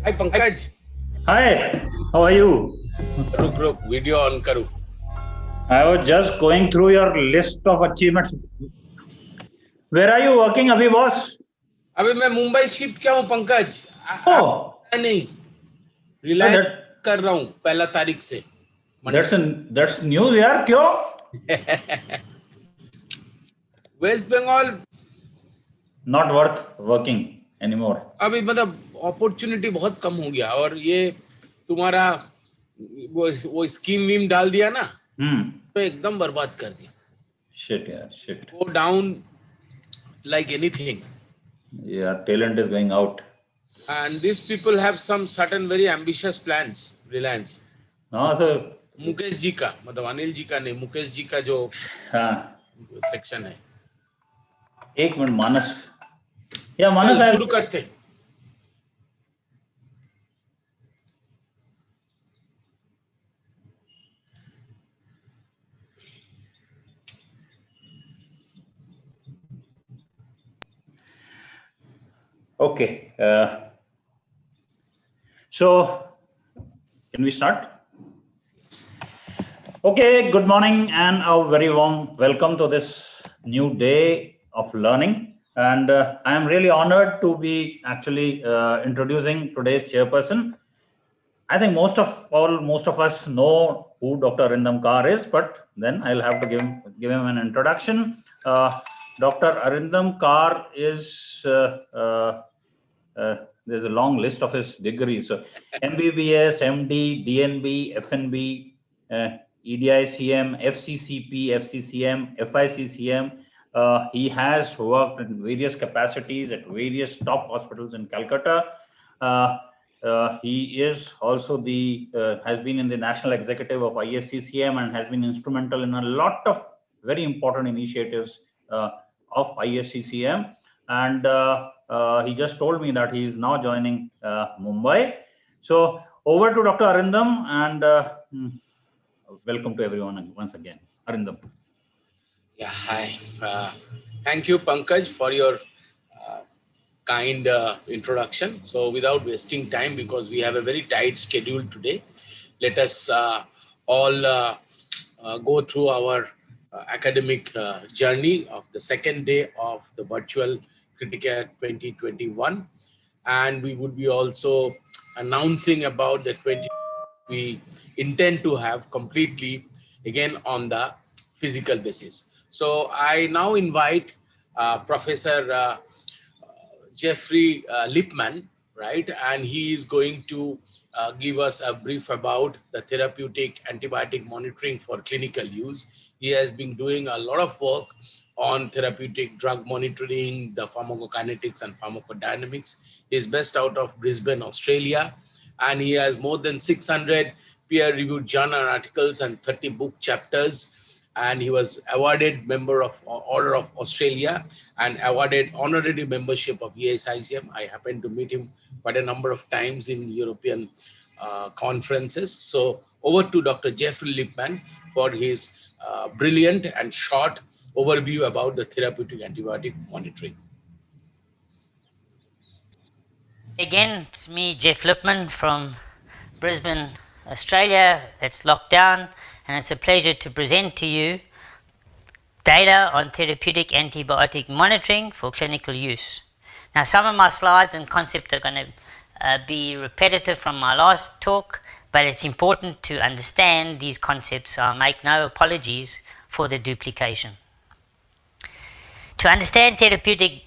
Hi Pankaj. Hi, how are you? रुक video on करूं. I was just going through your list of achievements. Where are you working, अभी boss? अभी मैं Mumbai shift किया हूं Pankaj. Oh, नहीं, so रिलायंस कर रहा हूं 1 तारीख से. that's news यार, क्यों? West Bengal Not worth working anymore. अभी मतलब अपॉर्चुनिटी बहुत कम हो गया और ये तुम्हारा वो स्कीम वीम डाल दिया ना, तो एकदम बर्बाद कर दिया. Shit यार, shit. Go down like anything. Yeah, talent is going out. And these people have some certain very ambitious plans. Reliance. हाँ तो मुकेश जी का, मतलब अनिल जी का नहीं, मुकेश जी का जो हाँ सेक्शन है. एक मिनट मानस, या मानस चल शुरू करते. Okay, so can we start? Okay, good morning and a very warm welcome to this new day of learning. And I am really honored to be actually introducing today's chairperson. I think most of us know who Dr. Arindam Kar is, but then I'll have to give him an introduction. Dr. Arindam Kar is there's a long list of his degrees. So MBBS, MD, DNB, FNB, EDICM, FCCP, FCCM, FICCM. He has worked in various capacities at various top hospitals in Calcutta. He is also has been in the national executive of ISCCM and has been instrumental in a lot of very important initiatives of ISCCM. And he just told me that he is now joining Mumbai. So over to Dr. Arindam, and welcome to everyone once again. Arindam. Yeah, hi. Thank you, Pankaj, for your kind introduction. So without wasting time, because we have a very tight schedule today, let us all go through our academic journey of the second day of the virtual Criticare 2021. And we would be also announcing about the 20 we intend to have completely again on the physical basis. So I now invite Professor Jeffrey Lipman, right? And he is going to give us a brief about the therapeutic antibiotic monitoring for clinical use. He has been doing a lot of work on therapeutic drug monitoring, the pharmacokinetics and pharmacodynamics. He is based out of Brisbane, Australia, and he has more than 600 peer-reviewed journal articles and 30 book chapters. And he was awarded member of Order of Australia and awarded honorary membership of ESICM. I happened to meet him quite a number of times in European conferences. So over to Dr. Jeffrey Lipman for his brilliant and short overview about the therapeutic antibiotic monitoring. Again, it's me, Jeff Lipman from Brisbane, Australia. It's locked down, and it's a pleasure to present to you data on therapeutic antibiotic monitoring for clinical use. Now, some of my slides and concepts are going to be repetitive from my last talk, but it's important to understand these concepts, so I make no apologies for the duplication. To understand therapeutic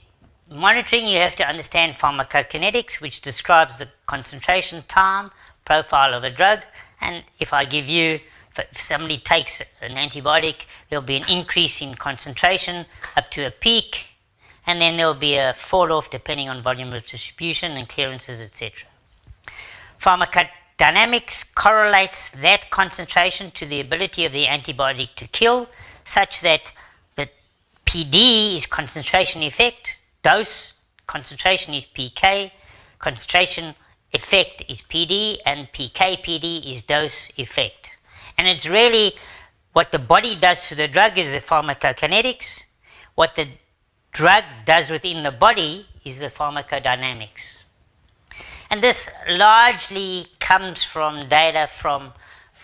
monitoring, you have to understand pharmacokinetics, which describes the concentration, time, profile of a drug. And if I give you, if somebody takes an antibiotic, there'll be an increase in concentration up to a peak, and then there'll be a fall off depending on volume of distribution and clearances, etc. Pharmacodynamics correlates that concentration to the ability of the antibiotic to kill, such that the PD is concentration effect, dose concentration is PK, concentration effect is PD, and PK/PD is dose effect. And it's really what the body does to the drug is the pharmacokinetics. What the drug does within the body is the pharmacodynamics. And this largely comes from data from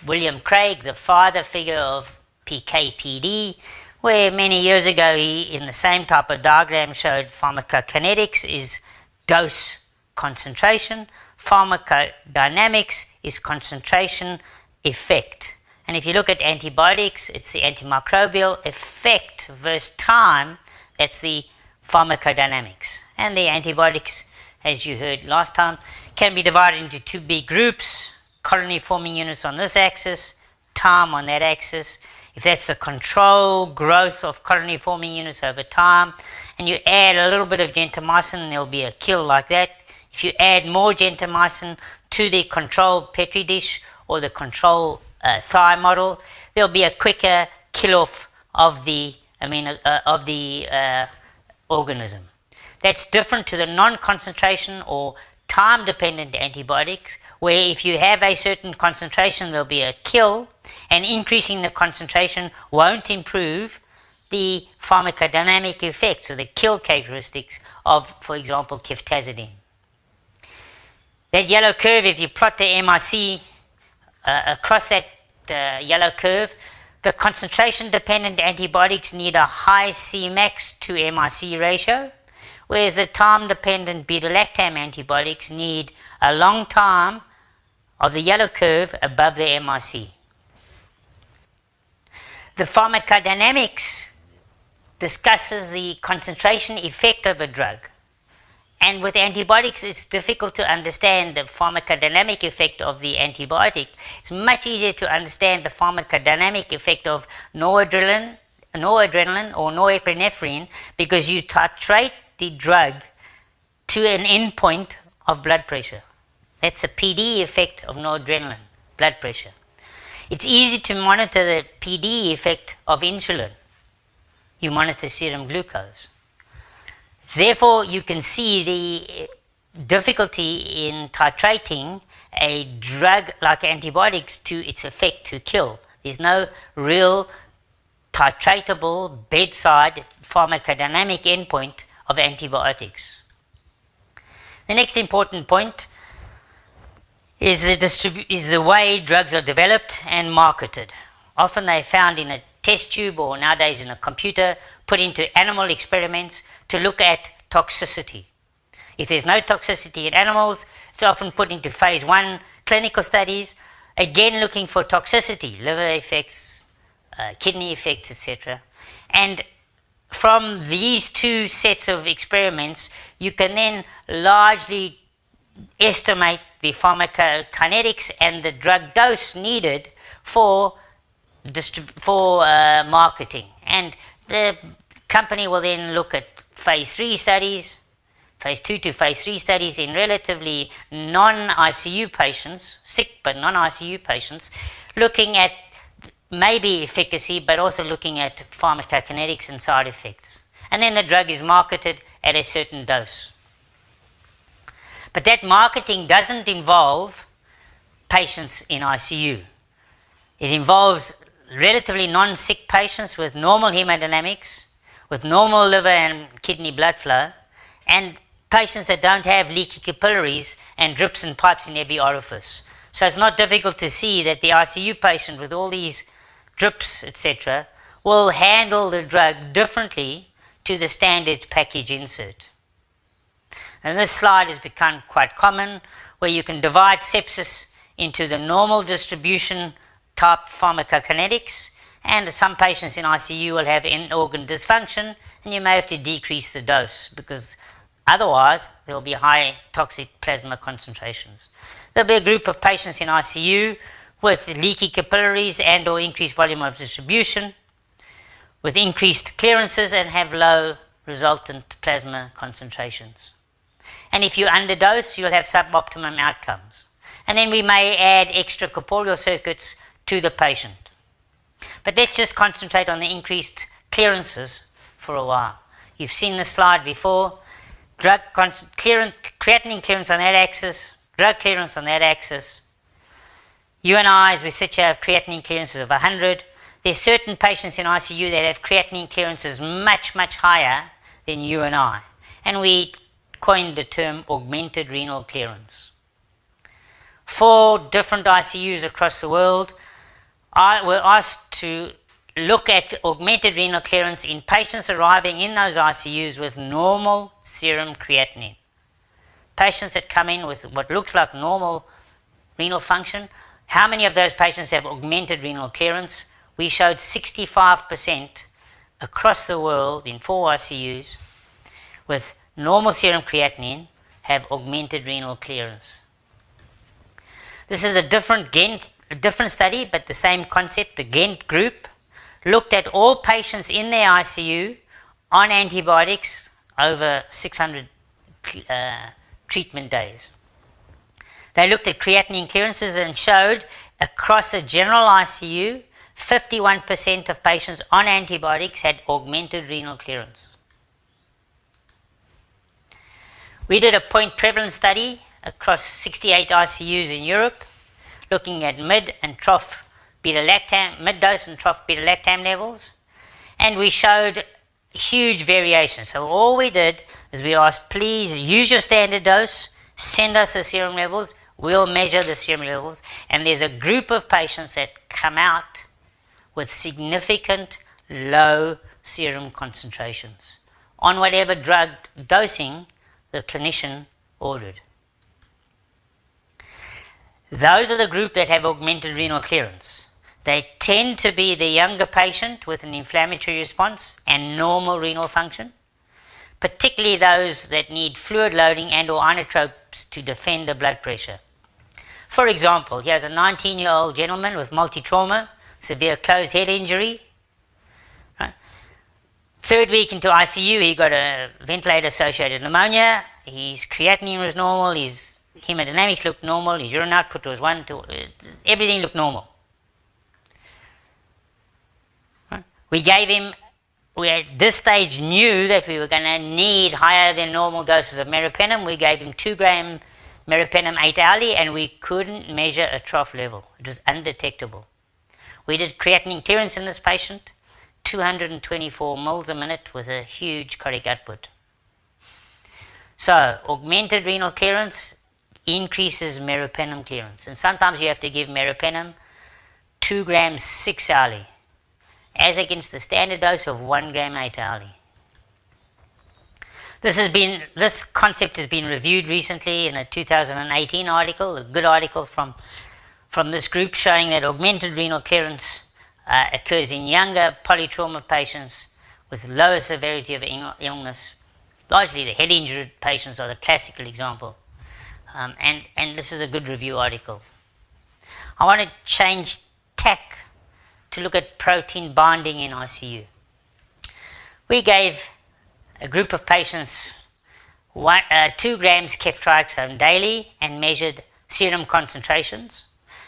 William Craig, the father figure of PK/PD, where many years ago he, in the same type of diagram, showed pharmacokinetics is dose concentration, pharmacodynamics is concentration effect. And if you look at antibiotics, it's the antimicrobial effect versus time, that's the pharmacodynamics. And the antibiotics, as you heard last time, can be divided into two big groups: colony forming units on this axis, time on that axis. If that's the control growth of colony forming units over time, and you add a little bit of gentamicin, there'll be a kill like that. If you add more gentamicin to the control Petri dish or the control thigh model, there'll be a quicker kill off of the organism. That's different to the non-concentration or time-dependent antibiotics, where if you have a certain concentration, there'll be a kill, and increasing the concentration won't improve the pharmacodynamic effects or the kill characteristics of, for example, ceftazidime. That yellow curve, if you plot the MIC across that yellow curve, the concentration-dependent antibiotics need a high Cmax to MIC ratio, whereas the time-dependent beta-lactam antibiotics need a long time of the yellow curve above the MIC. The pharmacodynamics discusses the concentration effect of a drug. And with antibiotics, it's difficult to understand the pharmacodynamic effect of the antibiotic. It's much easier to understand the pharmacodynamic effect of noradrenaline or norepinephrine, because you titrate the drug to an endpoint of blood pressure. That's the PD effect of noradrenaline, blood pressure. It's easy to monitor the PD effect of insulin. You monitor serum glucose. Therefore, you can see the difficulty in titrating a drug like antibiotics to its effect to kill. There's no real titratable bedside pharmacodynamic endpoint of antibiotics. The next important point is the way drugs are developed and marketed. Often they're found in a test tube, or nowadays in a computer, put into animal experiments to look at toxicity. If there's no toxicity in animals, it's often put into phase 1 clinical studies, again looking for toxicity, liver effects, kidney effects, etc. And from these two sets of experiments, you can then largely estimate the pharmacokinetics and the drug dose needed for marketing. And the company will then look at phase 3 studies, phase 2 to phase 3 studies in relatively non-ICU patients, sick but non-ICU patients, looking at maybe efficacy, but also looking at pharmacokinetics and side effects. And then the drug is marketed at a certain dose. But that marketing doesn't involve patients in ICU. It involves relatively non-sick patients with normal hemodynamics, with normal liver and kidney blood flow, and patients that don't have leaky capillaries and drips and pipes in every orifice. So it's not difficult to see that the ICU patient with all these drips, etc., will handle the drug differently to the standard package insert. And this slide has become quite common, where you can divide sepsis into the normal distribution type pharmacokinetics, and some patients in ICU will have end-organ dysfunction, and you may have to decrease the dose, because otherwise there will be high toxic plasma concentrations. There will be a group of patients in ICU with leaky capillaries and or increased volume of distribution, with increased clearances, and have low resultant plasma concentrations. And if you underdose, you'll have suboptimum outcomes. And then we may add extracorporeal circuits to the patient. But let's just concentrate on the increased clearances for a while. You've seen this slide before. Creatinine clearance on that axis, drug clearance on that axis. You and I, as we sit here, have creatinine clearances of 100. There's certain patients in ICU that have creatinine clearances much, much higher than you and I. And we coined the term augmented renal clearance. 4 different ICUs across the world were asked to look at augmented renal clearance in patients arriving in those ICUs with normal serum creatinine. Patients that come in with what looks like normal renal function, how many of those patients have augmented renal clearance? We showed 65% across the world in 4 ICUs with normal serum creatinine have augmented renal clearance. This is a different study, but the same concept. The Ghent group looked at all patients in their ICU on antibiotics over 600 treatment days. They looked at creatinine clearances and showed across a general ICU, 51% of patients on antibiotics had augmented renal clearance. We did a point prevalence study across 68 ICUs in Europe, looking at mid and trough beta-lactam, mid-dose and trough beta-lactam levels, and we showed huge variation. So all we did is we asked, please use your standard dose, send us the serum levels, we'll measure the serum levels, and there's a group of patients that come out with significant low serum concentrations on whatever drug dosing the clinician ordered. Those are the group that have augmented renal clearance. They tend to be the younger patient with an inflammatory response and normal renal function, particularly those that need fluid loading and or inotropes to defend the blood pressure. For example, here's a 19-year-old gentleman with multi-trauma, severe closed head injury. Right. 3rd week into ICU, he got a ventilator-associated pneumonia. His creatinine was normal, his hemodynamics looked normal, his urine output was 1, 2, everything looked normal. Right. We at this stage knew that we were going to need higher than normal doses of meropenem. We gave him 2 gram meropenem 8 hourly, and we couldn't measure a trough level. It was undetectable. We did creatinine clearance in this patient, 224 mils a minute with a huge cardiac output. So, augmented renal clearance increases meropenem clearance. And sometimes you have to give meropenem 2 grams 6 hourly, as against the standard dose of 1 gram 8 hourly. This concept has been reviewed recently in a 2018 article, a good article from this group, showing that augmented renal clearance occurs in younger polytrauma patients with lower severity of illness. Largely the head injured patients are the classical example. And this is a good review article. I want to change tack to look at protein binding in ICU. We gave a group of patients 2 grams ceftriaxone daily and measured serum concentrations.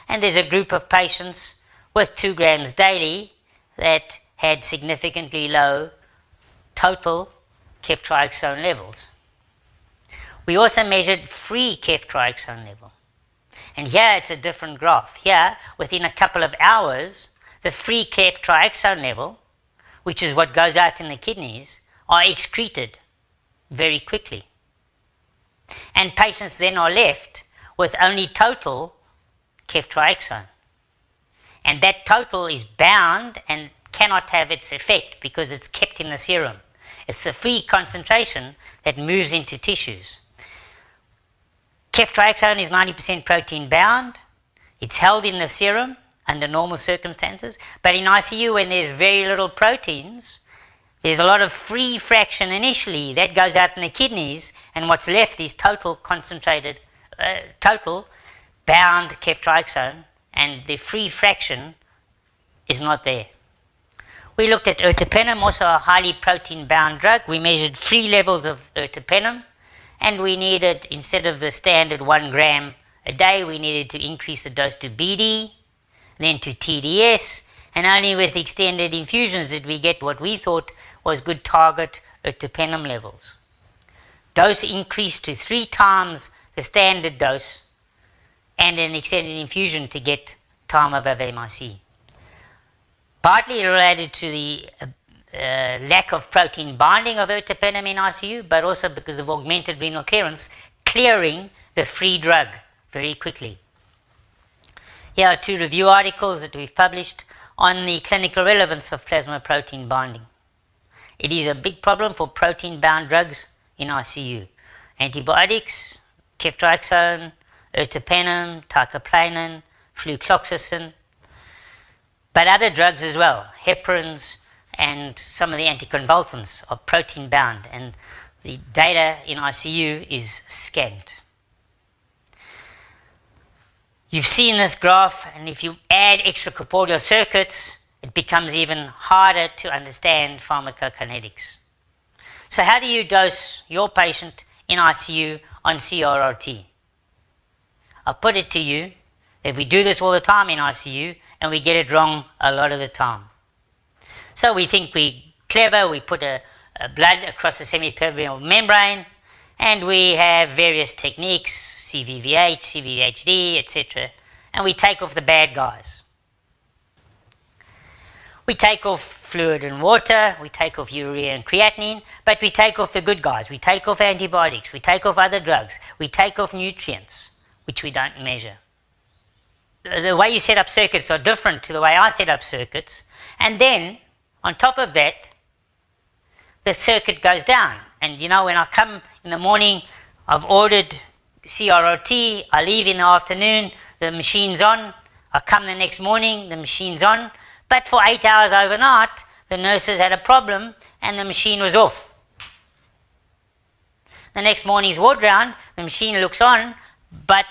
And there's a group of patients with 2 grams daily that had significantly low total ceftriaxone levels. We also measured free ceftriaxone level. And here it's a different graph. Here, within a couple of hours, the free ceftriaxone level, which is what goes out in the kidneys, are excreted very quickly. And patients then are left with only total ceftriaxone. And that total is bound and cannot have its effect because it's kept in the serum. It's the free concentration that moves into tissues. Ceftriaxone is 90% protein bound. It's held in the serum under normal circumstances. But in ICU, when there's very little proteins, there's a lot of free fraction initially that goes out in the kidneys, and what's left is total concentrated, total bound ceftriaxone, and the free fraction is not there. We looked at ertapenem, also a highly protein-bound drug. We measured free levels of ertapenem, and we needed, instead of the standard 1 gram a day, we needed to increase the dose to BD, then to TDS, and only with extended infusions did we get what we thought was good target ertapenem levels. Dose increased to 3 times the standard dose, and an extended infusion to get time above MIC. Partly related to the lack of protein binding of ertapenem in ICU, but also because of augmented renal clearance clearing the free drug very quickly. Here are 2 review articles that we've published on the clinical relevance of plasma protein binding. It is a big problem for protein-bound drugs in ICU. Antibiotics, ceftriaxone, ertapenem, ticaplanin, flucloxacin, but other drugs as well, heparins and some of the anticonvulsants are protein-bound, and the data in ICU is scant. You've seen this graph, and if you add extracorporeal circuits, it becomes even harder to understand pharmacokinetics. So how do you dose your patient in ICU on CRRT? I'll put it to you that we do this all the time in ICU, and we get it wrong a lot of the time. So we think we're clever, we put a blood across the semipermeable membrane, and we have various techniques, CVVH, CVHD, etc. And we take off the bad guys. We take off fluid and water, we take off urea and creatinine, but we take off the good guys. We take off antibiotics, we take off other drugs, we take off nutrients, which we don't measure. The way you set up circuits are different to the way I set up circuits. And then, on top of that, the circuit goes down. And you know, when I come in the morning, I've ordered CRRT, I leave in the afternoon, the machine's on, I come the next morning, the machine's on, but for 8 hours overnight, the nurses had a problem and the machine was off. The next morning's ward round, the machine looks on, but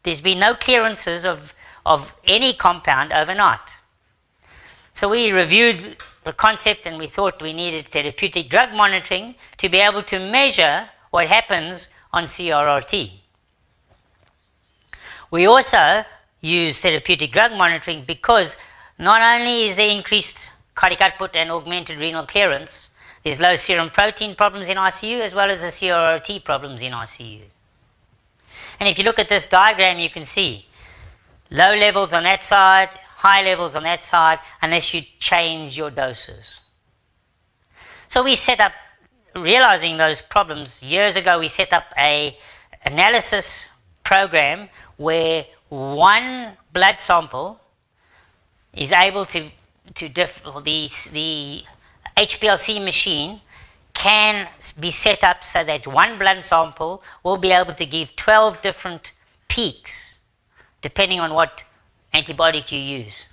there's been no clearances of any compound overnight. So we reviewed the concept and we thought we needed therapeutic drug monitoring to be able to measure what happens on CRRT. We also use therapeutic drug monitoring because not only is there increased cardiac output and augmented renal clearance, there's low serum protein problems in ICU as well as the CRRT problems in ICU. And if you look at this diagram, you can see low levels on that side, high levels on that side, unless you change your doses. So we set up, realizing those problems, years ago we set up a analysis program where one blood sample is able the HPLC machine can be set up so that one blood sample will be able to give 12 different peaks depending on what antibiotic you use.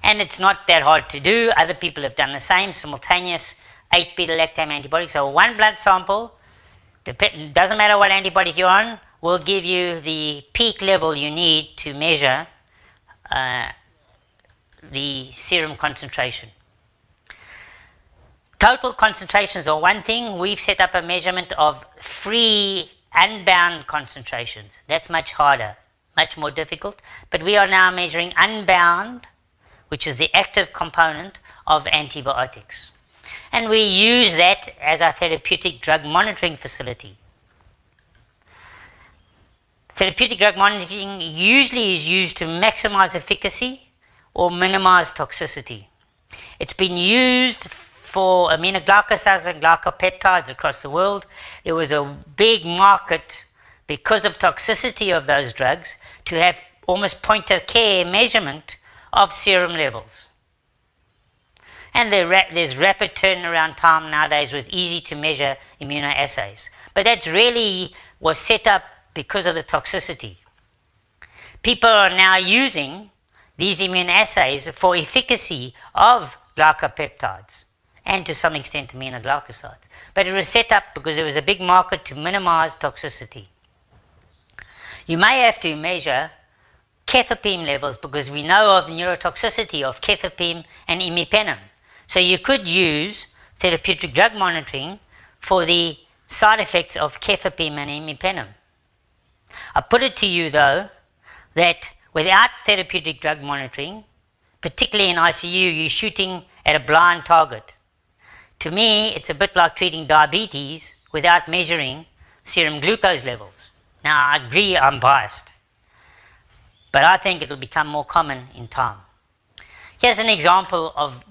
And it's not that hard to do. Other people have done the same, simultaneous 8 beta-lactam antibiotics. So one blood sample, doesn't matter what antibiotic you're on, will give you the peak level you need to measure the serum concentration. Total concentrations are one thing. We've set up a measurement of free, unbound concentrations. That's much harder, much more difficult. But we are now measuring unbound, which is the active component of antibiotics. And we use that as our therapeutic drug monitoring facility. Therapeutic drug monitoring usually is used to maximize efficacy or minimize toxicity. It's been used for aminoglycosides and glycopeptides across the world. There was a big market because of toxicity of those drugs to have almost point-of-care measurement of serum levels. And there's rapid turnaround time nowadays with easy-to-measure immunoassays. But that really was set up because of the toxicity. People are now using these immunoassays for efficacy of glycopeptides and to some extent aminoglycosides. But it was set up because there was a big market to minimize toxicity. You may have to measure cefepime levels because we know of neurotoxicity of cefepime and imipenem. So you could use therapeutic drug monitoring for the side effects of cefepime and imipenem. I put it to you though that without therapeutic drug monitoring, particularly in ICU, you're shooting at a blind target. To me, it's a bit like treating diabetes without measuring serum glucose levels. Now, I agree I'm biased, but I think it'll become more common in time. Here's an example of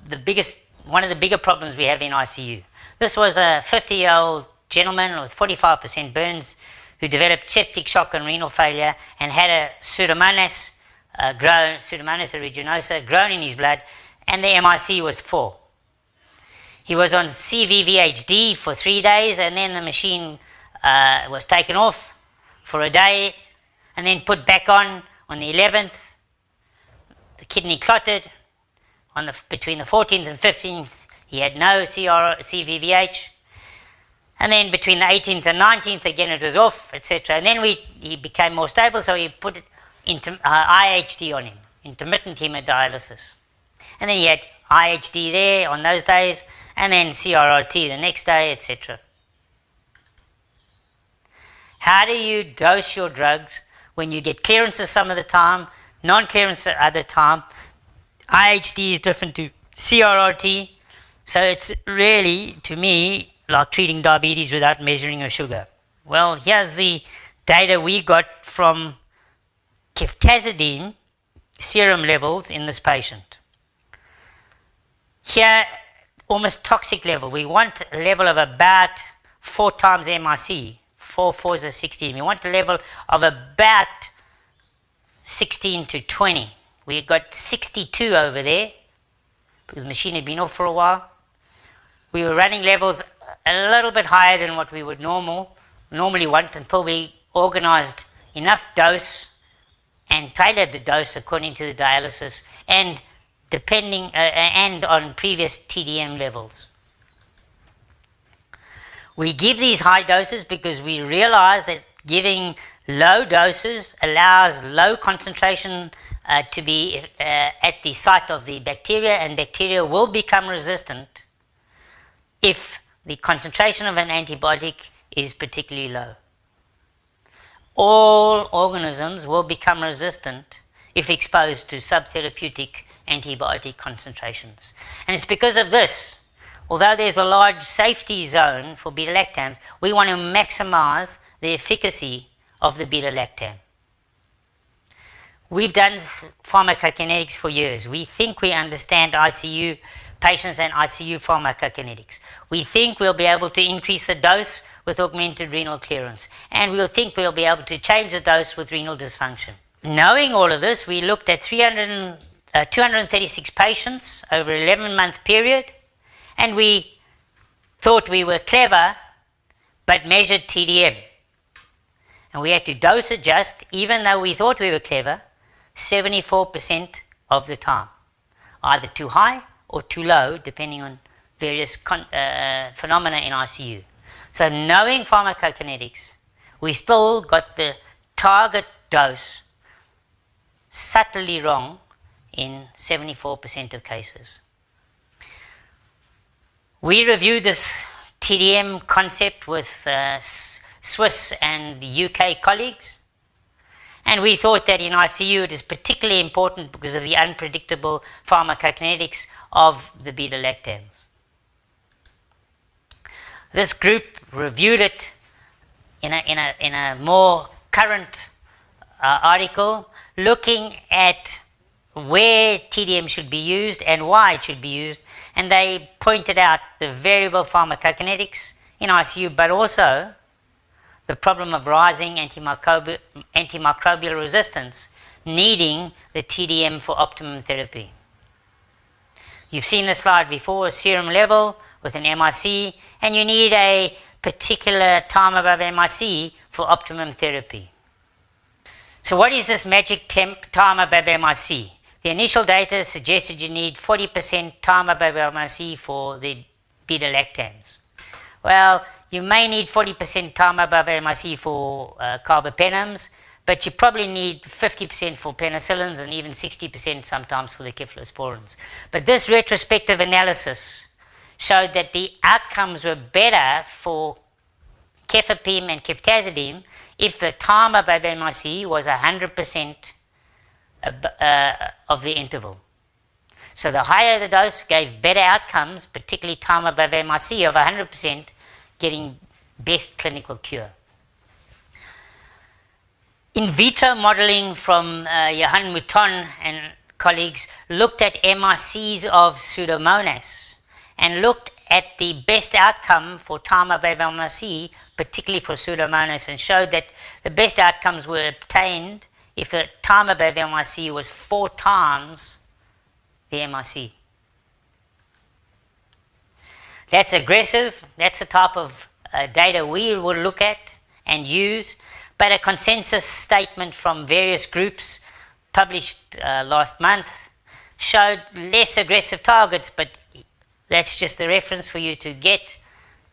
one of the bigger problems we have in ICU. This was a 50-year-old gentleman with 45% burns who developed septic shock and renal failure and had a Pseudomonas aeruginosa grown in his blood, and the MIC was 4. He was on CVVHD for 3 days, and then the machine was taken off for a day and then put back on the 11th. The kidney clotted between the 14th and 15th. He had no CVVH. And then between the 18th and 19th, again it was off, etc. And then he became more stable, so he put it into IHD on him, intermittent hemodialysis. And then he had IHD there on those days, and then CRRT the next day, etc. How do you dose your drugs when you get clearances some of the time, non-clearance at other time? IHD is different to CRRT, so it's really, to me, like treating diabetes without measuring your sugar. Well, here's the data we got from ceftazidime serum levels in this patient. Here, almost toxic level. We want a level of about 4 times MIC. 4 4s are 16. We want a level of about 16 to 20. We got 62 over there because the machine had been off for a while. We were running levels a little bit higher than what we would normally want until we organized enough dose and tailored the dose according to the dialysis and depending and on previous TDM levels. We give these high doses because we realize that giving low doses allows low concentration to be at the site of the bacteria, and bacteria will become resistant if the concentration of an antibiotic is particularly low. All organisms will become resistant if exposed to subtherapeutic antibiotic concentrations. And it's because of this, although there's a large safety zone for beta-lactams, we want to maximize the efficacy of the beta-lactam. We've done pharmacokinetics for years. We think we understand ICU patients and ICU pharmacokinetics. We think we'll be able to increase the dose with augmented renal clearance, and we'll think we'll be able to change the dose with renal dysfunction. Knowing all of this, we looked at 236 patients over an 11-month period, and we thought we were clever, but measured TDM. And we had to dose adjust, even though we thought we were clever, 74% of the time, either too high or too low, depending on various phenomena in ICU. So knowing pharmacokinetics, we still got the target dose subtly wrong in 74% of cases. We reviewed this TDM concept with Swiss and UK colleagues, and we thought that in ICU it is particularly important because of the unpredictable pharmacokinetics of the beta-lactams. This group reviewed it in a more current article, looking at where TDM should be used and why it should be used, and they pointed out the variable pharmacokinetics in ICU, but also the problem of rising antimicrobial resistance, needing the TDM for optimum therapy. You've seen the slide before, a serum level with an MIC, and you need a particular time above MIC for optimum therapy. So what is this magic time above MIC? The initial data suggested you need 40% time above MIC for the beta-lactams. Well, you may need 40% time above MIC for carbapenems, but you probably need 50% for penicillins and even 60% sometimes for the cephalosporins. But this retrospective analysis showed that the outcomes were better for cefepime and ceftazidime if the time above MIC was 100% of the interval. So the higher the dose gave better outcomes, particularly time above MIC of 100%, getting best clinical cure. In vitro modeling from Johan Mouton and colleagues looked at MICs of Pseudomonas and looked at the best outcome for time of A1C, particularly for Pseudomonas, and showed that the best outcomes were obtained if the time of A1C was 4 times the MIC. That's aggressive. That's the type of data we will look at and use, but a consensus statement from various groups published last month showed less aggressive targets, but that's just the reference for you to get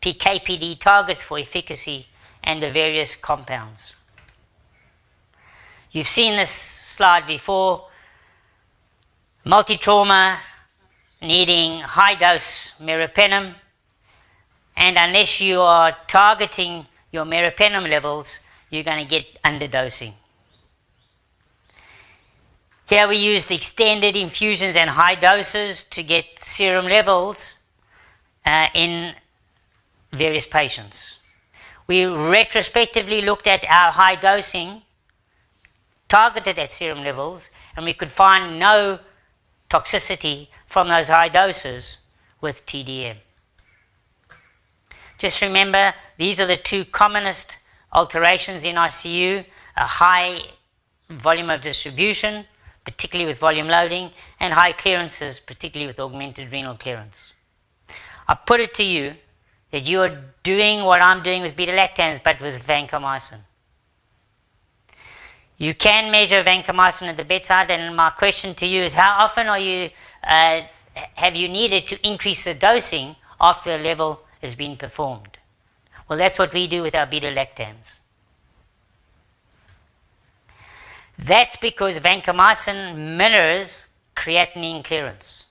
PK/PD targets for efficacy and the various compounds. You've seen this slide before. Multi-trauma needing high-dose meropenem, and unless you are targeting your meropenem levels, you're going to get underdosing. Here we used extended infusions and high doses to get serum levels in various patients. We retrospectively looked at our high dosing targeted at serum levels, and we could find no toxicity from those high doses with TDM. Just remember, these are the two commonest alterations in ICU: a high volume of distribution, particularly with volume loading, and high clearances, particularly with augmented renal clearance. I put it to you that you are doing what I'm doing with beta-lactams, but with vancomycin. You can measure vancomycin at the bedside, and my question to you is, how often are you, have you needed to increase the dosing after the level has been performed? Well, that's what we do with our beta-lactams. That's because vancomycin mirrors creatinine clearance.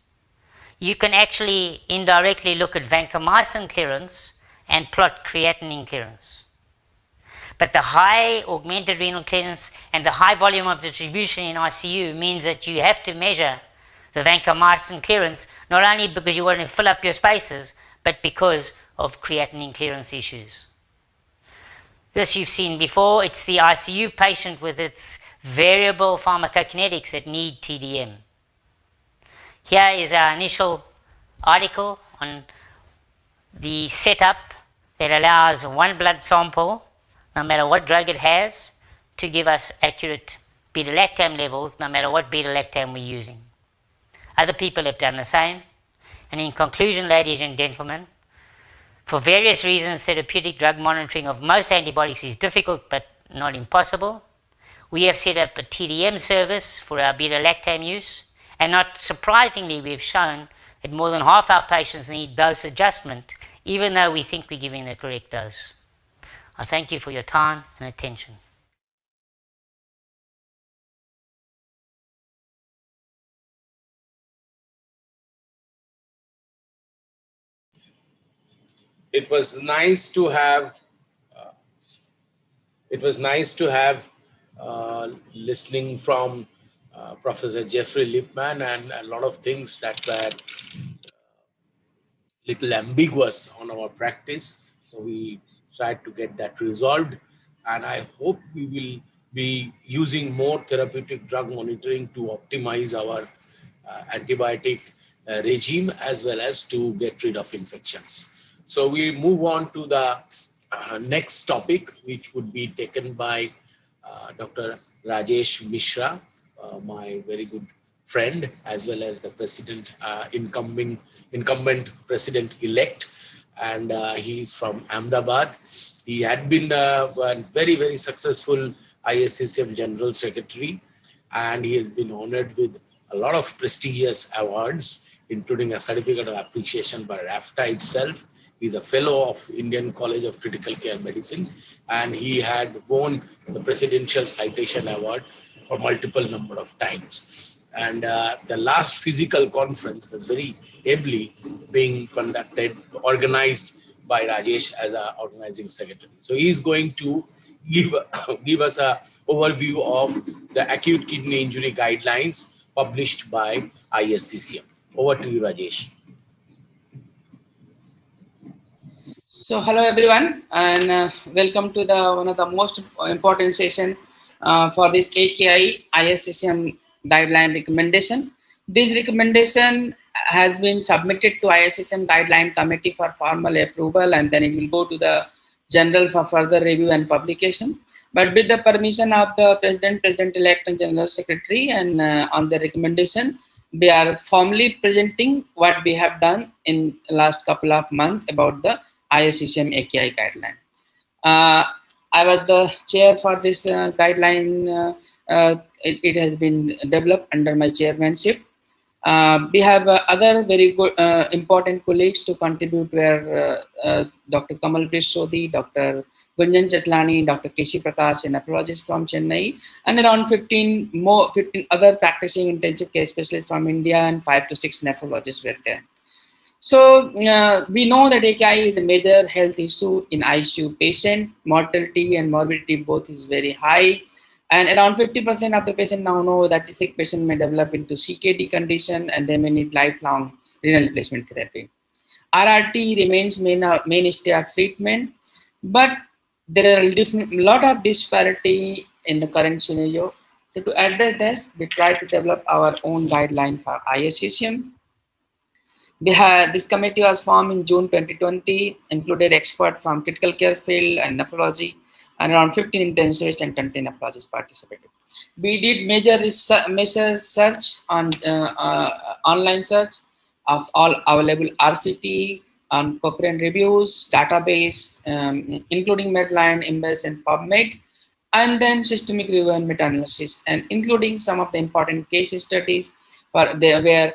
You can actually indirectly look at vancomycin clearance and plot creatinine clearance. But the high augmented renal clearance and the high volume of distribution in ICU means that you have to measure the vancomycin clearance, not only because you want to fill up your spaces, but because of creatinine clearance issues. This you've seen before. It's the ICU patient with its variable pharmacokinetics that need TDM. Here is our initial article on the setup that allows one blood sample, no matter what drug it has, to give us accurate beta-lactam levels, no matter what beta-lactam we're using. Other people have done the same. And in conclusion, ladies and gentlemen, for various reasons, therapeutic drug monitoring of most antibiotics is difficult but not impossible. We have set up a TDM service for our beta-lactam use, and not surprisingly, we've shown that more than half our patients need dose adjustment, even though we think we're giving the correct dose. I thank you for your time and attention. It was nice to have listening from Professor Jeffrey Lipman, and a lot of things that were little ambiguous on our practice. So we tried to get that resolved, and I hope we will be using more therapeutic drug monitoring to optimize our antibiotic regime, as well as to get rid of infections. So we move on to the next topic, which would be taken by Dr. Rajesh Mishra, my very good friend, as well as the president, incumbent president-elect, and he is from Ahmedabad. He had been a very, very successful ISCCM General Secretary, and he has been honored with a lot of prestigious awards, including a certificate of appreciation by RAFTA itself. He's a fellow of Indian College of Critical Care Medicine, and he had won the Presidential Citation Award for multiple number of times. And the last physical conference was very ably being organized by Rajesh as our organizing secretary. So he is going to give us an overview of the acute kidney injury guidelines published by ISCCM. Over to you, Rajesh. So hello everyone, and welcome to the one of the most important session for this AKI ISCCM guideline recommendation. This recommendation has been submitted to ISSM Guideline Committee for formal approval, and then it will go to the General for further review and publication. But with the permission of the President, President-elect and General Secretary, and on the recommendation, we are formally presenting what we have done in last couple of months about the ISSM AKI guideline. I was the chair for this guideline. It has been developed under my chairmanship. We have other very good, important colleagues to contribute, where Dr. Kamal Sodhi, Dr. Gunjan Chatlani, Dr. Keshi Prakash, a nephrologist from Chennai, and around 15 other practicing intensive care specialists from India, and 5 to 6 nephrologists were there. So we know that AKI is a major health issue in ICU patient. Mortality and morbidity both is very high. And around 50% of the patients now know that the sick patient may develop into CKD condition, and they may need lifelong renal replacement therapy. RRT remains mainstay of treatment, but there are a lot of disparity in the current scenario. So to address this, we try to develop our own guideline for ISSM. This committee was formed in June 2020, included experts from critical care field and nephrology, and around 15 intensivists and 20 nephrologists participated. We did major search on online search of all available RCT, on Cochrane reviews, database, including Medline, Embase, and PubMed, and then systemic review and meta-analysis, and including some of the important case studies where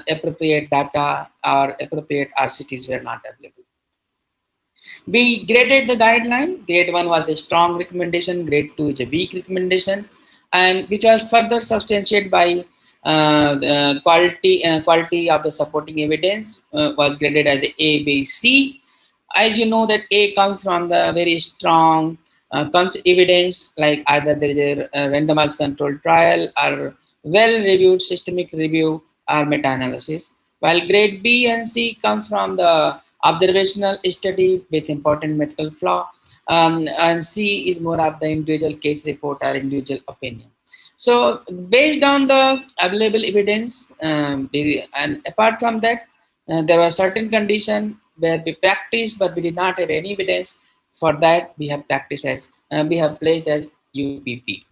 appropriate data or appropriate RCTs were not available. We graded the guideline. Grade 1 was a strong recommendation, grade 2 is a weak recommendation, and which was further substantiated by the quality of the supporting evidence was graded as A, B, C. As you know that A comes from the very strong evidence, like either there is a randomized controlled trial or well-reviewed systemic review or meta-analysis, while grade B and C come from the observational study with important medical flaw, and C is more of the individual case report or individual opinion. So based on the available evidence, and apart from that, there were certain conditions where we practiced, but we did not have any evidence. For that, we have practiced as we have placed as UPP.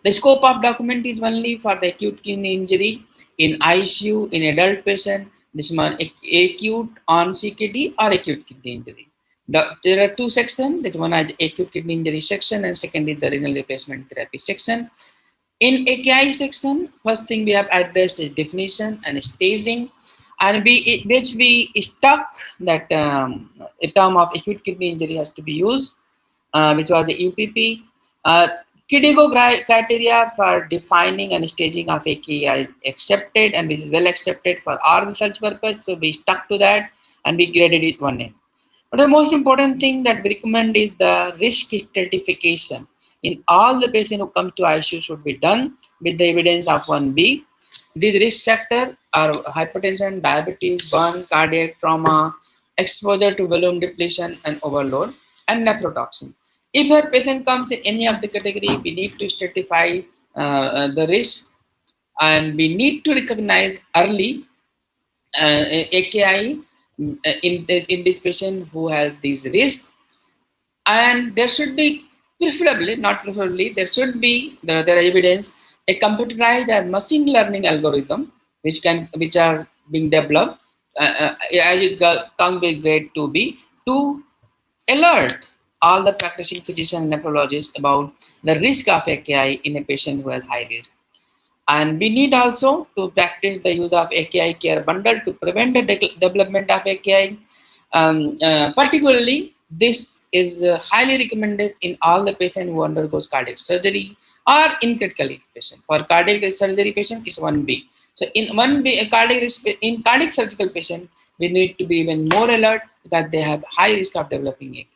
The scope of document is only for the acute kidney injury in ICU in adult patient. This one acute on CKD or acute kidney injury. There are two sections. This one is acute kidney injury section, and second is the renal replacement therapy section. In AKI section, first thing we have addressed is definition and staging, and which we stuck that a term of acute kidney injury has to be used, which was a UPP. KDIGO criteria for defining and staging of AKI is accepted, and this is well accepted for our research purpose. So we stuck to that and we graded it 1A. But the most important thing that we recommend is the risk stratification. In all the patients who come to ICU should be done with the evidence of 1B. These risk factors are hypertension, diabetes, burn, cardiac trauma, exposure to volume depletion and overload, and nephrotoxin. If a patient comes in any of the category, we need to stratify the risk, and we need to recognize early AKI in this patient who has these risks. And there should be preferably, not preferably, there should be there are evidence a computerized and machine learning algorithm which are being developed as it comes with grade 2B to alert all the practicing physicians and nephrologists about the risk of AKI in a patient who has high risk. And we need also to practice the use of AKI care bundle to prevent the development of AKI. Particularly, this is highly recommended in all the patients who undergoes cardiac surgery or in critical patient. For cardiac surgery patient is 1B. So in 1B, cardiac surgical patient, we need to be even more alert because they have high risk of developing AKI.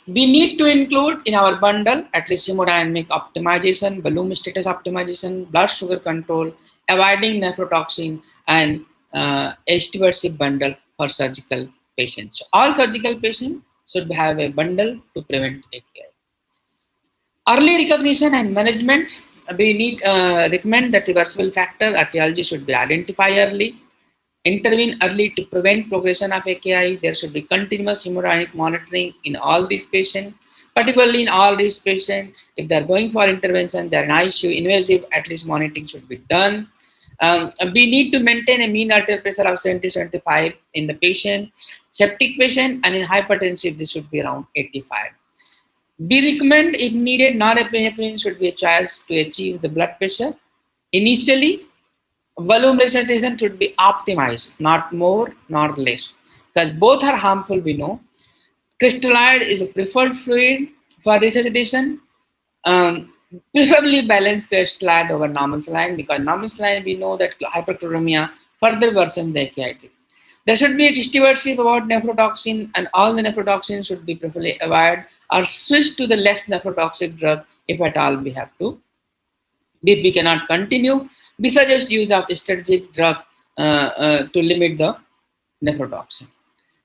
We need to include in our bundle at least hemodynamic optimization, volume status optimization, blood sugar control, avoiding nephrotoxin, and a stewardship bundle for surgical patients. So all surgical patients should have a bundle to prevent AKI. Early recognition and management. we need recommend that reversible factor etiology should be identified early, intervene early to prevent progression of AKI. There should be continuous hemodynamic monitoring in all these patients, particularly in all these patients. If they're going for intervention, they're in ICU, invasive, at least monitoring should be done. We need to maintain a mean arterial pressure of 70-75 in the patient. Septic patient and in hypertensive, this should be around 85. We recommend, if needed, norepinephrine should be a choice to achieve the blood pressure. Initially, volume resuscitation should be optimized, not more nor less, because both are harmful, we know. Crystalloid is a preferred fluid for resuscitation, preferably balanced crystalloid over normal saline, because normal saline we know that hyperchloremia further worsens the AKI. There should be a stewardship about nephrotoxin, and all the nephrotoxins should be preferably avoided or switched to the less nephrotoxic drug if at all we have to. If we cannot continue, we suggest use of strategic drug to limit the nephrotoxin.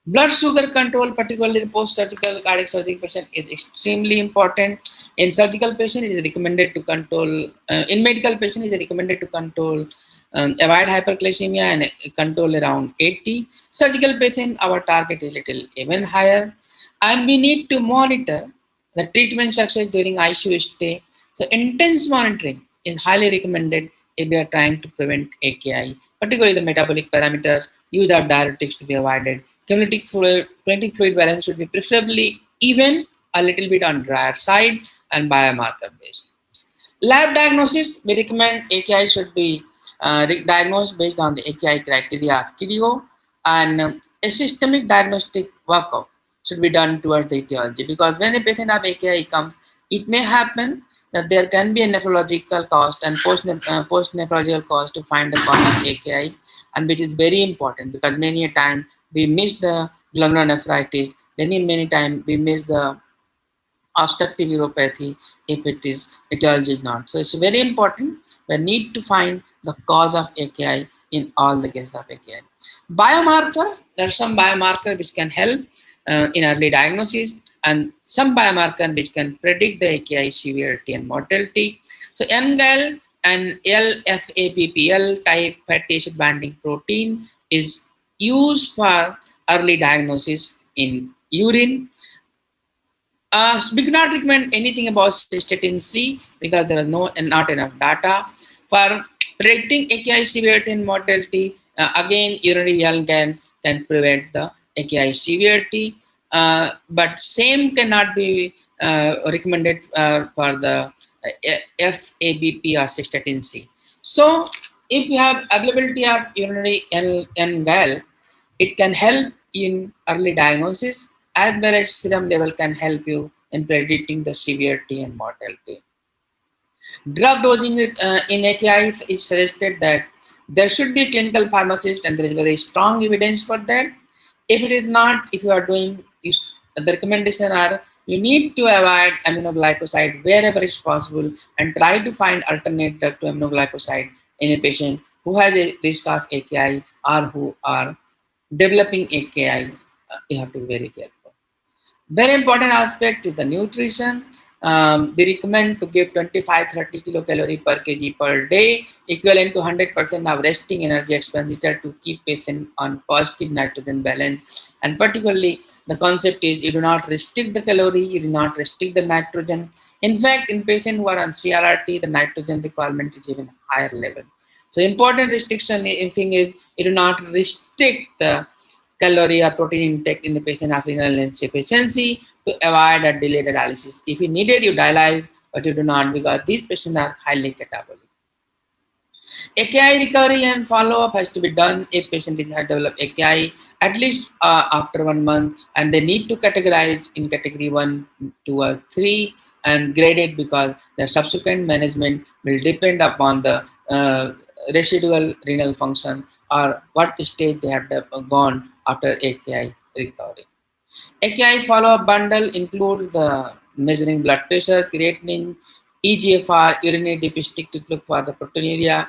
Blood sugar control, particularly the post-surgical cardiac surgery patient, is extremely important. In surgical patient, it is recommended to control. In medical patient, it is recommended to control, avoid hyperglycemia and control around 80. Surgical patient, our target is little even higher, and we need to monitor the treatment success during ICU stay. So intense monitoring is highly recommended if we are trying to prevent AKI, particularly the metabolic parameters. Use of diuretics to be avoided. Kinetic fluid balance should be preferably even, a little bit on drier side, and biomarker based. Lab diagnosis, we recommend AKI should be diagnosed based on the AKI criteria of KDO, and a systemic diagnostic workup should be done towards the etiology, because when a patient of AKI comes, it may happen that there can be a nephrological cost and post-nephrological cost to find the cause of AKI, and which is very important, because many a time we miss the glomerulonephritis, many time we miss the obstructive uropathy if it is etiology is not. So it's very important. We need to find the cause of AKI in all the cases of AKI. Biomarker, there are some biomarker which can help in early diagnosis, and some biomarker which can predict the AKI severity and mortality. So NGAL and LFAPPL type fatty acid binding protein is used for early diagnosis in urine. We cannot recommend anything about cystatin C because there is not enough data for predicting AKI severity and mortality. Again, urinary urine can prevent the AKI severity, but same cannot be recommended for the FABP or cystatin C. So, if you have availability of urinary NGAL, it can help in early diagnosis, as well as serum level can help you in predicting the severity and mortality. Drug dosing in AKI is suggested that there should be a clinical pharmacist, and there is very strong evidence for that. If it is not, if you are doing, the recommendation are you need to avoid aminoglycoside wherever it's possible, and try to find alternate drug to aminoglycoside in a patient who has a risk of AKI or who are developing AKI. You have to be very careful. Very important aspect is the nutrition. We recommend to give 25-30 kilocalorie per kg per day, equivalent to 100% of resting energy expenditure to keep patient on positive nitrogen balance. And particularly, the concept is you do not restrict the calorie, you do not restrict the nitrogen. In fact, in patients who are on CRRT, the nitrogen requirement is even higher level. So important restriction thing is you do not restrict the calorie or protein intake in the patient of renal insufficiency to avoid a delayed dialysis. If you needed, you dialyze, but you do not, because these patients are highly catabolic. AKI recovery and follow-up has to be done if patient has developed AKI at least after 1 month, and they need to categorize in category 1, 2, or 3 and graded, because the subsequent management will depend upon the residual renal function or what stage they have gone after AKI recovery. AKI follow-up bundle includes the measuring blood pressure, creatinine, EGFR, urinary dipstick to look for the proteinuria,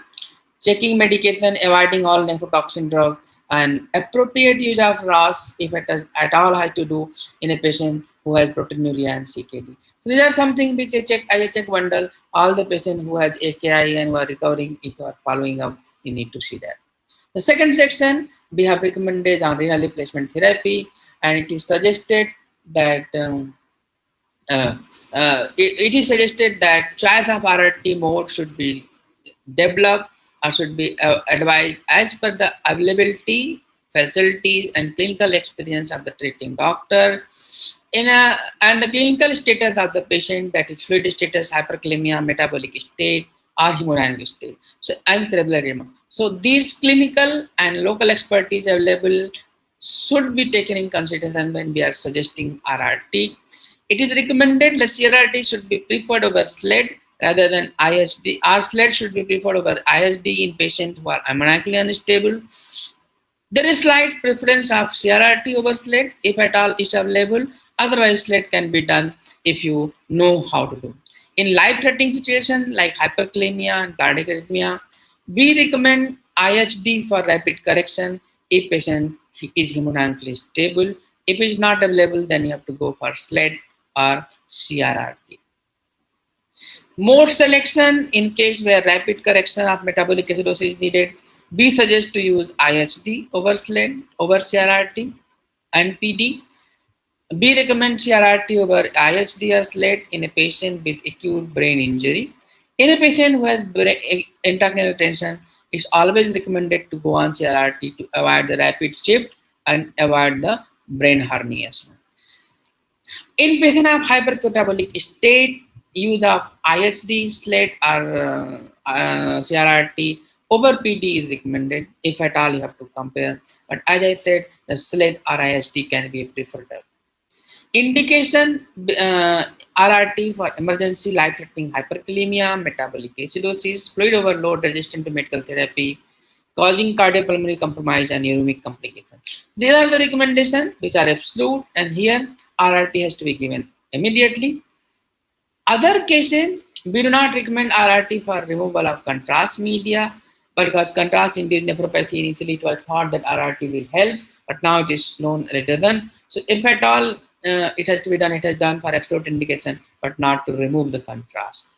checking medication, avoiding all nephrotoxin drug, and appropriate use of RAS if it at all has to do in a patient who has proteinuria and CKD. So these are something which I check bundle all the patients who has AKI and who are recovering. If you are following up, you need to see that. The second section, we have recommended on renal replacement therapy, and it is suggested that it is suggested that choice of RRT mode should be developed or should be advised as per the availability, facilities, and clinical experience of the treating doctor. And the clinical status of the patient, that is fluid status, hyperkalemia, metabolic state, or hemodynamic state, so and cerebral edema. So these clinical and local expertise available should be taken in consideration when we are suggesting RRT. It is recommended that CRRT should be preferred over SLED rather than ISD. Or SLED should be preferred over ISD in patients who are ammonacally unstable. There is slight preference of CRRT over SLED if at all is available. Otherwise, SLED can be done if you know how to do. In life-threatening situations like hyperkalemia and cardiac arrhythmia, we recommend IHD for rapid correction if patient is hemodynamically stable. If it is not available, then you have to go for SLED or CRRT. Mode selection in case where rapid correction of metabolic acidosis is needed, we suggest to use IHD over SLED over CRRT and PD. We recommend CRRT over IHD or SLED in a patient with acute brain injury. In a patient who has intracranial tension, it's always recommended to go on CRRT to avoid the rapid shift and avoid the brain herniation. In patient of hypercatabolic state, use of IHD, SLED, or CRRT over PD is recommended. If at all, you have to compare. But as I said, the SLED or IHD can be preferred. Indication RRT for emergency life-threatening hyperkalemia, metabolic acidosis, fluid overload resistant to medical therapy, causing cardiopulmonary compromise and uremic complications. These are the recommendations which are absolute, and here RRT has to be given immediately. Other cases, we do not recommend RRT for removal of contrast media, but because contrast-induced nephropathy, initially it was thought that RRT will help, but now it is known it doesn't. So if at all it has to be done, it is done for absolute indication, but not to remove the contrast.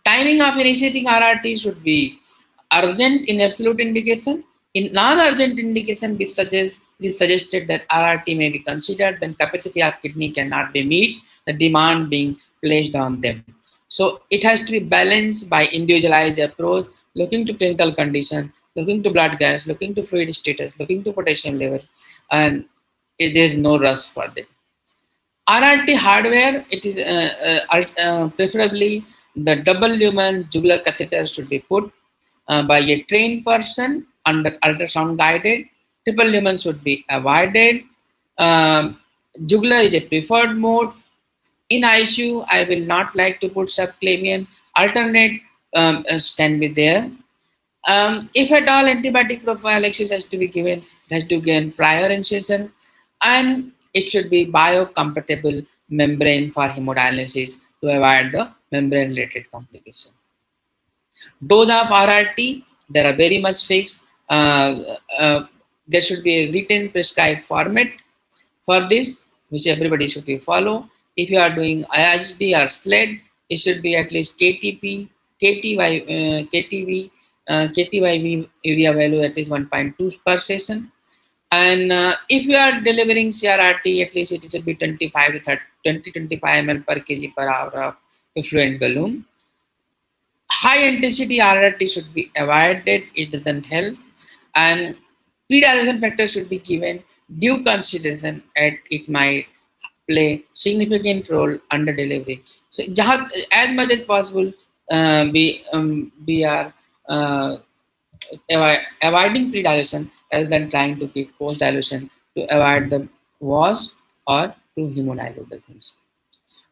Timing of initiating RRT should be urgent in absolute indication. In non-urgent indication, it is suggested that RRT may be considered when capacity of kidney cannot be met, the demand being placed on them. So it has to be balanced by individualized approach, looking to clinical condition, looking to blood gas, looking to fluid status, looking to potassium level, and there is no rush for them. RRT hardware, it is preferably the double lumen jugular catheter should be put by a trained person under ultrasound guided. Triple lumen should be avoided. Jugular is a preferred mode. In ICU, I will not like to put subclavian. Alternate can be there. If at all antibiotic prophylaxis has to be given, it has to gain prior incision, and it should be biocompatible membrane for hemodialysis to avoid the membrane related complication. Dose of RRT, there are very much fixed. There should be a written prescribed format for this, which everybody should be follow. If you are doing IHD or SLED, it should be at least KTP, KTV, KTYV area value at least 1.2 per session. And if you are delivering CRRT, at least it should be 25 to 25 ml per kg per hour of effluent balloon. High intensity RRT should be avoided, it doesn't help. And pre-dilation factor should be given due consideration as it might play significant role under delivery. So as much as possible, we are avoiding pre-dilation rather than trying to keep post-dilution to avoid the wash or to hemodilute the things.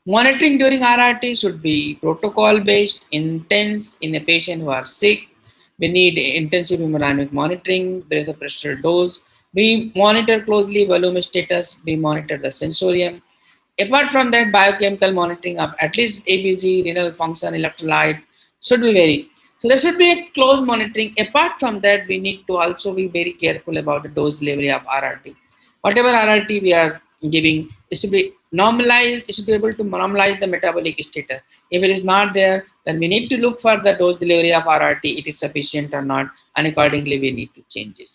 Monitoring during RRT should be protocol-based, intense in a patient who are sick. We need intensive hemodynamic monitoring, breath pressure dose. We monitor closely volume status. We monitor the sensorium. Apart from that, biochemical monitoring of at least ABG, renal function, electrolyte should be very. So there should be a close monitoring. Apart from that, we need to also be very careful about the dose delivery of RRT. Whatever RRT we are giving, it should be normalized, it should be able to normalize the metabolic status. If it is not there, then we need to look for the dose delivery of RRT, it is sufficient or not, and accordingly we need to change it.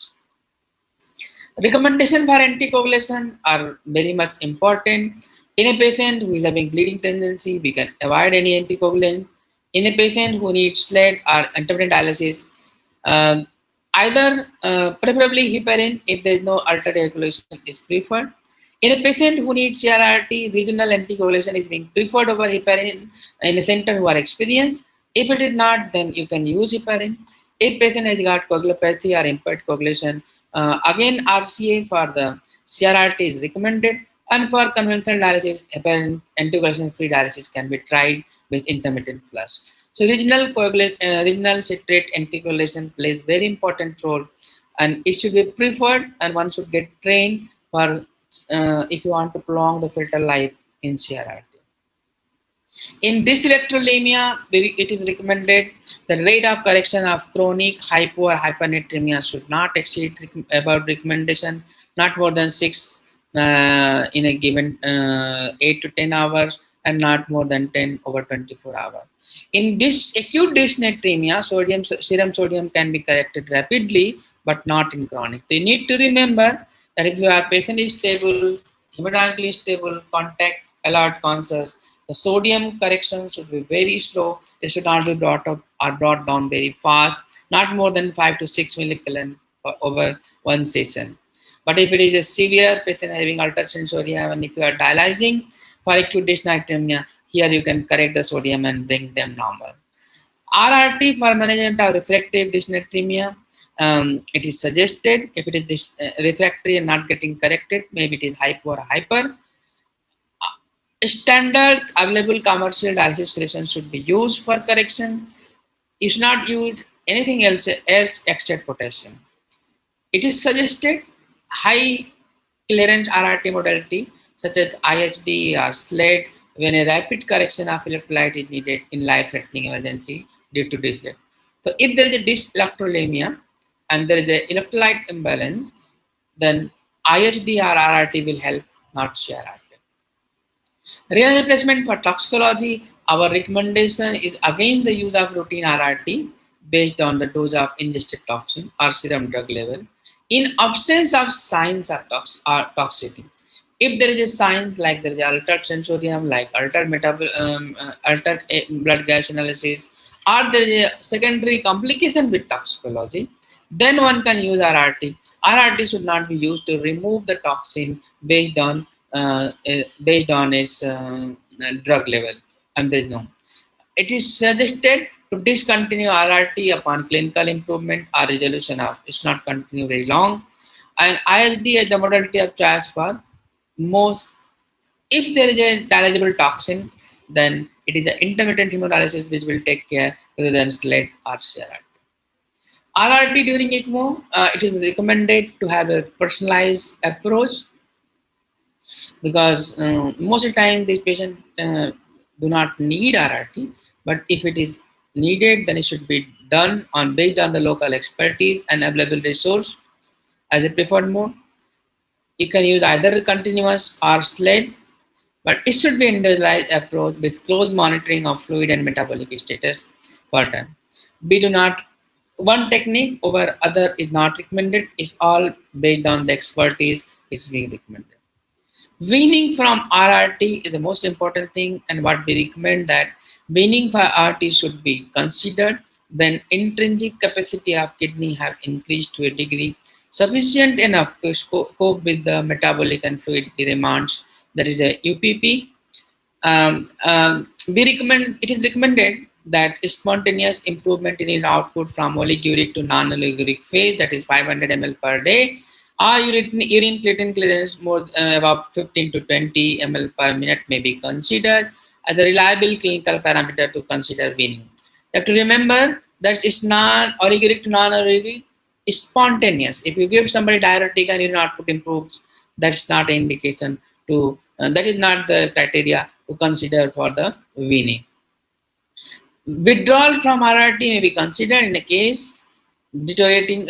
Recommendation for anticoagulation are very much important. In a patient who is having bleeding tendency, we can avoid any anticoagulant. In a patient who needs SLED or intermittent dialysis, uh, either preferably heparin if there is no alternative coagulation is preferred. In a patient who needs CRRT, regional anticoagulation is being preferred over heparin in a center who are experienced. If it is not, then you can use heparin. If patient has got coagulopathy or impaired coagulation, again RCA for the CRRT is recommended, and for conventional dialysis, heparin anticoagulation free dialysis can be tried with intermittent flush. So regional citrate anticoagulation plays very important role, and it should be preferred, and one should get trained for if you want to prolong the filter life in CRRT. In dyselectrolemia, it is recommended the rate of correction of chronic hypo or hypernatremia should not exceed about recommendation not more than 6 in a given 8 to 10 hours, and not more than 10 over 24 hours. In this acute dysnatremia, serum sodium can be corrected rapidly, but not in chronic. So you need to remember that if your patient is stable, hemodynamically stable, contact alert conscious, the sodium correction should be very slow. It should not be brought up or brought down very fast, not more than 5 to 6 millicaloric over one session. But if it is a severe patient having altered sensorium, and if you are dialyzing for acute dysnatremia, here you can correct the sodium and bring them normal. RRT for management of refractory dysnatremia, it is suggested if it is refractory and not getting corrected, maybe it is hypo or hyper. Standard available commercial dialysis solutions should be used for correction. You should not use anything else except potassium. It is suggested high clearance RRT modality such as IHD or SLED when a rapid correction of electrolyte is needed in life-threatening emergency due to dyslipidemia. So if there is a dyselectrolemia and there is an electrolyte imbalance, then IHD or RRT will help, not CRRT. Renal replacement for toxicology, our recommendation is against the use of routine RRT based on the dose of ingested toxin or serum drug level in absence of signs of toxicity. If there is a signs like there is altered sensorium, like altered altered blood gas analysis, or there is a secondary complication with toxicology, then one can use RRT. RRT should not be used to remove the toxin based on its drug level, and there is no. It is suggested to discontinue RRT upon clinical improvement or resolution of it's not continue very long, and ISD is the modality of choice for most. If there is a dialyzable toxin, then it is the intermittent hemodialysis which will take care rather than SLED or CRRT. RRT during ECMO, it is recommended to have a personalized approach, because most of the time these patients do not need RRT, but if it is needed, then it should be done based on the local expertise and available resource as a preferred mode. You can use either continuous or SLED, but it should be individualized approach with close monitoring of fluid and metabolic status per time. We do not, one technique over other is not recommended, it's all based on the expertise is being recommended. Weaning from RRT is the most important thing, and what we recommend that weaning for RRT should be considered when intrinsic capacity of kidney have increased to a degree sufficient enough to cope with the metabolic and fluid demands. That is a UPP. It is recommended that spontaneous improvement in output from oliguric to non-oliguric phase, that is 500 ml per day, or urine creatinine clearance more about 15 to 20 ml per minute may be considered as a reliable clinical parameter to consider weaning. You have to remember that it's not oliguric to non-oliguric, it's spontaneous. If you give somebody diuretic and urine output improves, that's not an indication to, that is not the criteria to consider for the weaning. Withdrawal from RRT may be considered in a case deteriorating.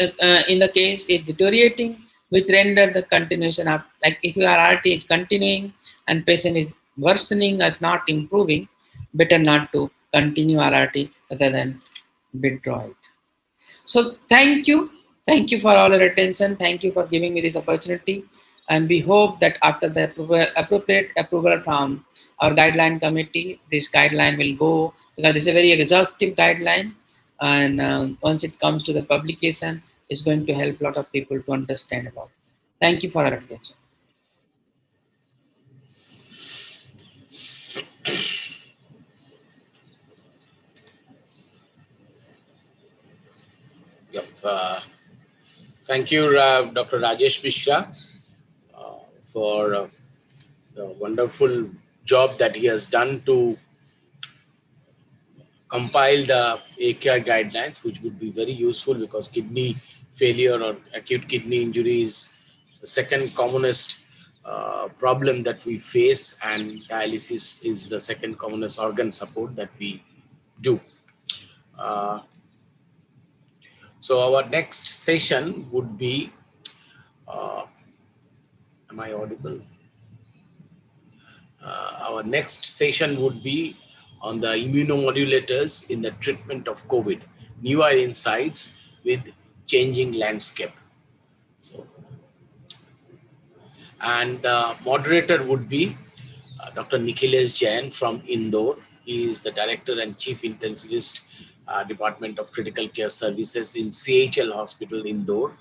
In the case is deteriorating, which render the continuation of, like if your RT is continuing and patient is worsening or not improving, better not to continue RRT rather than withdraw it. So thank you. Thank you for all your attention. Thank you for giving me this opportunity. And we hope that after the appropriate approval from our guideline committee, this guideline will go, because it's a very exhaustive guideline. And once it comes to the publication, it's going to help a lot of people to understand about it. Thank you for your attention. Yep. Thank you, Dr. Rajesh Mishra, for the wonderful job that he has done to compile the AKI guidelines, which would be very useful because kidney failure or acute kidney injury is the second commonest problem that we face, and dialysis is the second commonest organ support that we do. So our next session would be, am I audible? Our next session would be on the immunomodulators in the treatment of COVID, newer insights with changing landscape. So, and the moderator would be Dr. Nikhilesh Jain from Indore. He is the Director and Chief Intensivist, Department of Critical Care Services in CHL Hospital, Indore.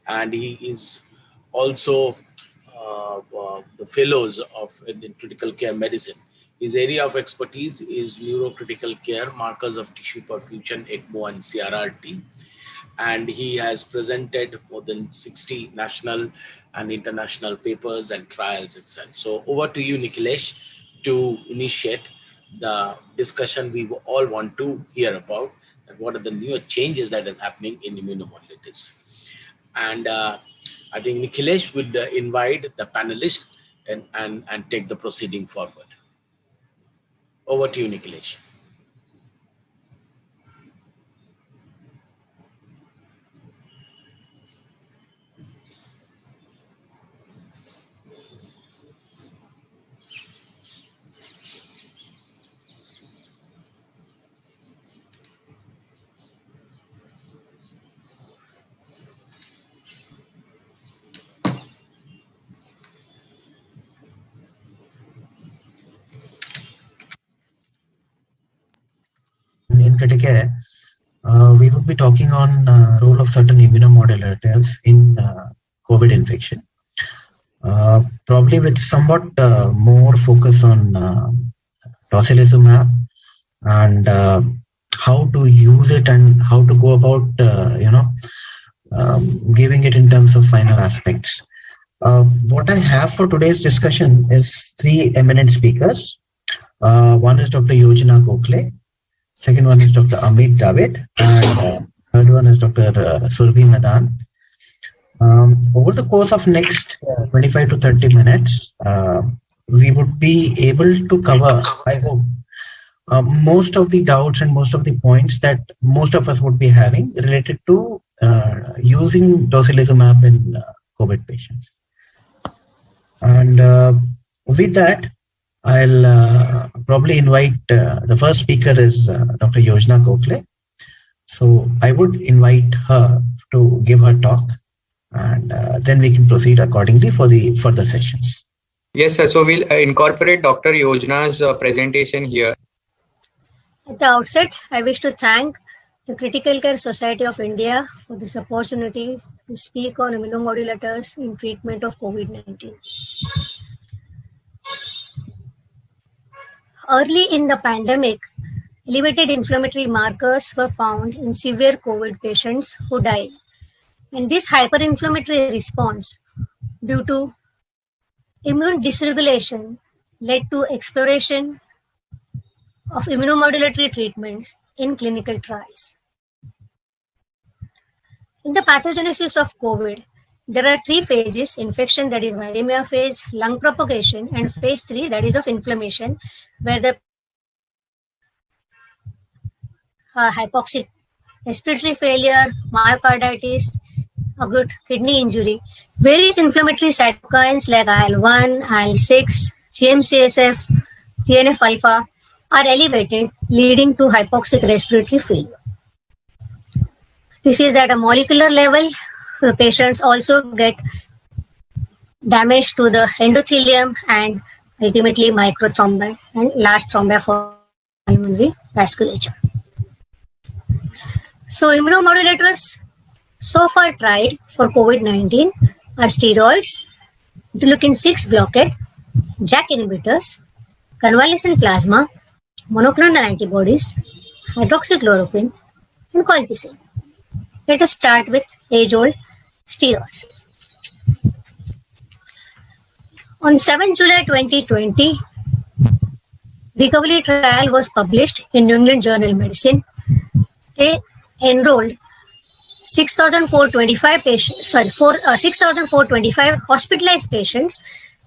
And he is also the fellows of in critical care medicine. His area of expertise is neurocritical care, markers of tissue perfusion, ECMO and CRRT. And he has presented more than 60 national and international papers and trials itself. So over to you, Nikhilesh, to initiate the discussion we all want to hear about, and what are the new changes that is happening in immunomodulators. And I think Nikhilesh would invite the panelists and take the proceeding forward. Over to you, Nikhilesh. In critical care, we would be talking on role of certain immunomodulators in COVID infection, probably with somewhat more focus on tocilizumab and how to use it and how to go about giving it in terms of final aspects. What I have for today's discussion is three eminent speakers. One is Dr. Yojana Gokhale. Second one is Dr. Amit David, and third one is Dr. Surbhi Madan. Over the course of next 25 to 30 minutes, we would be able to cover, I hope, most of the doubts and most of the points that most of us would be having related to using tocilizumab in COVID patients. And with that, I'll probably invite the first speaker is Dr. Yojana Gokhale. So I would invite her to give her talk, and then we can proceed accordingly for the further sessions. Yes, sir. So we'll incorporate Dr. Yojana's presentation here. At the outset, I wish to thank the Critical Care Society of India for this opportunity to speak on immunomodulators in treatment of COVID-19. Early in the pandemic, elevated inflammatory markers were found in severe COVID patients who died. And this hyperinflammatory response due to immune dysregulation led to exploration of immunomodulatory treatments in clinical trials. In the pathogenesis of COVID, there are three phases: infection, that is viremia phase, lung propagation, and phase 3, that is of inflammation, where the hypoxic respiratory failure, myocarditis, acute kidney injury, various inflammatory cytokines like IL-1, IL-6, GM-CSF, TNF-alpha are elevated, leading to hypoxic respiratory failure. This is at a molecular level. The patients also get damage to the endothelium and ultimately microthrombi and large thrombi for pulmonary vasculature. So immunomodulators so far tried for COVID-19 are steroids, interleukin-6 blockade, JAK inhibitors, convalescent plasma, monoclonal antibodies, hydroxychloroquine, and colchicine. Let us start with age-old steroids. On 7 July 2020, recovery trial was published in New England Journal of Medicine. They enrolled 6,425 patients, 6,425 hospitalized patients.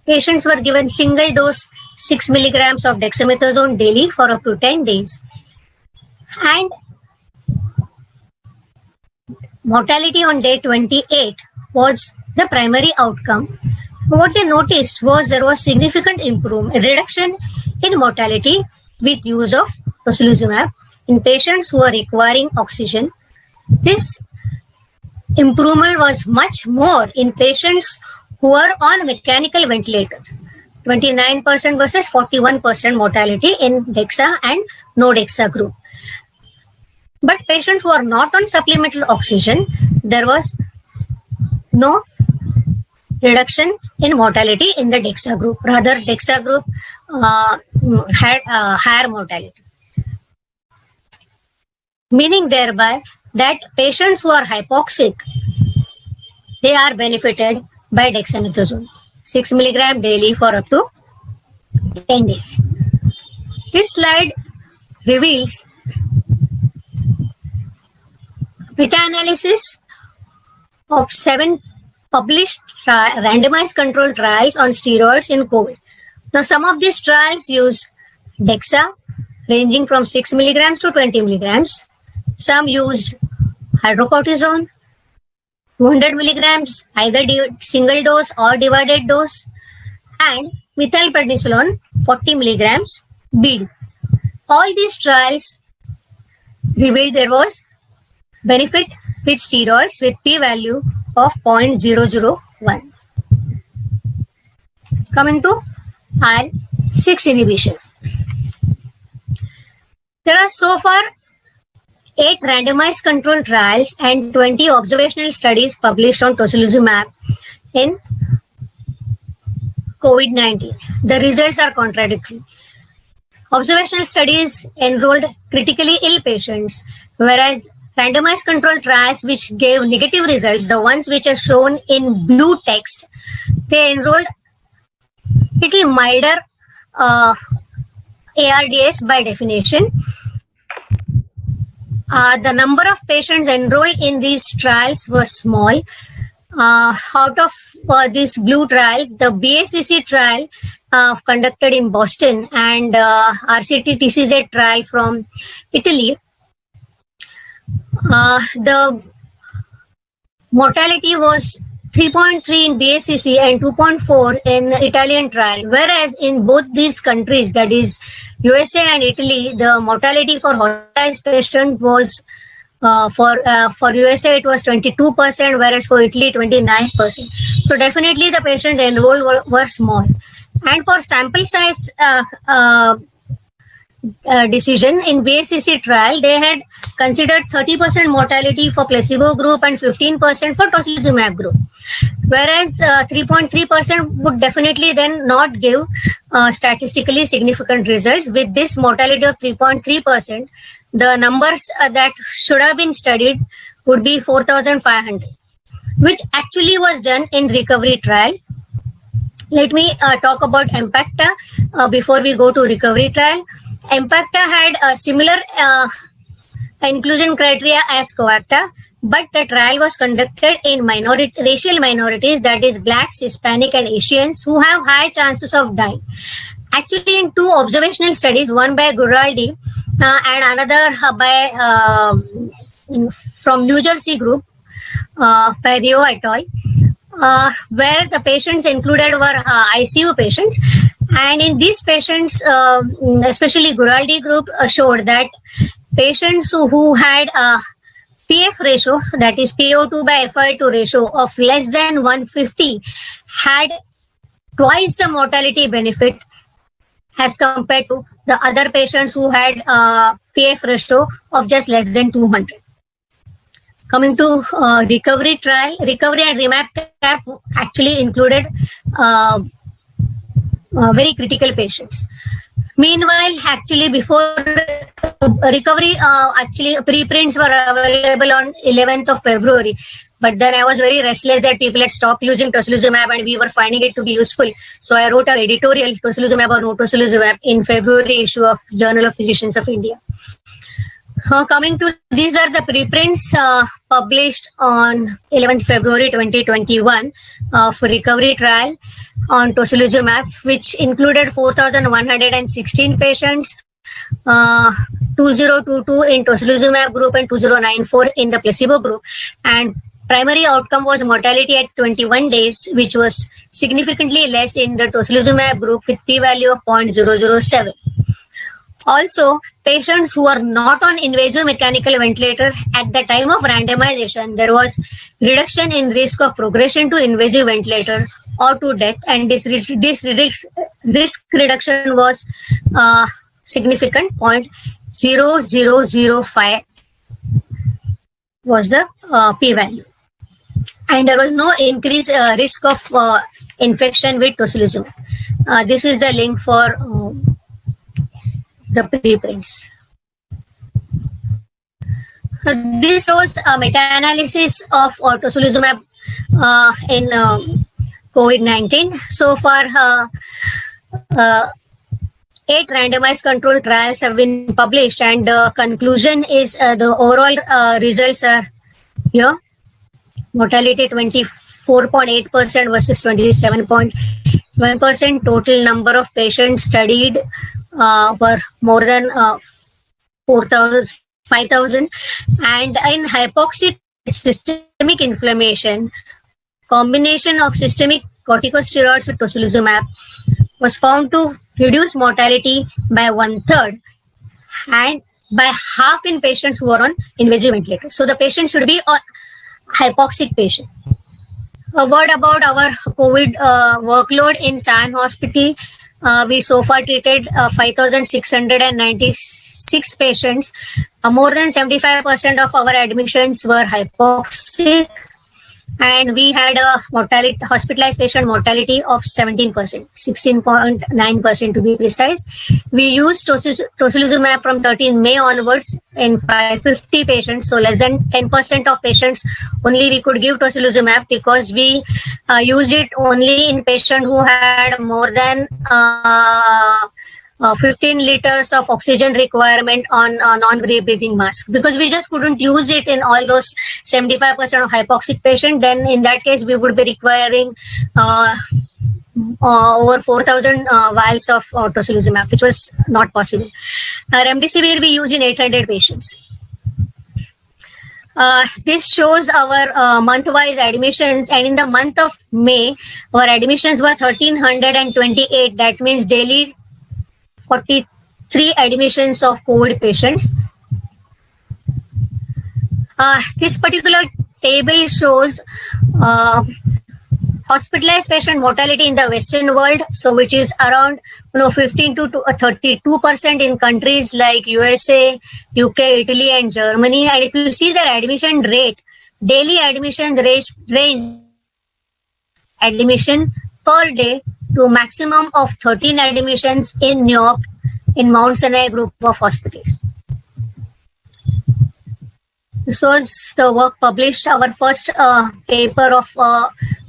Patients were given single dose 6 milligrams of dexamethasone daily for up to 10 days. And mortality on day 28 was the primary outcome. What they noticed was there was significant reduction in mortality with use of tocilizumab in patients who are requiring oxygen. This improvement was much more in patients who are on mechanical ventilators, 29% versus 41% mortality in DEXA and no DEXA group. But patients who are not on supplemental oxygen, there was no reduction in mortality in the DEXA group. Rather, DEXA group had higher mortality. Meaning thereby that patients who are hypoxic, they are benefited by dexamethasone, 6 milligram daily for up to 10 days. This slide reveals meta-analysis of 7 published randomized controlled trials on steroids in COVID. Now, some of these trials use DEXA ranging from 6 milligrams to 20 milligrams. Some used hydrocortisone, 200 milligrams, either single dose or divided dose, and methylprednisolone, 40 milligrams, BID. All these trials revealed there was benefit with steroids with p-value of 0.001. Coming to IL-6 inhibition. There are so far 8 randomized controlled trials and 20 observational studies published on tocilizumab in COVID-19. The results are contradictory. Observational studies enrolled critically ill patients, whereas randomized controlled trials which gave negative results, the ones which are shown in blue text, they enrolled little milder ARDS by definition. The number of patients enrolled in these trials was small. Out of these blue trials, the BACC trial conducted in Boston and RCT-TCZ trial from Italy, the mortality was 3.3 in BACC and 2.4 in Italian trial, whereas in both these countries, that is USA and Italy, the mortality for hospitalized patient was for USA it was 22%, whereas for Italy 29%. So definitely the patient enrolled were small. And for sample size decision in BACC trial, they had considered 30% mortality for placebo group and 15% for tocilizumab group, whereas 3.3% would definitely then not give statistically significant results. With this mortality of 3.3%, the numbers that should have been studied would be 4,500, which actually was done in recovery trial. Let me talk about EMPACTA before we go to recovery trial. EMPACTA had a similar inclusion criteria as COACTA, but the trial was conducted in racial minorities, that is Blacks, Hispanic, and Asians, who have high chances of dying. Actually, in 2 observational studies, one by Guraldi and another by from New Jersey group, Perio et al., where the patients included were ICU patients. And in these patients, especially Guraldi group showed that patients who had a PF ratio, that is PO2 by FiO2 ratio of less than 150, had twice the mortality benefit as compared to the other patients who had PF ratio of just less than 200. Coming to recovery trial, recovery and remap cap actually included very critical patients. Meanwhile, actually before recovery, actually preprints were available on 11th of February. But then I was very restless that people had stopped using tocilizumab and we were finding it to be useful. So I wrote an editorial, tocilizumab or no tocilizumab, in February issue of Journal of Physicians of India. Coming to, these are the preprints published on 11th February 2021 for recovery trial on tocilizumab, which included 4,116 patients, 2022 in tocilizumab group and 2094 in the placebo group. And primary outcome was mortality at 21 days, which was significantly less in the tocilizumab group with p-value of 0.007. Also, patients who are not on invasive mechanical ventilator at the time of randomization, there was reduction in risk of progression to invasive ventilator or to death, and this risk reduction was significant. 0.0005 was the p-value, and there was no increased risk of infection with tocilizumab. This is the link for the preprints. This was a meta-analysis of tocilizumab in COVID-19. So far, 8 randomized controlled trials have been published, and the conclusion is the overall results are here. Mortality 24.8% versus 27.1%. Total number of patients studied were more than 5,000. And in hypoxic systemic inflammation, combination of systemic corticosteroids with tocilizumab was found to reduce mortality by 1/3 and by half in patients who are on invasive ventilators. So the patient should be a hypoxic patient. A word about our COVID workload in San Hospital. We so far treated 5,696 patients. More than 75% of our admissions were hypoxic, and we had a mortality, hospitalized patient mortality of 17%, 16.9% to be precise. We used tocilizumab from 13 May onwards in 550 patients, so less than 10% of patients only we could give tocilizumab, because we used it only in patients who had more than 15 liters of oxygen requirement on non-breathing mask, because we just couldn't use it in all those 75% of hypoxic patients. Then in that case, we would be requiring over 4,000 vials of tocilizumab, which was not possible. Remdesivir we use in 800 patients. This shows our month-wise admissions, and in the month of May, our admissions were 1,328. That means daily 43 admissions of COVID patients. This particular table shows hospitalized patient mortality in the Western world, so which is around 15 to 32% in countries like USA, UK, Italy, and Germany. And if you see their admission rate, daily admissions range admission per day to maximum of 13 admissions in New York in Mount Sinai group of hospitals. This was the work published, our first paper of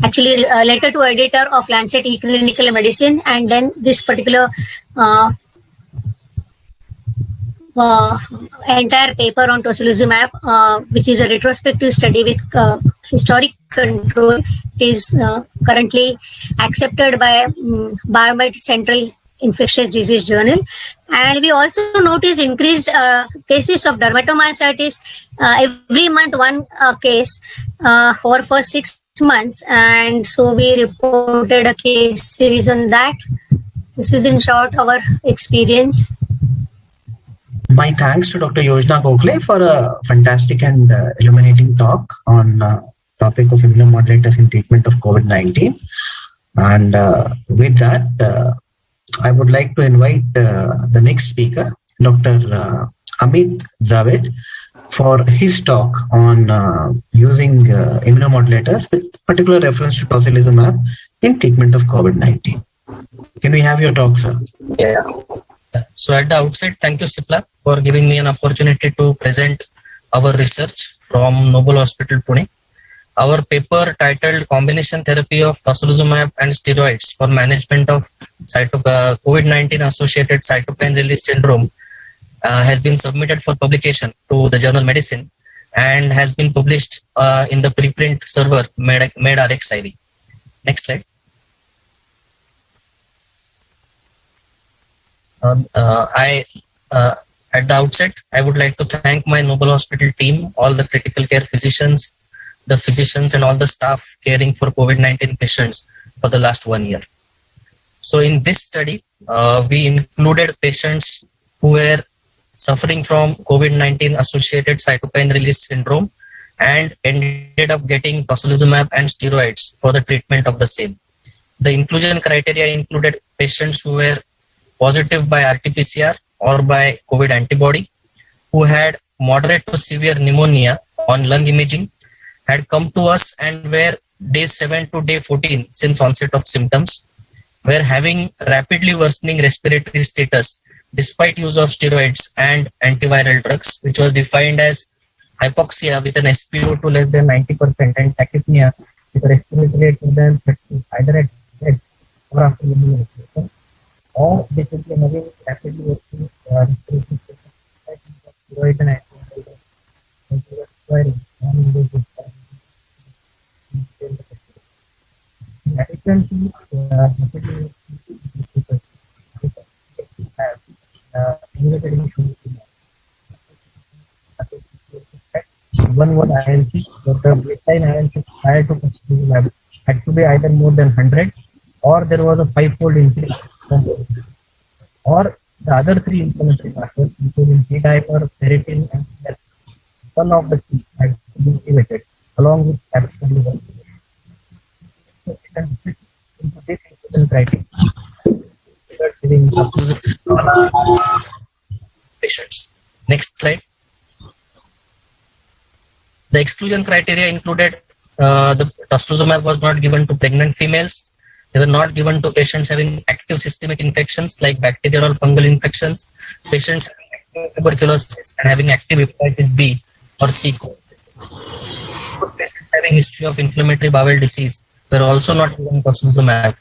actually a letter to editor of Lancet eClinical Medicine, and then this particular entire paper on tocilizumab, which is a retrospective study with historic control. It is currently accepted by Biomed Central Infectious Disease Journal. And we also notice increased cases of dermatomyositis. Every month, one case for 6 months. And so we reported a case series on that. This is in short our experience. My thanks to Dr. Yojana Gokhale for a fantastic and illuminating talk on topic of immunomodulators in treatment of COVID-19. And with that, I would like to invite the next speaker, Dr. Amit Dravid, for his talk on using immunomodulators with particular reference to tocilizumab in treatment of COVID-19. Can we have your talk, sir? Yeah. So at the outset, thank you, Sipla, for giving me an opportunity to present our research from Noble Hospital, Pune. Our paper titled Combination Therapy of Tocilizumab and Steroids for Management of COVID-19 Associated Cytokine Release Syndrome has been submitted for publication to the journal Medicine and has been published in the preprint server medRxiv. Next slide. At the outset, I would like to thank my Noble Hospital team, all the critical care physicians, the physicians and all the staff caring for COVID-19 patients for the last 1 year. So in this study, we included patients who were suffering from COVID-19 associated cytokine release syndrome and ended up getting tocilizumab and steroids for the treatment of the same. The inclusion criteria included patients who were positive by RT-PCR or by COVID antibody, who had moderate to severe pneumonia on lung imaging, had come to us and were day 7 to day 14 since onset of symptoms, were having rapidly worsening respiratory status despite use of steroids and antiviral drugs, which was defined as hypoxia with an SpO2 less than 90% and tachypnea with a respiratory rate more than 30, either at death or after immunization, or they should be having rapidly worsening respiratory status steroids and antiviral drugs. In addition to one was INC, but the baseline INC prior to tocilizumab had to be either more than 100 or there was a 5-fold increase, or the other 3 inflammatory markers, including T-dimer, ferritin, and CL. One of the three had to be elevated along with absolutely one. So it can fit into this inclusion criteria. Patients. Next slide. The exclusion criteria included the tocilizumab was not given to pregnant females. They were not given to patients having active systemic infections like bacterial or fungal infections, patients having active tuberculosis and having active hepatitis B or C. Those patients having history of inflammatory bowel disease were also not given tocilizumab.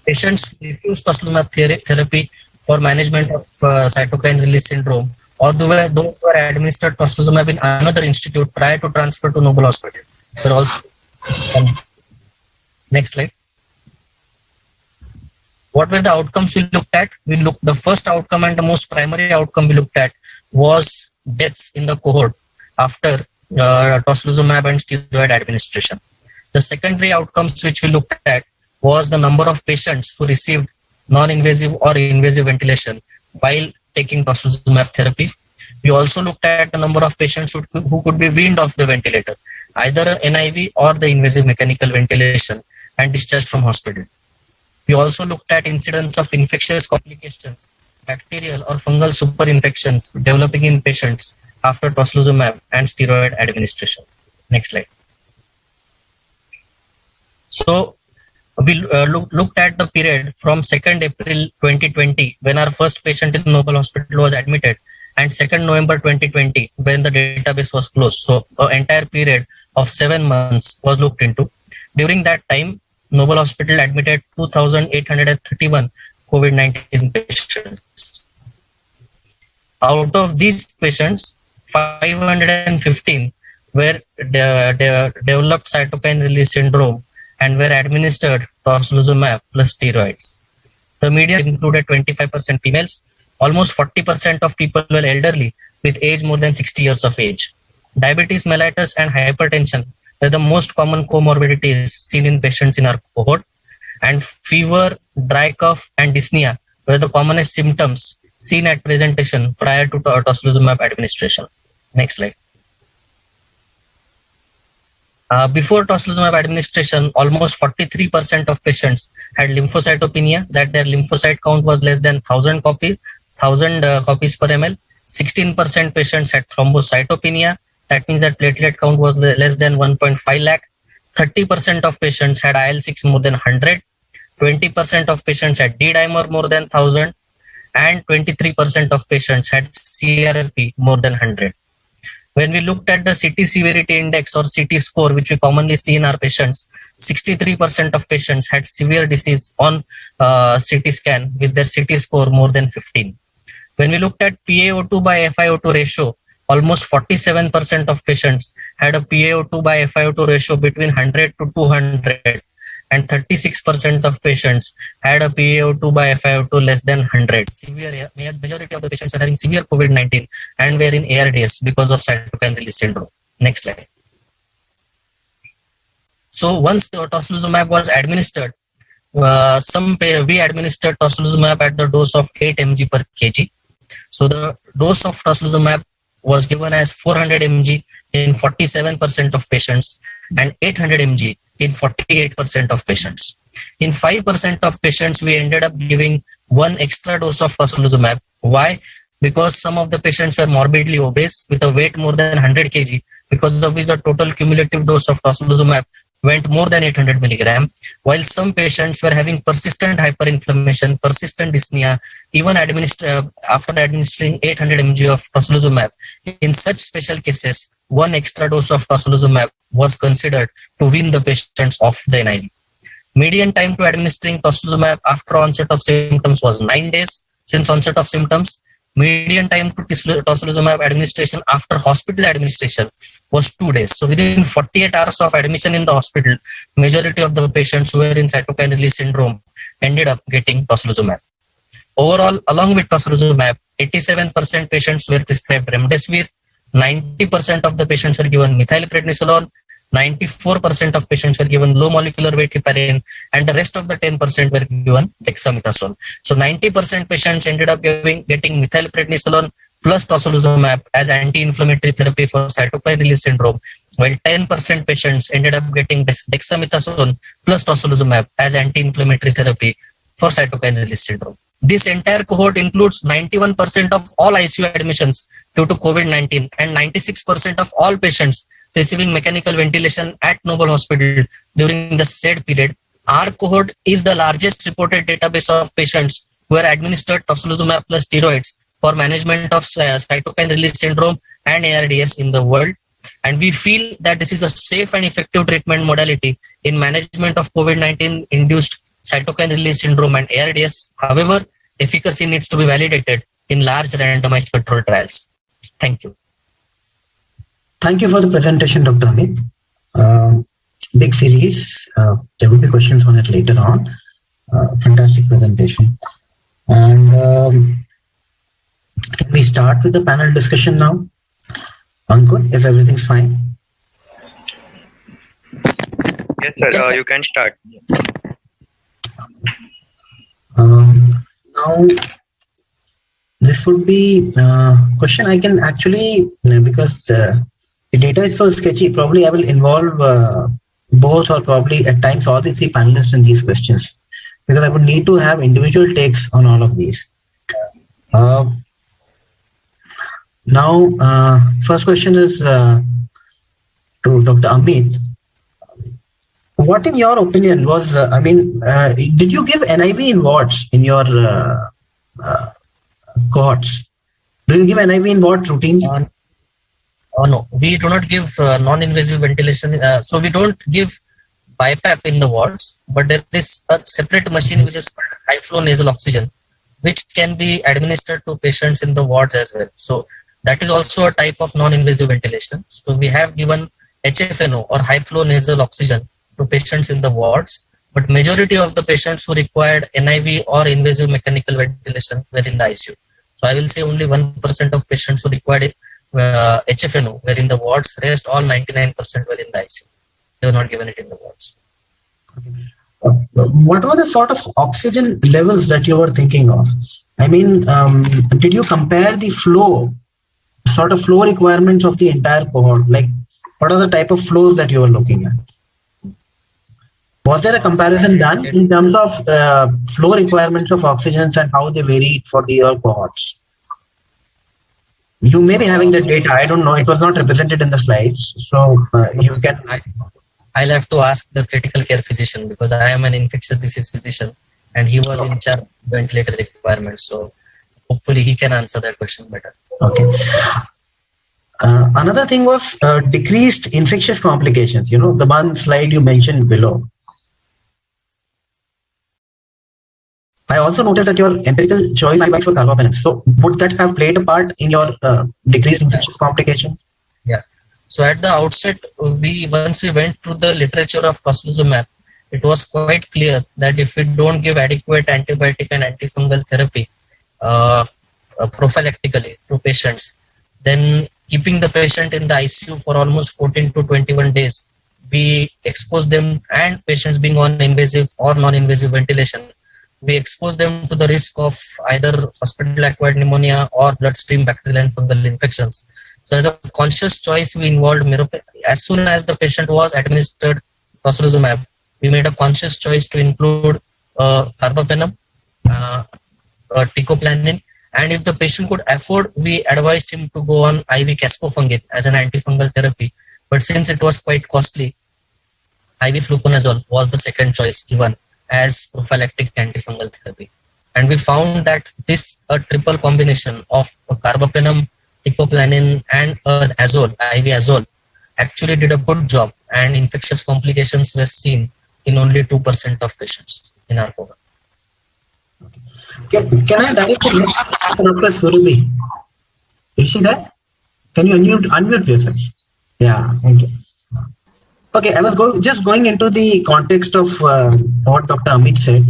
Patients who refused tocilizumab therapy for management of cytokine release syndrome, or those who were administered tocilizumab in another institute prior to transfer to Noble Hospital, were also. Next slide. What were the outcomes we looked at? The first outcome and the most primary outcome we looked at was deaths in the cohort after tocilizumab and steroid administration. The secondary outcomes which we looked at was the number of patients who received non-invasive or invasive ventilation while taking tocilizumab therapy. We also looked at the number of patients who could be weaned off the ventilator, either NIV or the invasive mechanical ventilation, and discharged from hospital. We also looked at incidence of infectious complications, bacterial or fungal superinfections developing in patients after tocilizumab and steroid administration. Next slide. So we looked at the period from 2nd April 2020 when our first patient in Noble Hospital was admitted, and 2nd November 2020 when the database was closed. So the entire period of 7 months was looked into. During that time, Noble Hospital admitted 2,831 COVID-19 patients. Out of these patients, 515 were developed cytokine release syndrome and were administered tocilizumab plus steroids. The media included 25% females. Almost 40% of people were elderly with age more than 60 years of age. Diabetes mellitus and hypertension were the most common comorbidities seen in patients in our cohort. And fever, dry cough, and dyspnea were the commonest symptoms seen at presentation prior to tocilizumab administration. Next slide. Before tocilizumab administration, almost 43% of patients had lymphocytopenia, that their lymphocyte count was less than 1,000 copies per ml. 16% patients had thrombocytopenia, that means that platelet count was less than 1.5 lakh. 30% of patients had IL-6 more than 100. 20% of patients had D-dimer more than 1,000. And 23% of patients had CRP more than 100. When we looked at the CT severity index or CT score, which we commonly see in our patients, 63% of patients had severe disease on CT scan with their CT score more than 15. When we looked at PaO2 by FiO2 ratio, almost 47% of patients had a PaO2 by FiO2 ratio between 100 to 200, and 36% of patients had a PaO2 by FiO2 less than 100. Majority of the patients are having severe COVID-19 and were in ARDS because of cytokine release syndrome. Next slide. So once the tocilizumab was administered, we administered tocilizumab at the dose of 8 mg per kg. So the dose of tocilizumab was given as 400 mg in 47% of patients and 800 mg in 48% of patients. In 5% of patients, we ended up giving one extra dose of tocilizumab. Why? Because some of the patients were morbidly obese with a weight more than 100 kg, because of which the total cumulative dose of tocilizumab went more than 800 milligram, while some patients were having persistent hyperinflammation, persistent dyspnea, even after administering 800 mg of tocilizumab. In such special cases, one extra dose of tocilizumab was considered to wean the patients off the NIV. Median time to administering tocilizumab after onset of symptoms was 9 days since onset of symptoms. Median time to tocilizumab administration after hospital administration was 2 days. So within 48 hours of admission in the hospital, majority of the patients who were in cytokine release syndrome ended up getting tocilizumab. Overall, along with tocilizumab, 87% patients were prescribed remdesivir, 90% of the patients were given methylprednisolone, 94% of patients were given low molecular weight heparin, and the rest of the 10% were given dexamethasone. So 90% patients ended up getting methylprednisolone plus tocilizumab as anti-inflammatory therapy for cytokine release syndrome, while 10% patients ended up getting dexamethasone plus tocilizumab as anti-inflammatory therapy for cytokine release syndrome. This entire cohort includes 91% of all ICU admissions due to COVID-19 and 96% of all patients receiving mechanical ventilation at Noble Hospital during the said period. Our cohort is the largest reported database of patients who are administered tocilizumab plus steroids for management of cytokine release syndrome and ARDS in the world. And we feel that this is a safe and effective treatment modality in management of COVID-19 induced cytokine release syndrome and ARDS. However, efficacy needs to be validated in large randomized controlled trials. Thank you. Thank you for the presentation, Dr. Amit. Big series. There will be questions on it later on. Fantastic presentation. And can we start with the panel discussion now? Ankur, if everything's fine. Yes, sir. Yes, sir. You can start. Now, this would be question I can actually, because the data is so sketchy, probably I will involve both or probably at times all the three panelists in these questions, because I would need to have individual takes on all of these. Now, first question is to Dr. Amit. What, in your opinion, was, did you give NIV in wards in your cohorts? Do you give NIV in wards routinely? No, we do not give non-invasive ventilation. So we don't give BiPAP in the wards, but there is a separate machine which is called high flow nasal oxygen, which can be administered to patients in the wards as well. So that is also a type of non-invasive ventilation. So we have given HFNO or high flow nasal oxygen to patients in the wards, but majority of the patients who required NIV or invasive mechanical ventilation were in the ICU. So I will say only 1% of patients who required HFNO were in the wards. Rest all 99% were in the ICU. They were not given it in the wards. What were the sort of oxygen levels that you were thinking of? I mean, did you compare the flow requirements of the entire cohort? Like, what are the type of flows that you were looking at? Was there a comparison done in terms of flow requirements of oxygens and how they varied for the other cohorts? You may be having the data. I don't know. It was not represented in the slides. So you can... I'll have to ask the critical care physician, because I am an infectious disease physician and he was in charge of ventilator requirements. So hopefully he can answer that question better. Okay. Another thing was decreased infectious complications. You know, the one slide you mentioned below. I also noticed that your empirical choice for carbapenems. So would that have played a part in your decreased infectious complications? Yeah. So at the outset, once we went through the literature of tocilizumab, it was quite clear that if we don't give adequate antibiotic and antifungal therapy prophylactically to patients, then keeping the patient in the ICU for almost 14 to 21 days, we expose them, and patients being on invasive or non-invasive ventilation, we expose them to the risk of either hospital-acquired pneumonia or bloodstream bacterial and fungal infections. So as a conscious choice, we involved meropenem. As soon as the patient was administered tocilizumab, we made a conscious choice to include carbapenem, teicoplanin, and if the patient could afford, we advised him to go on IV caspofungin as an antifungal therapy. But since it was quite costly, IV fluconazole was the second choice given as prophylactic antifungal therapy. And we found that this triple combination of carbapenem, teicoplanin and azole, IV azole, actually did a good job, and infectious complications were seen in only 2% of patients in our program. Can I directly Dr. Surabhi? Is she there? Can you unmute yourself? Yeah, thank you. Okay, I was just going into the context of what Dr. Amit said.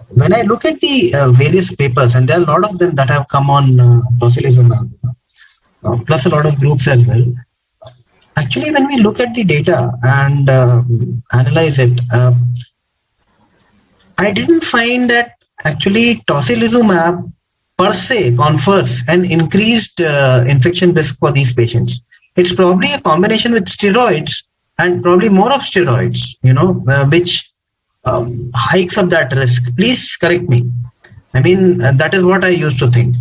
When I look at the various papers, and there are a lot of them that have come on tocilizumab, plus a lot of groups as well. Actually, when we look at the data and analyze it, I didn't find that actually tocilizumab per se confers an increased infection risk for these patients. It's probably a combination with steroids and probably more of steroids, you know, which hikes up that risk. Please correct me. I mean, that is what I used to think.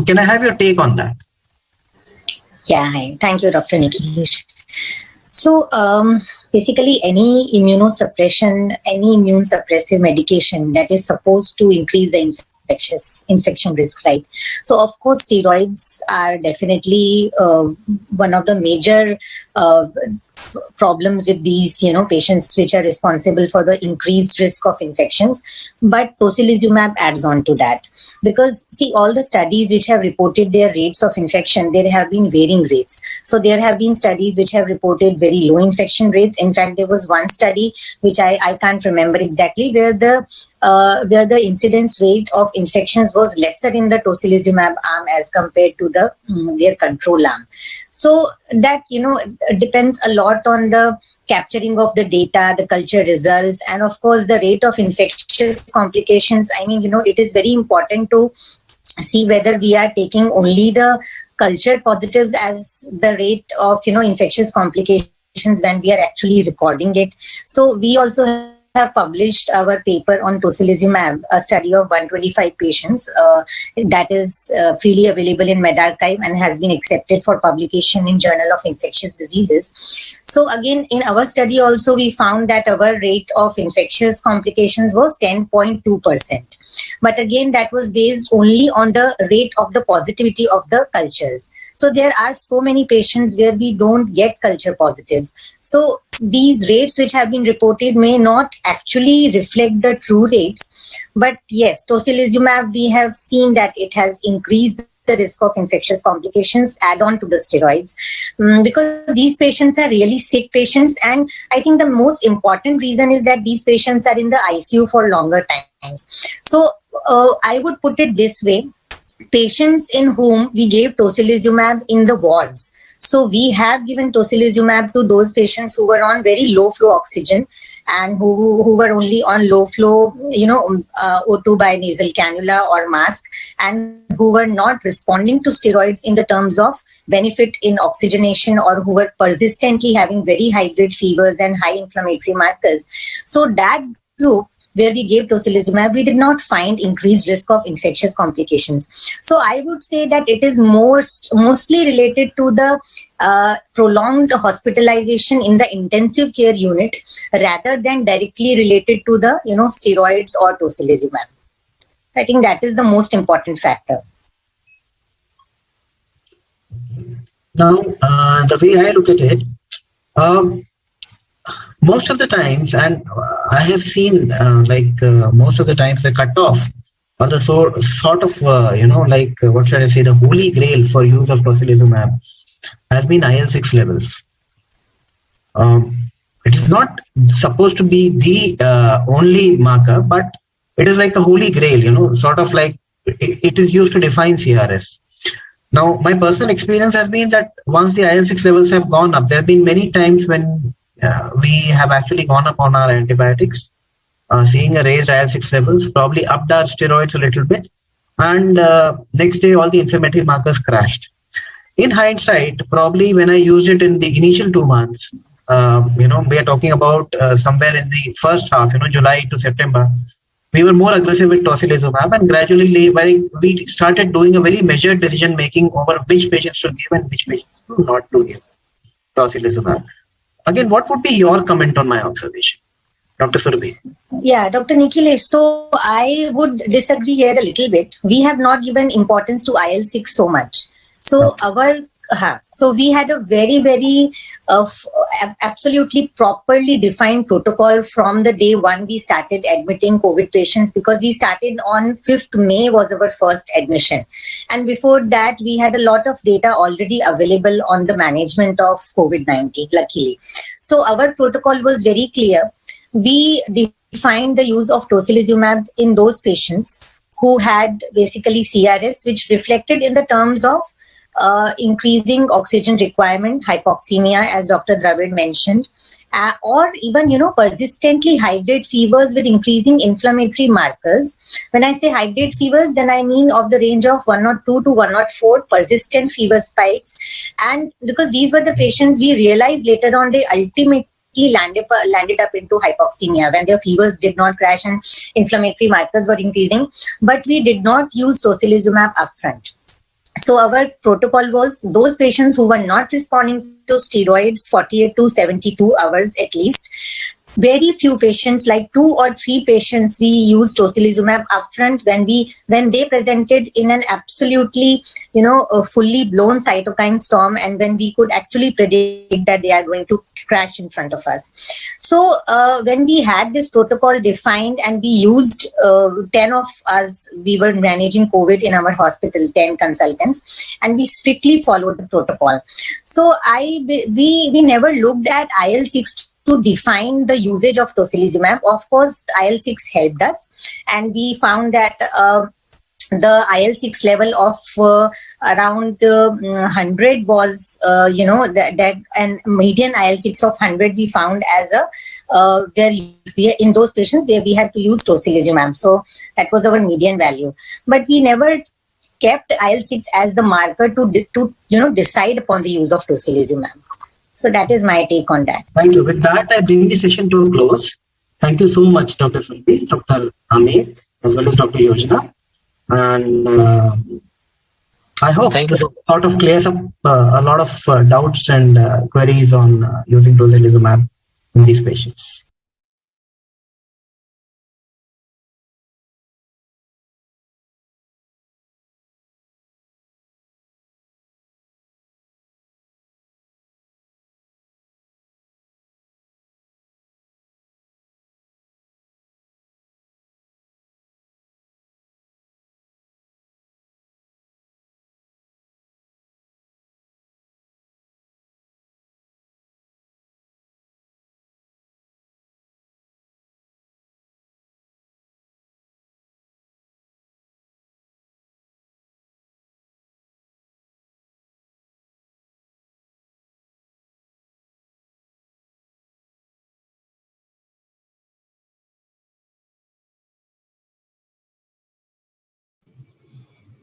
Can I have your take on that? Yeah, hi. Thank you, Dr. Nikhilesh. So basically any immunosuppression, any immune suppressive medication that is supposed to increase the infection risk, right? So of course, steroids are definitely one of the major problems with these, patients which are responsible for the increased risk of infections. But tocilizumab adds on to that, because see, all the studies which have reported their rates of infection, there have been varying rates. So there have been studies which have reported very low infection rates. In fact, there was one study which I can't remember exactly, where the incidence rate of infections was lesser in the tocilizumab arm as compared to their control arm. So that depends a lot on the capturing of the data, the culture results, and of course the rate of infectious complications. I mean, it is very important to see whether we are taking only the culture positives as the rate of infectious complications when we are actually recording it. So we also have published our paper on tocilizumab, a study of 125 patients that is freely available in medRxiv and has been accepted for publication in Journal of Infectious Diseases. So again, in our study also, we found that our rate of infectious complications was 10.2%. But again, that was based only on the rate of the positivity of the cultures. So there are so many patients where we don't get culture positives. So these rates which have been reported may not actually reflect the true rates. But yes, tocilizumab, we have seen that it has increased the risk of infectious complications add on to the steroids, because these patients are really sick patients. And I think the most important reason is that these patients are in the ICU for longer times. So I would put it this way: patients in whom we gave tocilizumab in the wards. So we have given tocilizumab to those patients who were on very low flow oxygen and who were only on low flow, O2 by nasal cannula or mask, and who were not responding to steroids in the terms of benefit in oxygenation, or who were persistently having very high grade fevers and high inflammatory markers. So that group where we gave tocilizumab, we did not find increased risk of infectious complications. So I would say that it is mostly related to the prolonged hospitalization in the intensive care unit rather than directly related to the steroids or tocilizumab. I think that is the most important factor. Now, the way I look at it, most of the times, and I have seen most of the times the cutoff or the sort of what should I say, the holy grail for use of tocilizumab has been IL-6 levels. It is not supposed to be the only marker, but it is like a holy grail, sort of like it is used to define CRS. Now, my personal experience has been that once the IL-6 levels have gone up, there have been many times when we have actually gone up on our antibiotics, seeing a raised IL-6 levels, probably upped our steroids a little bit, and next day all the inflammatory markers crashed. In hindsight, probably when I used it in the initial 2 months, we are talking about somewhere in the first half, July to September, we were more aggressive with tocilizumab, and gradually we started doing a very measured decision making over which patients to give and which patients not to give tocilizumab. Again, what would be your comment on my observation, Dr. Surabhi? Yeah, Dr. Nikhilesh, so I would disagree here a little bit. We have not given importance to IL-6 so much. So so we had a very absolutely properly defined protocol from the day one we started admitting COVID patients, because we started on 5th May was our first admission. And before that, we had a lot of data already available on the management of COVID-19, luckily. So our protocol was very clear. We defined the use of tocilizumab in those patients who had basically CRS, which reflected in the terms of increasing oxygen requirement, hypoxemia, as Dr. Dravid mentioned, or even, persistently high-grade fevers with increasing inflammatory markers. When I say high-grade fevers, then I mean of the range of 102 to 104 persistent fever spikes. And because these were the patients, we realized later on they ultimately landed up into hypoxemia when their fevers did not crash and inflammatory markers were increasing. But we did not use tocilizumab upfront. So our protocol was those patients who were not responding to steroids 48 to 72 hours at least. Very few patients, like 2 or 3 patients, we used tocilizumab upfront when they presented in an absolutely, a fully blown cytokine storm, and when we could actually predict that they are going to crash in front of us. So when we had this protocol defined and we used 10 of us, we were managing COVID in our hospital, 10 consultants, and we strictly followed the protocol. So we never looked at IL-6 to define the usage of tocilizumab. Of course, IL-6 helped us, and we found that the IL-6 level of around 100 was, that and median IL-6 of 100 we found as where we, in those patients where we had to use tocilizumab. So that was our median value. But we never kept IL-6 as the marker to decide upon the use of tocilizumab. So that is my take on that. Thank you. With that, I bring the session to a close. Thank you so much, Dr. Sulbi, Dr. Amit, as well as Dr. Yojana. And I hope this sort of clears up a lot of doubts and queries on using tocilizumab in these patients.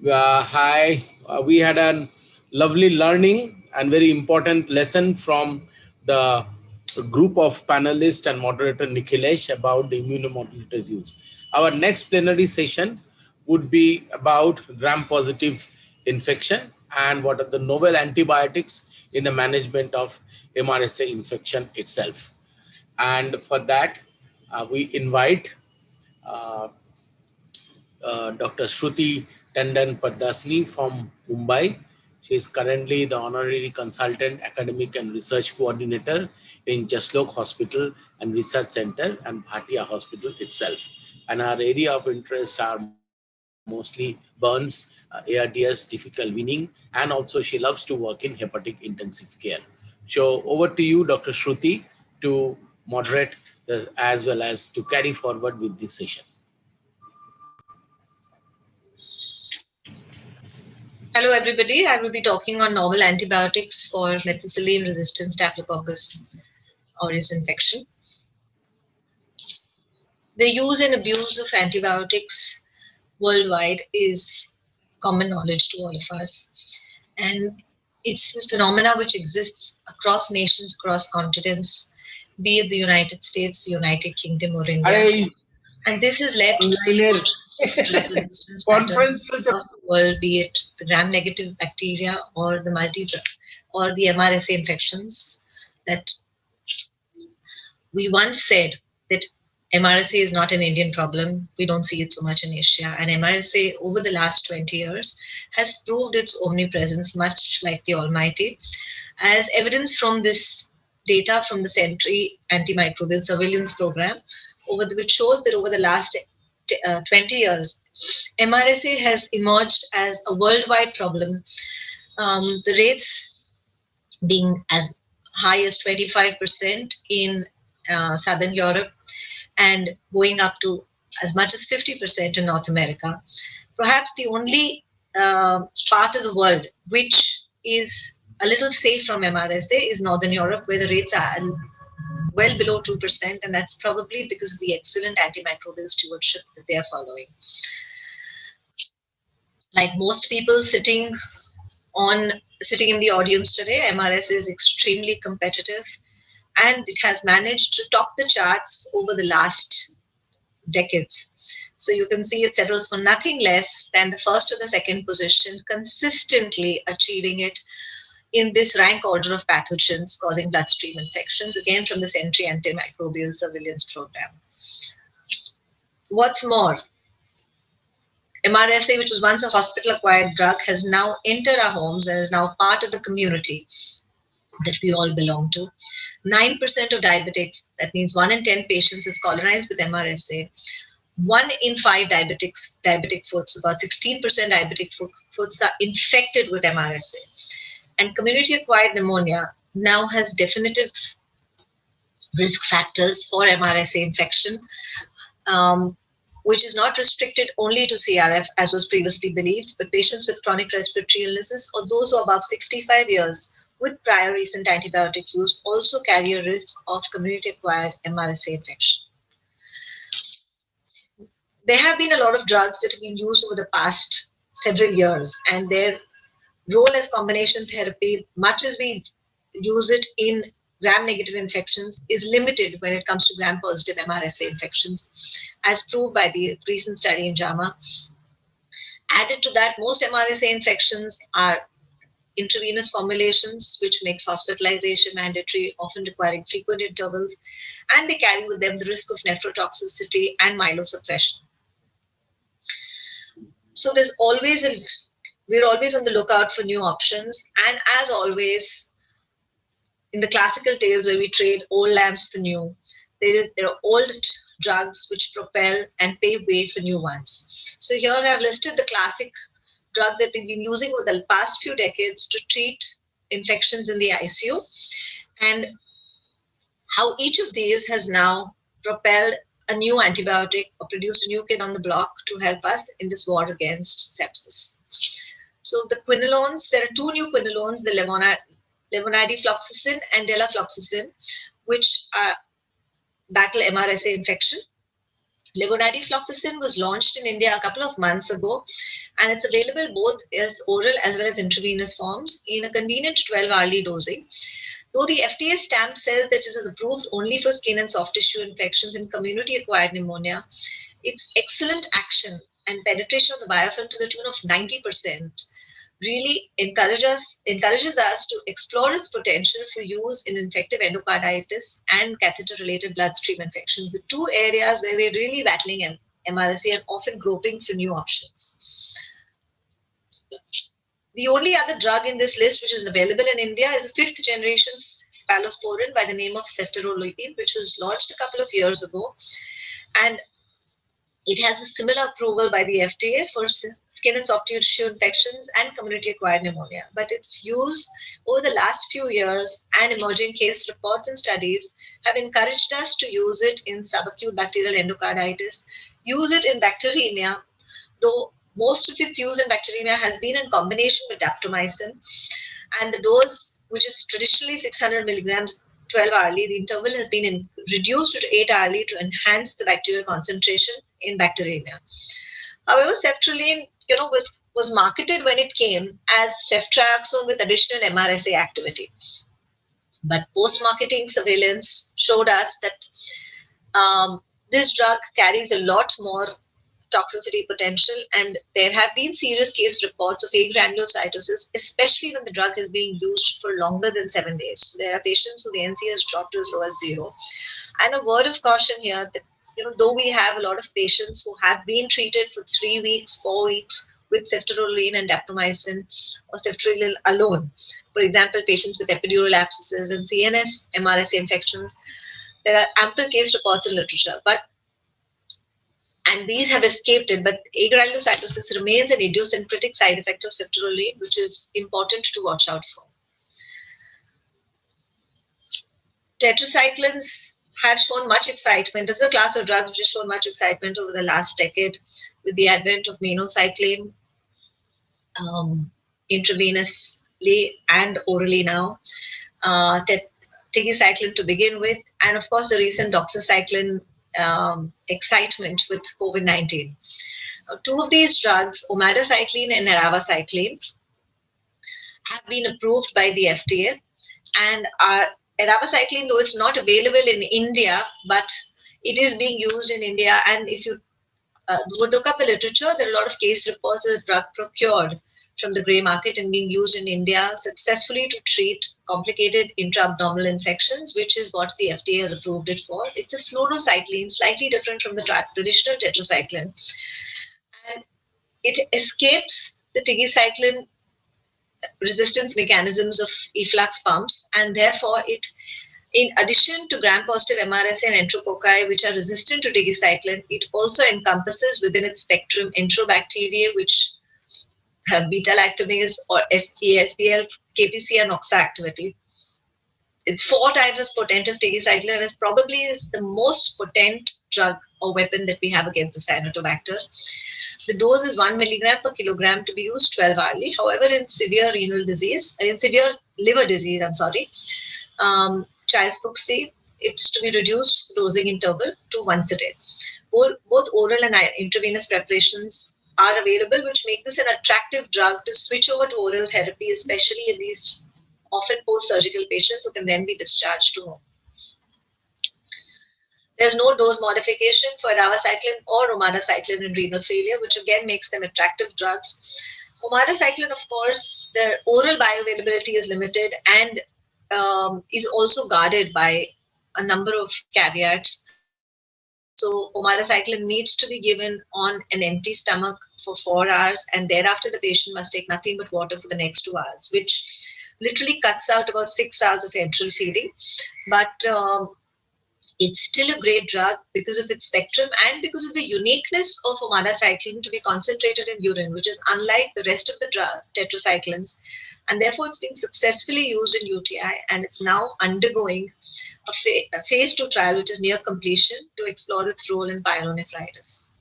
Hi, we had a lovely learning and very important lesson from the group of panelists and moderator Nikhilesh about the immunomodulators use. Our next plenary session would be about gram-positive infection and what are the novel antibiotics in the management of MRSA infection itself. And for that, we invite uh, Dr. Shruti Tandon Pardasni from Mumbai. She is currently the honorary consultant, academic and research coordinator in Jaslok Hospital and Research Center and Bhatia Hospital itself. And our area of interest are mostly burns, ARDS, difficult weaning, and also she loves to work in hepatic intensive care. So over to you, Dr. Shruti, to moderate as well as to carry forward with this session. Hello, everybody. I will be talking on novel antibiotics for methicillin-resistant Staphylococcus aureus infection. The use and abuse of antibiotics worldwide is common knowledge to all of us. And it's a phenomena which exists across nations, across continents, be it the United States, the United Kingdom, or India. And this has led to the emergence of drug resistance patterns across the world, be it the gram-negative bacteria or the or the MRSA infections that we once said that MRSA is not an Indian problem. We don't see it so much in Asia. And MRSA over the last 20 years has proved its omnipresence, much like the Almighty, as evidence from this data from the Century Antimicrobial Surveillance Program, which shows that over the last 20 years, MRSA has emerged as a worldwide problem. The rates being as high as 25% in Southern Europe and going up to as much as 50% in North America. Perhaps the only part of the world which is a little safe from MRSA is Northern Europe, where the rates are well below 2%, and that's probably because of the excellent antimicrobial stewardship that they are following. Like most people sitting in the audience today, MRSA is extremely competitive, and it has managed to top the charts over the last decades. So you can see it settles for nothing less than the first or the second position, consistently achieving it in this rank order of pathogens causing bloodstream infections, again from the Century Antimicrobial Surveillance Program. What's more, MRSA, which was once a hospital-acquired drug, has now entered our homes and is now part of the community that we all belong to. 9% of diabetics, that means 1 in 10 patients, is colonized with MRSA. 1 in 5 diabetic foots, about 16% diabetic foots are infected with MRSA. And community-acquired pneumonia now has definitive risk factors for MRSA infection, which is not restricted only to CRF, as was previously believed, but patients with chronic respiratory illnesses or those who are above 65 years with prior recent antibiotic use also carry a risk of community-acquired MRSA infection. There have been a lot of drugs that have been used over the past several years, and their role as combination therapy, much as we use it in gram-negative infections, is limited when it comes to gram-positive MRSA infections, as proved by the recent study in JAMA. Added to that, most MRSA infections are intravenous formulations, which makes hospitalization mandatory, often requiring frequent intervals, and they carry with them the risk of nephrotoxicity and myelosuppression. So we're always on the lookout for new options, and as always, in the classical tales where we trade old lamps for new, there are old drugs which propel and pave way for new ones. So here I've listed the classic drugs that we've been using over the past few decades to treat infections in the ICU, and how each of these has now propelled a new antibiotic or produced a new kid on the block to help us in this war against sepsis. So the quinolones, there are 2 new quinolones, the levonadifloxacin and delafloxacin, which battle MRSA infection. Levodopa was launched in India a couple of months ago, and it's available both as oral as well as intravenous forms in a convenient 12-hourly dosing. Though the FDA stamp says that it is approved only for skin and soft tissue infections and community-acquired pneumonia, its excellent action and penetration of the biofilm to the tune of 90% really encourages us to explore its potential for use in infective endocarditis and catheter-related bloodstream infections, the two areas where we're really battling MRSA and often groping for new options. The only other drug in this list which is available in India is a 5th generation cephalosporin by the name of ceftaroline, which was launched a couple of years ago. And it has a similar approval by the FDA for skin and soft tissue infections and community-acquired pneumonia. But its use over the last few years and emerging case reports and studies have encouraged us to use it in subacute bacterial endocarditis, use it in bacteremia, though most of its use in bacteremia has been in combination with daptomycin. And the dose, which is traditionally 600 milligrams 12 hourly, the interval has been reduced to 8 hourly to enhance the bacterial concentration in bacteremia. However, ceftaroline, was marketed when it came as ceftriaxone with additional MRSA activity. But post-marketing surveillance showed us that this drug carries a lot more toxicity potential, and there have been serious case reports of agranulocytosis, especially when the drug is being used for longer than 7 days. So there are patients who the NC has dropped to as low as 0. And a word of caution here that, though we have a lot of patients who have been treated for 3 weeks, 4 weeks with ceftaroline and daptomycin or ceftaroline alone, for example, patients with epidural abscesses and CNS MRSA infections, there are ample case reports in literature. And these have escaped it, but agranulocytosis remains an idiosyncratic side effect of ceftaroline, which is important to watch out for. Tetracyclines have shown much excitement. This is a class of drugs which has shown much excitement over the last decade with the advent of minocycline intravenously and orally now, tigecycline to begin with, and of course the recent doxycycline excitement with COVID-19. Two of these drugs, omadacycline and eravacycline, have been approved by the FDA, and eravacycline, though it's not available in India, but it is being used in India. And if you look up the literature, there are a lot of case reports of the drug procured from the grey market and being used in India successfully to treat complicated intra-abdominal infections, which is what the FDA has approved it for. It's a fluorocycline, slightly different from the traditional tetracycline. And it escapes the tigecycline resistance mechanisms of efflux pumps, and therefore it, in addition to gram-positive MRSA and enterococci, which are resistant to tigecycline, it also encompasses within its spectrum enterobacteria, which have beta-lactamase or SPL, KPC, and OXA activity. It's 4 times as potent as tigecycline, and it probably is the most potent drug or weapon that we have against the Cyanotobacter. The dose is 1 milligram per kilogram to be used 12 hourly. However, in severe liver disease, Child's Book C, it's to be reduced dosing interval to once a day. Both oral and intravenous preparations are available, which make this an attractive drug to switch over to oral therapy, especially in these often post-surgical patients who can then be discharged to home. There's no dose modification for eravacycline or omadacycline in renal failure, which again makes them attractive drugs. Omadacycline, of course, their oral bioavailability is limited and is also guarded by a number of caveats. So omadacycline needs to be given on an empty stomach for 4 hours, and thereafter the patient must take nothing but water for the next 2 hours, which literally cuts out about 6 hours of enteral feeding. But it's still a great drug because of its spectrum and because of the uniqueness of omadacycline to be concentrated in urine, which is unlike the rest of the tetracyclines. And therefore, it's been successfully used in UTI, and it's now undergoing a phase 2 trial, which is near completion, to explore its role in pyelonephritis.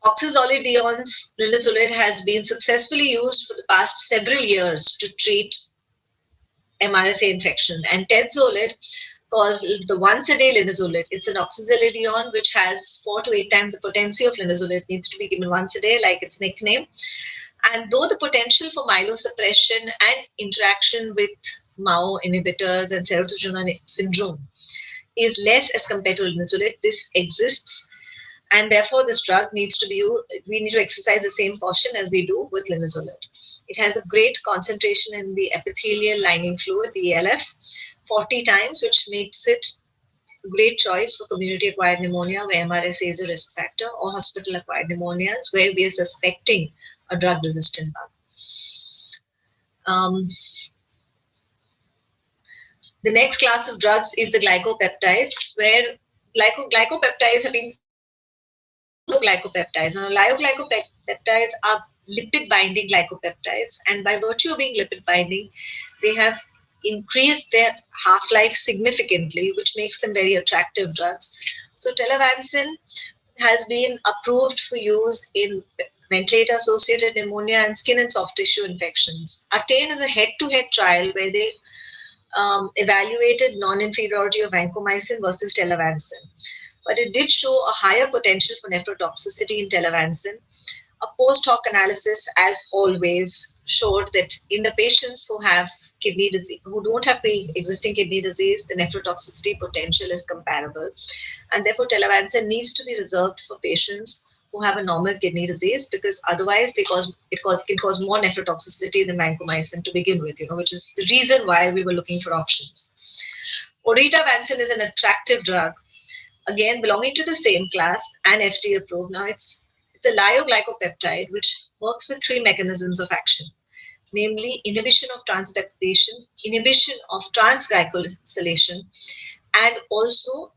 Oxazolidion's linezolid has been successfully used for the past several years to treat MRSA infection, and tedzolid called the once-a-day linezolid. It's an oxazolidine which has 4 to 8 times the potency of linezolid. It needs to be given once a day, like its nickname. And though the potential for myelosuppression and interaction with MAO inhibitors and serotonin syndrome is less as compared to linezolid, this exists. And therefore, this drug needs to be, we need to exercise the same caution as we do with linezolid. It has a great concentration in the epithelial lining fluid, the ELF, 40 times, which makes it a great choice for community-acquired pneumonia, where MRSA is a risk factor, or hospital-acquired pneumonias, where we are suspecting a drug-resistant bug. The next class of drugs is the glycopeptides, where glycopeptides have been glycopeptides. Now, glycopeptides are lipid-binding glycopeptides, and by virtue of being lipid-binding, they have increased their half-life significantly, which makes them very attractive drugs. So, telavancin has been approved for use in ventilator-associated pneumonia and skin and soft tissue infections. ATTAIN is a head-to-head trial where they evaluated non-inferiority of vancomycin versus telavancin. But it did show a higher potential for nephrotoxicity in telavancin. A post-hoc analysis, as always, showed that in the patients who have kidney disease, who don't have pre-existing kidney disease, the nephrotoxicity potential is comparable. And therefore, telavancin needs to be reserved for patients who have a normal kidney disease, because otherwise it can cause more nephrotoxicity than vancomycin to begin with, which is the reason why we were looking for options. Oritavancin is an attractive drug, again belonging to the same class and FDA approved. Now it's a lyoglycopeptide which works with 3 mechanisms of action, namely inhibition of transpeptidation, inhibition of transglycosylation, and also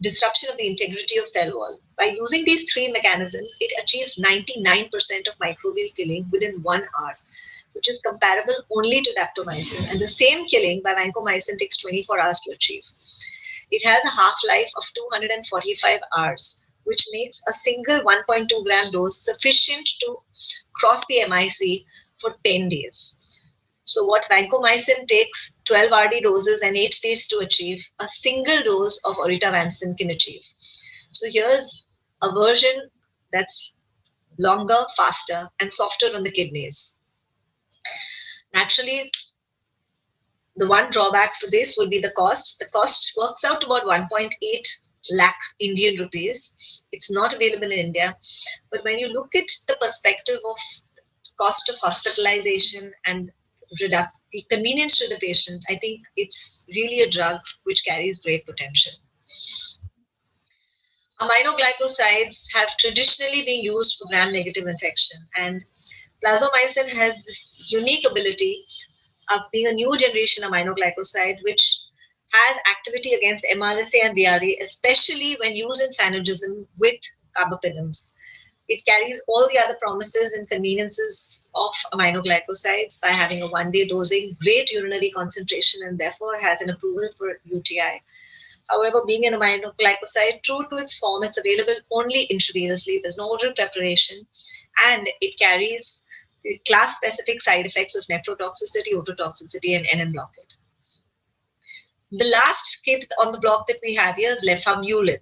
disruption of the integrity of cell wall. By using these 3 mechanisms, it achieves 99% of microbial killing within 1 hour, which is comparable only to daptomycin, and the same killing by vancomycin takes 24 hours to achieve. It has a half-life of 245 hours, which makes a single 1.2 gram dose sufficient to cross the MIC for 10 days. So what vancomycin takes 12 RD doses and 8 days to achieve, a single dose of oritavancin can achieve. So here's a version that's longer, faster, and softer on the kidneys. Naturally, the one drawback for this would be the cost. The cost works out to about 1.8 lakh Indian rupees. It's not available in India. But when you look at the perspective of cost of hospitalization and the convenience to the patient, I think it's really a drug which carries great potential. Aminoglycosides have traditionally been used for gram-negative infection, and plasmomycin has this unique ability of being a new generation aminoglycoside which has activity against MRSA and VRE, especially when used in synergism with carbapenems. It carries all the other promises and conveniences of aminoglycosides by having a 1-day dosing, great urinary concentration, and therefore has an approval for UTI. However, being an aminoglycoside, true to its form, it's available only intravenously. There's no oral preparation, and it carries the class-specific side effects of nephrotoxicity, ototoxicity, and NM blockade. The last kid on the block that we have here is lefamulin.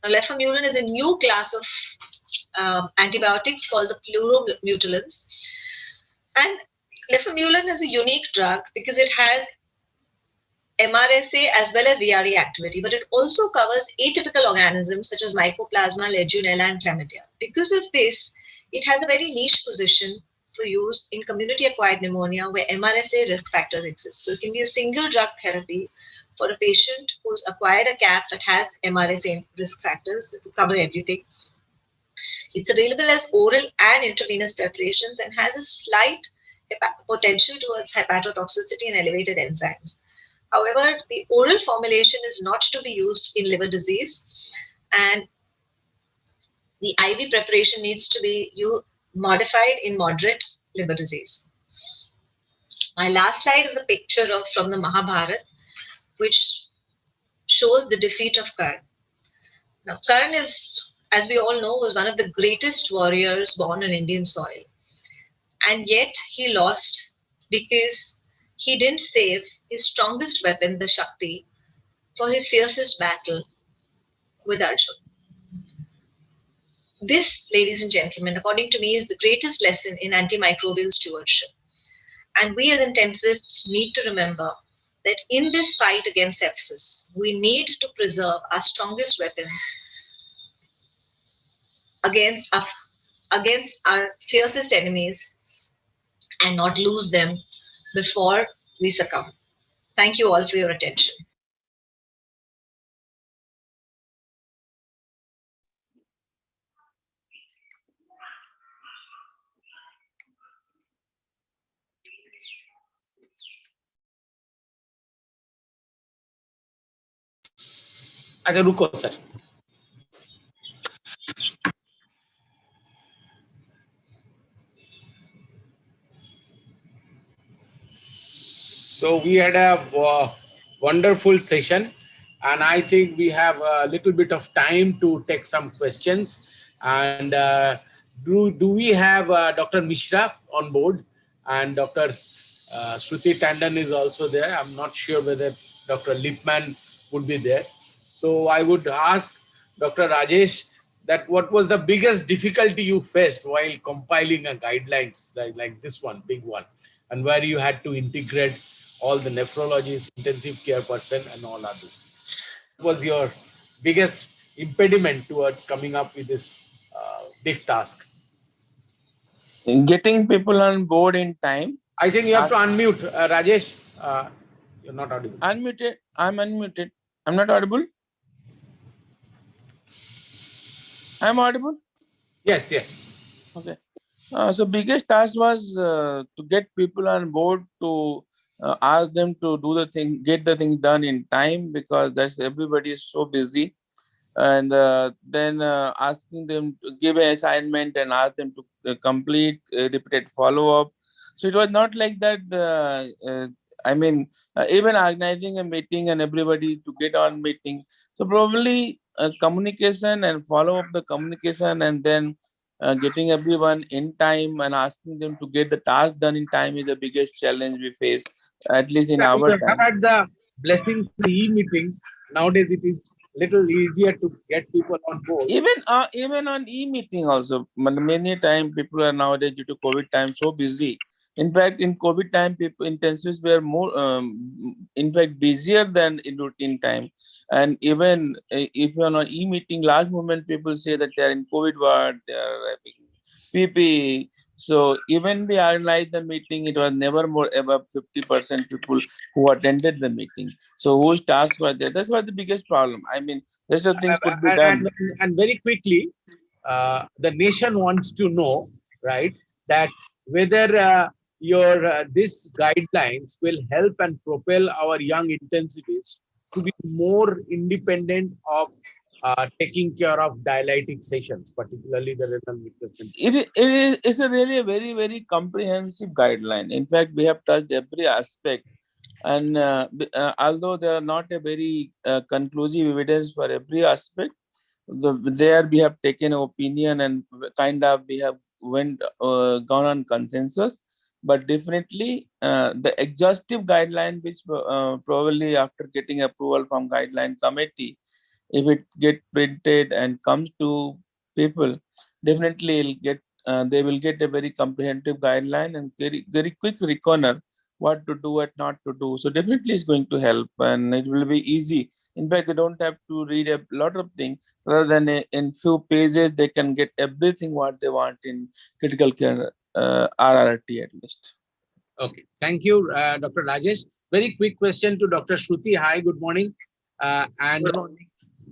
Now, lefamulin is a new class of antibiotics called the pleuromutilins. And lefamulin is a unique drug because it has MRSA as well as VRE activity, but it also covers atypical organisms such as Mycoplasma, Legionella, and Chlamydia. Because of this, it has a very niche position for use in community-acquired pneumonia where MRSA risk factors exist. So it can be a single drug therapy for a patient who's acquired a CAP that has MRSA risk factors to cover everything. It's available as oral and intravenous preparations and has a slight potential towards hepatotoxicity and elevated enzymes. However, the oral formulation is not to be used in liver disease, and the IV preparation needs to be modified in moderate liver disease. My last slide is a picture from the Mahabharata, which shows the defeat of Karna. Now, Karna is, as we all know, was one of the greatest warriors born on Indian soil. And yet he lost because he didn't save his strongest weapon, the Shakti, for his fiercest battle with Arjun. This, ladies and gentlemen, according to me, is the greatest lesson in antimicrobial stewardship. And we as intensivists need to remember that in this fight against sepsis, we need to preserve our strongest weapons against our fiercest enemies and not lose them before we succumb. Thank you all for your attention. अच्छा रुको sir. So we had a wonderful session, and I think we have a little bit of time to take some questions. And do we have Dr. Mishra on board? And Dr. Shruti Tandon is also there. I'm not sure whether Dr. Lipman would be there. So I would ask Dr. Rajesh that what was the biggest difficulty you faced while compiling a guidelines like this one, big one, and where you had to integrate all the nephrologists, intensive care person, and all others. What was your biggest impediment towards coming up with this big task? Getting people on board in time. I think you have to unmute, Rajesh. You're not audible. Unmuted. I'm unmuted. I'm not audible. I'm audible. Yes, yes. Okay. So biggest task was to get people on board, to ask them to do the thing, get the thing done in time, because that's everybody is so busy. And then asking them to give an assignment and ask them to complete repeated follow-up. So it was not like that. Even organizing a meeting and everybody to get on meeting. So probably communication and follow up the communication, and then getting everyone in time and asking them to get the task done in time is the biggest challenge we face, at least in our You time. had the blessings of e-meetings. Nowadays, it is little easier to get people on board. Even on e-meeting also, many times people are nowadays due to COVID time so busy. In fact, in COVID time, people intensives were more, in fact, busier than in routine time. And even if you're on e-meeting, last moment people say that they're in COVID ward, they are having PP. So even we analyzed the meeting, it was never more above 50% people who attended the meeting. So whose tasks were there? That's what the biggest problem. I mean, there's of things could be done. And very quickly, the nation wants to know, right, that whether your this guidelines will help and propel our young intensivists to be more independent of taking care of dialytic sessions, particularly the renal replacement. It's a really very, very comprehensive guideline. In fact, we have touched every aspect. And although there are not a very conclusive evidence for every aspect, there we have taken an opinion and kind of we have gone on consensus. But definitely the exhaustive guideline, which probably after getting approval from guideline committee, if it get printed and comes to people, definitely it'll get they will get a very comprehensive guideline and very, very quick reckoner what to do, what not to do. So definitely it's going to help, and it will be easy. In fact, they don't have to read a lot of things. Rather than in few pages, they can get everything what they want in critical care RRT at least. Okay, thank you, Dr. Rajesh. Very quick question to Dr. Shruti. Hi, good morning. Good morning.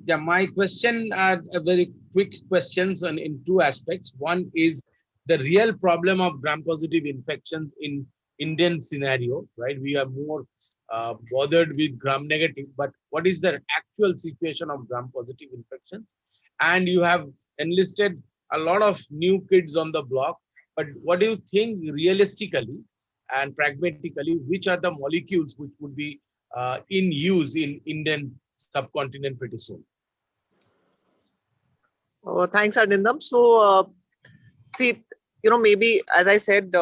Yeah, my question are very quick questions in two aspects. One is the real problem of gram-positive infections in Indian scenario, right? We are more bothered with gram-negative, but what is the actual situation of gram-positive infections? And you have enlisted a lot of new kids on the block, but what do you think realistically and pragmatically, which are the molecules which would be in use in Indian subcontinent pretty soon? Thanks, Arindam. So, see, maybe as I said,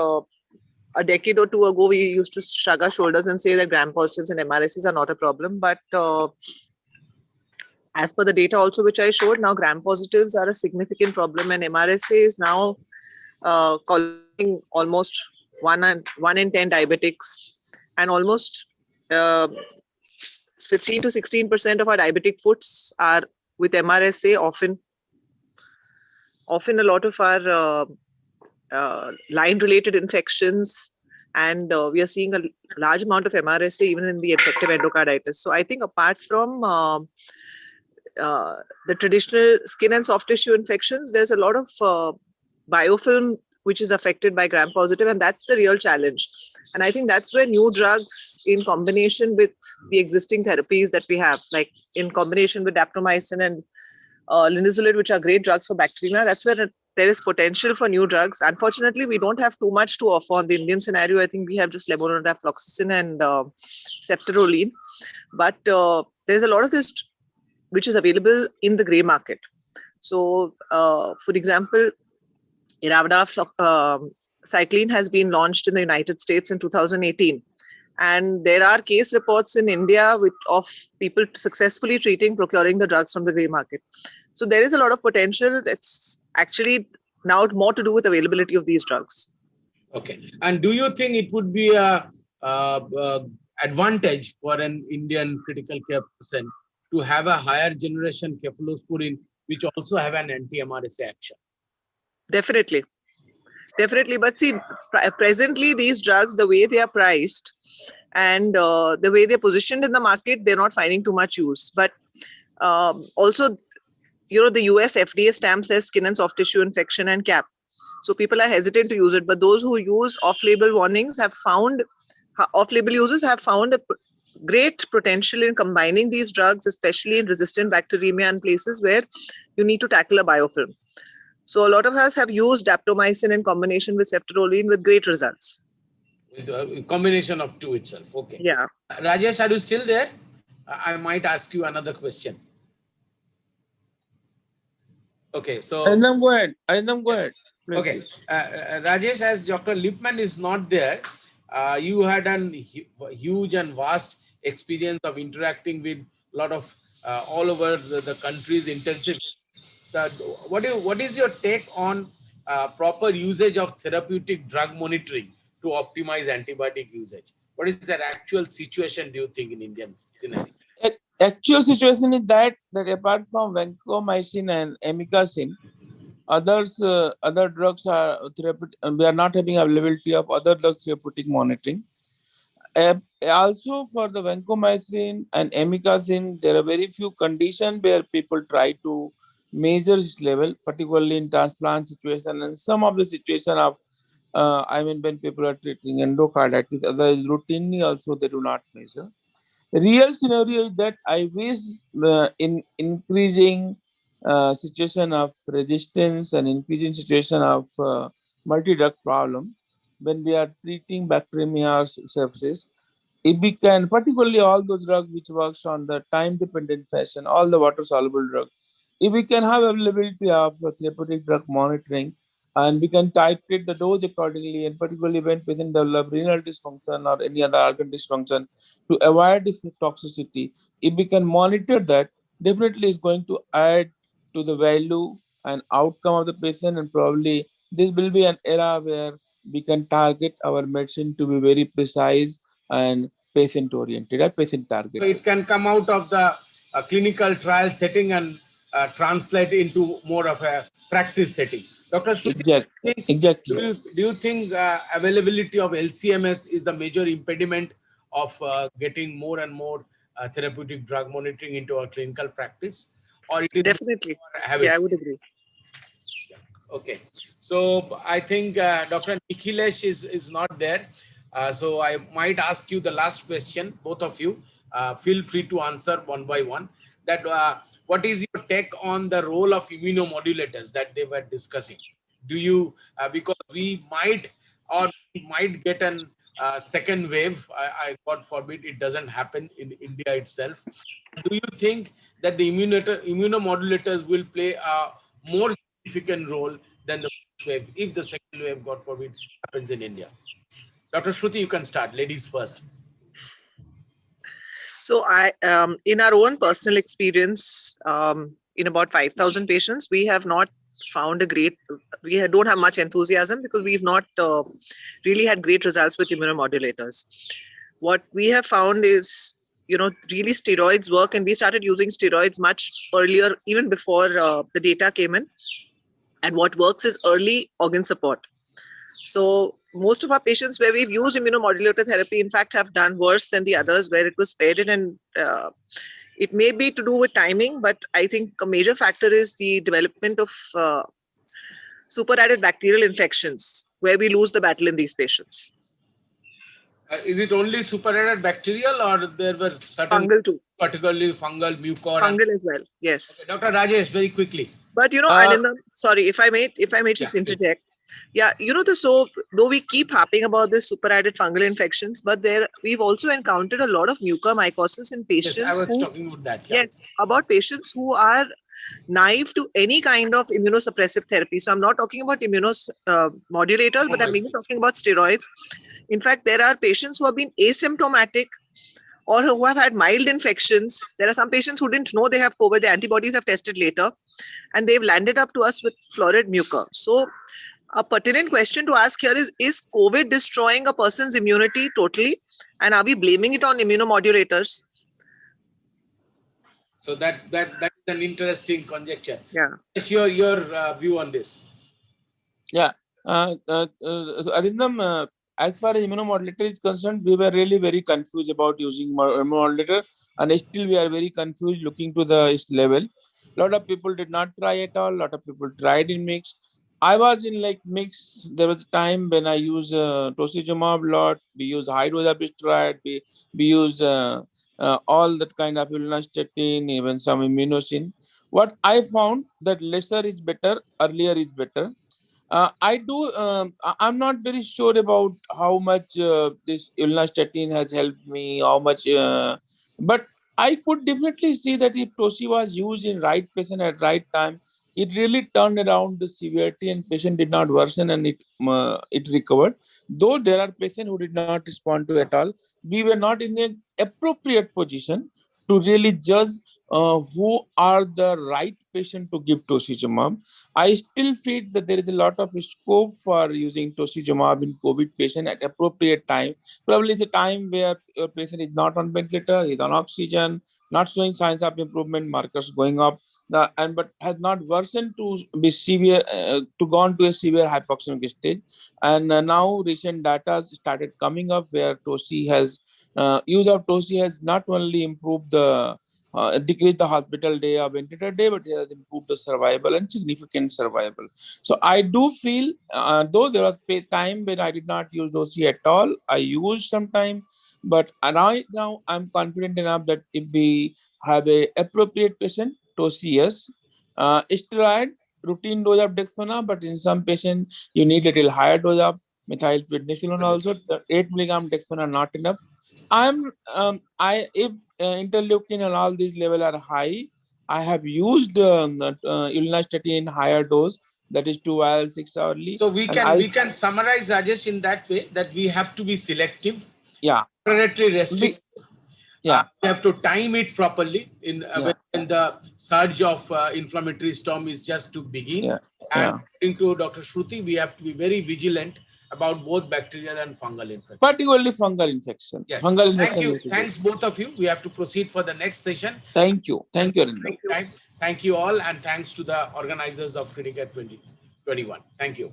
a decade or two ago, we used to shrug our shoulders and say that gram positives and MRSs are not a problem. But as per the data also which I showed, now gram positives are a significant problem, and MRSA is now causing almost 1 in 10 diabetics, and almost 15 to 16% of our diabetic foots are with MRSA. Often a lot of our line-related infections, and we are seeing a large amount of MRSA even in the infective endocarditis. So I think apart from the traditional skin and soft tissue infections, there's a lot of biofilm which is affected by gram positive, and that's the real challenge. And I think that's where new drugs in combination with the existing therapies that we have, like in combination with daptomycin and linezolid, which are great drugs for bacteremia, that's where there is potential for new drugs. Unfortunately, we don't have too much to offer on the Indian scenario. I think we have just levodopa-fluoxetine and ceftaroline, but there's a lot of this which is available in the grey market. So, for example, cycline has been launched in the United States in 2018. And there are case reports in India of people successfully procuring the drugs from the grey market. So there is a lot of potential. It's actually now more to do with availability of these drugs. Okay. And do you think it would be a advantage for an Indian critical care person to have a higher generation cephalosporin, which also have an anti-MRSA action? Definitely. But see, presently these drugs, the way they are priced and the way they're positioned in the market, they're not finding too much use. But also, the US FDA stamp says skin and soft tissue infection and CAP. So people are hesitant to use it. But those who use off-label users have found a great potential in combining these drugs, especially in resistant bacteremia and places where you need to tackle a biofilm. So a lot of us have used daptomycin in combination with ceftaroline with great results. With a combination of two itself. Okay. Yeah. Rajesh, are you still there? I might ask you another question. Okay, so Arindam, go ahead. Please. Okay, Rajesh, as Dr. Lipman is not there, you had an huge and vast experience of interacting with a lot of all over the country's intensive. What is your take on proper usage of therapeutic drug monitoring to optimize antibiotic usage? What is that actual situation, do you think, in Indian scenario? Actual situation is that apart from vancomycin and amikacin, other drugs are therapeutic, and we are not having availability of other drugs therapeutic monitoring. Also for the vancomycin and amikacin, there are very few conditions where people try to measure this level, particularly in transplant situation and some of the situation of when people are treating endocarditis, otherwise routinely also they do not measure. The real scenario is that I wish in increasing situation of resistance and increasing situation of multi-drug problem, when we are treating bacteremia sepsis, if we can, particularly all those drugs which works on the time-dependent fashion, all the water-soluble drugs, if we can have availability of therapeutic drug monitoring, and we can titrate the dose accordingly, and particularly when patient develop renal dysfunction or any other organ dysfunction, to avoid this toxicity, if we can monitor that, definitely is going to add to the value and outcome of the patient, and probably this will be an era where we can target our medicine to be very precise and patient oriented, or patient targeted. So it can come out of the clinical trial setting and translate into more of a practice setting. Dr. Shruti, Exactly. Do you think availability of LCMS is the major impediment of getting more and more therapeutic drug monitoring into our clinical practice? Or it is definitely? Yeah, I would agree. Okay, so I think Dr. Nikhilesh is not there. So I might ask you the last question, both of you. Feel free to answer one by one. That what is your take on the role of immunomodulators that they were discussing? Do you, because we might get an second wave, I God forbid it doesn't happen in India itself. Do you think that the immunomodulators will play a more significant role than the first wave if the second wave, God forbid, happens in India? Dr. Shruti, you can start. Ladies first. So in our own personal experience, in about 5,000 patients, we have not found don't have much enthusiasm because we've not really had great results with immunomodulators. What we have found is, really steroids work, and we started using steroids much earlier, even before the data came in. And what works is early organ support. So most of our patients where we've used immunomodulator therapy, in fact, have done worse than the others where it was spared in. And it may be to do with timing, but I think a major factor is the development of superadded bacterial infections where we lose the battle in these patients. Is it only superadded bacterial, or there were certain fungal too, particularly fungal, mucor, fungal as well? Yes. Okay, Dr. Rajesh, very quickly. But Anindam, sorry, if I may just interject. Yeah, so though we keep harping about this superadded fungal infections, but we've also encountered a lot of mucormycosis in patients. Yes, I was talking about that. Yeah. Yes, about patients who are naive to any kind of immunosuppressive therapy. So I'm not talking about immunomodulators, but I'm even talking about steroids. In fact, there are patients who have been asymptomatic or who have had mild infections. There are some patients who didn't know they have COVID. The antibodies have tested later, and they've landed up to us with florid mucor. So a pertinent question to ask here is COVID destroying a person's immunity totally? And are we blaming it on immunomodulators? So that's an interesting conjecture. Yeah. What's your view on this? Yeah. Arindam, as far as immunomodulator is concerned, we were really very confused about using immunomodulator, and still we are very confused looking to the level. A lot of people did not try at all. A lot of people tried in mix. I was in like mix. There was a time when I used tocilizumab a lot. We use high dose of steroid. We use all that kind of ulnastatin, even some immunosin. What I found that lesser is better, earlier is better. I'm not very sure about how much this ulnastatin has helped me, how much, but I could definitely see that if Toshi was used in right patient at right time, it really turned around the severity and patient did not worsen and it recovered. Though there are patients who did not respond to at all, we were not in an appropriate position to really judge who are the right patient to give tocilizumab. I still feel that there is a lot of scope for using tocilizumab in COVID patient at appropriate time. Probably it's a time where your patient is not on ventilator, is on oxygen, not showing signs of improvement, markers going up, but has not worsened to be severe, to gone to a severe hypoxemic stage. And now recent data started coming up where toci has use of toci has not only improved the decrease the hospital day or ventilator day, but it has improved the survival and significant survival. So I do feel, though there was a time when I did not use OC at all, I used some time, but right now I'm confident enough that if we have a appropriate patient, OC yes, steroid, routine dose of dexona, but in some patients you need little higher dose of methylprednisolone also. The 8 milligram dexona not enough. If interleukin and all these level are high, I have used ulnastatin in higher dose, that is 2 vials 6 hourly. So we can summarize, Rajesh, in that way that we have to be selective. Yeah. Moderately restrictive. Yeah. We have to time it properly when the surge of inflammatory storm is just to begin. Yeah. And according to Dr. Shruti, we have to be very vigilant about both bacterial and fungal infection. Particularly fungal infection. Yes. Fungal Thank infection. you. Thanks both of you. We have to proceed for the next session. Thank you. Thank you, Arindam. Thank you all, and thanks to the organizers of Criticare 2021. Thank you.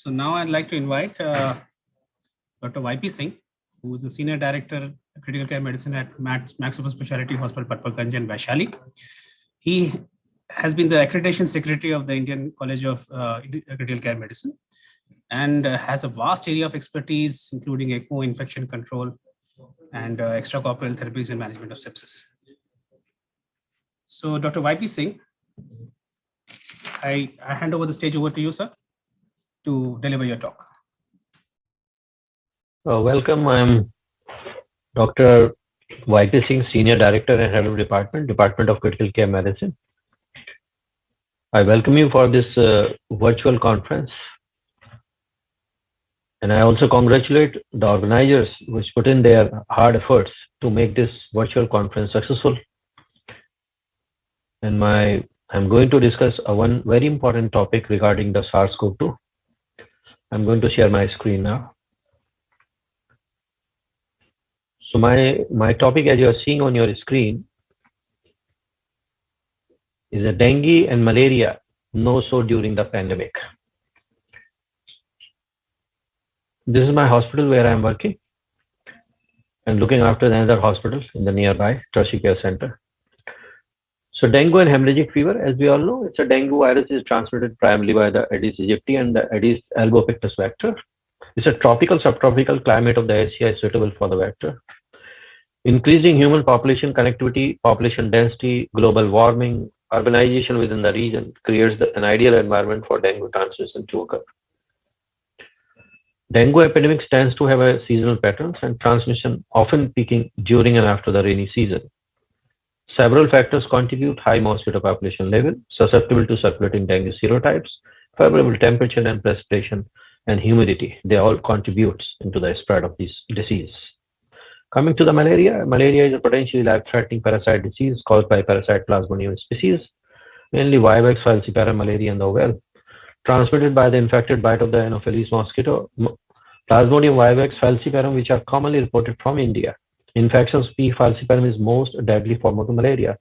So now I'd like to invite Dr. YP Singh, who is the Senior Director of Critical Care Medicine at Max Super Speciality Hospital, Patparganj and Vaishali. He has been the Accreditation Secretary of the Indian College of Critical Care Medicine and has a vast area of expertise, including ECMO, infection control, and extracorporeal therapies and management of sepsis. So Dr. YP Singh, I hand over the stage over to you, sir, to deliver your talk. Welcome. I'm Dr. YP Singh, Senior Director and Head of Department of Critical Care Medicine. I welcome you for this virtual conference. And I also congratulate the organizers which put in their hard efforts to make this virtual conference successful. And I'm going to discuss one very important topic regarding the SARS-CoV-2. I'm going to share my screen now. So my topic, as you are seeing on your screen, is a dengue and malaria no-show during the pandemic. This is my hospital where I'm working and looking after another hospital in the nearby tertiary care center. So dengue and hemorrhagic fever, as we all know, it's a dengue virus is transmitted primarily by the Aedes aegypti and the Aedes albopictus vector. It's a tropical subtropical climate of the Asia is suitable for the vector. Increasing human population connectivity, population density, global warming, urbanization within the region creates an ideal environment for dengue transmission to occur. Dengue epidemics tends to have a seasonal patterns and transmission often peaking during and after the rainy season. Several factors contribute: high mosquito population level, susceptible to circulating dengue serotypes, favorable temperature and precipitation, and humidity. They all contribute into the spread of this disease. Coming to the malaria, malaria is a potentially life-threatening parasite disease caused by parasite Plasmodium species, mainly Vivax, falciparum, malaria, and the oval, transmitted by the infected bite of the Anopheles mosquito, Plasmodium vivax, falciparum, which are commonly reported from India. Infection of P. falciparum is most deadly form of the malaria.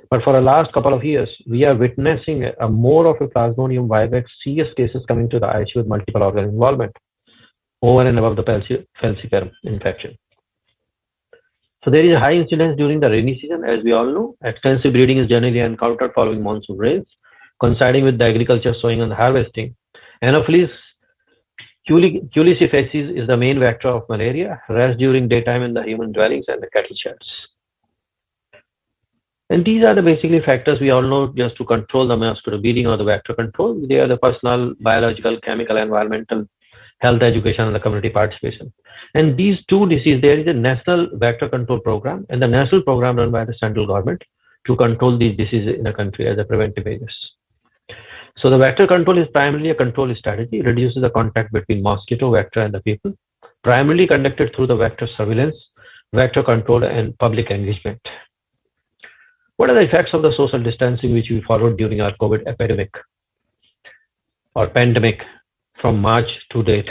But for the last couple of years, we are witnessing more of a Plasmodium vivax serious cases coming to the ICU with multiple organ involvement over and above the falciparum infection. So there is a high incidence during the rainy season, as we all know. Extensive breeding is generally encountered following monsoon rains, coinciding with the agriculture sowing and harvesting. Anopheles culissifaces is the main vector of malaria, rests during daytime in the human dwellings and the cattle sheds. And these are the basically factors we all know just to control the mosquito breeding or the vector control. They are the personal, biological, chemical, environmental, health education, and the community participation. And these two diseases, there is a national vector control program and the national program run by the central government to control these diseases in the country as a preventive measures. So the vector control is primarily a control strategy, reduces the contact between mosquito, vector, and the people, primarily conducted through the vector surveillance, vector control, and public engagement. What are the effects of the social distancing which we followed during our COVID epidemic or pandemic from March to date?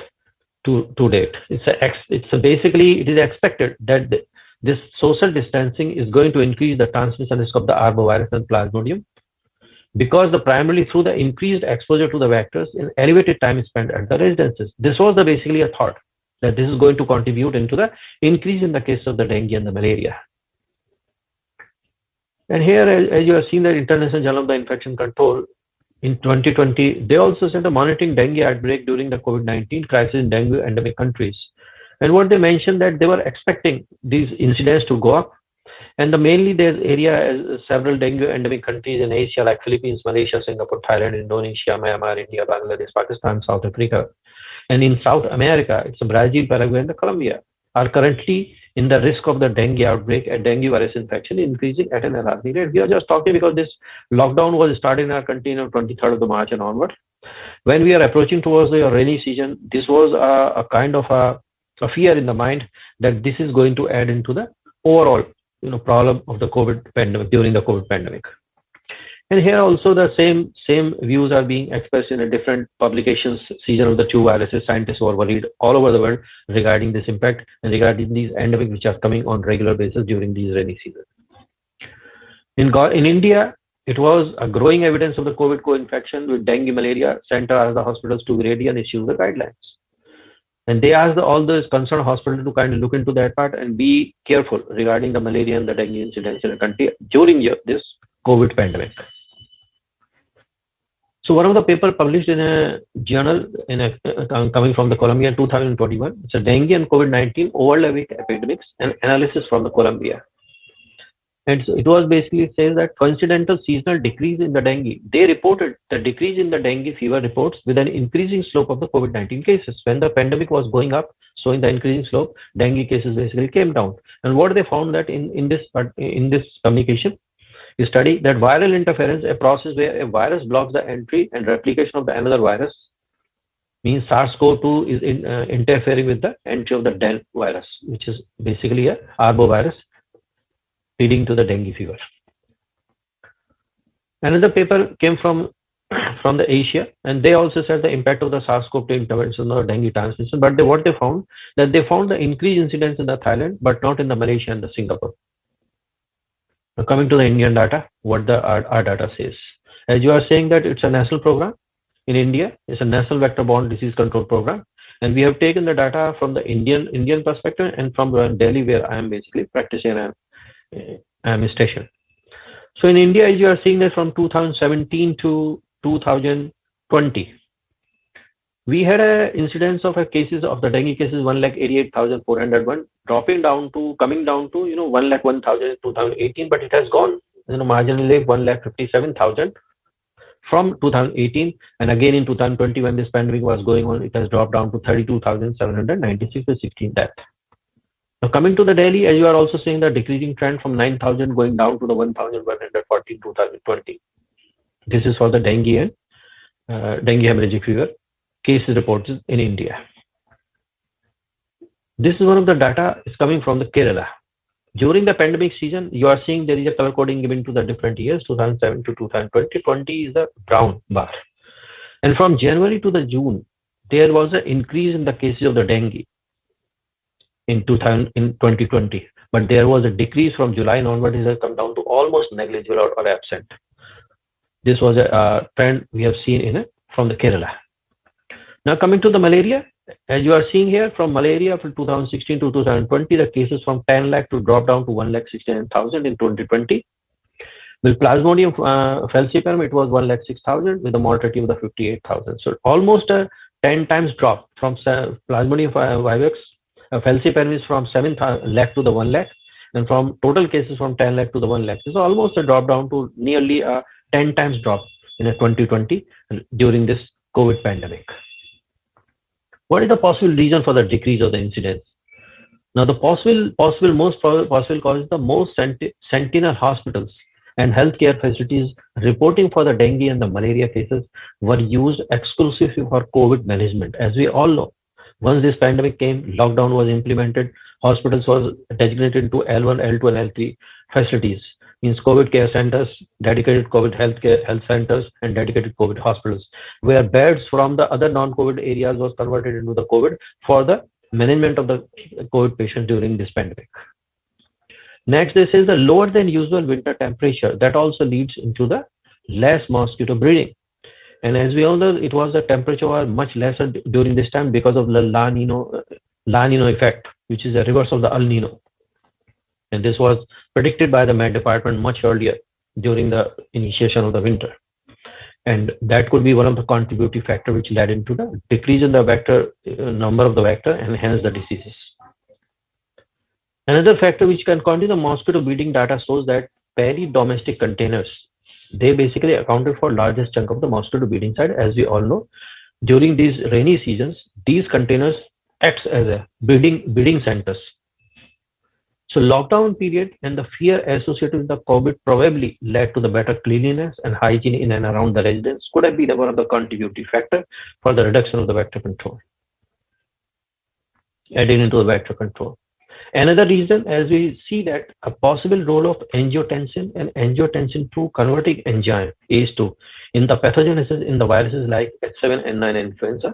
Basically, it is expected that this social distancing is going to increase the transmission risk of the arbovirus and Plasmodium, because primarily through the increased exposure to the vectors in elevated time spent at the residences. This was basically a thought that this is going to contribute into the increase in the case of the dengue and the malaria. And here, as you have seen, the International Journal of the Infection Control in 2020, they also said the monitoring dengue outbreak during the COVID-19 crisis in dengue endemic countries. And what they mentioned that they were expecting these incidents to go up. And mainly there's area several dengue endemic countries in Asia like Philippines, Malaysia, Singapore, Thailand, Indonesia, Myanmar, India, Bangladesh, Pakistan, South Africa. And in South America, it's Brazil, Paraguay, and Colombia are currently in the risk of the dengue outbreak and dengue virus infection increasing at an alarming rate. We are just talking because this lockdown was started in our country on 23rd of March and onward. When we are approaching towards the rainy season, this was a kind of a fear in the mind that this is going to add into the overall problem of the COVID pandemic during the COVID pandemic. And here also the same views are being expressed in a different publications, season of the two viruses. Scientists were worried all over the world regarding this impact and regarding these endemics which are coming on regular basis during these rainy seasons. In India, it was a growing evidence of the COVID co-infection with dengue, malaria. Center asked the hospitals to be ready and issue the guidelines. And they asked all those concerned hospitals to kind of look into that part and be careful regarding the malaria and the dengue incidence in the country during this COVID pandemic. So one of the papers published in a journal coming from the Columbia in 2021, it's a dengue and COVID-19 overlapping epidemics and analysis from the Columbia. And so it was basically saying that coincidental seasonal decrease in the dengue. They reported the decrease in the dengue fever reports with an increasing slope of the COVID-19 cases. When the pandemic was going up, so in the increasing slope, dengue cases basically came down. And what they found that in this communication, we study that viral interference, a process where a virus blocks the entry and replication of the another virus, means SARS-CoV-2 is interfering with the entry of the dengue virus, which is basically a arbovirus, leading to the dengue fever. Another paper came from the Asia, and they also said the impact of the SARS-CoV-2 intervention or dengue transmission. But what they found, that they found the increased incidence in the Thailand, but not in the Malaysia and the Singapore. Now coming to the Indian data, what our data says. As you are saying that it's a national program in India, it's a national vector-borne disease control program, and we have taken the data from the Indian perspective and from Delhi, where I am basically practicing and I'm stationed. So in India, as you are seeing that from 2017 to 2020, we had an incidence of cases of the dengue cases 1,88,401, coming down to 1,01,000 in 2018, but it has gone marginally 1,57,000 from 2018, and again in 2020 when this pandemic was going on, it has dropped down to 32,796 with 16 deaths. Now coming to the Delhi, as you are also seeing the decreasing trend from 9,000 going down to the 1,140 in 2020. This is for the dengue and dengue hemorrhagic fever cases reported in India. This is one of the data is coming from the Kerala. During the pandemic season, you are seeing there is a color coding given to the different years, 2007 to 2020. 20 is the brown bar. And from January to the June, there was an increase in the cases of the dengue in 2020, but there was a decrease from July onward. It has come down to almost negligible or absent. This was a trend we have seen from the Kerala. Now coming to the malaria, as you are seeing here, from malaria from 2016 to 2020, the cases from 10 lakh to drop down to 1,69,000 in 2020. With Plasmodium falciparum, it was 1,06,000 with a mortality of the 58,000. So almost a 10 times drop from Plasmodium vivax. Falciparum is from 7 lakh to the 1 lakh, and from total cases from 10 lakh to the 1 lakh. So almost a drop down to nearly a 10 times drop in 2020 during this COVID pandemic. What is the possible reason for the decrease of the incidence? Now the most possible cause is the most sentinel hospitals and healthcare facilities reporting for the dengue and the malaria cases were used exclusively for COVID management. As we all know, once this pandemic came, lockdown was implemented, hospitals was designated to L1, L2, and L3 facilities, means COVID care centers, dedicated COVID health centers, and dedicated COVID hospitals, where beds from the other non-COVID areas was converted into the COVID for the management of the COVID patients during this pandemic. Next, this is the lower than usual winter temperature that also leads into the less mosquito breeding. And as we all know, it was the temperature was much lesser during this time because of the La Nino effect, which is a reverse of the El Nino. And this was predicted by the Met Department much earlier during the initiation of the winter. And that could be one of the contributing factors which led into the decrease in the vector number of the vector and hence the diseases. Another factor which can continue the mosquito breeding data shows that peri-domestic containers, they basically accounted for largest chunk of the mosquito breeding side. As we all know, during these rainy seasons, these containers acts as a breeding centers. So lockdown period and the fear associated with the COVID probably led to the better cleanliness and hygiene in and around the residence could have been one of the contributing factor for the reduction of the vector control. Adding into the vector control. Another reason, as we see that a possible role of angiotensin and angiotensin 2 converting enzyme ACE2 in the pathogenesis in the viruses like H7N9 influenza,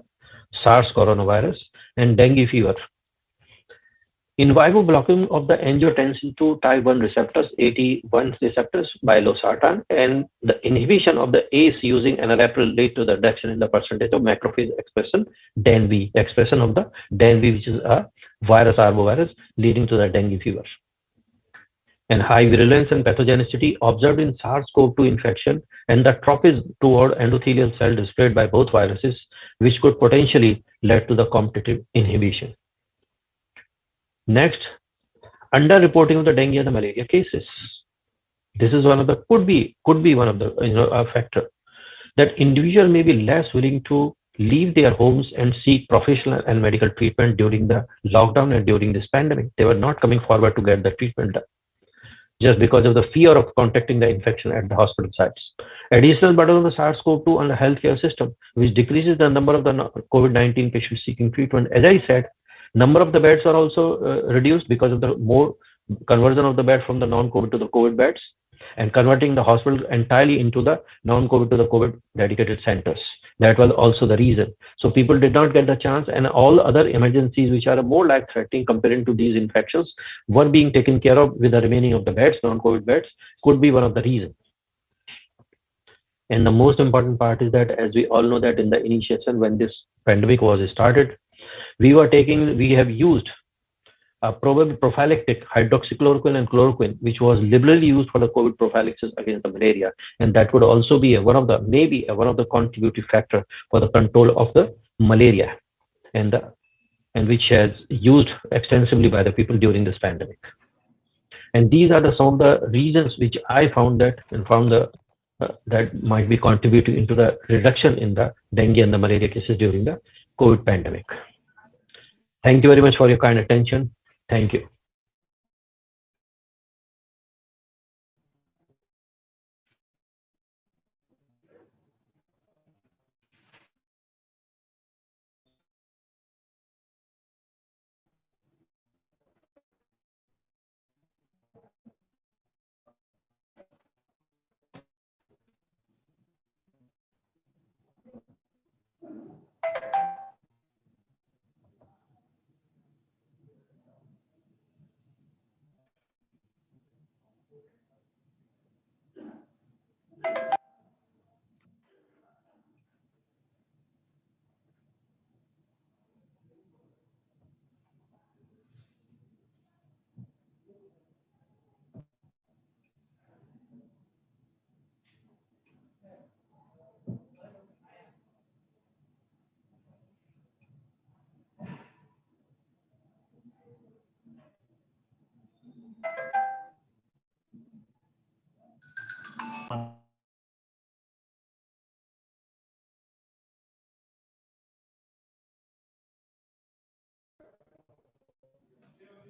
SARS coronavirus, and dengue fever. In vivo blocking of the angiotensin 2 type 1 receptors, AT1 receptors by losartan, and the inhibition of the ACE using enalapril lead to the reduction in the percentage of macrophage expression, DANV, expression of the DANV, which is a virus arbovirus leading to the dengue fever. And high virulence and pathogenicity observed in SARS-CoV-2 infection and the tropism toward endothelial cell displayed by both viruses, which could potentially lead to the competitive inhibition. Next, underreporting of the dengue and the malaria cases. This is one of the could be one of the a factor that individual may be less willing to leave their homes and seek professional and medical treatment during the lockdown and during this pandemic. They were not coming forward to get the treatment done, just because of the fear of contacting the infection at the hospital sites. Additional burden of the SARS-CoV-2 on the healthcare system, which decreases the number of the COVID-19 patients seeking treatment. As I said, number of the beds are also reduced because of the more conversion of the bed from the non-COVID to the COVID beds, and converting the hospital entirely into the non-COVID to the COVID dedicated centers. That was also the reason. So people did not get the chance, and all other emergencies which are more life-threatening comparing to these infections were being taken care of with the remaining of the beds, non-COVID beds, could be one of the reasons. And the most important part is that, as we all know, that in the initiation when this pandemic was started, we have used a probably prophylactic hydroxychloroquine and chloroquine, which was liberally used for the COVID prophylaxis against the malaria, and that would also be one of the contributing factor for the control of the malaria, and which has used extensively by the people during this pandemic. And these are some of the reasons which I found that that might be contributing into the reduction in the dengue and the malaria cases during the COVID pandemic. Thank you very much for your kind attention. Thank you.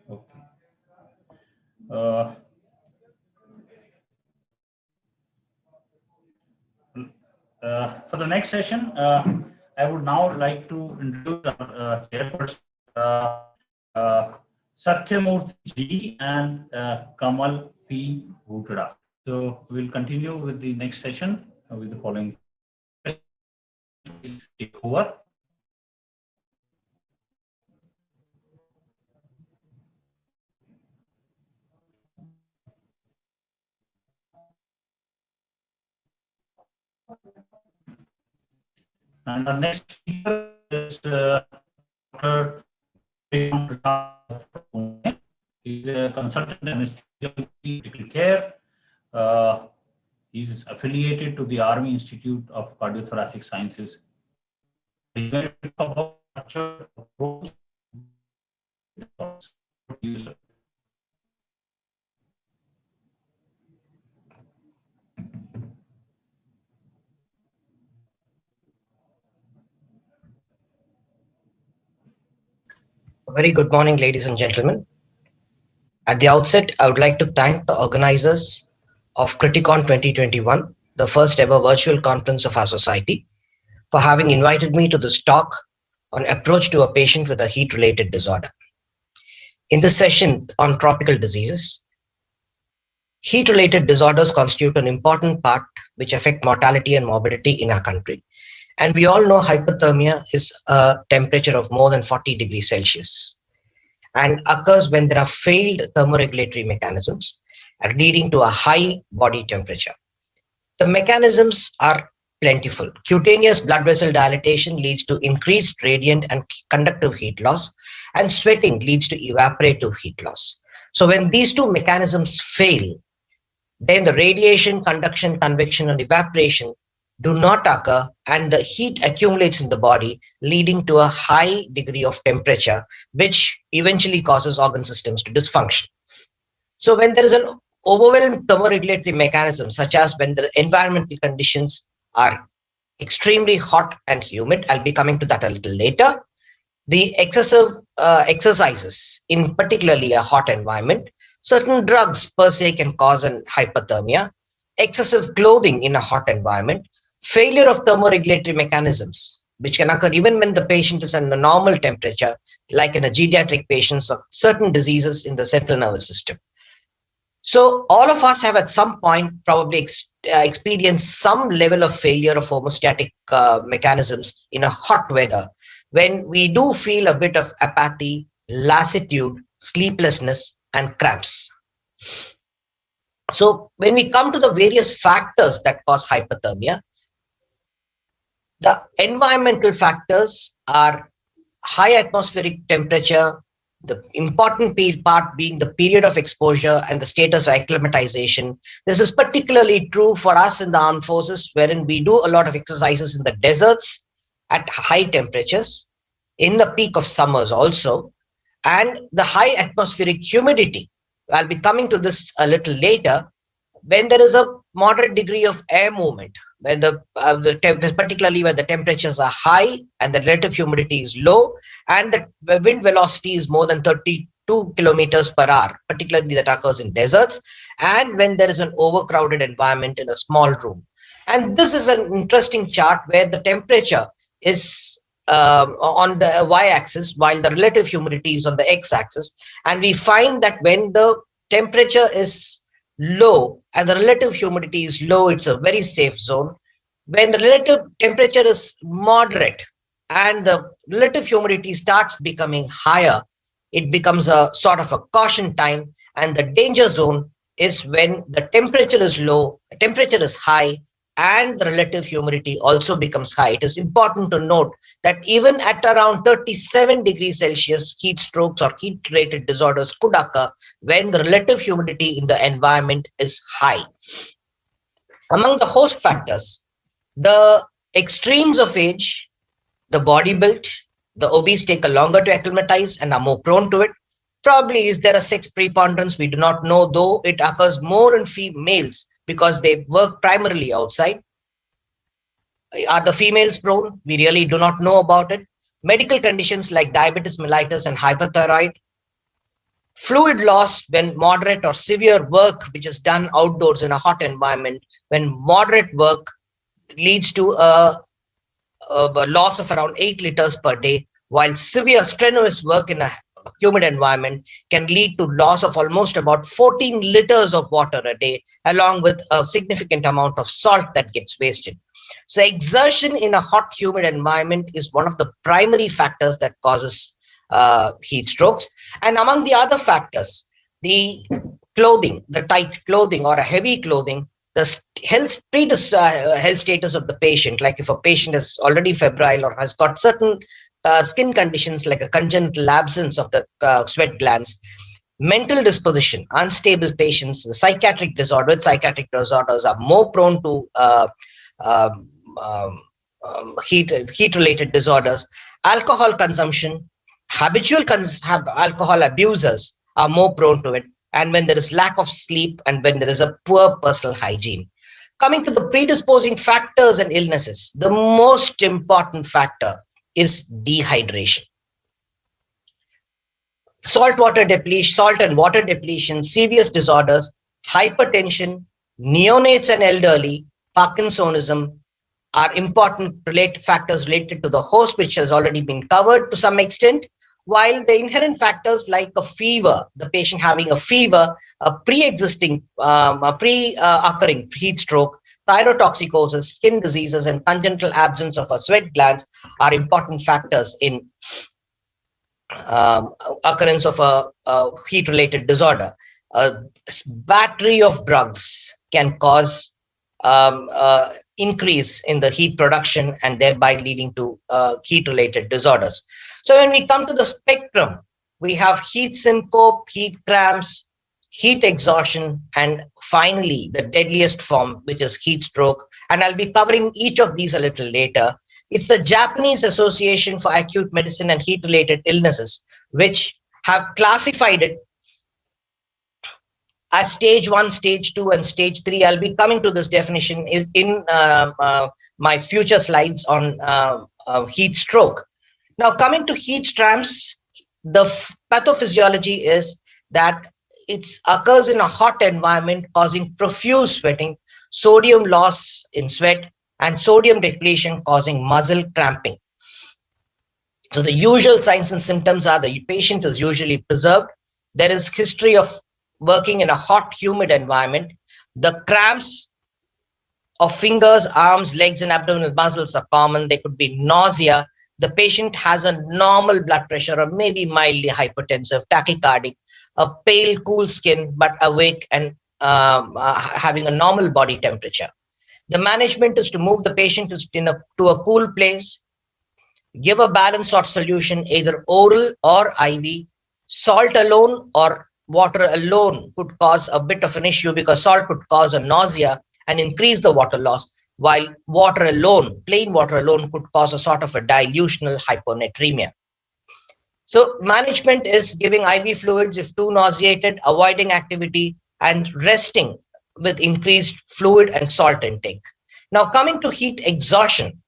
Okay. For the next session, I would now like to introduce our chairperson, Satyamurthy Ji and Kamal P. Bhutra. So we'll continue with the next session with the following. Take over. And our next speaker is Dr. He's a consultant anesthesiology critical care. He's affiliated to the Army Institute of Cardiothoracic Sciences. He's going to talk about approach. Very good morning, ladies and gentlemen. At the outset, I would like to thank the organizers of Criticon 2021, the first ever virtual conference of our society, for having invited me to this talk on approach to a patient with a heat-related disorder. In this session on tropical diseases, heat-related disorders constitute an important part which affect mortality and morbidity in our country. And we all know hypothermia is a temperature of more than 40 degrees Celsius. and occurs when there are failed thermoregulatory mechanisms leading to a high body temperature. The mechanisms are plentiful. Cutaneous blood vessel dilatation leads to increased radiant and conductive heat loss, and sweating leads to evaporative heat loss. So when these two mechanisms fail, then the radiation, conduction, convection, and evaporation do not occur, and the heat accumulates in the body, leading to a high degree of temperature, which eventually causes organ systems to dysfunction. So when there is an overwhelmed thermoregulatory mechanism, such as when the environmental conditions are extremely hot and humid, I'll be coming to that a little later, the excessive exercises in particularly a hot environment, certain drugs per se can cause an hypothermia, excessive clothing in a hot environment, failure of thermoregulatory mechanisms, which can occur even when the patient is in a normal temperature, like in a geriatric patients or certain diseases in the central nervous system. So all of us have at some point probably experienced some level of failure of homeostatic mechanisms in a hot weather, when we do feel a bit of apathy, lassitude, sleeplessness, and cramps. So when we come to the various factors that cause hypothermia, the environmental factors are high atmospheric temperature, the important part being the period of exposure and the state of acclimatization. This is particularly true for us in the armed forces, wherein we do a lot of exercises in the deserts at high temperatures, in the peak of summers also, and the high atmospheric humidity. I'll be coming to this a little later. When there is a moderate degree of air movement, when particularly when the temperatures are high and the relative humidity is low, and the wind velocity is more than 32 kilometers per hour, particularly that occurs in deserts, and when there is an overcrowded environment in a small room. And this is an interesting chart where the temperature is on the y-axis, while the relative humidity is on the x-axis. And we find that when the temperature is low and the relative humidity is low, it's a very safe zone. When the relative temperature is moderate and the relative humidity starts becoming higher, it becomes a sort of a caution time, and the danger zone is when the temperature is low, the temperature is high, and the relative humidity also becomes high. It is important to note that even at around 37 degrees Celsius, heat strokes or heat-related disorders could occur when the relative humidity in the environment is high. Among the host factors, the extremes of age, the body build, the obese take a longer to acclimatize and are more prone to it. Probably is there a sex preponderance? We do not know, though it occurs more in females because they work primarily outside. Are the females prone? We really do not know about it. Medical conditions like diabetes mellitus and hyperthyroid. Fluid loss when moderate or severe work which is done outdoors in a hot environment, when moderate work leads to a loss of around 8 liters per day, while severe strenuous work in a humid environment can lead to loss of almost about 14 liters of water a day, along with a significant amount of salt that gets wasted. So exertion in a hot, humid environment is one of the primary factors that causes heat strokes. And among the other factors, the clothing, the tight clothing or a heavy clothing, the health status of the patient, like if a patient is already febrile or has got certain skin conditions like a congenital absence of the sweat glands, mental disposition, unstable patients, the psychiatric disorders are more prone to heat-related disorders. Alcohol consumption, habitual alcohol abusers are more prone to it, and when there is lack of sleep and when there is a poor personal hygiene. Coming to the predisposing factors and illnesses, the most important factor is dehydration. Salt and water depletion, serious disorders, hypertension, neonates and elderly, Parkinsonism are important factors related to the host, which has already been covered to some extent, while the inherent factors like a fever, the patient having a fever, a pre-existing, pre-occurring heat stroke, thyrotoxicosis, skin diseases, and congenital absence of a sweat glands are important factors in occurrence of a heat-related disorder. A battery of drugs can cause increase in the heat production and thereby leading to heat-related disorders. So when we come to the spectrum, we have heat syncope, heat cramps, heat exhaustion, and finally the deadliest form, which is heat stroke. And I'll be covering each of these a little later. It's the Japanese Association for Acute Medicine and Heat-Related Illnesses, which have classified it as stage 1, stage 2, and stage 3. I'll be coming to this definition is in my future slides on heat stroke. Now, coming to heat cramps, the pathophysiology is that it occurs in a hot environment, causing profuse sweating, sodium loss in sweat, and sodium depletion causing muscle cramping. So the usual signs and symptoms are the patient is usually preserved. There is history of working in a hot, humid environment. The cramps of fingers, arms, legs, and abdominal muscles are common. There could be nausea. The patient has a normal blood pressure or maybe mildly hypertensive, tachycardic, a pale, cool skin, but awake and having a normal body temperature. The management is to move the patient to a cool place, give a balanced salt solution, either oral or IV. Salt alone or water alone could cause a bit of an issue because salt could cause a nausea and increase the water loss, while water alone, plain water alone, could cause a sort of a dilutional hyponatremia. So management is giving IV fluids if too nauseated, avoiding activity, and resting with increased fluid and salt intake. Now, coming to heat exhaustion,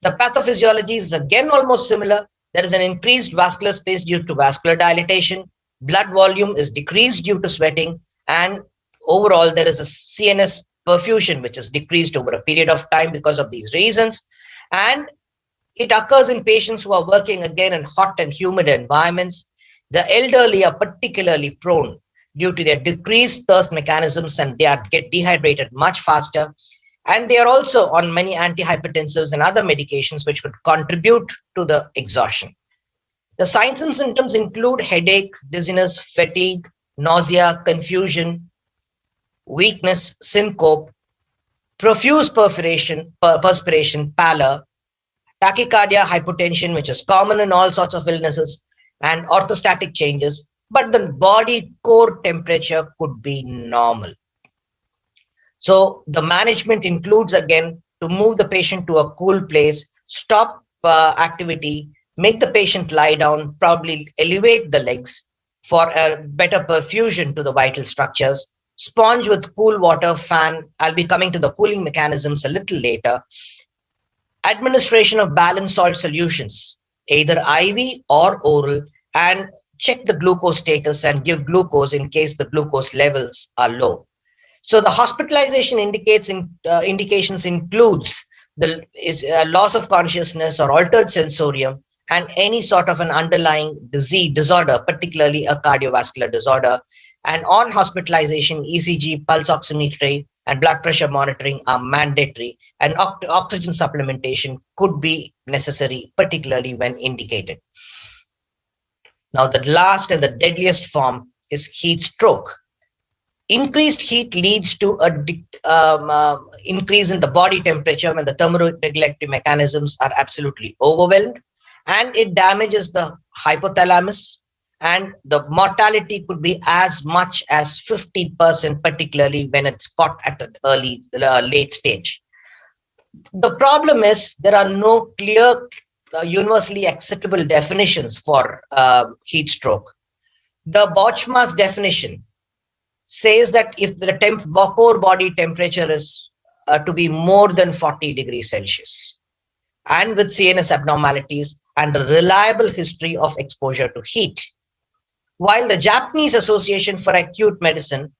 the pathophysiology is again almost similar. There is an increased vascular space due to vascular dilatation. Blood volume is decreased due to sweating. And overall, there is a CNS perfusion, which is decreased over a period of time because of these reasons. And it occurs in patients who are working again in hot and humid environments. The elderly are particularly prone due to their decreased thirst mechanisms, and they get dehydrated much faster. And they are also on many antihypertensives and other medications which could contribute to the exhaustion. The signs and symptoms include headache, dizziness, fatigue, nausea, confusion, weakness, syncope, profuse perspiration, pallor, tachycardia, hypotension, which is common in all sorts of illnesses, and orthostatic changes, but the body core temperature could be normal. So the management includes, again, to move the patient to a cool place, stop activity, make the patient lie down, probably elevate the legs for a better perfusion to the vital structures, sponge with cool water, fan. I'll be coming to the cooling mechanisms a little later. Administration of balanced salt solutions, either IV or oral, and check the glucose status and give glucose in case the glucose levels are low. So the hospitalization indications includes the loss of consciousness or altered sensorium and any sort of an underlying disorder, particularly a cardiovascular disorder. And on hospitalization, ECG, pulse oximetry, and blood pressure monitoring are mandatory, and oxygen supplementation could be necessary, particularly when indicated. Now, the last and the deadliest form is heat stroke. Increased heat leads to a increase in the body temperature when the thermoregulatory mechanisms are absolutely overwhelmed, and it damages the hypothalamus, and the mortality could be as much as 50%, particularly when it's caught at an late stage. The problem is there are no clear, universally acceptable definitions for heat stroke. The Bochma's definition says that if the core body temperature is to be more than 40 degrees Celsius and with CNS abnormalities and a reliable history of exposure to heat. While the Japanese Association for Acute Medicine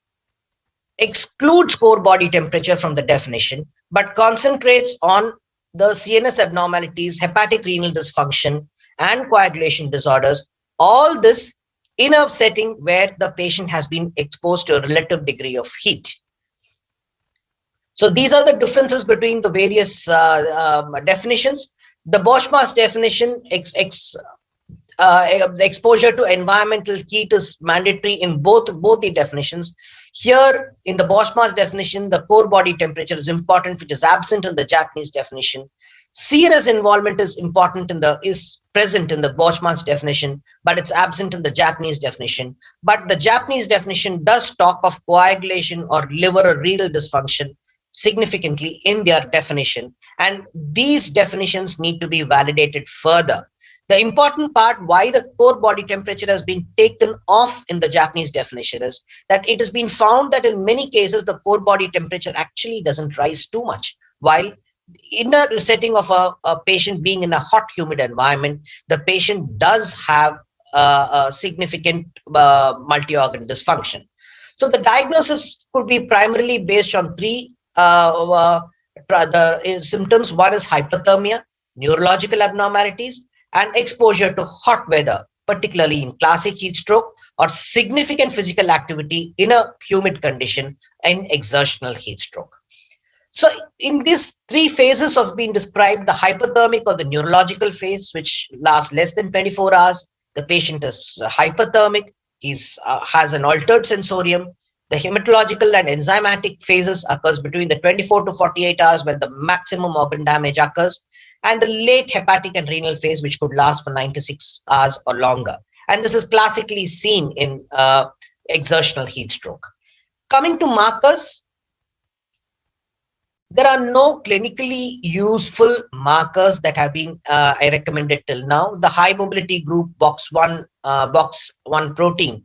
excludes core body temperature from the definition, but concentrates on the CNS abnormalities, hepatic renal dysfunction, and coagulation disorders, all this in a setting where the patient has been exposed to a relative degree of heat. So these are the differences between the various definitions. The Bochma's definition the exposure to environmental heat is mandatory in both the definitions. Here in the Boschman's definition, the core body temperature is important, which is absent in the Japanese definition. CNS involvement is present in the Boschman's definition, but it's absent in the Japanese definition. But the Japanese definition does talk of coagulation or liver or renal dysfunction significantly in their definition, and these definitions need to be validated further. The important part why the core body temperature has been taken off in the Japanese definition is that it has been found that in many cases, the core body temperature actually doesn't rise too much. While in a setting of a patient being in a hot, humid environment, the patient does have a significant multi-organ dysfunction. So the diagnosis could be primarily based on three symptoms. One is hypothermia, neurological abnormalities, and exposure to hot weather, particularly in classic heat stroke, or significant physical activity in a humid condition in exertional heat stroke. So in these three phases of being described, the hypothermic or the neurological phase, which lasts less than 24 hours, the patient is hypothermic, has an altered sensorium. The hematological and enzymatic phases occurs between the 24 to 48 hours when the maximum organ damage occurs, and the late hepatic and renal phase, which could last for 96 hours or longer. And this is classically seen in exertional heat stroke. Coming to markers, there are no clinically useful markers that have been recommended till now. The high mobility group box1 protein,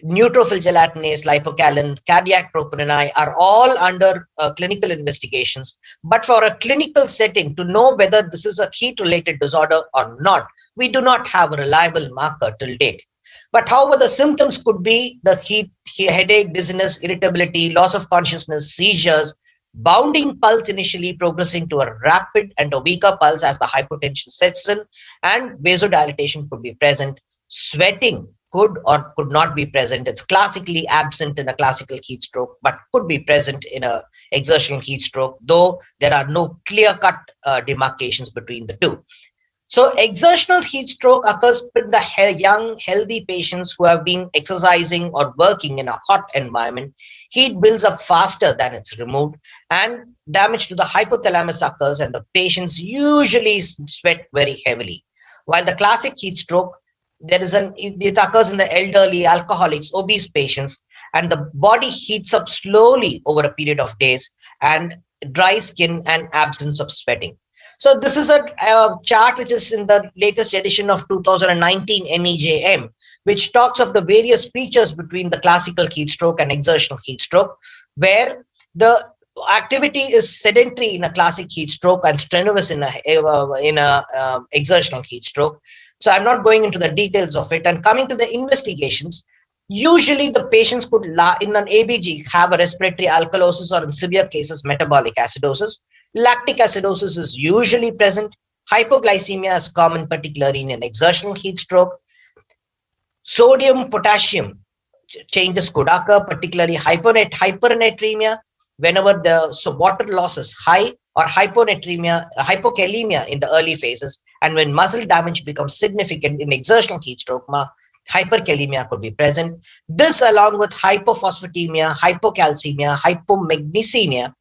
neutrophil gelatinase, lipocalin, cardiac troponin are all under clinical investigations. But for a clinical setting, to know whether this is a heat-related disorder or not, we do not have a reliable marker till date. But however, the symptoms could be the heat, headache, dizziness, irritability, loss of consciousness, seizures, bounding pulse initially progressing to a rapid and a weaker pulse as the hypotension sets in, and vasodilatation could be present. Sweating could or could not be present. It's classically absent in a classical heat stroke, but could be present in a exertional heat stroke, though there are no clear-cut demarcations between the two. So exertional heat stroke occurs in the young, healthy patients who have been exercising or working in a hot environment. Heat builds up faster than it's removed, and damage to the hypothalamus occurs, and the patients usually sweat very heavily. While the classic heat stroke, it occurs in the elderly, alcoholics, obese patients, and the body heats up slowly over a period of days, and dry skin and absence of sweating. So this is a chart which is in the latest edition of 2019 NEJM, which talks of the various features between the classical heat stroke and exertional heat stroke, where the activity is sedentary in a classic heat stroke and strenuous in a exertional heat stroke. So I'm not going into the details of it. And coming to the investigations, usually the patients could, in an ABG, have a respiratory alkalosis or in severe cases, metabolic acidosis. Lactic acidosis is usually present. Hypoglycemia is common, particularly in an exertional heat stroke. Sodium, potassium changes could occur, particularly hypernatremia, whenever the water loss is high, or hyponatremia, hypokalemia in the early phases. And when muscle damage becomes significant in exertional heat stroke, hyperkalemia could be present. This, along with hypophosphatemia, hypocalcemia, hypomagnesemia,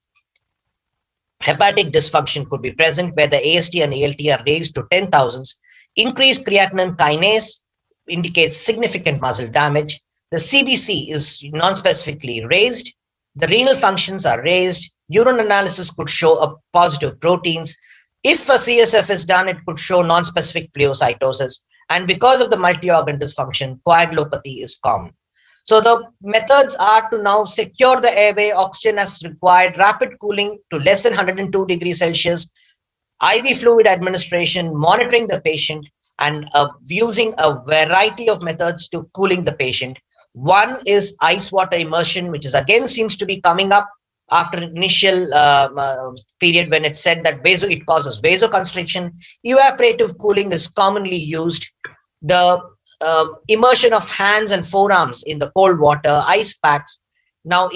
hepatic dysfunction could be present, where the AST and ALT are raised to 10,000s. Increased creatinine kinase indicates significant muscle damage. The CBC is non-specifically raised. The renal functions are raised. Urine analysis could show a positive proteins. If a CSF is done, it could show non-specific pleocytosis. And because of the multi-organ dysfunction, coagulopathy is common. So the methods are to now secure the airway, oxygen as required, rapid cooling to less than 102 degrees Celsius, IV fluid administration, monitoring the patient, and using a variety of methods to cooling the patient. One is ice water immersion, which is again seems to be coming up after initial period when it said that it causes vasoconstriction. Evaporative cooling is commonly used. The immersion of hands and forearms in the cold water, ice packs. Now,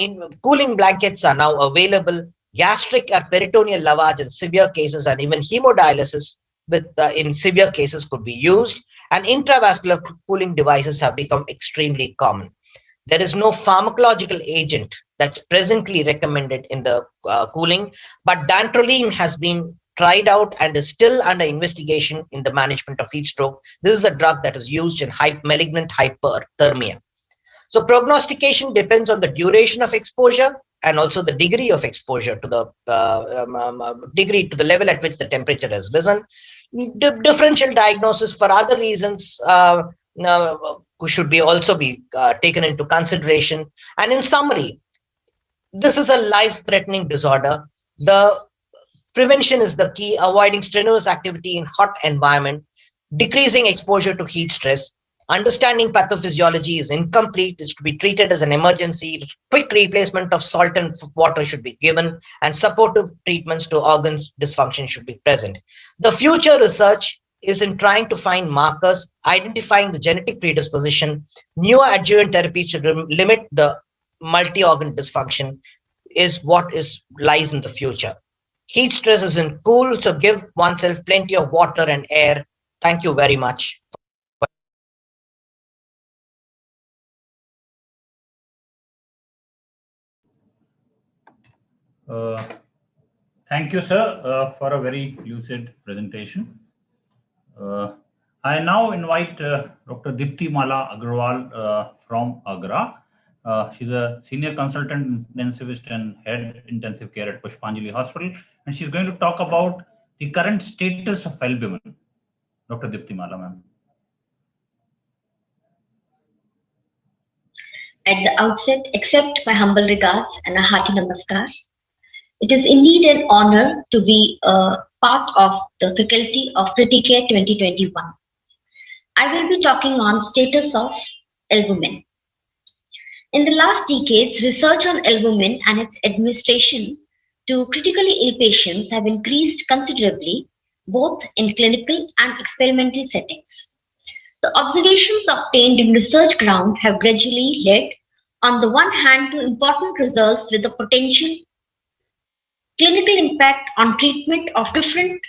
cooling blankets are now available. Gastric or peritoneal lavage in severe cases, and even hemodialysis in severe cases could be used. and intravascular cooling devices have become extremely common. There is no pharmacological agent that's presently recommended in the cooling, but dantrolene has been tried out and is still under investigation in the management of heat stroke. This is a drug that is used in malignant hyperthermia. So prognostication depends on the duration of exposure and also the degree of exposure to the level at which the temperature has risen. Differential diagnosis for other reasons should also be taken into consideration. And in summary, this is a life-threatening disorder. The prevention is the key: avoiding strenuous activity in hot environment, decreasing exposure to heat stress. Understanding pathophysiology is incomplete. It's to be treated as an emergency. Quick replacement of salt and water should be given, and supportive treatments to organs dysfunction should be present. The future research is in trying to find markers, identifying the genetic predisposition. Newer adjuvant therapies should limit the multi-organ dysfunction is what lies in the future. Heat stress isn't cool, so give oneself plenty of water and air. Thank you very much. Thank you, sir, for a very lucid presentation. I now invite Dr. Dipti Mala Agarwal from Agra. She's a senior consultant intensivist and head intensive care at Pushpanjali Hospital, and she's going to talk about the current status of albumin. Dr. Dipti Mala, ma'am. At the outset, accept my humble regards and a hearty namaskar. It is indeed an honor to be a part of the faculty of Criticare 2021. I will be talking on status of albumin. In the last decades, research on albumin and its administration to critically ill patients have increased considerably, both in clinical and experimental settings. The observations obtained in research ground have gradually led, on the one hand, to important results with the potential clinical impact on treatment of different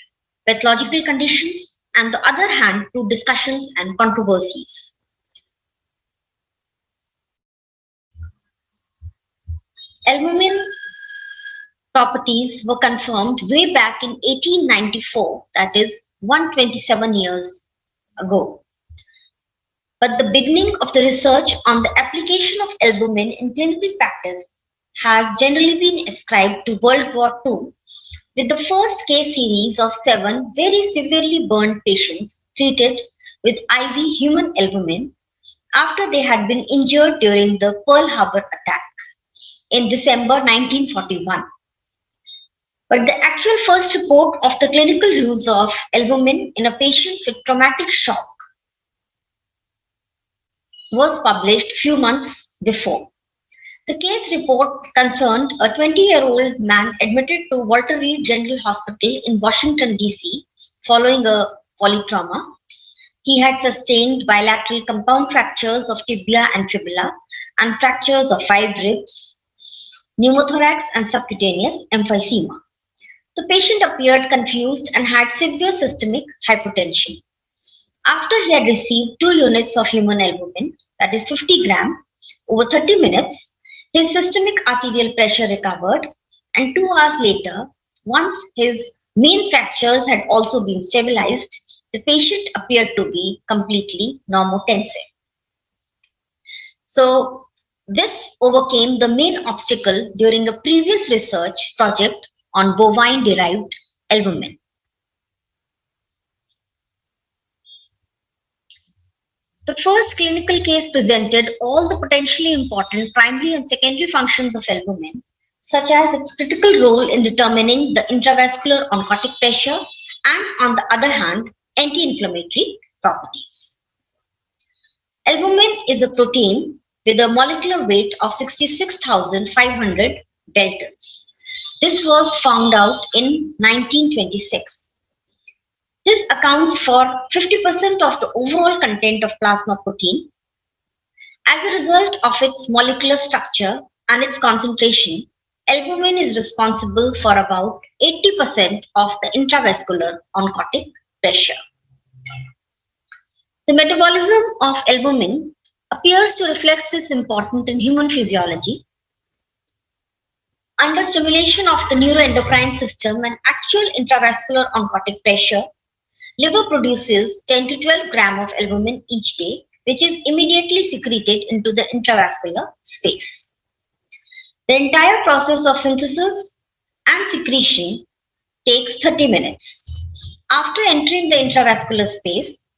pathological conditions, and the other hand, to discussions and controversies. Albumin properties were confirmed way back in 1894, that is 127 years ago. But the beginning of the research on the application of albumin in clinical practice has generally been ascribed to World War II, with the first case series of 7 very severely burned patients treated with IV human albumin after they had been injured during the Pearl Harbor attack in December 1941. But the actual first report of the clinical use of albumin in a patient with traumatic shock was published few months before. The case report concerned a 20-year-old man admitted to Walter Reed General Hospital in Washington, D.C. following a polytrauma. He had sustained bilateral compound fractures of tibia and fibula and fractures of 5 ribs, pneumothorax and subcutaneous emphysema. The patient appeared confused and had severe systemic hypotension. After he had received 2 units of human albumin, that is 50 grams, over 30 minutes, his systemic arterial pressure recovered, and 2 hours later, once his main fractures had also been stabilized, the patient appeared to be completely normotensive. So this overcame the main obstacle during a previous research project on bovine-derived albumin. The first clinical case presented all the potentially important primary and secondary functions of albumin, such as its critical role in determining the intravascular oncotic pressure and, on the other hand, anti-inflammatory properties. Albumin is a protein with a molecular weight of 66,500 daltons. This was found out in 1926. This accounts for 50% of the overall content of plasma protein. As a result of its molecular structure and its concentration, albumin is responsible for about 80% of the intravascular oncotic pressure. The metabolism of albumin appears to reflect this important in human physiology. Under stimulation of the neuroendocrine system and actual intravascular oncotic pressure, liver produces 10 to 12 grams of albumin each day, which is immediately secreted into the intravascular space. The entire process of synthesis and secretion takes 30 minutes. After entering the intravascular space,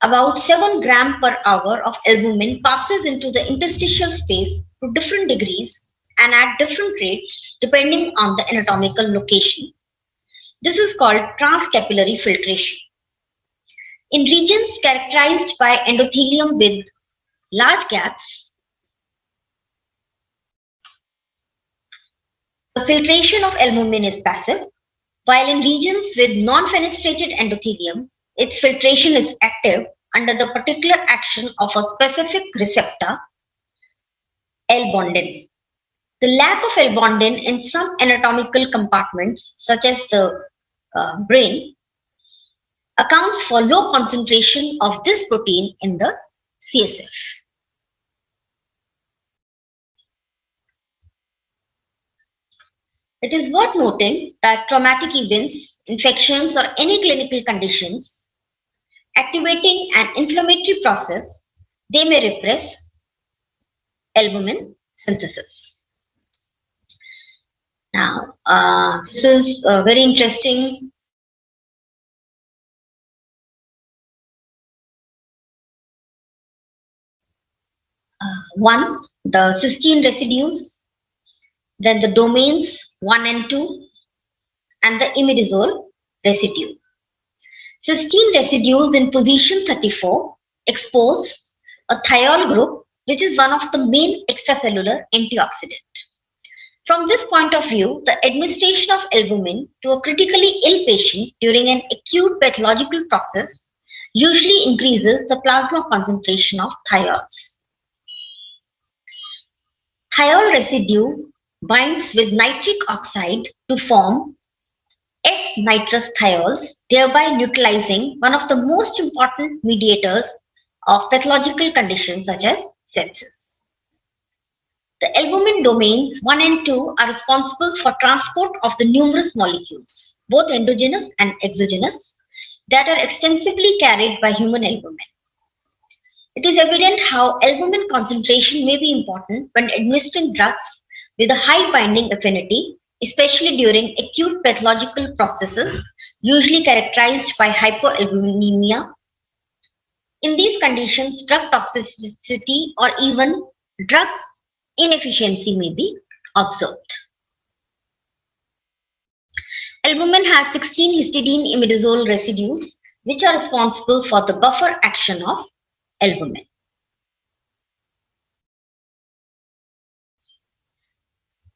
about 7 grams per hour of albumin passes into the interstitial space to different degrees and at different rates depending on the anatomical location. This is called transcapillary filtration. In regions characterized by endothelium with large gaps, the filtration of albumin is passive, while in regions with non-fenestrated endothelium, its filtration is active under the particular action of a specific receptor, L-bondin. The lack of L-bondin in some anatomical compartments, such as the brain, accounts for low concentration of this protein in the CSF. It is worth noting that traumatic events, infections, or any clinical conditions activating an inflammatory process, they may repress albumin synthesis. Now, this is very interesting. One, the cysteine residues, then the domains 1 and 2, and the imidazole residue. Cysteine residues in position 34 expose a thiol group, which is one of the main extracellular antioxidant. From this point of view, the administration of albumin to a critically ill patient during an acute pathological process usually increases the plasma concentration of thiols. Thiol residue binds with nitric oxide to form S-nitrous thiols, thereby neutralizing one of the most important mediators of pathological conditions such as sepsis. The albumin domains 1 and 2 are responsible for transport of the numerous molecules, both endogenous and exogenous, that are extensively carried by human albumin. It is evident how albumin concentration may be important when administering drugs with a high binding affinity, especially during acute pathological processes, usually characterized by hypoalbuminemia. In these conditions, drug toxicity or even drug inefficiency may be observed. Albumin has 16 histidine imidazole residues, which are responsible for the buffer action of albumin.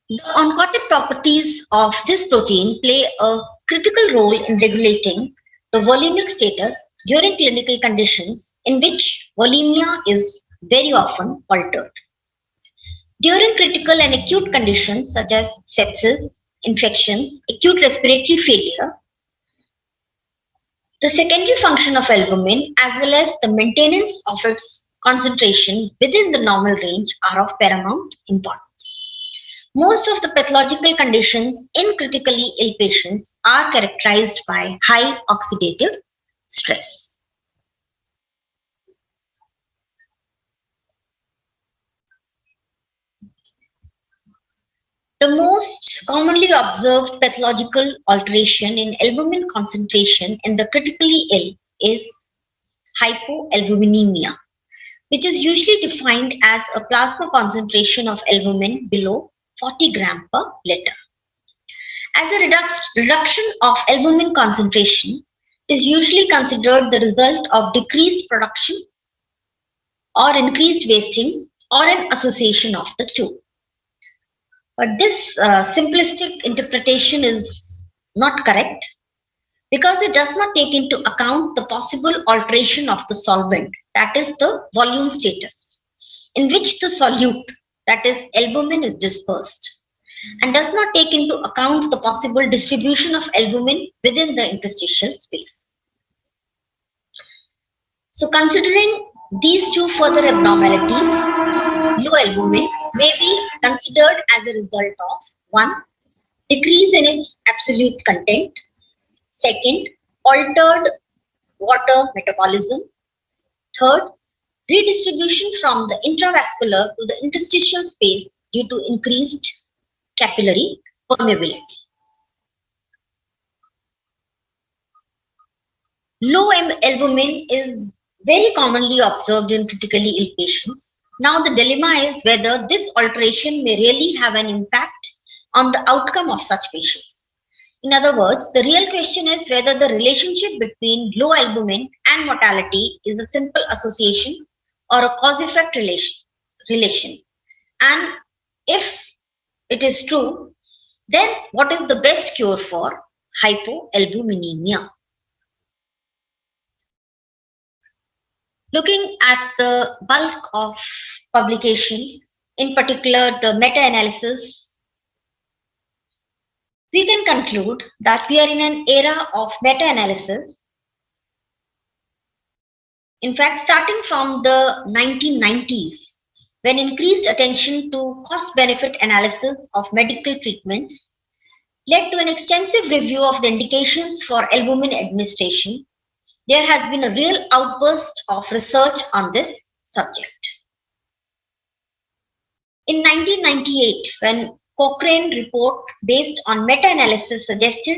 The oncotic properties of this protein play a critical role in regulating the volemic status during clinical conditions in which volemia is very often altered. During critical and acute conditions such as sepsis, infections, acute respiratory failure, the secondary function of albumin as well as the maintenance of its concentration within the normal range are of paramount importance. Most of the pathological conditions in critically ill patients are characterized by high oxidative stress. The most commonly observed pathological alteration in albumin concentration in the critically ill is hypoalbuminemia, which is usually defined as a plasma concentration of albumin below 40 grams per liter. As a reduction of albumin concentration is usually considered the result of decreased production or increased wasting or an association of the two. But this simplistic interpretation is not correct because it does not take into account the possible alteration of the solvent, that is the volume status, in which the solute, that is albumin, is dispersed, and does not take into account the possible distribution of albumin within the interstitial space. So considering these two further abnormalities, low albumin may be considered as a result of 1. Decrease in its absolute content. Second, altered water metabolism. Third, redistribution from the intravascular to the interstitial space due to increased capillary permeability. Low albumin is very commonly observed in critically ill patients. Now the dilemma is whether this alteration may really have an impact on the outcome of such patients. In other words, the real question is whether the relationship between low albumin and mortality is a simple association or a cause-effect relation. And if it is true, then what is the best cure for hypoalbuminemia? Looking at the bulk of publications, in particular the meta-analysis, we can conclude that we are in an era of meta-analysis. In fact, starting from the 1990s, when increased attention to cost-benefit analysis of medical treatments led to an extensive review of the indications for albumin administration, there has been a real outburst of research on this subject. In 1998, when Cochrane report based on meta-analysis suggested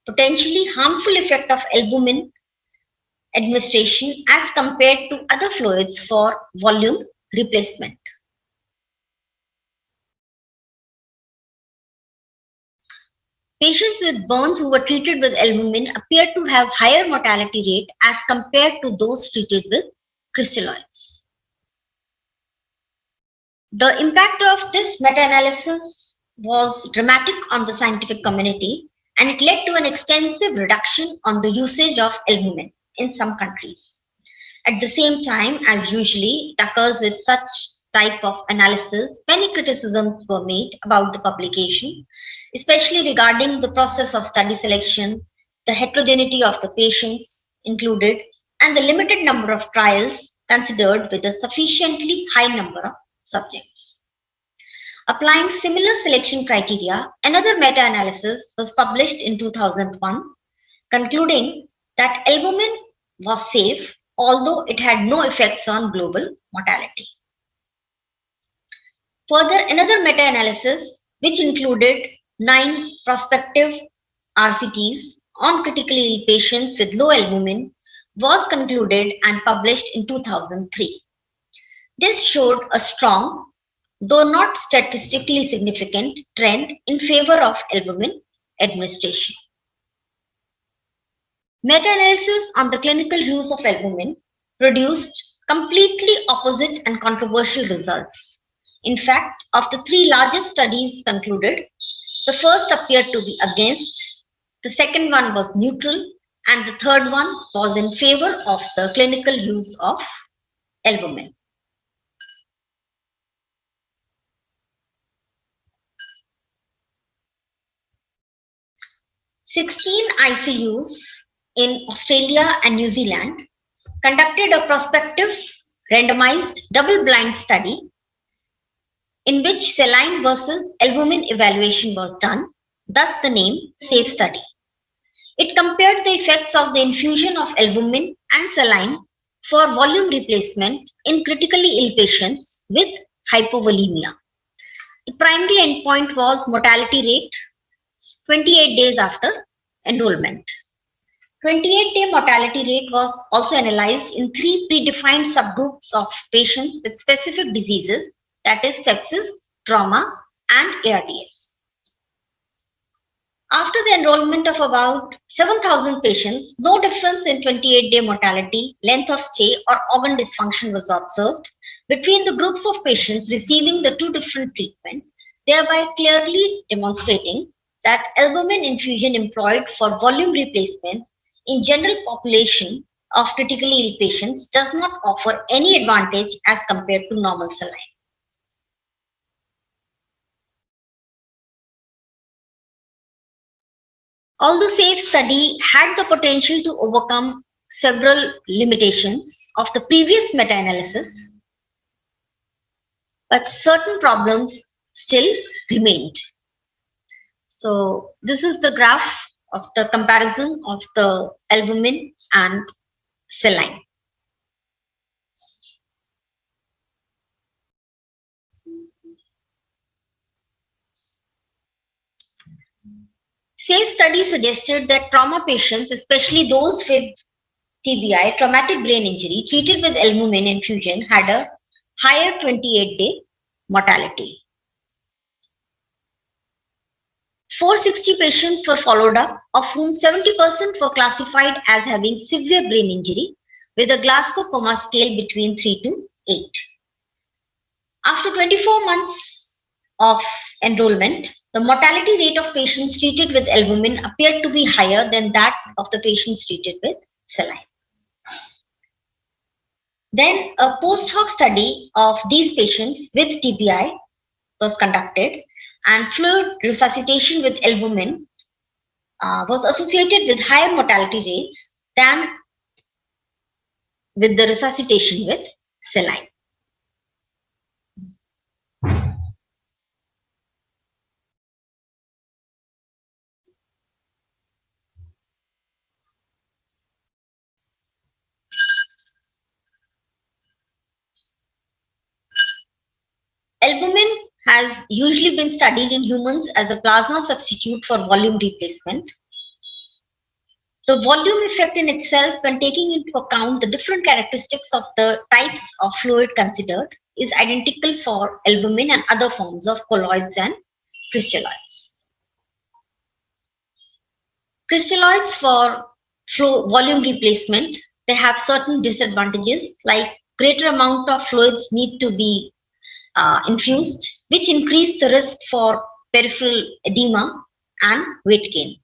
potentially harmful effect of albumin administration as compared to other fluids for volume replacement. Patients with burns who were treated with albumin appeared to have higher mortality rate as compared to those treated with crystalloids. The impact of this meta-analysis was dramatic on the scientific community, and it led to an extensive reduction on the usage of albumin in some countries. At the same time, as usually occurs with such type of analysis, many criticisms were made about the publication, especially regarding the process of study selection, the heterogeneity of the patients included, and the limited number of trials considered with a sufficiently high number of subjects. Applying similar selection criteria, another meta-analysis was published in 2001, concluding that albumin was safe, although it had no effects on global mortality. Further, another meta-analysis, which included 9 prospective RCTs on critically ill patients with low albumin, was concluded and published in 2003. This showed a strong, though not statistically significant, trend in favor of albumin administration. Meta-analysis on the clinical use of albumin produced completely opposite and controversial results. In fact, of the 3 largest studies concluded, the first appeared to be against, the second one was neutral, and the third one was in favor of the clinical use of albumin. "16 ICUs in Australia and New Zealand conducted a prospective randomized double-blind study in which saline versus albumin evaluation was done, thus the name SAFE study. It compared the effects of the infusion of albumin and saline for volume replacement in critically ill patients with hypovolemia. The primary endpoint was mortality rate 28 days after enrollment. 28-day mortality rate was also analyzed in 3 predefined subgroups of patients with specific diseases, that is sepsis, trauma, and ARDS. After the enrollment of about 7,000 patients, no difference in 28-day mortality, length of stay, or organ dysfunction was observed between the groups of patients receiving the 2 different treatments, thereby clearly demonstrating that albumin infusion employed for volume replacement in general population of critically ill patients does not offer any advantage as compared to normal saline. Although SAFE study had the potential to overcome several limitations of the previous meta-analysis, but certain problems still remained. So this is the graph of the comparison of the albumin and saline. SAFE study suggested that trauma patients, especially those with TBI, traumatic brain injury, treated with albumin infusion had a higher 28-day mortality. 460 patients were followed up, of whom 70% were classified as having severe brain injury with a Glasgow Coma scale between 3 to 8. After 24 months of enrollment, the mortality rate of patients treated with albumin appeared to be higher than that of the patients treated with saline. Then a post hoc study of these patients with TBI was conducted, and fluid resuscitation with albumin was associated with higher mortality rates than with the resuscitation with saline. Albumin has usually been studied in humans as a plasma substitute for volume replacement. The volume effect in itself, when taking into account the different characteristics of the types of fluid considered, is identical for albumin and other forms of colloids and crystalloids. Crystalloids for volume replacement, they have certain disadvantages, like greater amount of fluids need to be infused, which increase the risk for peripheral edema and weight gain.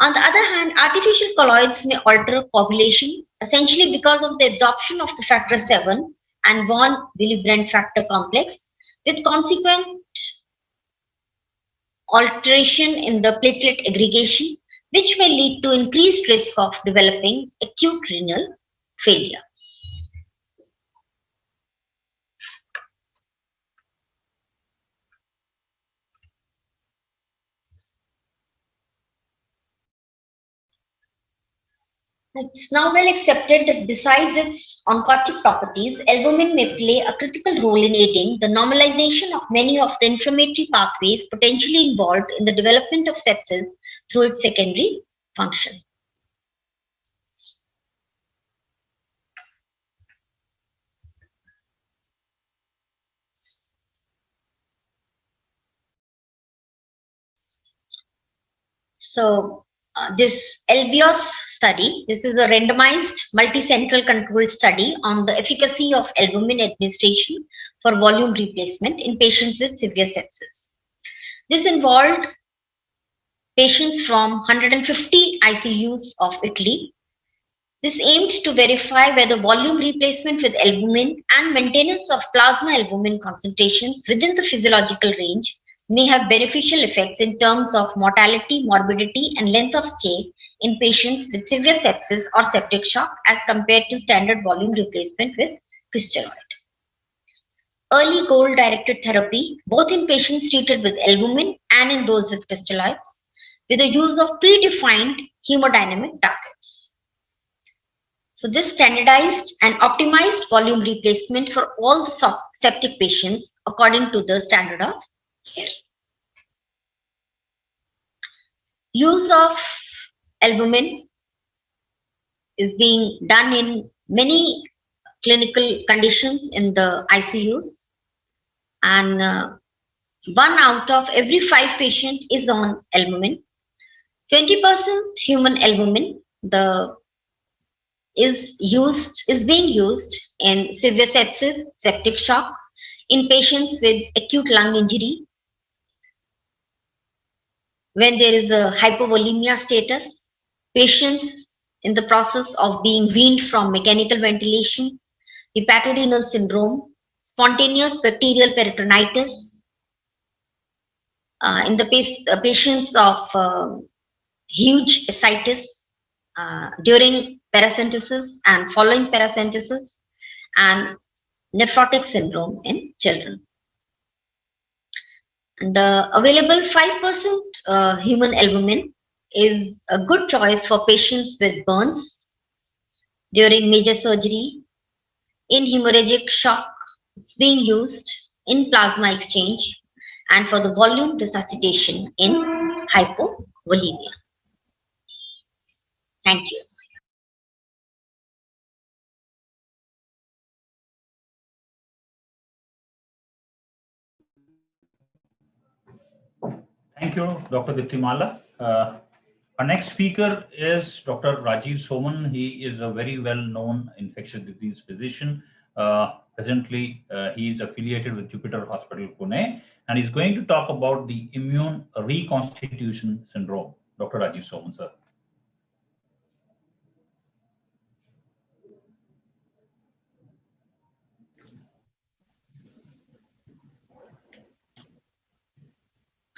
On the other hand, artificial colloids may alter coagulation, essentially because of the absorption of the factor 7 and von Willebrand factor complex, with consequent alteration in the platelet aggregation, which may lead to increased risk of developing acute renal failure. It's now well accepted that besides its oncotic properties, albumin may play a critical role in aiding the normalization of many of the inflammatory pathways potentially involved in the development of sepsis through its secondary function. So this LBIOS study, this is a randomized multicentral controlled study on the efficacy of albumin administration for volume replacement in patients with severe sepsis. This involved patients from 150 ICUs of Italy. This aimed to verify whether volume replacement with albumin and maintenance of plasma albumin concentrations within the physiological range may have beneficial effects in terms of mortality, morbidity, and length of stay in patients with severe sepsis or septic shock as compared to standard volume replacement with crystalloid. Early goal-directed therapy, both in patients treated with albumin and in those with crystalloids, with the use of predefined hemodynamic targets. So this standardized and optimized volume replacement for all the septic patients according to the standard of care. Use of albumin is being done in many clinical conditions in the ICUs, and 1 out of every 5 patients is on albumin. 20% human albumin is being used in severe sepsis, septic shock, in patients with acute lung injury, when there is a hypovolemia status, patients in the process of being weaned from mechanical ventilation, hepatorenal syndrome, spontaneous bacterial peritonitis, in the patients of huge ascites, during paracentesis and following paracentesis, and nephrotic syndrome in children. And the available 5% human albumin is a good choice for patients with burns during major surgery, in hemorrhagic shock. It's being used in plasma exchange and for the volume resuscitation in hypovolemia. Thank you. Thank you, Dr. Diptimala. Our next speaker is Dr. Rajiv Soman. He is a very well-known infectious disease physician. Presently, he is affiliated with Jupiter Hospital, Pune, and he's going to talk about the immune reconstitution syndrome. Dr. Rajiv Soman, sir.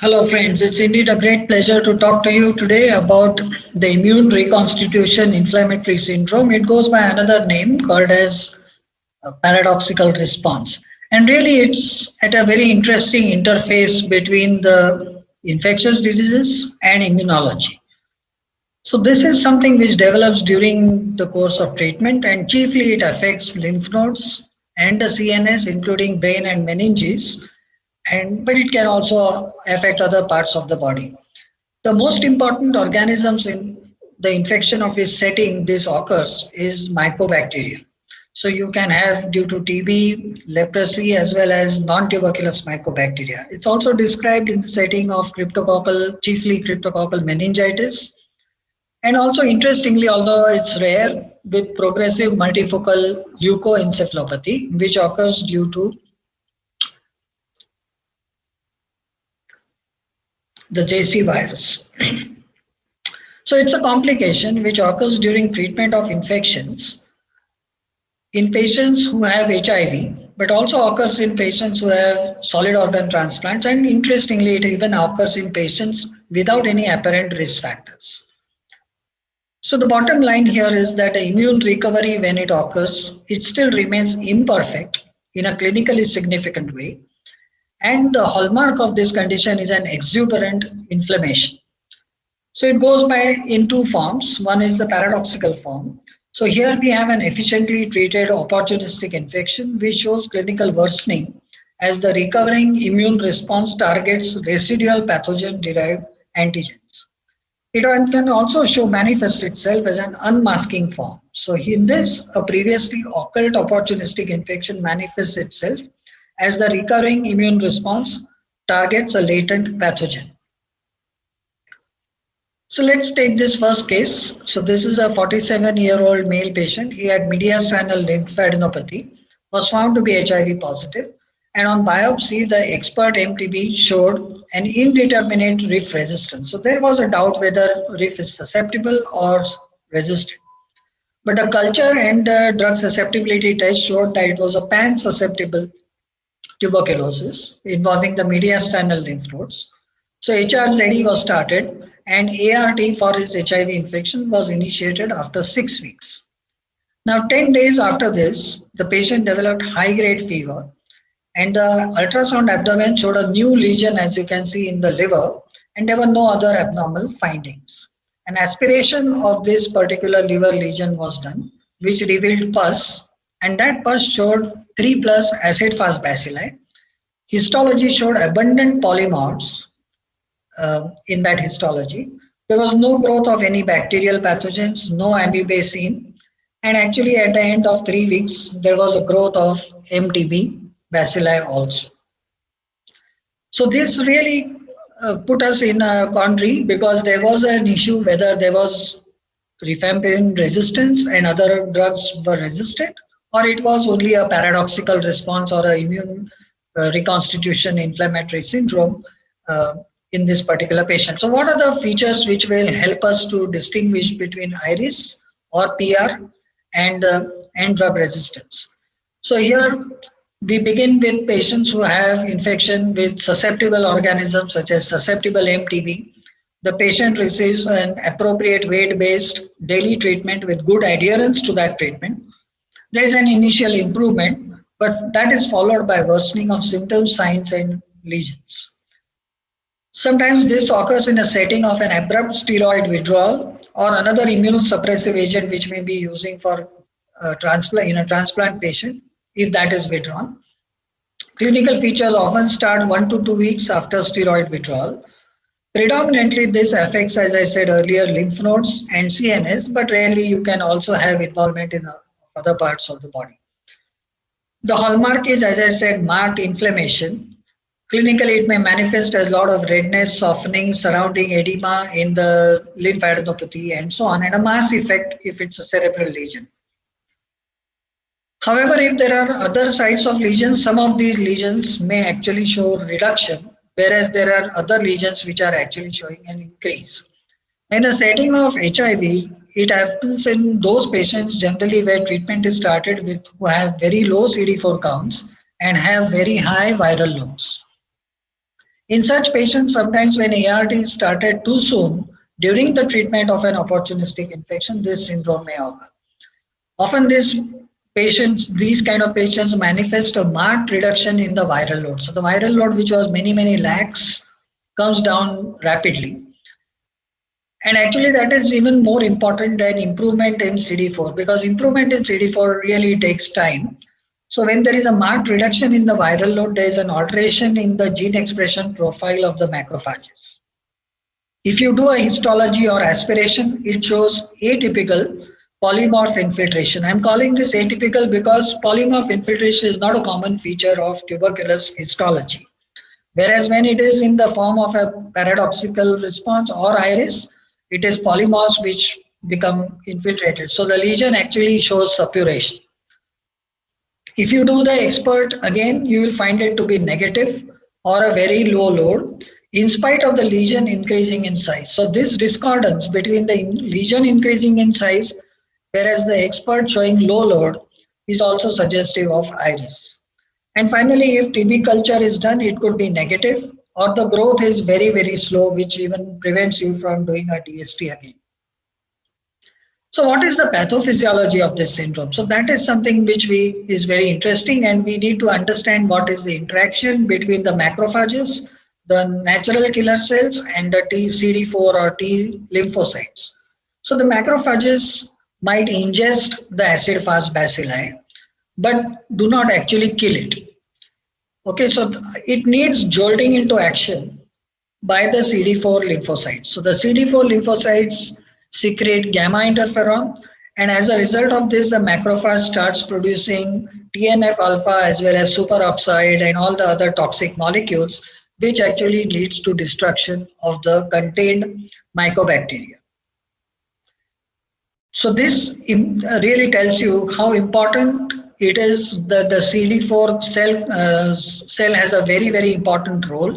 Hello friends, it's indeed a great pleasure to talk to you today about the immune reconstitution inflammatory syndrome. It goes by another name called as a paradoxical response. And really it's at a very interesting interface between the infectious diseases and immunology. So this is something which develops during the course of treatment, and chiefly it affects lymph nodes and the CNS, including brain and meninges. But it can also affect other parts of the body. The most important organisms in the infection of which setting this occurs is mycobacteria. So you can have, due to TB, leprosy, as well as non-tuberculous mycobacteria. It's also described in the setting of chiefly cryptococcal meningitis. And also interestingly, although it's rare, with progressive multifocal leukoencephalopathy, which occurs due to the JC virus. So it's a complication which occurs during treatment of infections in patients who have HIV, but also occurs in patients who have solid organ transplants, and interestingly, it even occurs in patients without any apparent risk factors. So the bottom line here is that the immune recovery, when it occurs, it still remains imperfect in a clinically significant way. And the hallmark of this condition is an exuberant inflammation. So it goes by in two forms. One is the paradoxical form. So here we have an efficiently treated opportunistic infection which shows clinical worsening as the recovering immune response targets residual pathogen-derived antigens. It can also manifest itself as an unmasking form. So in this, a previously occult opportunistic infection manifests itself as the recurring immune response targets a latent pathogen. So let's take this first case. So this is a 47-year-old male patient. He had mediastinal lymphadenopathy, was found to be HIV positive, and on biopsy, the expert MTB showed an indeterminate RIF resistance. So there was a doubt whether RIF is susceptible or resistant. But the culture and drug susceptibility test showed that it was a pan-susceptible tuberculosis involving the mediastinal lymph nodes. So HRZE was started, and ART for his HIV infection was initiated after 6 weeks. Now, 10 days after this, the patient developed high-grade fever, and the ultrasound abdomen showed a new lesion, as you can see in the liver, and there were no other abnormal findings. An aspiration of this particular liver lesion was done, which revealed pus, and that pus showed 3+ acid-fast bacilli. Histology showed abundant polymorphs in that histology. There was no growth of any bacterial pathogens, no amibacine, and actually at the end of 3 weeks, there was a growth of MTB bacilli also. So this really put us in a quandary, because there was an issue whether there was rifampin resistance and other drugs were resistant, or it was only a paradoxical response or an immune reconstitution inflammatory syndrome in this particular patient. So what are the features which will help us to distinguish between IRIS or PR and drug resistance? So here we begin with patients who have infection with susceptible organisms such as susceptible MTB. the patient receives an appropriate weight-based daily treatment with good adherence to that treatment, there is an initial improvement, but that is followed by worsening of symptoms, signs, and lesions. Sometimes this occurs in a setting of an abrupt steroid withdrawal or another immunosuppressive agent which may be using for transplant in a transplant patient if that is withdrawn. Clinical features often start 1 to 2 weeks after steroid withdrawal. Predominantly, this affects, as I said earlier, lymph nodes and CNS, but rarely you can also have involvement in other parts of the body. The hallmark is, as I said, marked inflammation. Clinically, it may manifest as a lot of redness, softening, surrounding edema in the lymphadenopathy, and so on, and a mass effect if it's a cerebral lesion. However, if there are other sites of lesions, some of these lesions may actually show reduction, whereas there are other lesions which are actually showing an increase. In a setting of HIV, it happens in those patients generally where treatment is started with who have very low CD4 counts and have very high viral loads. In such patients, sometimes when ART is started too soon during the treatment of an opportunistic infection, this syndrome may occur. Often these kind of patients manifest a marked reduction in the viral load. So the viral load, which was many lakhs, comes down rapidly. And actually that is even more important than improvement in CD4, because improvement in CD4 really takes time. So when there is a marked reduction in the viral load, there is an alteration in the gene expression profile of the macrophages. If you do a histology or aspiration, it shows atypical polymorph infiltration. I'm calling this atypical because polymorph infiltration is not a common feature of tuberculosis histology. Whereas when it is in the form of a paradoxical response or iris, it is polymorphs which become infiltrated. So the lesion actually shows suppuration. If you do the expert, again, you will find it to be negative or a very low load in spite of the lesion increasing in size. So this discordance between the lesion increasing in size, whereas the expert showing low load, is also suggestive of iris. And finally, if TB culture is done, it could be negative or the growth is very slow, which even prevents you from doing a DST again. So what is the pathophysiology of this syndrome? So that is something which is very interesting, and we need to understand what is the interaction between the macrophages, the natural killer cells, and the CD4 or T lymphocytes. So the macrophages might ingest the acid-fast bacilli, but do not actually kill it. Okay, so it needs jolting into action by the CD4 lymphocytes. So the CD4 lymphocytes secrete gamma interferon, and as a result of this, the macrophage starts producing TNF alpha as well as superoxide and all the other toxic molecules, which actually leads to destruction of the contained mycobacteria. So this really tells you how important it is that the CD4 cell has a very important role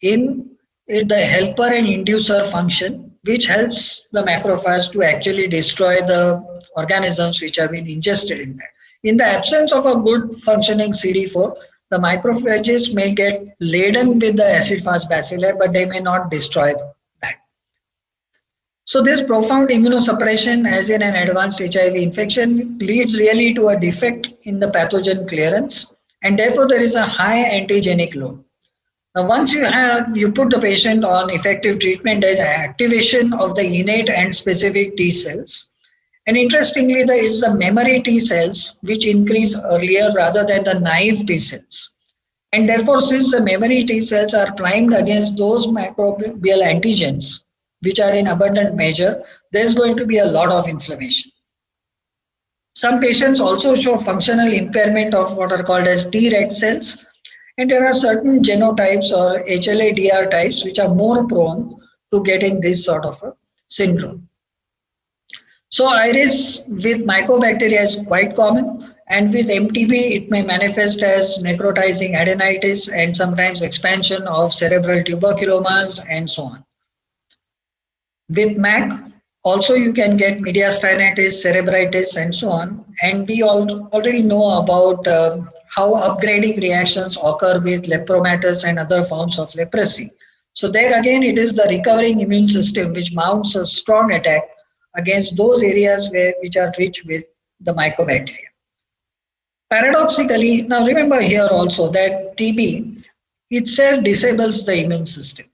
in the helper and inducer function, which helps the macrophage to actually destroy the organisms which have been ingested in that. In the absence of a good functioning CD4, the macrophages may get laden with the acid-fast bacilli, but they may not destroy that. So this profound immunosuppression, as in an advanced HIV infection, leads really to a defect in the pathogen clearance, and therefore there is a high antigenic load. Now, once you put the patient on effective treatment, there is activation of the innate and specific T cells. And interestingly, there is the memory T cells which increase earlier rather than the naive T cells. And therefore, since the memory T cells are primed against those microbial antigens which are in abundant measure, there is going to be a lot of inflammation. Some patients also show functional impairment of what are called as Treg cells. And there are certain genotypes or HLA-DR types which are more prone to getting this sort of a syndrome. So iris with mycobacteria is quite common, and with MTB it may manifest as necrotizing adenitis and sometimes expansion of cerebral tuberculomas and so on. With MAC, also you can get mediastinitis, cerebritis and so on, and we already know about how upgrading reactions occur with lepromatous and other forms of leprosy. So there again, it is the recovering immune system which mounts a strong attack against those areas which are rich with the mycobacteria. Paradoxically, now remember here also that TB itself disables the immune system.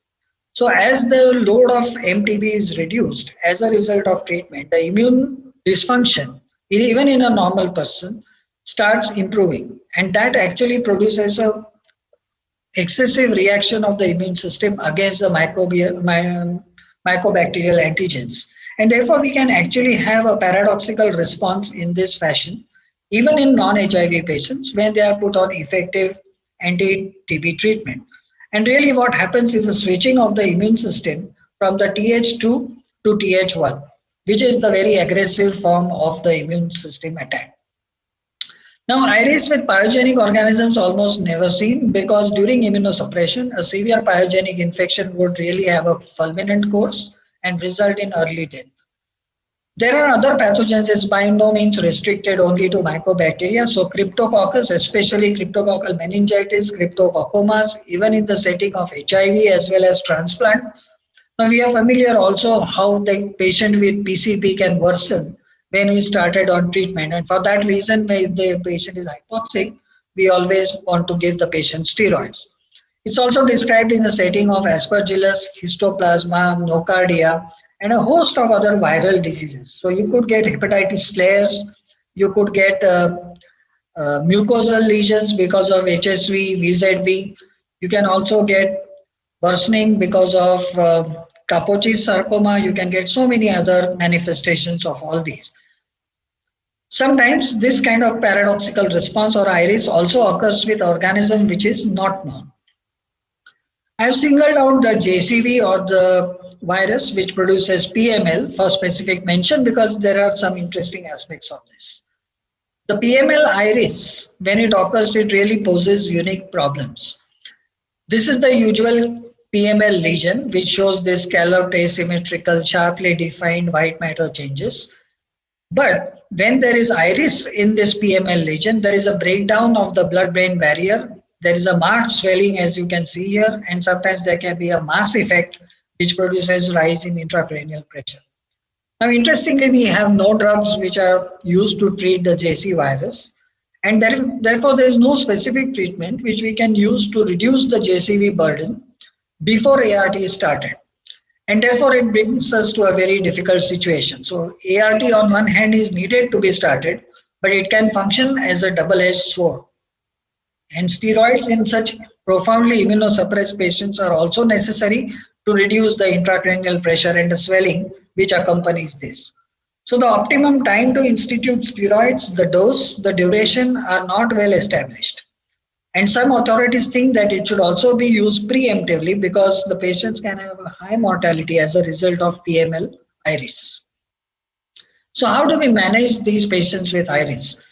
So as the load of MTB is reduced as a result of treatment, the immune dysfunction, even in a normal person, starts improving. And that actually produces a excessive reaction of the immune system against the mycobacterial antigens. And therefore, we can actually have a paradoxical response in this fashion, even in non-HIV patients when they are put on effective anti-TB treatment. And really what happens is a switching of the immune system from the Th2 to Th1, which is the very aggressive form of the immune system attack. Now, iris with pyogenic organisms almost never seen because during immunosuppression, a severe pyogenic infection would really have a fulminant course and result in early death. There are other pathogens. It's by no means restricted only to mycobacteria. So cryptococcus, especially cryptococcal meningitis, cryptococcomas, even in the setting of HIV as well as transplant. Now we are familiar also how the patient with PCP can worsen when he started on treatment. And for that reason, when the patient is hypoxic, we always want to give the patient steroids. It's also described in the setting of aspergillus, histoplasma, nocardia, and a host of other viral diseases. So you could get hepatitis flares, you could get mucosal lesions because of HSV, VZV. You can also get worsening because of Kaposi's sarcoma. You can get so many other manifestations of all these. Sometimes this kind of paradoxical response or iris also occurs with organism which is not known. I have singled out the JCV or the virus which produces PML for specific mention because there are some interesting aspects of this. The PML iris, when it occurs, it really poses unique problems. This is the usual PML lesion which shows this scalloped, asymmetrical, sharply defined white matter changes. But when there is iris in this PML lesion, there is a breakdown of the blood-brain barrier. There is a marked swelling as you can see here, and sometimes there can be a mass effect which produces rise in intracranial pressure. Now, interestingly, we have no drugs which are used to treat the JC virus, and therefore there is no specific treatment which we can use to reduce the JCV burden before ART is started. And therefore, it brings us to a very difficult situation. So ART on one hand is needed to be started, but it can function as a double-edged sword. And steroids in such profoundly immunosuppressed patients are also necessary to reduce the intracranial pressure and the swelling which accompanies this. So the optimum time to institute steroids, the dose, the duration are not well established. And some authorities think that it should also be used preemptively because the patients can have a high mortality as a result of PML iris. So how do we manage these patients with iris?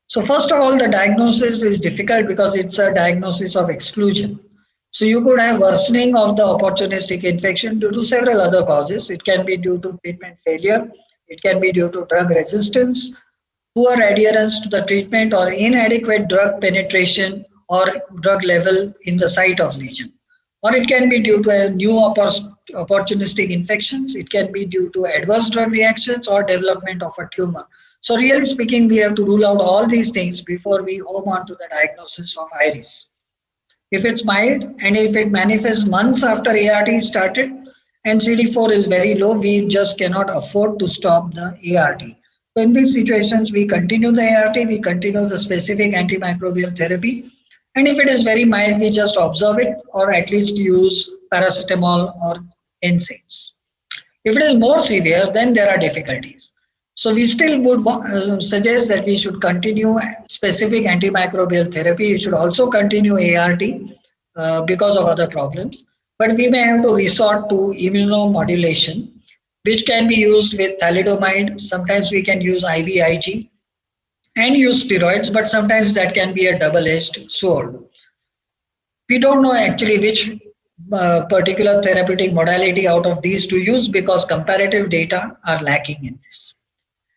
So first of all, the diagnosis is difficult because it's a diagnosis of exclusion. So you could have worsening of the opportunistic infection due to several other causes. It can be due to treatment failure. It can be due to drug resistance, poor adherence to the treatment, or inadequate drug penetration or drug level in the site of lesion. Or it can be due to a new opportunistic infections. It can be due to adverse drug reactions or development of a tumor. So really speaking, we have to rule out all these things before we home on to the diagnosis of iris. If it's mild and if it manifests months after ART is started and CD4 is very low, we just cannot afford to stop the ART. So in these situations, we continue the ART, we continue the specific antimicrobial therapy. And if it is very mild, we just observe it or at least use paracetamol or NSAIDs. If it is more severe, then there are difficulties. So we still would suggest that we should continue specific antimicrobial therapy. We should also continue ART because of other problems. But we may have to resort to immunomodulation, which can be used with thalidomide. Sometimes we can use IVIG and use steroids, but sometimes that can be a double-edged sword. We don't know actually which particular therapeutic modality out of these to use because comparative data are lacking in this.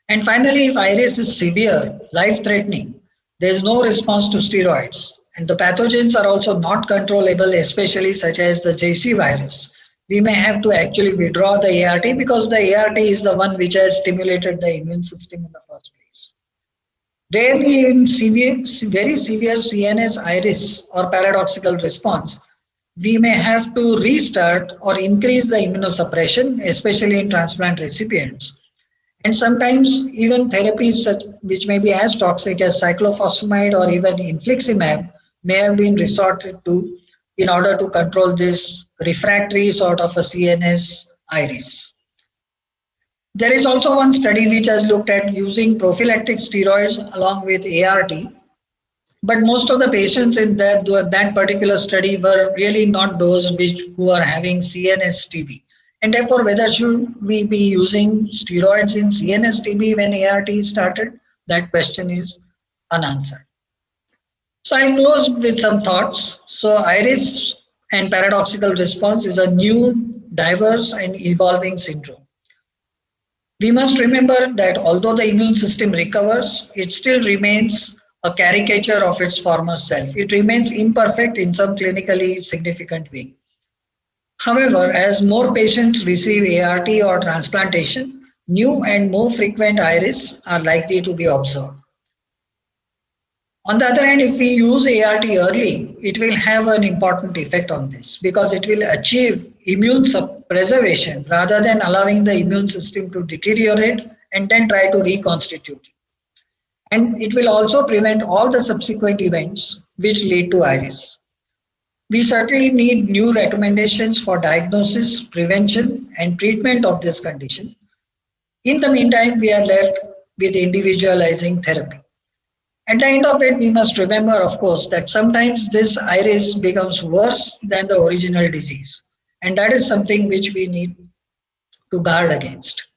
And finally, if iris is severe, life-threatening, there is no response to steroids, And the pathogens are also not controllable, especially such as the JC virus. We may have to actually withdraw the ART because the ART is the one which has stimulated the immune system in the first place. Rarely in very severe CNS iris or paradoxical response, we may have to restart or increase the immunosuppression, especially in transplant recipients. And sometimes even therapies which may be as toxic as cyclophosphamide or even infliximab may have been resorted to in order to control this refractory sort of a CNS iris. There is also one study which has looked at using prophylactic steroids along with ART, but most of the patients in that particular study were really not those who are having CNS TB. And therefore, whether should we be using steroids in CNS TB when ART started, that question is unanswered. So I'll close with some thoughts. So iris and paradoxical response is a new, diverse and evolving syndrome. We must remember that although the immune system recovers, it still remains a caricature of its former self. It remains imperfect in some clinically significant way. However, as more patients receive ART or transplantation, new and more frequent iris are likely to be observed. On the other hand, if we use ART early, it will have an important effect on this because it will achieve immune preservation rather than allowing the immune system to deteriorate and then try to reconstitute. And it will also prevent all the subsequent events which lead to iris. We certainly need new recommendations for diagnosis, prevention, and treatment of this condition. In the meantime, we are left with individualizing therapy. At the end of it, we must remember, of course, that sometimes this iris becomes worse than the original disease. And that is something which we need to guard against.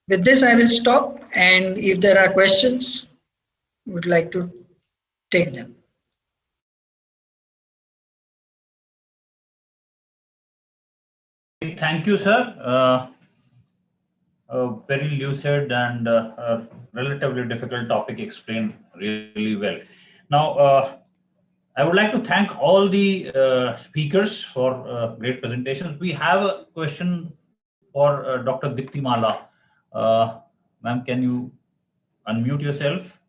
With this, I will stop. And if there are questions, I would like to take them. Thank you, sir. A very lucid and a relatively difficult topic explained really well. Now, I would like to thank all the speakers for great presentations. We have a question for Dr. Dipti Mala. Ma'am, can you unmute yourself?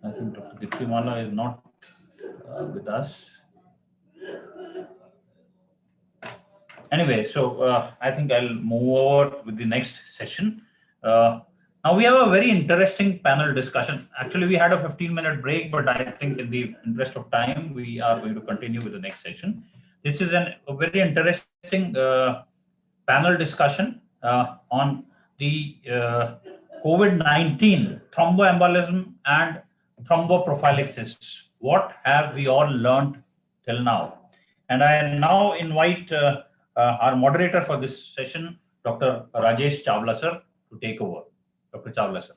I think Dr. Dipti Mala is not with us. Anyway, so I think I'll move over with the next session. Now we have a very interesting panel discussion. Actually, we had a 15-minute break, but I think in the interest of time, we are going to continue with the next session. This is a very interesting panel discussion on the COVID-19 thromboembolism and thromboprophylaxis. What have we all learned till now? And I now invite our moderator for this session, Dr. Rajesh Chawla, sir, to take over. Dr. Chawla, sir.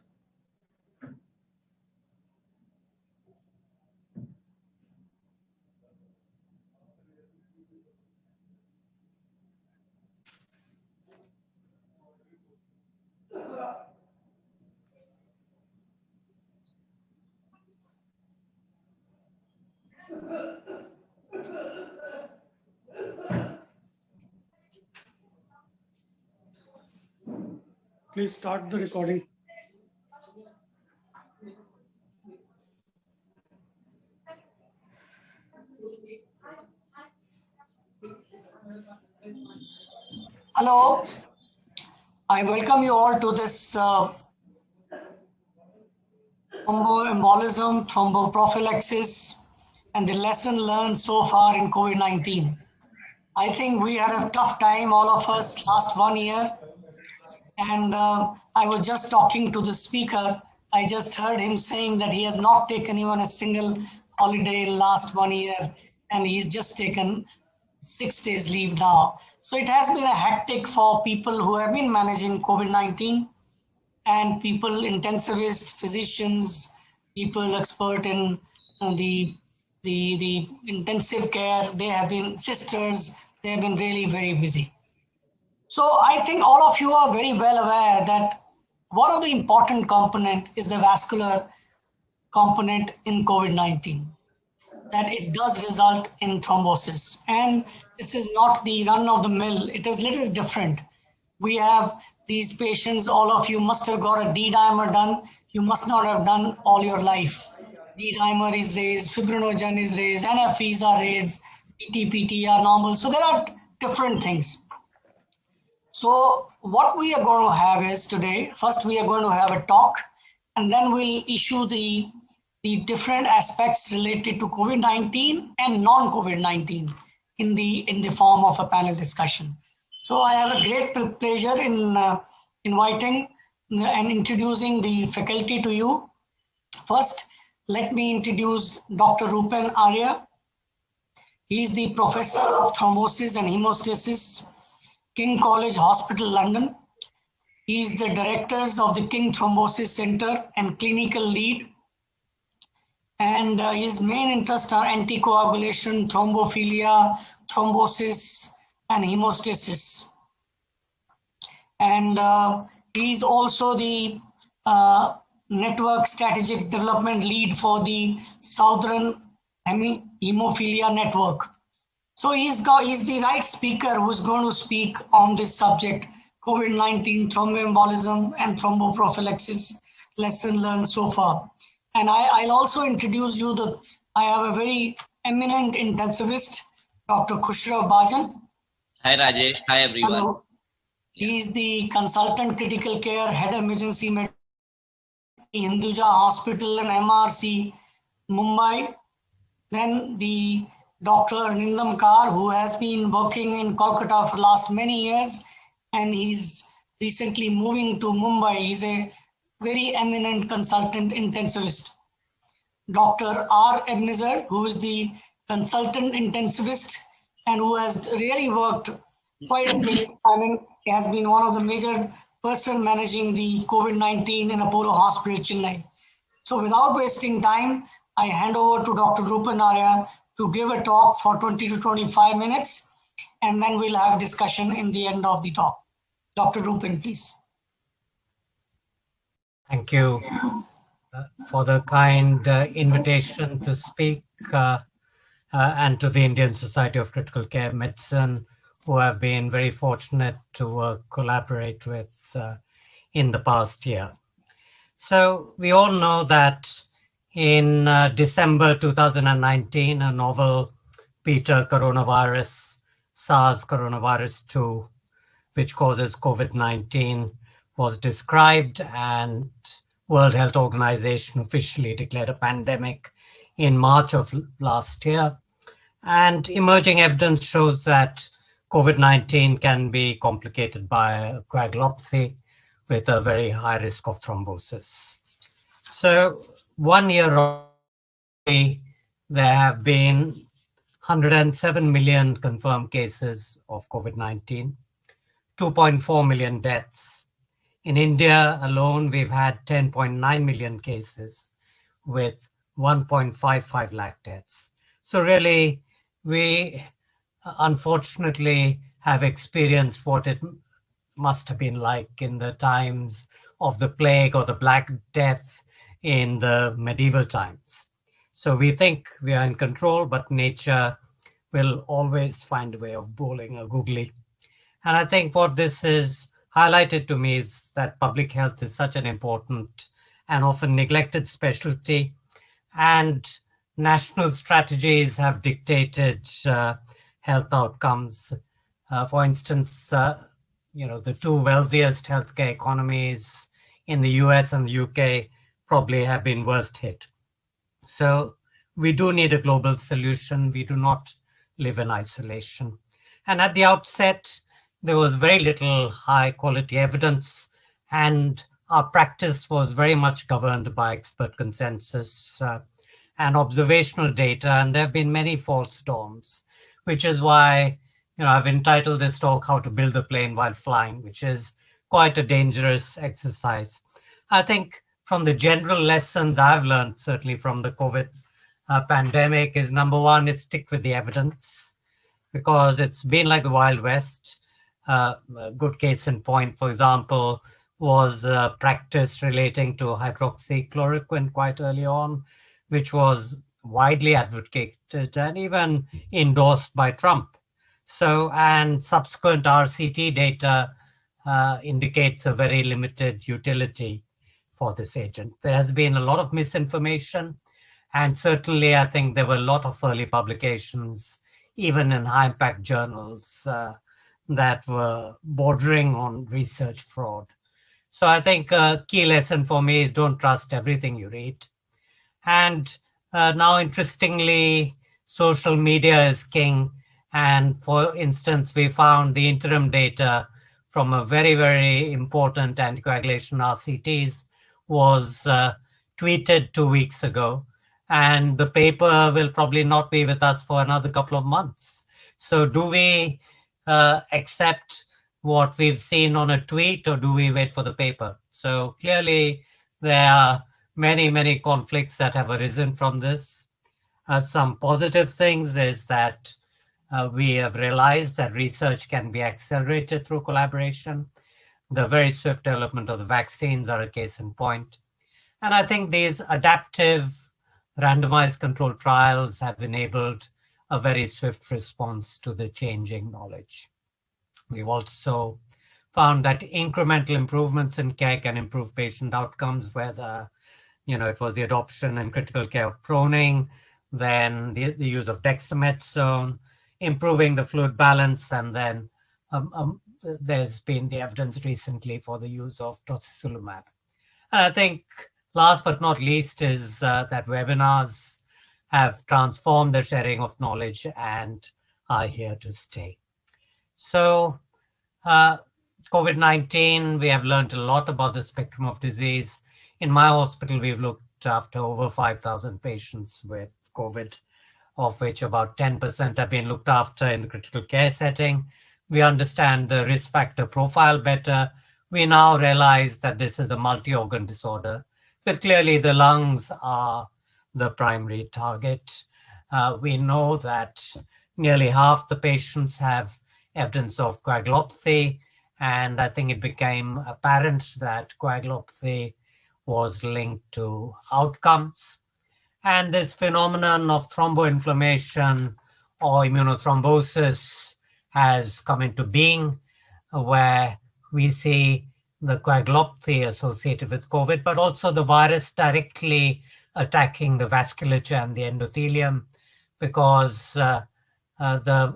Please start the recording. Hello, I welcome you all to this thromboembolism, thromboprophylaxis, and the lesson learned so far in COVID-19. I think we had a tough time, all of us, last 1 year. And I was just talking to the speaker. I just heard him saying that he has not taken even a single holiday last 1 year, and he's just taken 6 days leave now. So it has been a hectic for people who have been managing COVID-19 and people, intensivists, physicians, people expert in the intensive care. They have been sisters. They have been really very busy. So I think all of you are very well aware that one of the important component is the vascular component in COVID-19, that it does result in thrombosis. And this is not the run of the mill. It is little different. We have these patients, all of you must have got a D-dimer done. You must not have done all your life. D-dimer is raised, fibrinogen is raised, NFEs are raised, PT are normal. So there are different things. So what we are going to have is today, first we are going to have a talk, and then we'll issue the different aspects related to COVID-19 and non-COVID-19 in the form of a panel discussion. So I have a great pleasure in inviting and introducing the faculty to you. First, let me introduce Dr. Rupen Arya. He is the Professor of Thrombosis and Hemostasis, King College Hospital, London. He is the Director of the King Thrombosis Center and Clinical Lead. And his main interests are anticoagulation, thrombophilia, thrombosis, and hemostasis. And he's also the Network Strategic Development Lead for the Southern Hemophilia Network. So he's the right speaker who's going to speak on this subject, COVID-19, thromboembolism, and thromboprophylaxis, lesson learned so far. And I'll also introduce you I have a very eminent intensivist, Dr. Khushrav Bajan. Hi Rajesh, hi everyone. Hello. He's the consultant critical care, head emergency medicine, Hinduja Hospital and MRC, Mumbai. Then the Dr. Nindam Kar, who has been working in Kolkata for the last many years, and he's recently moving to Mumbai. He's a very eminent consultant intensivist. Dr. R. Ebenezer, who is the consultant intensivist and who has really worked quite a bit. I mean, he has been one of the major person managing the COVID-19 in Apollo Hospital, Chennai. So without wasting time, I hand over to Dr. Rupen Arya to give a talk for 20 to 25 minutes, and then we'll have discussion in the end of the talk. Dr. Rupen, please. Thank you for the kind invitation to speak and to the Indian Society of Critical Care Medicine, who have been very fortunate to collaborate with in the past year. So we all know that in December 2019, a novel beta coronavirus, SARS coronavirus 2, which causes COVID-19, was described, and World Health Organization officially declared a pandemic in March of last year. And emerging evidence shows that COVID-19 can be complicated by coagulopathy with a very high risk of thrombosis. So 1 year on, there have been 107 million confirmed cases of COVID-19, 2.4 million deaths. In India alone, we've had 10.9 million cases with 1.55 lakh deaths. So really, we unfortunately have experienced what it must have been like in the times of the plague or the Black Death in the medieval times. So we think we are in control, but nature will always find a way of bowling a googly. And I think what this is highlighted to me is that public health is such an important and often neglected specialty, and national strategies have dictated health outcomes. For instance, the two wealthiest healthcare economies in the US and the UK probably have been worst hit. So we do need a global solution. We do not live in isolation. And at the outset, there was very little high quality evidence, and our practice was very much governed by expert consensus and observational data. And there have been many false dawns, which is why I've entitled this talk, How to Build a Plane While Flying, which is quite a dangerous exercise. I think from the general lessons I've learned, certainly from the COVID pandemic, is number one, is stick with the evidence, because it's been like the Wild West. A good case in point, for example, was a practice relating to hydroxychloroquine quite early on, which was widely advocated and even endorsed by Trump. So, and subsequent RCT data indicates a very limited utility for this agent. There has been a lot of misinformation, and certainly I think there were a lot of early publications, even in high impact journals, that were bordering on research fraud. So I think a key lesson for me is don't trust everything you read. And now, interestingly, social media is king. And for instance, we found the interim data from a very, very important anticoagulation RCTs was tweeted 2 weeks ago. And the paper will probably not be with us for another couple of months. So do we accept what we've seen on a tweet, or do we wait for the paper? So clearly there are many conflicts that have arisen from this. Some positive things is that we have realized that research can be accelerated through collaboration. The very swift development of the vaccines are a case in point. And I think these adaptive randomized controlled trials have enabled a very swift response to the changing knowledge. We've also found that incremental improvements in care can improve patient outcomes, whether it was the adoption and critical care of proning, then the use of dexamethasone, improving the fluid balance, and then there's been the evidence recently for the use of tocilizumab. And I think last but not least is that webinars have transformed the sharing of knowledge and are here to stay. So COVID-19, we have learned a lot about the spectrum of disease. In my hospital, we've looked after over 5,000 patients with COVID, of which about 10% have been looked after in the critical care setting. We understand the risk factor profile better. We now realize that this is a multi-organ disorder, but clearly the lungs are the primary target. We know that nearly half the patients have evidence of coagulopathy, and I think it became apparent that coagulopathy was linked to outcomes. And this phenomenon of thromboinflammation or immunothrombosis has come into being, where we see the coagulopathy associated with COVID, but also the virus directly attacking the vasculature and the endothelium, because the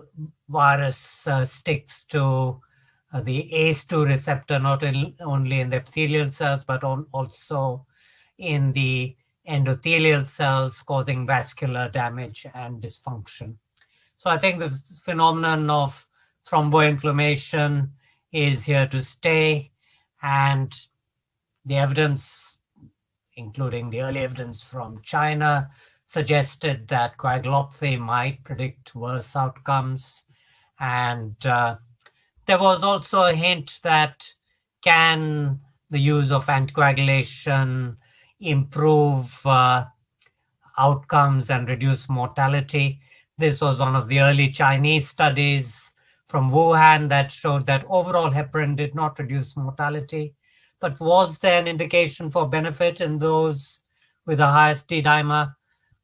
virus sticks to the ACE2 receptor, not only in the epithelial cells, but also in the endothelial cells, causing vascular damage and dysfunction. So I think the phenomenon of thromboinflammation is here to stay, and the evidence, including the early evidence from China, suggested that coagulopathy might predict worse outcomes. And there was also a hint that can the use of anticoagulation improve outcomes and reduce mortality. This was one of the early Chinese studies from Wuhan that showed that overall heparin did not reduce mortality. But was there an indication for benefit in those with the highest D-dimer?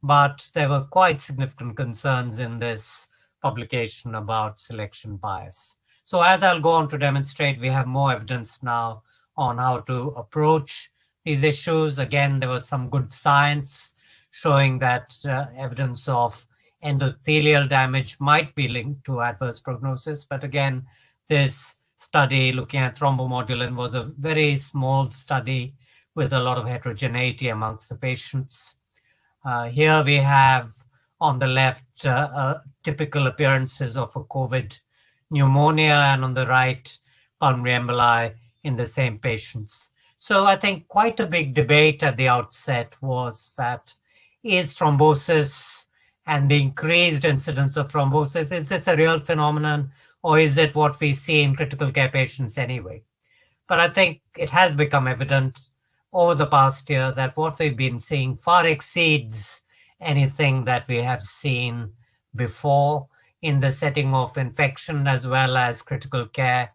But there were quite significant concerns in this publication about selection bias. So as I'll go on to demonstrate, we have more evidence now on how to approach these issues. Again, there was some good science showing that evidence of endothelial damage might be linked to adverse prognosis. But again, this study looking at thrombomodulin was a very small study with a lot of heterogeneity amongst the patients. Here we have on the left typical appearances of a COVID pneumonia, and on the right, pulmonary emboli in the same patients. So I think quite a big debate at the outset was that is thrombosis and the increased incidence of thrombosis, is this a real phenomenon, or is it what we see in critical care patients anyway? But I think it has become evident over the past year that what we've been seeing far exceeds anything that we have seen before in the setting of infection as well as critical care.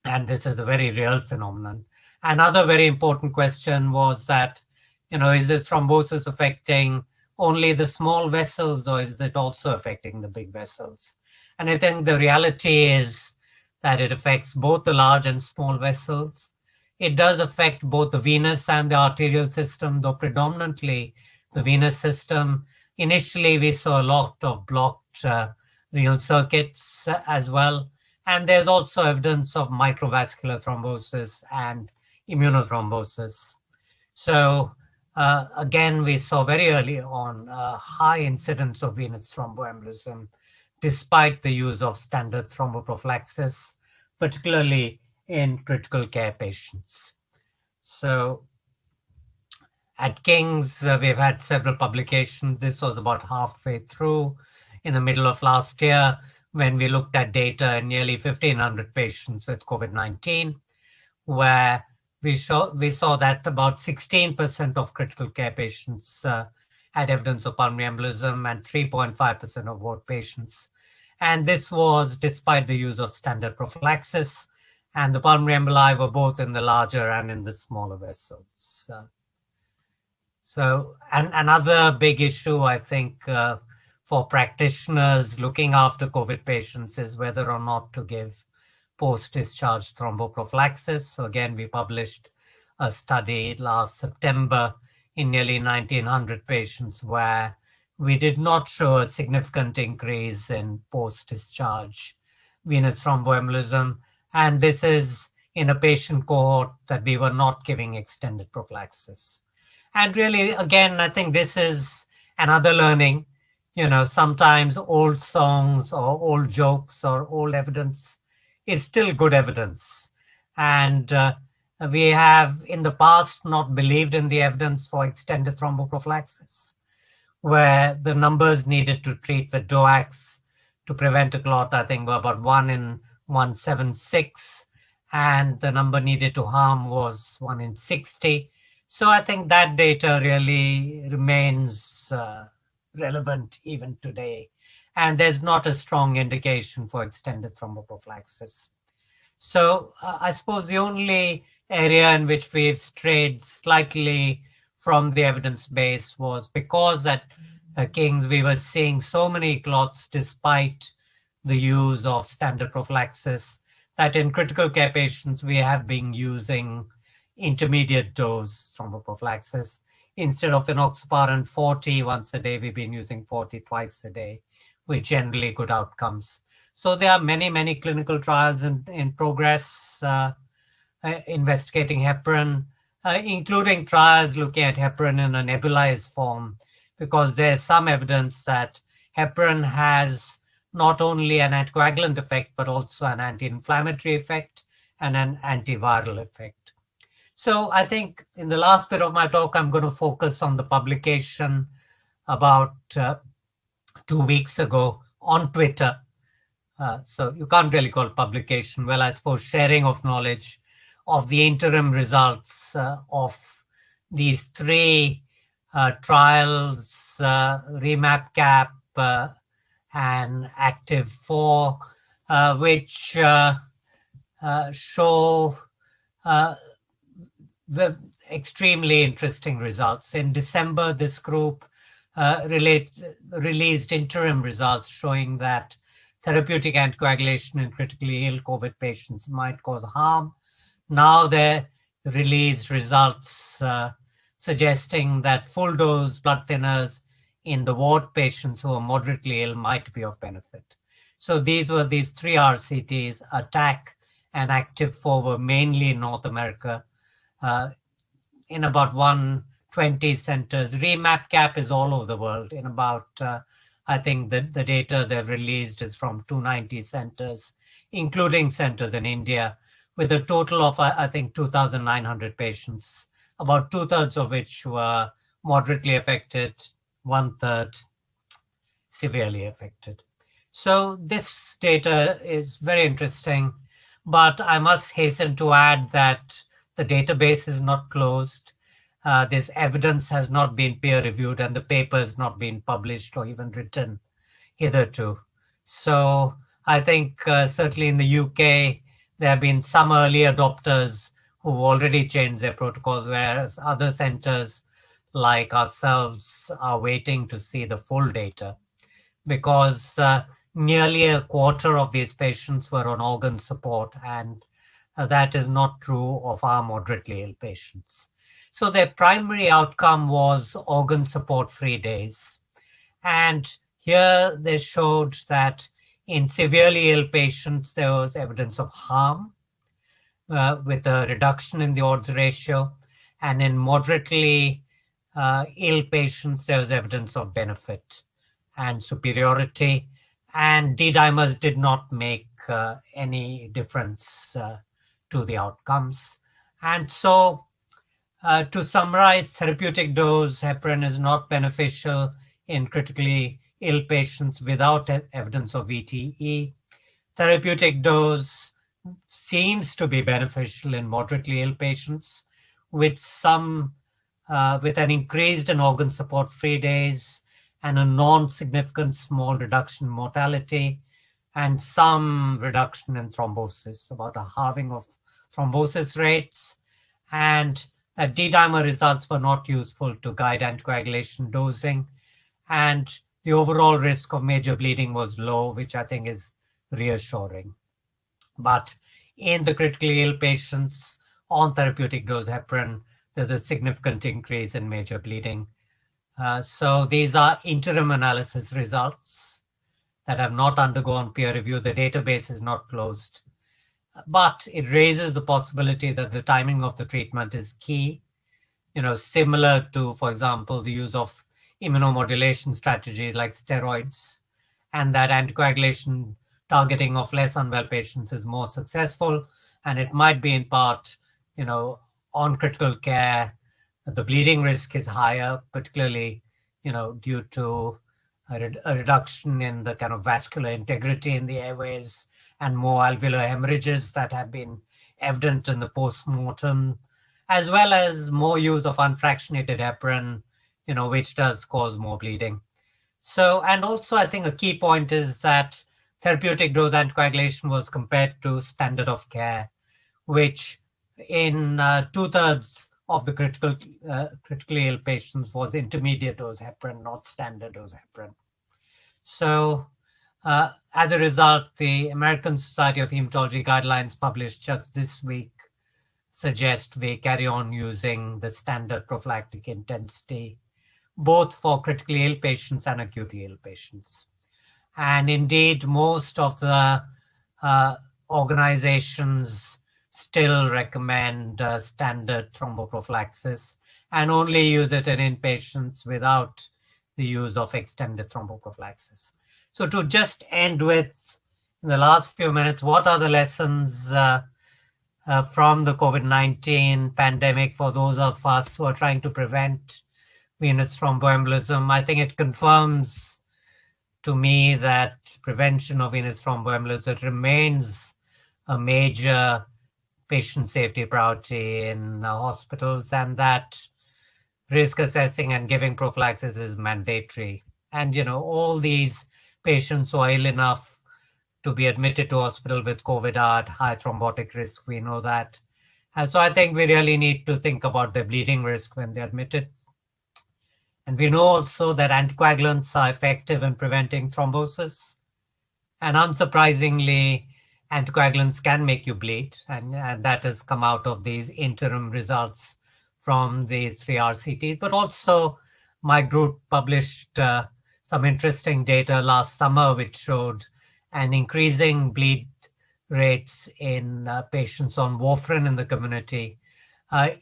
And this is a very real phenomenon. Another very important question was that, is this thrombosis affecting only the small vessels, or is it also affecting the big vessels? And I think the reality is that it affects both the large and small vessels. It does affect both the venous and the arterial system, though predominantly the venous system. Initially, we saw a lot of blocked renal circuits as well. And there's also evidence of microvascular thrombosis and immunothrombosis. So again, we saw very early on a high incidence of venous thromboembolism, despite the use of standard thromboprophylaxis, particularly in critical care patients. So at King's, we've had several publications. This was about halfway through in the middle of last year when we looked at data in nearly 1,500 patients with COVID-19, where we saw that about 16% of critical care patients had evidence of pulmonary embolism and 3.5% of ward patients. And this was despite the use of standard prophylaxis, and the pulmonary emboli were both in the larger and in the smaller vessels. So another big issue, I think, for practitioners looking after COVID patients is whether or not to give post-discharge thromboprophylaxis. So again, we published a study last September in nearly 1,900 patients where we did not show a significant increase in post-discharge venous thromboembolism. And this is in a patient cohort that we were not giving extended prophylaxis. And really, again, I think this is another learning. Sometimes old songs or old jokes or old evidence is still good evidence. And we have in the past not believed in the evidence for extended thromboprophylaxis, where the numbers needed to treat with DOACs to prevent a clot, I think, were about 1 in 176, and the number needed to harm was 1 in 60. So I think that data really remains relevant even today. And there's not a strong indication for extended thromboprophylaxis. So I suppose the only area in which we've strayed slightly from the evidence base was because at King's we were seeing so many clots despite the use of standard prophylaxis that in critical care patients we have been using intermediate dose thromboprophylaxis. Instead of enoxaparin 40 once a day, we've been using 40 twice a day with generally good outcomes. So there are many, many clinical trials in progress investigating heparin, including trials looking at heparin in a nebulized form, because there's some evidence that heparin has not only an anticoagulant effect, but also an anti-inflammatory effect and an antiviral effect. So I think in the last bit of my talk, I'm going to focus on the publication about 2 weeks ago on Twitter. So you can't really call it publication. Well, I suppose sharing of knowledge of the interim results of these 3 trials, REMAP-CAP and ACTIV-4, which show the extremely interesting results. In December, this group released interim results showing that therapeutic anticoagulation in critically ill COVID patients might cause harm. Now they released results suggesting that full dose blood thinners in the ward patients who are moderately ill might be of benefit. So these 3 RCTs, ATTACK and ACTIV-4, were mainly in North America, in about 120 centers. REMAP-CAP is all over the world in about, I think the data they've released is from 290 centers, including centers in India, with a total of, I think, 2,900 patients, about 2/3 of which were moderately affected, 1/3 severely affected. So this data is very interesting, but I must hasten to add that the database is not closed. This evidence has not been peer-reviewed and the paper has not been published or even written hitherto. So I think certainly in the UK, there have been some early adopters who've already changed their protocols, whereas other centers like ourselves are waiting to see the full data, because nearly a quarter of these patients were on organ support, and that is not true of our moderately ill patients. So their primary outcome was organ support free days. And here they showed that in severely ill patients, there was evidence of harm with a reduction in the odds ratio. And in moderately ill patients, there was evidence of benefit and superiority. And D-dimers did not make any difference to the outcomes. And so to summarize, therapeutic dose heparin is not beneficial in critically ill patients without evidence of VTE. Therapeutic dose seems to be beneficial in moderately ill patients with with an increased in organ support free days and a non-significant small reduction in mortality and some reduction in thrombosis, about a halving of thrombosis rates. And D-dimer results were not useful to guide anticoagulation dosing. And the overall risk of major bleeding was low, which I think is reassuring. But in the critically ill patients on therapeutic dose heparin, there's a significant increase in major bleeding. So these are interim analysis results that have not undergone peer review. The database is not closed. But it raises the possibility that the timing of the treatment is key, similar to, for example, the use of immunomodulation strategies like steroids, and that anticoagulation targeting of less unwell patients is more successful. And it might be in part, on critical care, the bleeding risk is higher, particularly, due to a reduction in the kind of vascular integrity in the airways and more alveolar hemorrhages that have been evident in the post-mortem, as well as more use of unfractionated heparin, which does cause more bleeding. So, and also I think a key point is that therapeutic dose anticoagulation was compared to standard of care, which in 2/3 of the critically ill patients was intermediate dose heparin, not standard dose heparin. So as a result, the American Society of Hematology guidelines published just this week suggest we carry on using the standard prophylactic intensity, both for critically ill patients and acutely ill patients. And indeed, most of the organizations still recommend standard thromboprophylaxis and only use it in inpatients without the use of extended thromboprophylaxis. So to just end with, in the last few minutes, what are the lessons from the COVID-19 pandemic for those of us who are trying to prevent venous thromboembolism? I think it confirms to me that prevention of venous thromboembolism remains a major patient safety priority in hospitals, and that risk assessing and giving prophylaxis is mandatory. And, all these patients who are ill enough to be admitted to hospital with COVID are at high thrombotic risk. We know that. And so I think we really need to think about the bleeding risk when they're admitted. And we know also that anticoagulants are effective in preventing thrombosis. And unsurprisingly, anticoagulants can make you bleed. And that has come out of these interim results from these 3 RCTs. But also, my group published some interesting data last summer, which showed an increasing bleed rates in patients on warfarin in the community,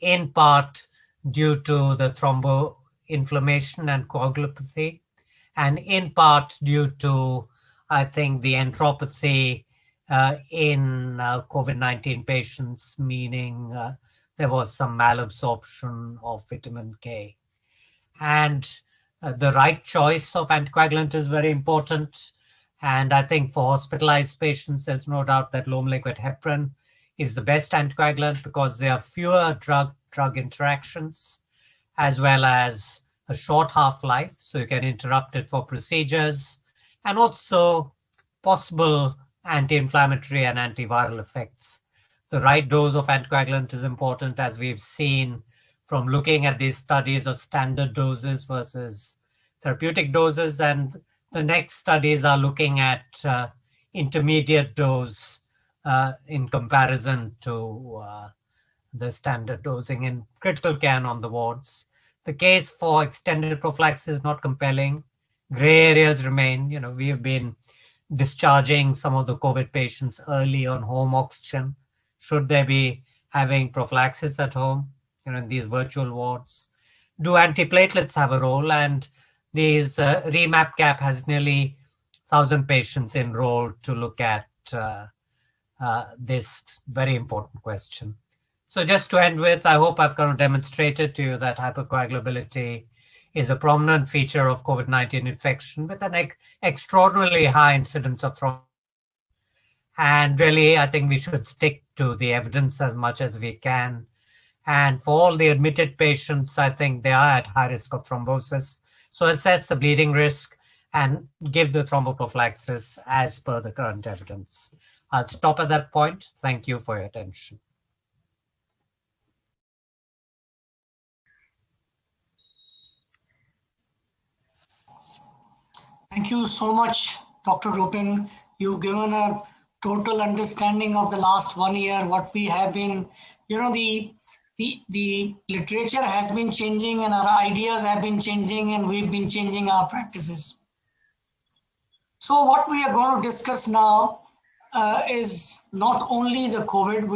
in part due to the thromboinflammation and coagulopathy, and in part due to, I think, the enteropathy in COVID-19 patients, meaning there was some malabsorption of vitamin K. And the right choice of anticoagulant is very important. And I think for hospitalized patients, there's no doubt that low molecular heparin is the best anticoagulant because there are fewer drug interactions, as well as a short half-life, so you can interrupt it for procedures, and also possible anti-inflammatory and antiviral effects. The right dose of anticoagulant is important, as we've seen from looking at these studies of standard doses versus therapeutic doses. And the next studies are looking at intermediate dose in comparison to the standard dosing in critical care and on the wards. The case for extended prophylaxis is not compelling. Gray areas remain. We have been discharging some of the COVID patients early on home oxygen. Should they be having prophylaxis at home, in these virtual wards? Do antiplatelets have a role? And these REMAP cap has nearly 1,000 patients enrolled to look at this very important question. So just to end with, I hope I've kind of demonstrated to you that hypercoagulability is a prominent feature of COVID-19 infection with an extraordinarily high incidence of thrombosis. And really, I think we should stick to the evidence as much as we can. And for all the admitted patients, I think they are at high risk of thrombosis. So assess the bleeding risk and give the thromboprophylaxis as per the current evidence. I'll stop at that point. Thank you for your attention. Thank you so much, Dr. Rupin. You've given a total understanding of the last 1 year, what we have been, the literature has been changing and our ideas have been changing and we've been changing our practices. So what we are going to discuss now is not only the COVID,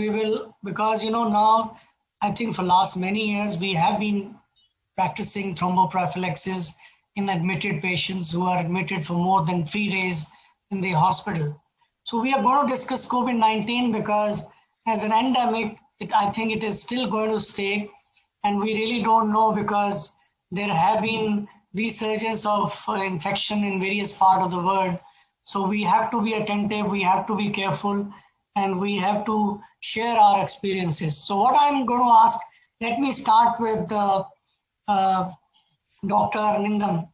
because now I think for last many years we have been practicing thromboprophylaxis in admitted patients who are admitted for more than 3 days in the hospital. So we are going to discuss COVID-19 because as an endemic, I think it is still going to stay. And we really don't know because there have been resurgence of infection in various parts of the world. So we have to be attentive, we have to be careful, and we have to share our experiences. So what I'm going to ask, let me start with Dr. Arnindam.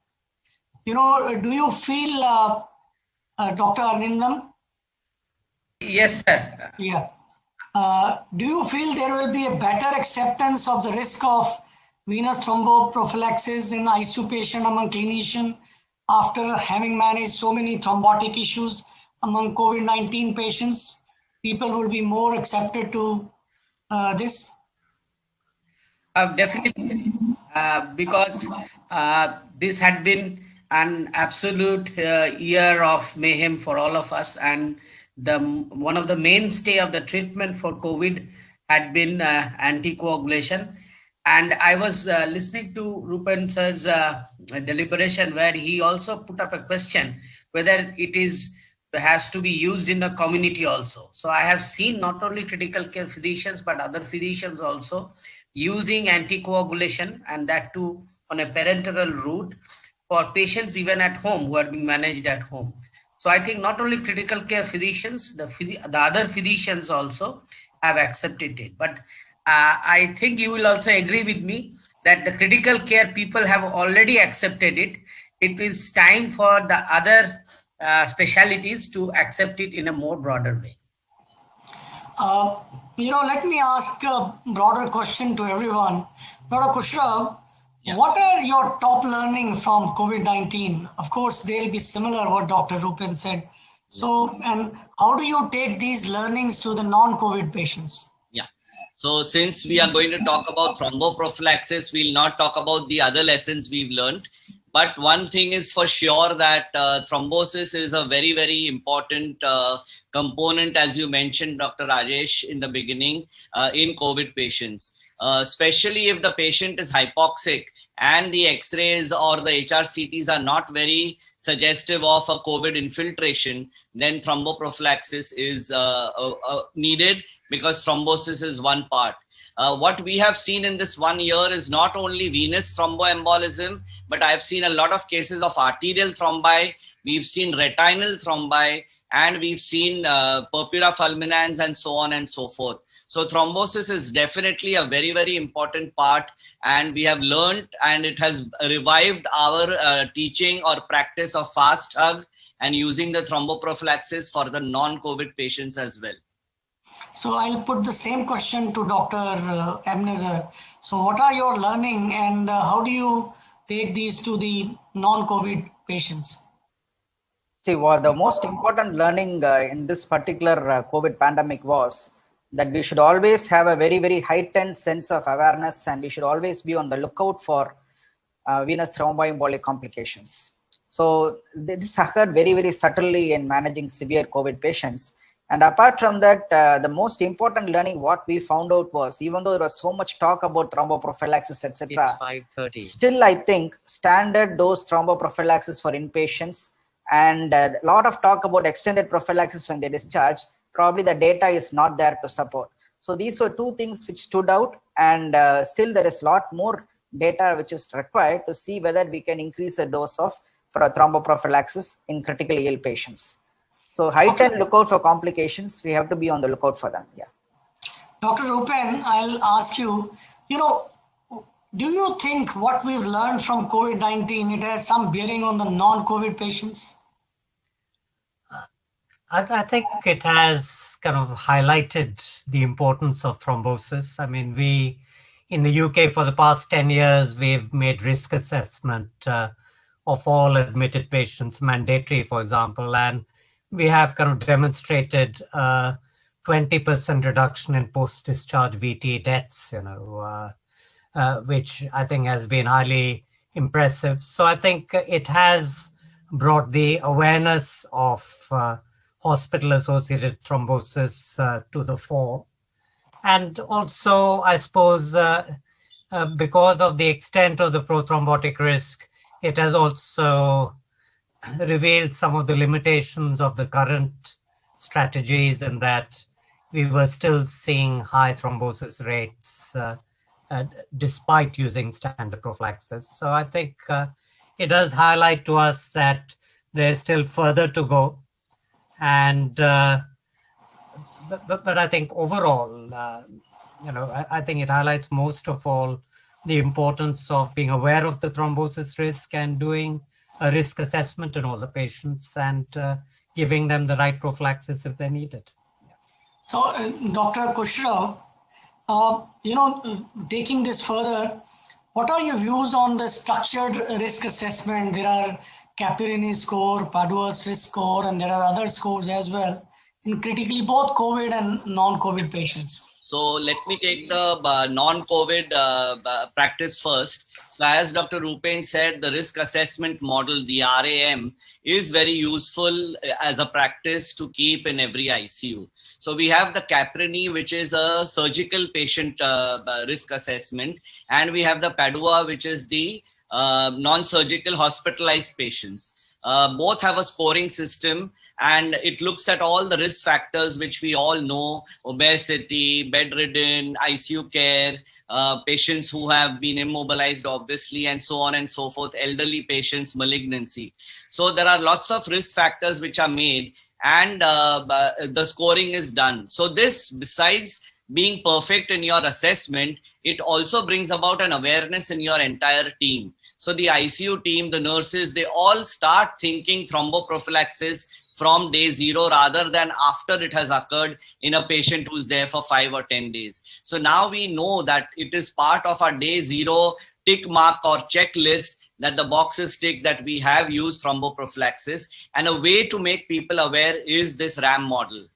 Do you feel, Dr. Arnindam? Yes, sir. Yeah. Do you feel there will be a better acceptance of the risk of venous thromboprophylaxis in ICU patient among clinicians after having managed so many thrombotic issues among COVID-19 patients? People will be more accepted to this? Definitely, because this had been an absolute year of mayhem for all of us, and one of the mainstay of the treatment for COVID had been anticoagulation. And I was listening to Rupen sir's deliberation where he also put up a question whether it has to be used in the community also. So I have seen not only critical care physicians but other physicians also using anticoagulation, and that too on a parenteral route for patients even at home who are being managed at home. So I think not only critical care physicians, the other physicians also have accepted it. But I think you will also agree with me that the critical care people have already accepted it. It is time for the other specialties to accept it in a more broader way. Let me ask a broader question to everyone. Dr. Kushra, what are your top learnings from COVID-19? Of course, they'll be similar what Dr. Rupen said. So, and how do you take these learnings to the non-COVID patients? Yeah. So since we are going to talk about thromboprophylaxis, we'll not talk about the other lessons we've learned. But one thing is for sure that thrombosis is a very, very important component, as you mentioned, Dr. Rajesh, in the beginning, in COVID patients. Especially if the patient is hypoxic and the X-rays or the HRCTs are not very suggestive of a COVID infiltration, then thromboprophylaxis is needed because thrombosis is one part. What we have seen in this 1 year is not only venous thromboembolism, but I've seen a lot of cases of arterial thrombi. We've seen retinal thrombi, and we've seen purpura fulminans and so on and so forth. So thrombosis is definitely a very, very important part, and we have learned, and it has revived our teaching or practice of fast hug and using the thromboprophylaxis for the non-COVID patients as well. So I'll put the same question to Dr. Ebenezer. So what are your learning and how do you take these to the non-COVID patients? See, the most important learning in this particular COVID pandemic was that we should always have a very, very heightened sense of awareness, and we should always be on the lookout for venous thromboembolic complications. So this occurred very, very subtly in managing severe COVID patients. And apart from that, the most important learning what we found out was, even though there was so much talk about thromboprophylaxis, etc., It's 5:30. still I think standard dose thromboprophylaxis for inpatients and a lot of talk about extended prophylaxis when they discharge, probably the data is not there to support. So these were two things which stood out, and still there is a lot more data which is required to see whether we can increase the dose of thromboprophylaxis in critically ill patients. So heightened lookout for complications, we have to be on the lookout for them. Yeah. Dr. Rupen, I'll ask you, do you think what we've learned from COVID-19, it has some bearing on the non-COVID patients? I think it has kind of highlighted the importance of thrombosis. I mean, in the UK for the past 10 years, we've made risk assessment of all admitted patients mandatory, for example, and we have kind of demonstrated 20% reduction in post-discharge VT deaths, which I think has been highly impressive. So I think it has brought the awareness of hospital-associated thrombosis to the fore. And also, I suppose, because of the extent of the prothrombotic risk, it has also revealed some of the limitations of the current strategies, and that we were still seeing high thrombosis rates despite using standard prophylaxis. So I think it does highlight to us that there's still further to go. And but I think overall, I think it highlights most of all the importance of being aware of the thrombosis risk and doing a risk assessment in all the patients and giving them the right prophylaxis if they need it. So, Dr. Kushrao, taking this further, what are your views on the structured risk assessment? There are Capillary score, Padua's risk score, and there are other scores as well in critically both COVID and non-COVID patients. So let me take the non-COVID practice first. So as Dr. Rupen said, the risk assessment model, the RAM, is very useful as a practice to keep in every ICU. So we have the Caprini, which is a surgical patient risk assessment, and we have the Padua, which is the non-surgical hospitalized patients. Both have a scoring system, and it looks at all the risk factors which we all know: obesity, bedridden, ICU care, patients who have been immobilized, obviously, and so on and so forth, elderly patients, malignancy. So there are lots of risk factors which are made, and the scoring is done. So this, besides being perfect in your assessment, it also brings about an awareness in your entire team. So the ICU team, the nurses, they all start thinking thromboprophylaxis from day 0 rather than after it has occurred in a patient who's there for 5 or 10 days. So now we know that it is part of our day 0 tick mark or checklist, that the boxes tick that we have used thromboprophylaxis, and a way to make people aware is this RAM model.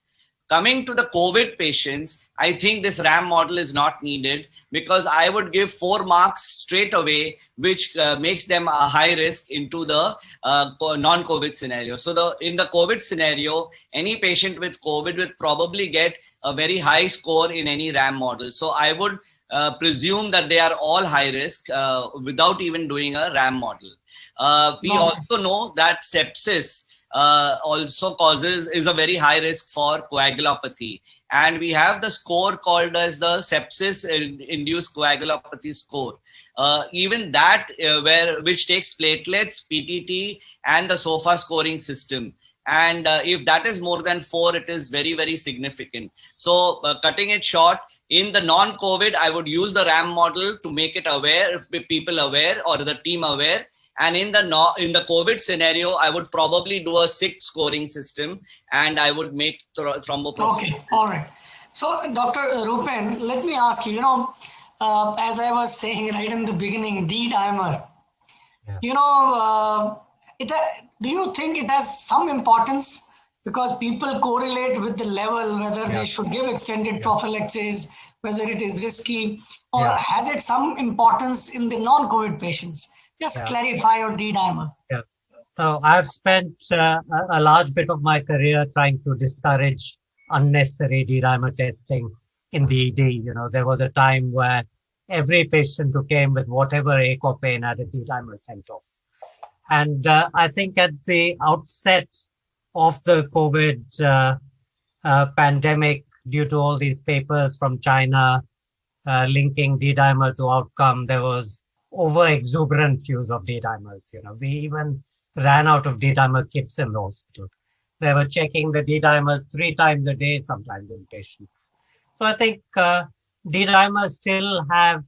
Coming to the COVID patients, I think this RAM model is not needed, because I would give 4 marks straight away, which makes them a high risk into the non-COVID scenario. So in the COVID scenario, any patient with COVID would probably get a very high score in any RAM model. So I would presume that they are all high risk without even doing a RAM model. We also know that sepsis also is a very high risk for coagulopathy, and we have the score called as the sepsis induced coagulopathy score. Even that which takes platelets, PTT, and the SOFA scoring system, and if that is more than 4, it is very, very significant. So cutting it short, in the non-COVID, I would use the RAM model to make it aware, people aware, or the team aware. And in the COVID scenario, I would probably do a 6 scoring system, and I would make thromboprophylaxis. Okay, all right. So, Dr. Rupen, let me ask you, as I was saying right in the beginning, D-dimer, do you think it has some importance? Because people correlate with the level, whether they should give extended prophylaxis, whether it is risky, or has it some importance in the non-COVID patients? Just clarify your D-dimer. Yeah. So I've spent a large bit of my career trying to discourage unnecessary D-dimer testing in the ED. There was a time where every patient who came with whatever ache or pain had a D-dimer sent off. And I think at the outset of the COVID pandemic, due to all these papers from China linking D-dimer to outcome, there was over-exuberant use of D-dimers. We even ran out of D-dimer kits in the hospital. They were checking the D-dimers 3 times a day, sometimes in patients. So I think D-dimers still have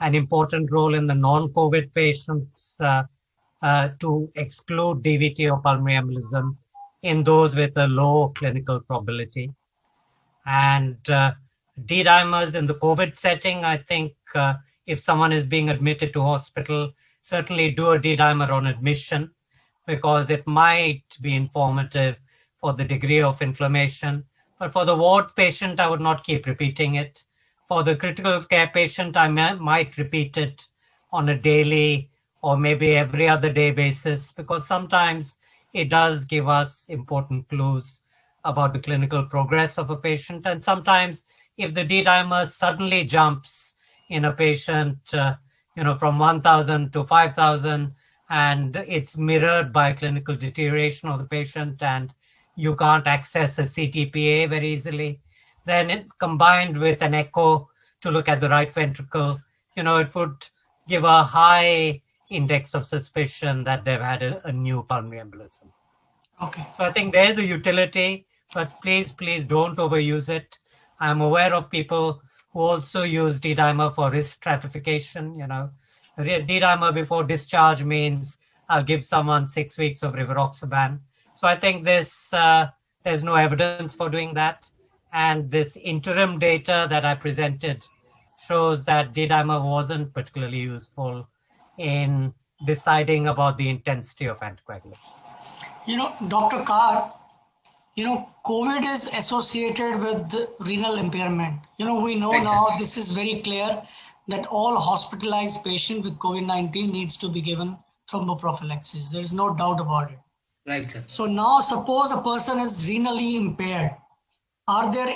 an important role in the non-COVID patients to exclude DVT or pulmonary embolism in those with a low clinical probability. And D-dimers in the COVID setting, I think if someone is being admitted to hospital, certainly do a D-dimer on admission, because it might be informative for the degree of inflammation. But for the ward patient, I would not keep repeating it. For the critical care patient, I might repeat it on a daily or maybe every other day basis, because sometimes it does give us important clues about the clinical progress of a patient. And sometimes if the D-dimer suddenly jumps in a patient, from 1,000 to 5,000, and it's mirrored by clinical deterioration of the patient, and you can't access a CTPA very easily, then it, combined with an echo to look at the right ventricle, it would give a high index of suspicion that they've had a new pulmonary embolism. Okay. So I think there's a utility, but please don't overuse it. I'm aware of people who also use D-dimer for risk stratification. D-dimer before discharge means I'll give someone 6 weeks of rivaroxaban. So I think there's no evidence for doing that. And this interim data that I presented shows that D-dimer wasn't particularly useful in deciding about the intensity of anticoagulation. Dr. Carr, COVID is associated with renal impairment. We know now, this is very clear, that all hospitalized patient with COVID-19 needs to be given thromboprophylaxis. There is no doubt about it. Right, sir. So now suppose a person is renally impaired. Are there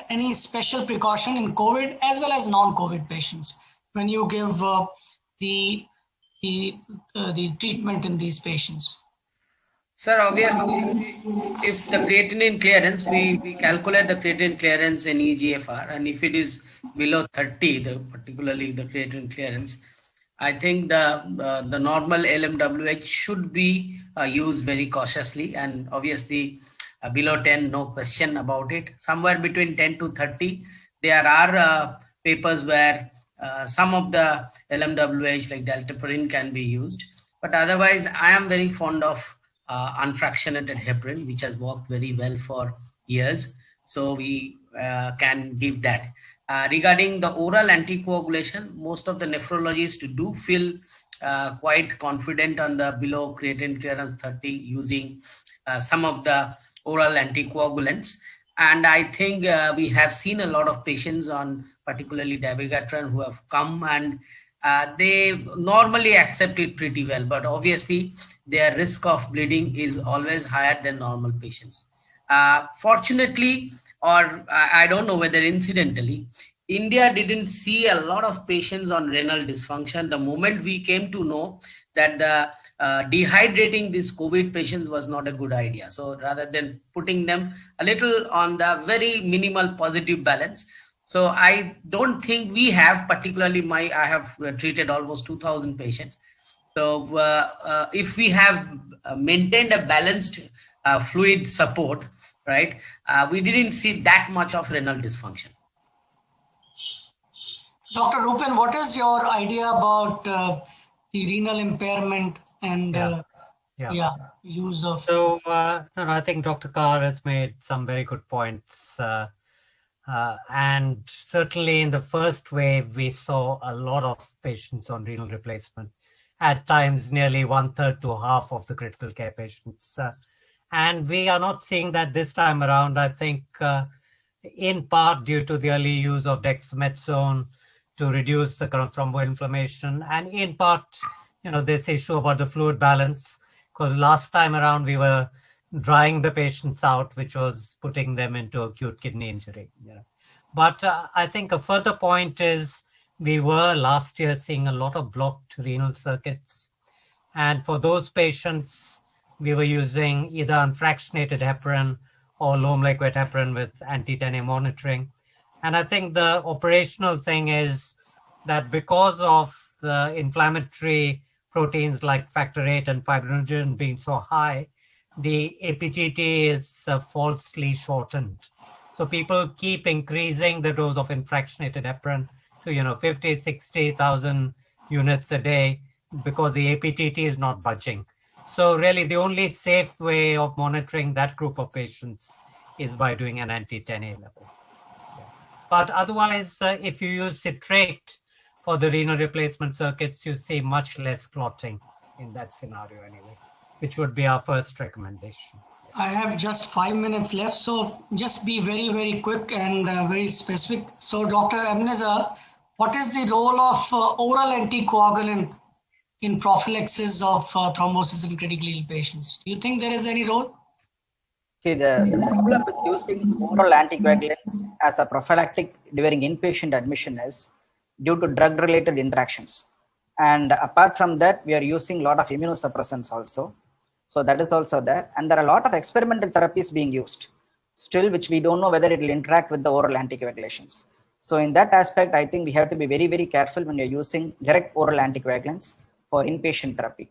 any special precaution in COVID as well as non-COVID patients when you give the treatment in these patients? Sir, obviously, if the creatinine clearance, we calculate the creatinine clearance in EGFR, and if it is below 30, particularly the creatinine clearance, I think the normal LMWH should be used very cautiously, and obviously below 10, no question about it. Somewhere between 10 to 30, there are papers where some of the LMWH like dalteparin can be used, but otherwise I am very fond of unfractionated heparin, which has worked very well for years. So we can give that. Regarding the oral anticoagulation, most of the nephrologists do feel quite confident on the below creatinine clearance 30 using some of the oral anticoagulants. And I think we have seen a lot of patients on particularly dabigatran who have come, and they normally accept it pretty well, but obviously their risk of bleeding is always higher than normal patients. Fortunately, or I don't know whether incidentally, India didn't see a lot of patients on renal dysfunction the moment we came to know that the dehydrating these COVID patients was not a good idea. So rather than putting them a little on the very minimal positive balance, so I don't think we have, particularly I have treated almost 2,000 patients. So if we have maintained a balanced fluid support, right, we didn't see that much of renal dysfunction. Dr. Rupen, what is your idea about the renal impairment and use of... So I think Dr. Carr has made some very good points. And certainly in the first wave, we saw a lot of patients on renal replacement, at times nearly 1/3 to half of the critical care patients. And we are not seeing that this time around, I think, in part due to the early use of dexamethasone to reduce the kind of thromboinflammation, and in part, this issue about the fluid balance, because last time around we were drying the patients out, which was putting them into acute kidney injury. But I think a further point is we were last year seeing a lot of blocked renal circuits. And for those patients, we were using either unfractionated heparin or low molecular heparin with anti-10A monitoring. And I think the operational thing is that because of the inflammatory proteins like factor VIII and fibrinogen being so high, the APTT is falsely shortened. So people keep increasing the dose of infractionated heparin to 50, 60,000 units a day because the APTT is not budging. So really the only safe way of monitoring that group of patients is by doing an anti-10A level. But otherwise, if you use citrate for the renal replacement circuits, you see much less clotting in that scenario anyway, which would be our first recommendation. I have just 5 minutes left, so just be very, very quick and very specific. So Dr. Ebenezer, what is the role of oral anticoagulant in prophylaxis of thrombosis in critically ill patients? Do you think there is any role? See, the problem with using oral anticoagulants as a prophylactic during inpatient admission is due to drug-related interactions. And apart from that, we are using a lot of immunosuppressants also. So that is also there. And there are a lot of experimental therapies being used still, which we don't know whether it will interact with the oral anticoagulations. So in that aspect, I think we have to be very, very careful when you're using direct oral anticoagulants for inpatient therapy.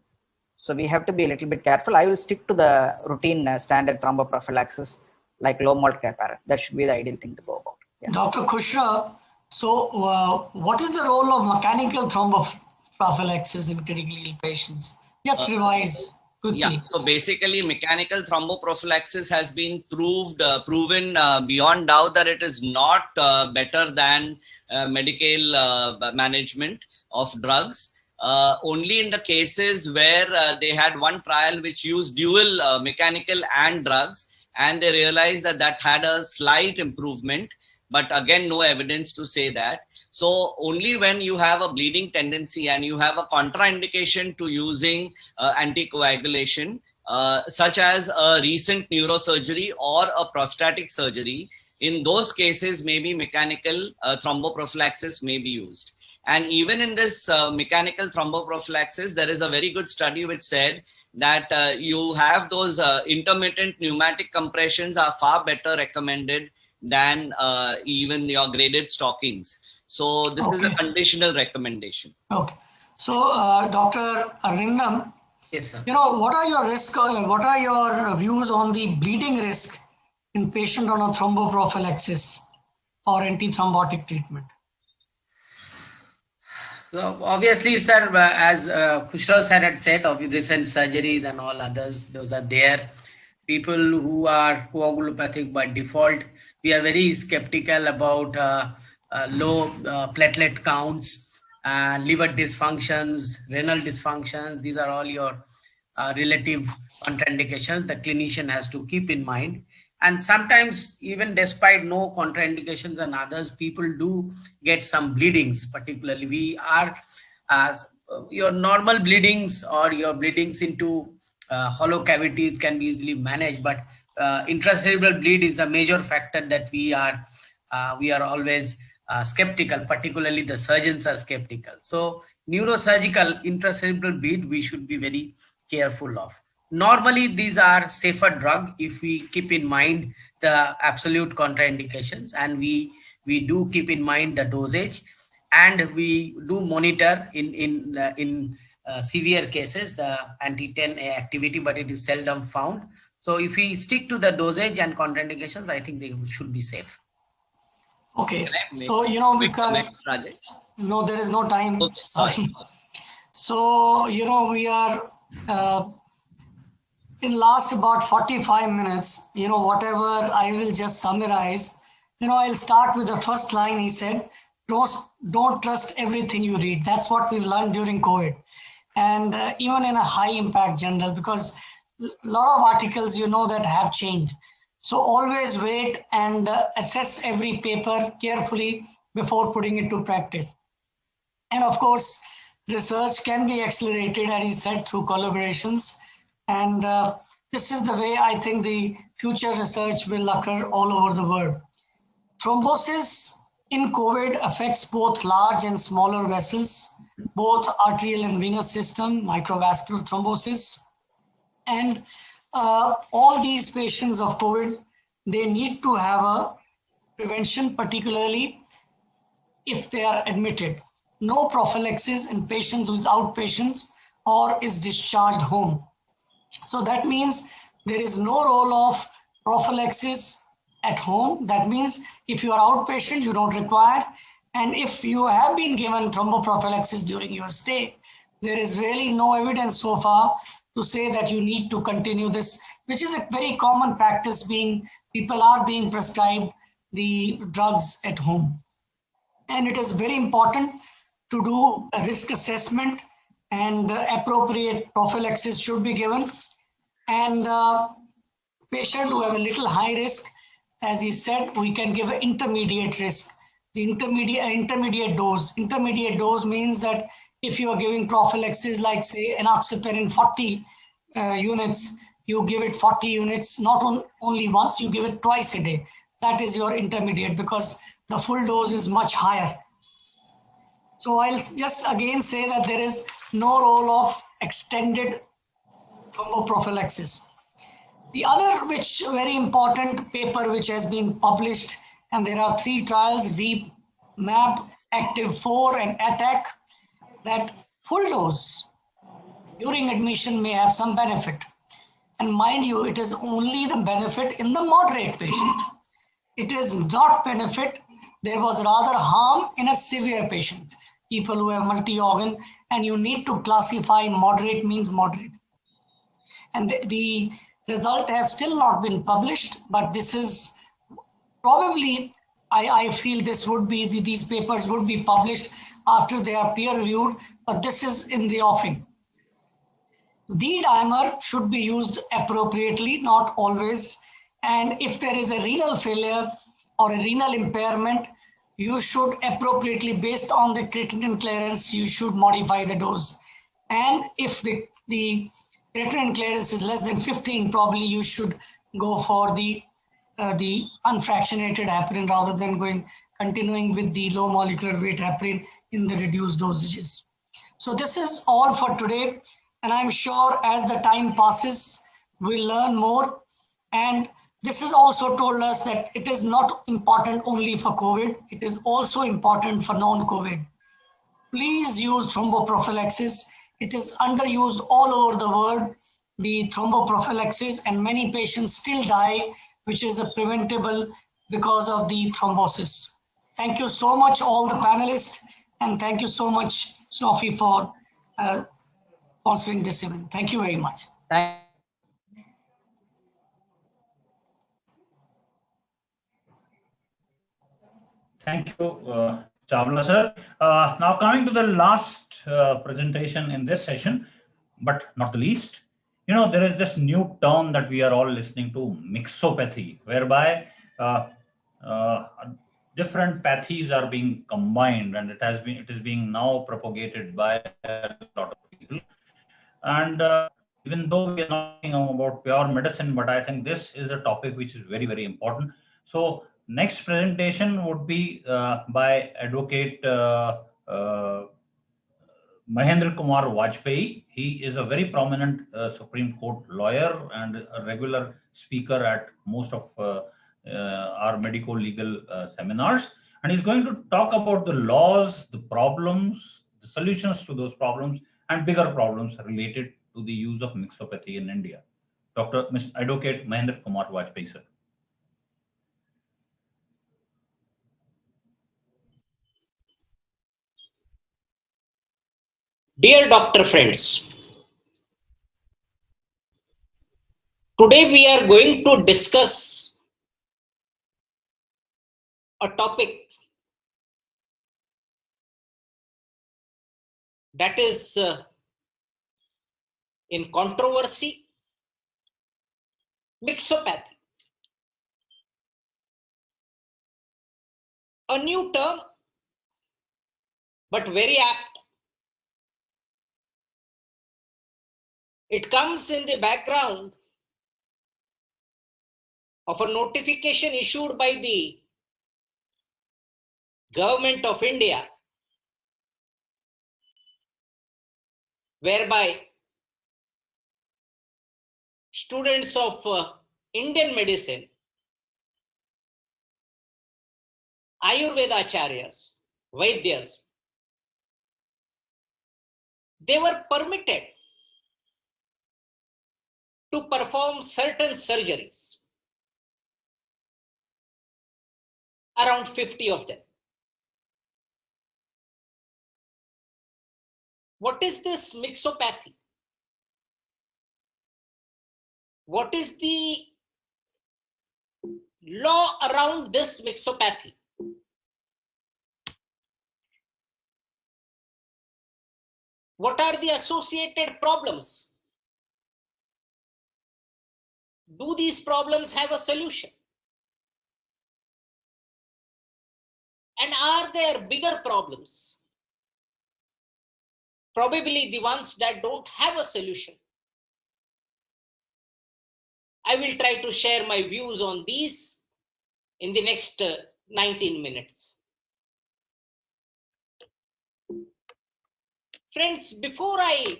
So we have to be a little bit careful. I will stick to the routine standard thromboprophylaxis like low molecular heparin. That should be the ideal thing to go about. Yeah. Dr. Kushra, so what is the role of mechanical thromboprophylaxis in critically ill patients? Just revise quickly. Yeah, so basically mechanical thromboprophylaxis has been proven beyond doubt that it is not better than medical management of drugs. Only in the cases where they had one trial which used dual mechanical and drugs, and they realized that that had a slight improvement, but again, no evidence to say that. So only when you have a bleeding tendency and you have a contraindication to using anticoagulation, such as a recent neurosurgery or a prostatic surgery, in those cases, maybe mechanical thromboprophylaxis may be used. And even in this mechanical thromboprophylaxis, there is a very good study which said that you have those intermittent pneumatic compressions are far better recommended than even your graded stockings. So this is a conditional recommendation. Okay. So Dr. Arindam, yes, sir. What are your risk? What are your views on the bleeding risk in patient on a thromboprophylaxis or antithrombotic treatment? So obviously, sir, as Kushra sir had said, of recent surgeries and all others, those are there. People who are coagulopathic by default, we are very skeptical about low platelet counts, liver dysfunctions, renal dysfunctions. These are all your relative contraindications the clinician has to keep in mind. And sometimes, even despite no contraindications and others, people do get some bleedings. Particularly, we are your normal bleedings or your bleedings into hollow cavities can be easily managed, but intracerebral bleed is a major factor that we are always skeptical. Particularly, the surgeons are skeptical. So, neurosurgical intracerebral bleed we should be very careful of. Normally, these are safer drug if we keep in mind the absolute contraindications, and we do keep in mind the dosage, and we do monitor in severe cases the anti-10A activity, but it is seldom found. So if we stick to the dosage and contraindications, I think they should be safe. Okay, so because no, there is no time. Oops, sorry. So we are in last about 45 minutes. Whatever I will just summarize. I'll start with the first line. He said, don't trust everything you read. That's what we've learned during COVID. And even in a high impact journal, because a lot of articles, that have changed. So always wait and assess every paper carefully before putting it to practice. And of course, research can be accelerated, as he said, through collaborations. And this is the way I think the future research will occur all over the world. Thrombosis in COVID affects both large and smaller vessels, both arterial and venous system, microvascular thrombosis. And all these patients of COVID, they need to have a prevention, particularly if they are admitted. No prophylaxis in patients who is outpatients or is discharged home. So that means there is no role of prophylaxis at home. That means if you are outpatient, you don't require. And if you have been given thromboprophylaxis during your stay, there is really no evidence so far to say that you need to continue this, which is a very common practice, being people are being prescribed the drugs at home. And it is very important to do a risk assessment, and appropriate prophylaxis should be given. And patients who have a little high risk, as he said, we can give an intermediate risk. The intermediate dose. Intermediate dose means that if you are giving prophylaxis, like say enoxaparin 40 units, you give it 40 units, not only once, you give it twice a day. That is your intermediate, because the full dose is much higher. So I'll just again say that there is no role of extended thromboprophylaxis. The other, which very important paper which has been published, and there are 3 trials, REAP, MAP, Active 4 and ATTACK, that full dose during admission may have some benefit. And mind you, it is only the benefit in the moderate patient. It is not benefit. There was rather harm in a severe patient, people who have multi-organ, and you need to classify moderate means moderate. And the result have still not been published, but this is probably, I feel this would be, these papers would be published after they are peer reviewed, but this is in the offing. D-dimer should be used appropriately, not always. And if there is a renal failure or a renal impairment, you should appropriately, based on the creatinine clearance, you should modify the dose. And if the creatinine clearance is less than 15, probably you should go for the unfractionated heparin rather than continuing with the low molecular weight heparin in the reduced dosages. So this is all for today. And I'm sure as the time passes, we'll learn more. And this has also told us that it is not important only for COVID, it is also important for non-COVID. Please use thromboprophylaxis. It is underused all over the world, the thromboprophylaxis, and many patients still die, which is preventable because of the thrombosis. Thank you so much, all the panelists, and thank you so much, Sophie, for sponsoring this event. Thank you very much. Thank you, Chawla sir. Now coming to the last presentation in this session, but not the least, there is this new term that we are all listening to, mixopathy, whereby different pathies are being combined, and it is being now propagated by a lot of people. And even though we are not talking about pure medicine, but I think this is a topic which is very, very important. So next presentation would be by Advocate Mahendra Kumar Vajpayee. He is a very prominent Supreme Court lawyer and a regular speaker at most of our medico-legal seminars. And he's going to talk about the laws, the problems, the solutions to those problems, and bigger problems related to the use of mixopathy in India. Mr. Advocate Mahendra Kumar Vajpayee, sir. Dear doctor friends, today we are going to discuss a topic that is in controversy, mixopathy. A new term, but very apt. It comes in the background of a notification issued by the Government of India, whereby students of Indian medicine, Ayurveda acharyas, Vaidyas, they were permitted to perform certain surgeries, around 50 of them. What is this mixopathy? What is the law around this mixopathy? What are the associated problems? Do these problems have a solution? And are there bigger problems? Probably the ones that don't have a solution. I will try to share my views on these in the next 19 minutes. Friends, before I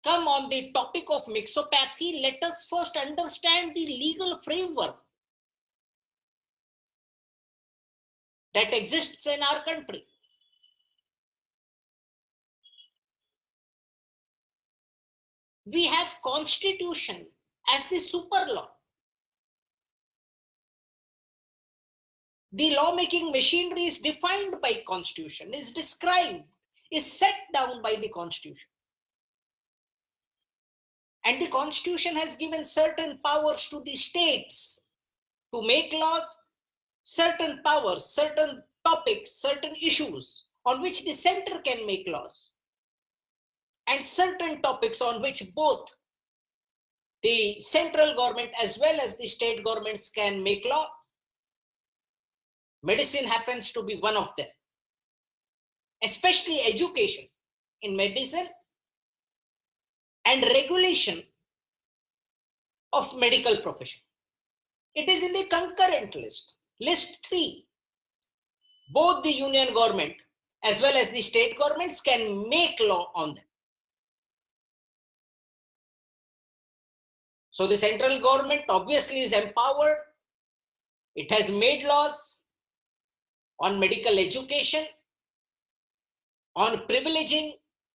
come on the topic of mixopathy, let us first understand the legal framework that exists in our country. We have Constitution as the super law. The lawmaking machinery is defined by Constitution, is described, is set down by the Constitution. And the Constitution has given certain powers to the states to make laws, certain powers, certain topics, certain issues on which the center can make laws, and certain topics on which both the central government as well as the state governments can make law. Medicine happens to be one of them, especially education in medicine and regulation of medical profession. It is in the concurrent list, list 3. Both the union government as well as the state governments can make law on them. So the central government obviously is empowered. It has made laws on medical education, on privileging,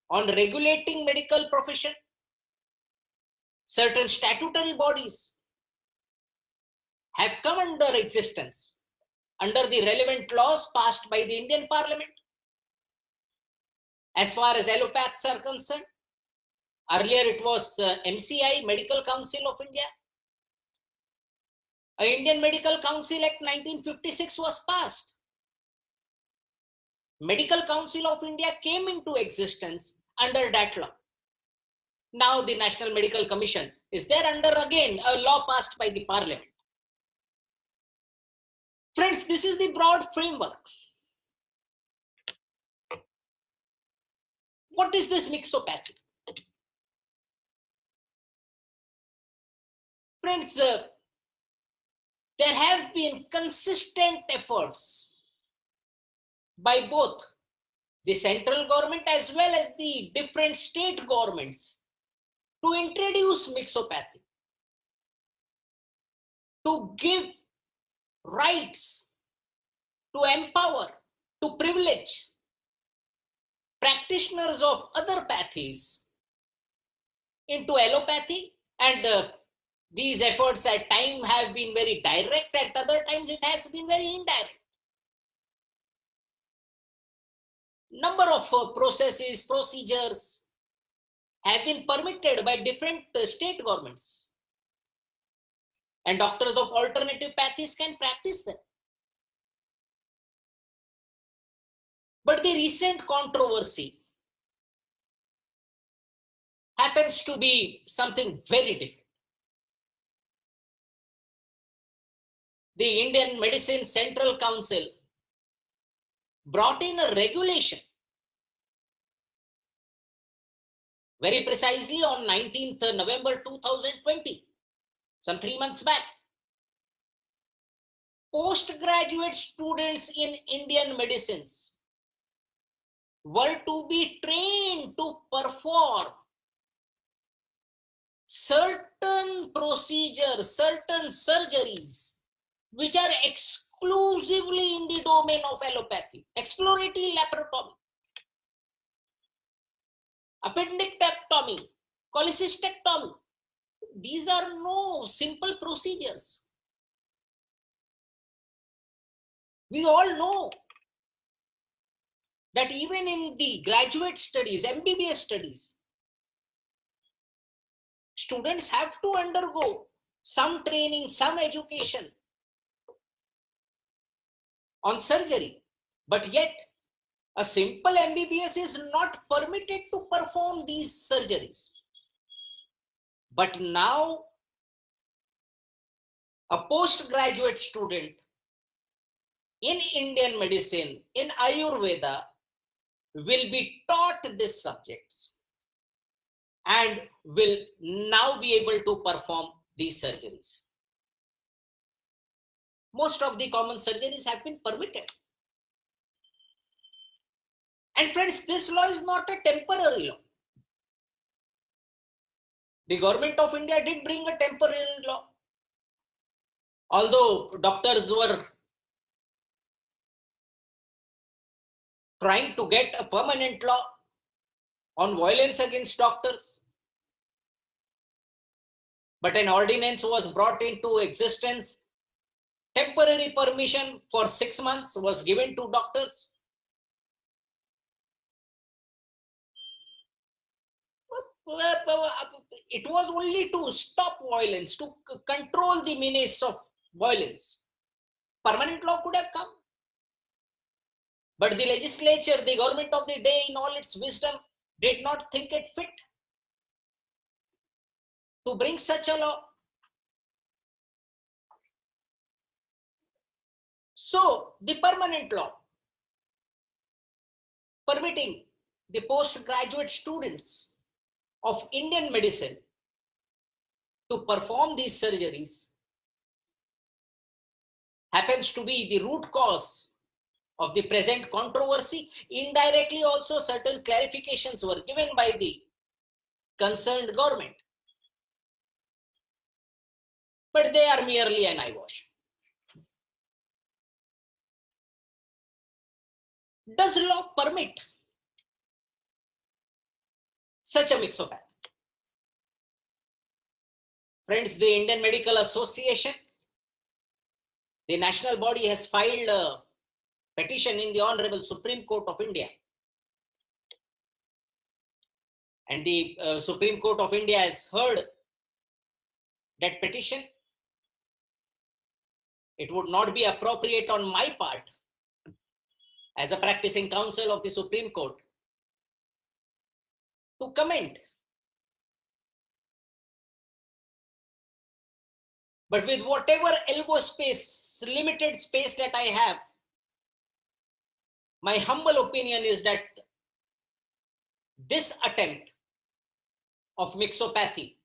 on regulating medical profession. Certain statutory bodies have come under existence under the relevant laws passed by the Indian Parliament. As far as allopaths are concerned, earlier it was MCI, Medical Council of India. An Indian Medical Council Act 1956 was passed. Medical Council of India came into existence under that law. Now the National Medical Commission is there under again a law passed by the Parliament. Friends, this is the broad framework. What is this mixopathy? Friends, there have been consistent efforts by both the central government as well as the different state governments to introduce mixopathy, to give rights, to empower, to privilege practitioners of other pathies into allopathy. And these efforts at times have been very direct, at other times it has been very indirect. Number of processes, procedures have been permitted by different state governments. And doctors of alternative pathies can practice them. But the recent controversy happens to be something very different. The Indian Medicine Central Council brought in a regulation very precisely on 19th November 2020, some 3 months back. Postgraduate students in Indian medicines were to be trained to perform certain procedures, certain surgeries, which are exclusively in the domain of allopathy, exploratory laparotomy, appendectomy, cholecystectomy. These are no simple procedures. We all know that even in the graduate studies, MBBS studies, students have to undergo some training, some education on surgery, but yet a simple MBBS is not permitted to perform these surgeries. But now a postgraduate student in Indian medicine, in Ayurveda, will be taught these subjects and will now be able to perform these surgeries. Most of the common surgeries have been permitted. And friends, this law is not a temporary law. The government of India did bring a temporary law. Although doctors were trying to get a permanent law on violence against doctors, but an ordinance was brought into existence. Temporary permission for 6 months was given to doctors. It was only to stop violence, to control the menace of violence. Permanent law could have come. But the legislature, the government of the day, in all its wisdom, did not think it fit to bring such a law. So, the permanent law permitting the postgraduate students of Indian medicine to perform these surgeries happens to be the root cause of the present controversy. Indirectly also certain clarifications were given by the concerned government, but they are merely an eyewash. Does law permit such a mixopath? Friends, the Indian Medical Association, the national body, has filed a petition in the Honorable Supreme Court of India. And the Supreme Court of India has heard that petition. It would not be appropriate on my part as a practicing counsel of the Supreme Court to comment. But with whatever elbow space, limited space that I have, my humble opinion is that this attempt of mixopathy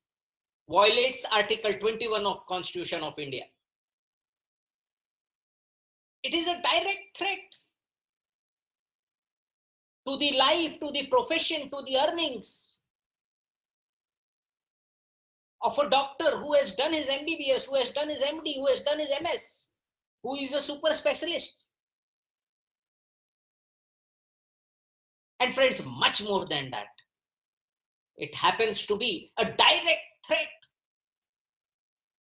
violates Article 21 of Constitution of India. It is a direct threat to the life, to the profession, to the earnings of a doctor who has done his MBBS, who has done his MD, who has done his MS, who is a super specialist. And friends, much more than that, it happens to be a direct threat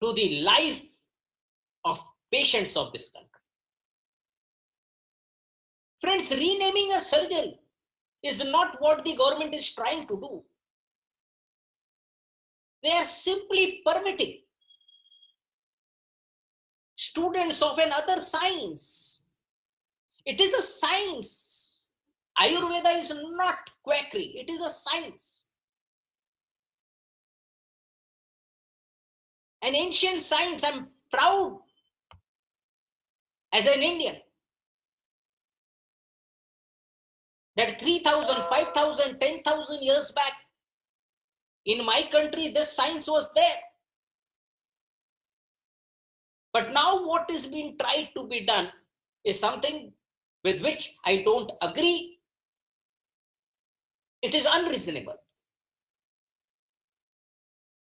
to the life of patients of this country. Friends, renaming a surgery is not what the government is trying to do. They are simply permitting students of another science. It is a science. Ayurveda is not quackery. It is a science. An ancient science. I'm proud as an Indian that 3,000, 5,000, 10,000 years back in my country, this science was there. But now what is being tried to be done is something with which I don't agree. It is unreasonable.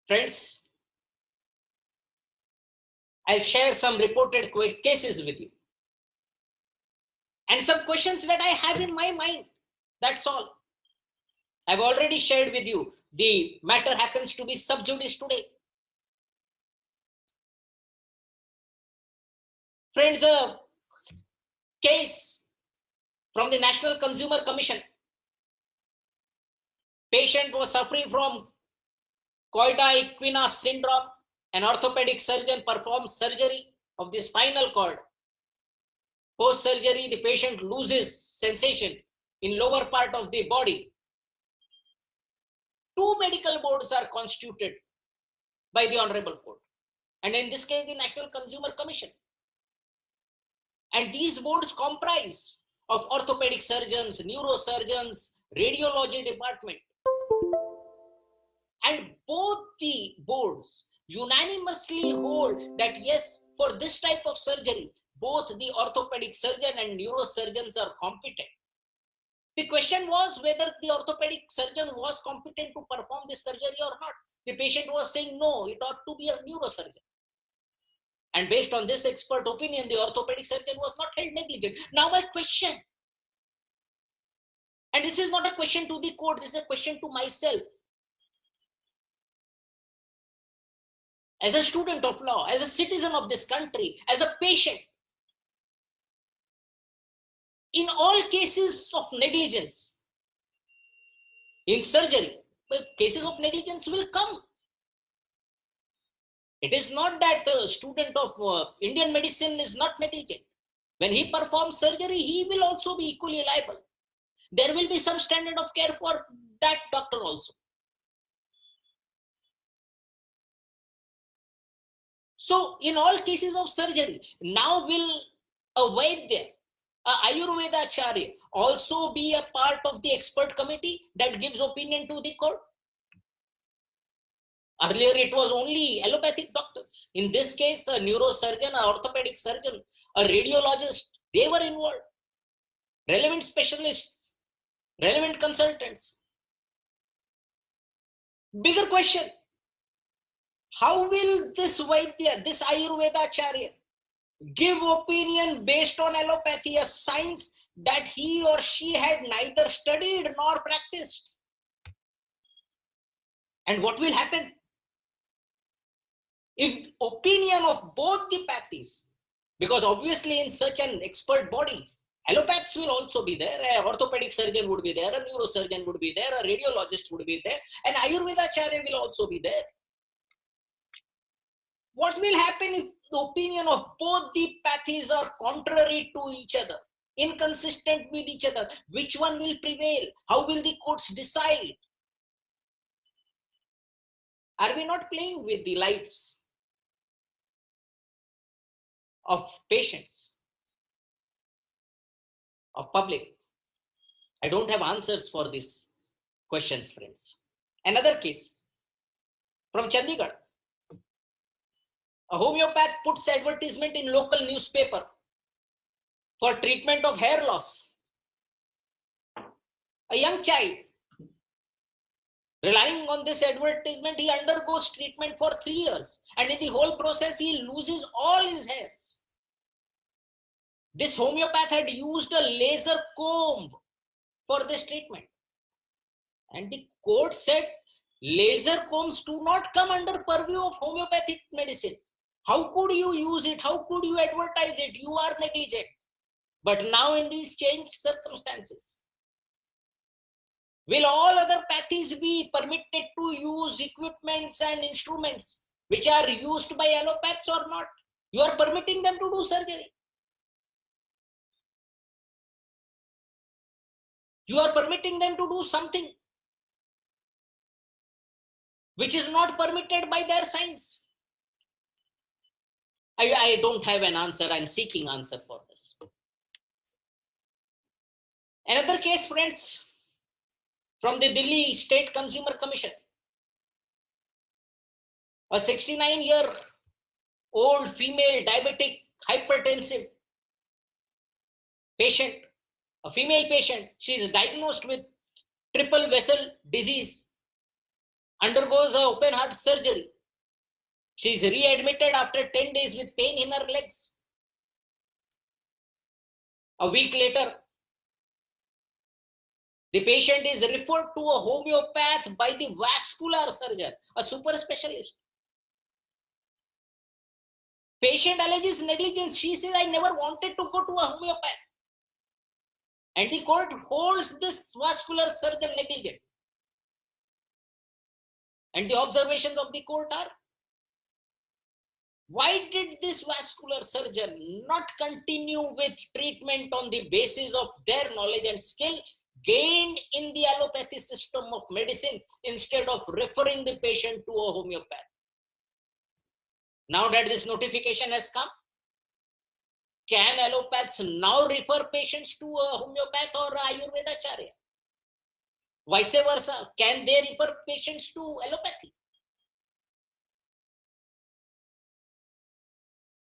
Friends, I'll share some reported cases with you and some questions that I have in my mind. That's all. I've already shared with you. The matter happens to be sub judice today. Friends, a case from the National Consumer Commission. Patient was suffering from coida equina syndrome. An orthopedic surgeon performs surgery of the spinal cord. Post-surgery, the patient loses sensation in lower part of the body. 2 medical boards are constituted by the Honorable Court. And in this case, the National Consumer Commission. And these boards comprise of orthopedic surgeons, neurosurgeons, radiology department. And both the boards unanimously hold that yes, for this type of surgery, both the orthopedic surgeon and neurosurgeons are competent. The question was whether the orthopedic surgeon was competent to perform this surgery or not. The patient was saying no, it ought to be a neurosurgeon. And based on this expert opinion, the orthopedic surgeon was not held negligent. Now my question, and this is not a question to the court, this is a question to myself. As a student of law, as a citizen of this country, as a patient, in all cases of negligence, in surgery, cases of negligence will come. It is not that a student of Indian medicine is not negligent. When he performs surgery, he will also be equally liable. There will be some standard of care for that doctor also. So in all cases of surgery, now will a Vaidya, a Ayurveda Acharya also be a part of the expert committee that gives opinion to the court? Earlier, it was only allopathic doctors. In this case, a neurosurgeon, an orthopedic surgeon, a radiologist, they were involved. Relevant specialists, relevant consultants. Bigger question. How will this Vaidya, this Ayurveda Acharya, give opinion based on allopathy, a science that he or she had neither studied nor practiced? And what will happen? If the opinion of both the pathies, because obviously in such an expert body, allopaths will also be there, an orthopedic surgeon would be there, a neurosurgeon would be there, a radiologist would be there, and Ayurveda Acharya will also be there. What will happen if the opinion of both the pathies are contrary to each other, inconsistent with each other? Which one will prevail? How will the courts decide? Are we not playing with the lives of patients, of public? I don't have answers for these questions, friends. Another case from Chandigarh. A homeopath puts advertisement in local newspaper for treatment of hair loss. A young child, relying on this advertisement, he undergoes treatment for 3 years, and in the whole process, he loses all his hairs. This homeopath had used a laser comb for this treatment. And the court said, laser combs do not come under purview of homeopathic medicine. How could you use it? How could you advertise it? You are negligent. But now in these changed circumstances, Will all other pathies be permitted to use equipments and instruments which are used by allopaths or not? You are permitting them to do surgery. You are permitting them to do something which is not permitted by their science. I don't have an answer. I'm seeking answer for this. Another case, friends, from the Delhi State Consumer Commission. A 69-year-old female diabetic hypertensive patient, a female patient, she is diagnosed with triple vessel disease, undergoes a open heart surgery. She is readmitted after 10 days with pain in her legs. A week later, the patient is referred to a homeopath by the vascular surgeon, a super specialist. Patient alleges negligence. She says, I never wanted to go to a homeopath. And the court holds this vascular surgeon negligent. And the observations of the court are, why did this vascular surgeon not continue with treatment on the basis of their knowledge and skill gained in the allopathy system of medicine instead of referring the patient to a homeopath? Now that this notification has come, can allopaths now refer patients to a homeopath or Ayurvedacharya? Vice versa, can they refer patients to allopathy?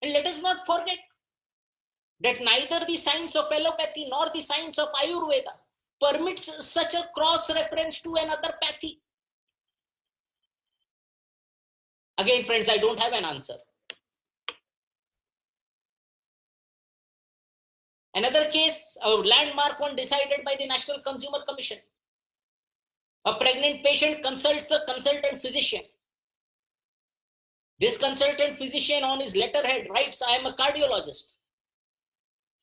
And let us not forget that neither the science of allopathy nor the science of Ayurveda permits such a cross-reference to another pathy. Again, friends, I don't have an answer. Another case, a landmark one decided by the National Consumer Commission. A pregnant patient consults a consultant physician. This consultant physician on his letterhead writes, I am a cardiologist.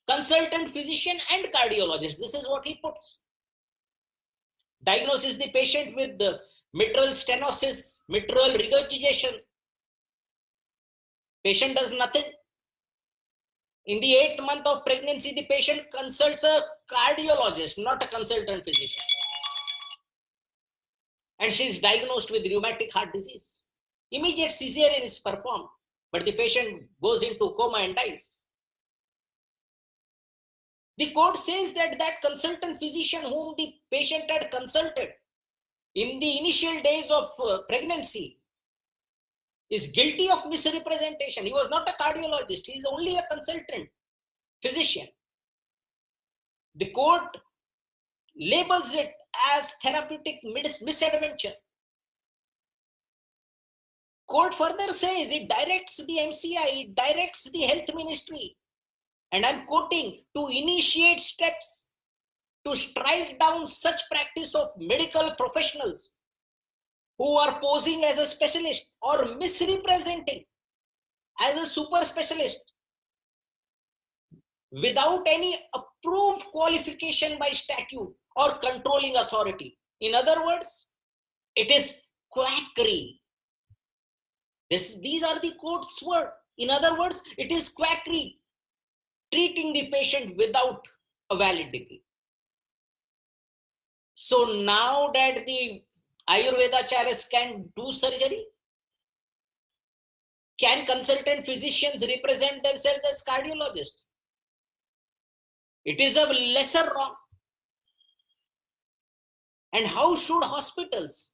Consultant physician and cardiologist, this is what he puts. Diagnoses the patient with the mitral stenosis, mitral regurgitation. Patient does nothing. In the 8th month of pregnancy, the patient consults a cardiologist, not a consultant physician. And she is diagnosed with rheumatic heart disease. Immediate cesarean is performed, but the patient goes into coma and dies. The court says that that consultant physician whom the patient had consulted in the initial days of pregnancy is guilty of misrepresentation. He was not a cardiologist. He is only a consultant physician. The court labels it as therapeutic misadventure. Court further says it directs the MCI, it directs the health ministry, and I'm quoting, to initiate steps to strike down such practice of medical professionals who are posing as a specialist or misrepresenting as a super specialist without any approved qualification by statute or controlling authority. In other words, it is quackery. These are the court's words. In other words, it is quackery, treating the patient without a valid degree. So now that the Ayurvedacharyas can do surgery, can consultant physicians represent themselves as cardiologists? It is a lesser wrong. And how should hospitals?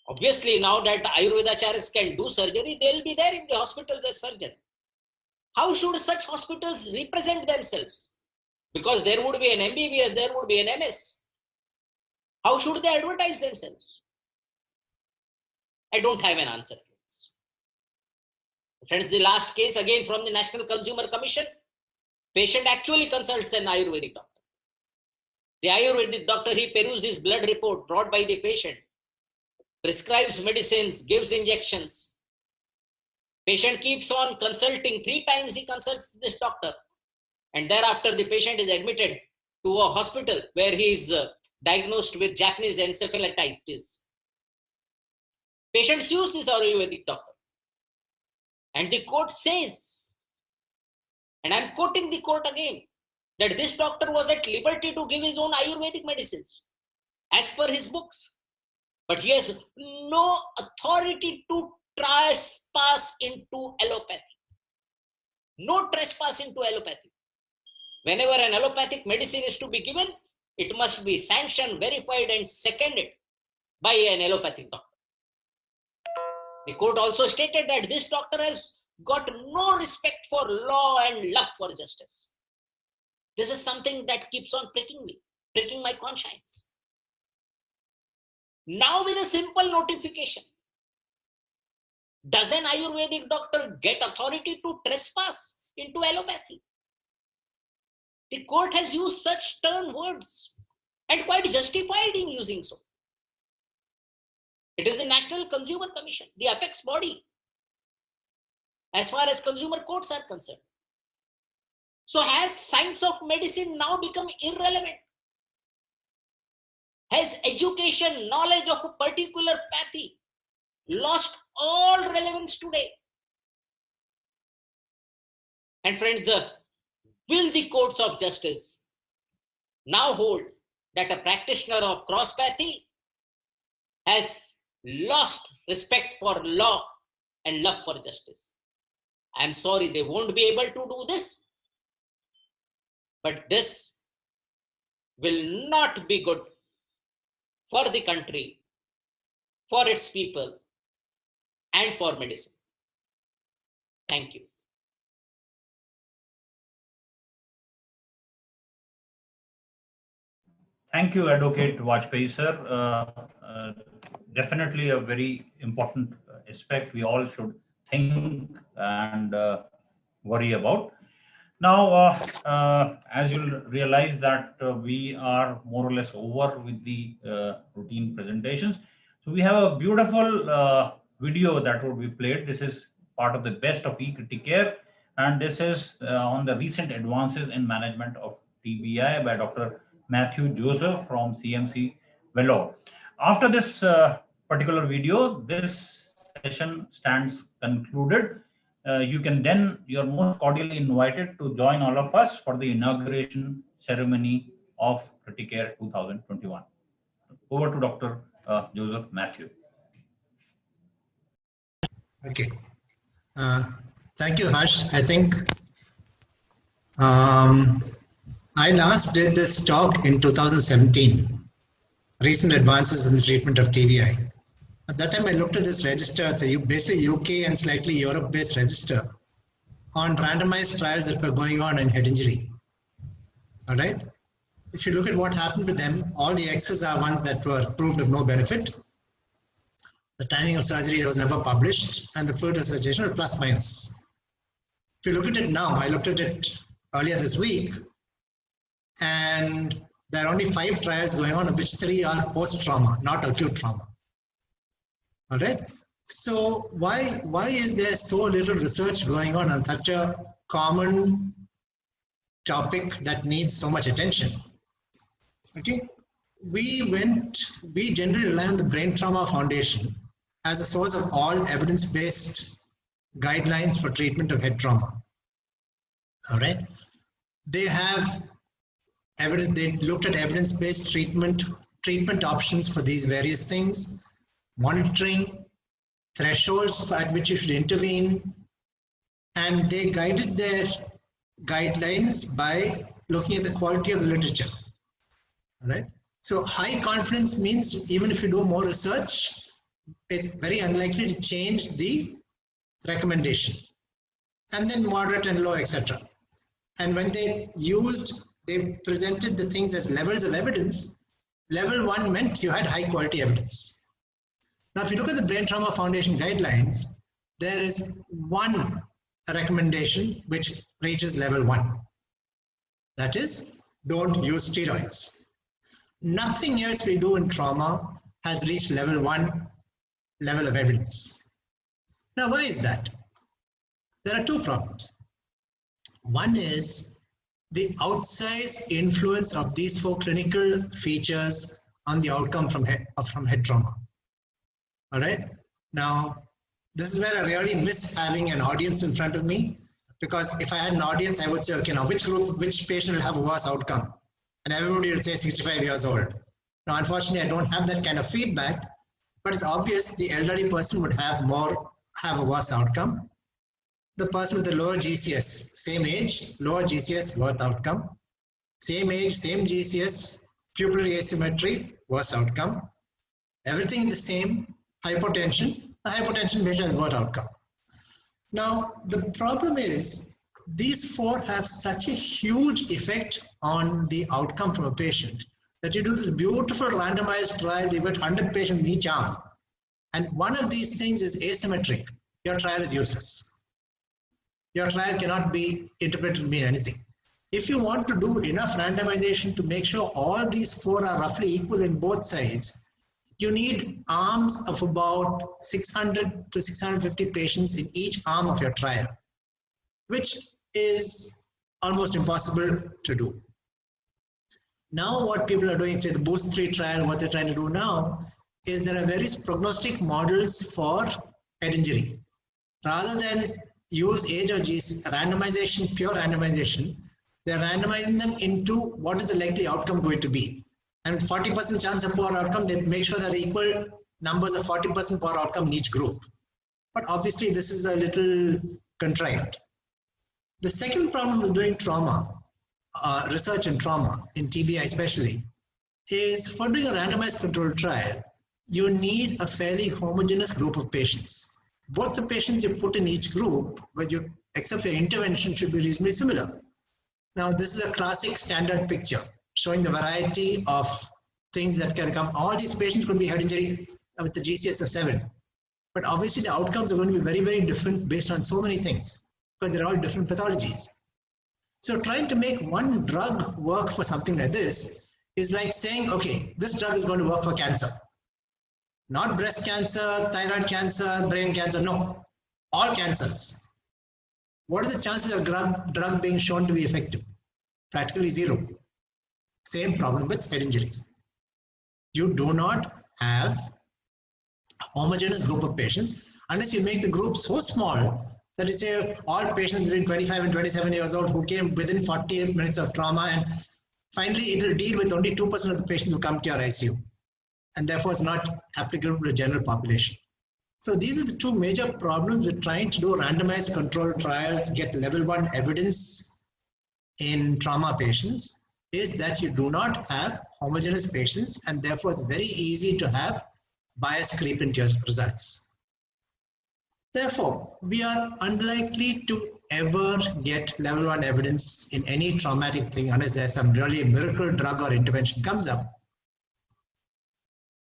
Obviously, now that Ayurvedacharyas can do surgery, they will be there in the hospitals as surgeon. How should such hospitals represent themselves? Because there would be an MBBS, there would be an MS. How should they advertise themselves? I don't have an answer to this. Friends, the last case again from the National Consumer Commission. Patient actually consults an Ayurvedic doctor. The Ayurvedic doctor, he peruses blood report brought by the patient, prescribes medicines, gives injections. Patient keeps on consulting. 3 times he consults this doctor. And thereafter the patient is admitted to a hospital where he is diagnosed with Japanese encephalitis. Patient sues this Ayurvedic doctor. And the court says, and I'm quoting the court again, that this doctor was at liberty to give his own Ayurvedic medicines as per his books. But he has no authority to trespass into allopathy. No trespass into allopathy. Whenever an allopathic medicine is to be given, it must be sanctioned, verified, and seconded by an allopathic doctor. The court also stated that this doctor has got no respect for law and love for justice. This is something that keeps on pricking me, pricking my conscience. Now with a simple notification, does an Ayurvedic doctor get authority to trespass into allopathy? The court has used such stern words and quite justified in using so. It is the National Consumer Commission, the apex body, as far as consumer courts are concerned. So has science of medicine now become irrelevant? Has education, knowledge of a particular pathy lost all relevance today? And friends, will the courts of justice now hold that a practitioner of cross-pathy has lost respect for law and love for justice? I'm sorry, they won't be able to do this. But this will not be good for the country, for its people, and for medicine. Thank you. Thank you, Advocate Vajpayee, sir. Definitely a very important aspect we all should think and worry about. Now, as you'll realize that we are more or less over with the routine presentations. So we have a beautiful video that would be played. This is part of the best of e-Criticare, and this is on the recent advances in management of TBI by Dr. Matthew Joseph from CMC Vellore. After this particular video, this session stands concluded. You're most cordially invited to join all of us for the inauguration ceremony of Criticare 2021. Over to Dr. Joseph Matthew. Okay. Thank you, Harsh. I think I last did this talk in 2017, recent advances in the treatment of TBI. At that time, I looked at this register. It's a basically UK and slightly Europe-based register on randomized trials that were going on in head injury. All right. If you look at what happened to them, all the X's are ones that were proved of no benefit. The timing of surgery was never published, and the fluid resuscitation was plus minus. If you look at it now, I looked at it earlier this week, and there are only 5 trials going on, of which 3 are post-trauma, not acute trauma. All right. So why is there so little research going on such a common topic that needs so much attention? Okay. We generally rely on the Brain Trauma Foundation as a source of all evidence-based guidelines for treatment of head trauma. All right. They have evidence. They looked at evidence-based treatment options for these various things. Monitoring, thresholds at which you should intervene, and they guided their guidelines by looking at the quality of the literature. All right. So high confidence means even if you do more research, it's very unlikely to change the recommendation. And then moderate and low, etc. And when they presented the things as levels of evidence. Level 1 meant you had high quality evidence. Now, if you look at the Brain Trauma Foundation guidelines, there is one recommendation which reaches level 1. That is, don't use steroids. Nothing else we do in trauma has reached level 1 level of evidence. Now, why is that? There are 2 problems. One is the outsized influence of these 4 clinical features on the outcome from head trauma. All right. Now, this is where I really miss having an audience in front of me, because if I had an audience, I would say, okay, now which patient will have a worse outcome? And everybody will say 65 years old. Now, unfortunately, I don't have that kind of feedback, but it's obvious the elderly person would have a worse outcome. The person with the lower GCS, same age, lower GCS, worse outcome. Same age, same GCS, pupillary asymmetry, worse outcome. Everything the same, hypotension. The hypotension patient has worse outcome. Now, the problem is these 4 have such a huge effect on the outcome from a patient that you do this beautiful randomized trial, you get 100 patients in each arm. And one of these things is asymmetric. Your trial is useless. Your trial cannot be interpreted to mean anything. If you want to do enough randomization to make sure all these 4 are roughly equal in both sides, you need arms of about 600 to 650 patients in each arm of your trial, which is almost impossible to do. Now what people are doing, say the Boost 3 trial, what they're trying to do now is there are various prognostic models for head injury. Rather than use age or randomization, pure randomization, they're randomizing them into what is the likely outcome going to be. And with 40% chance of poor outcome, they make sure there are equal numbers of 40% poor outcome in each group. But obviously this is a little contrived. The second problem with doing trauma, research in trauma, in TBI especially, is for doing a randomized controlled trial, you need a fairly homogeneous group of patients. Both the patients you put in each group, except for your intervention, should be reasonably similar. Now, this is a classic standard picture showing the variety of things that can come. All these patients could be head injury with the GCS of 7. But obviously the outcomes are going to be very, very different based on so many things, because they're all different pathologies. So trying to make one drug work for something like this is like saying, okay, this drug is going to work for cancer. Not breast cancer, thyroid cancer, brain cancer, no. All cancers. What are the chances of a drug being shown to be effective? Practically 0. Same problem with head injuries. You do not have a homogeneous group of patients unless you make the group so small that you say all patients between 25 and 27 years old who came within 48 minutes of trauma, and finally it will deal with only 2% of the patients who come to your ICU, and therefore it's not applicable to the general population. So these are the 2 major problems with trying to do randomized controlled trials, get level 1 evidence in trauma patients, is that you do not have homogeneous patients, and therefore it's very easy to have bias creep into your results. Therefore, we are unlikely to ever get level 1 evidence in any traumatic thing unless there's some really miracle drug or intervention comes up.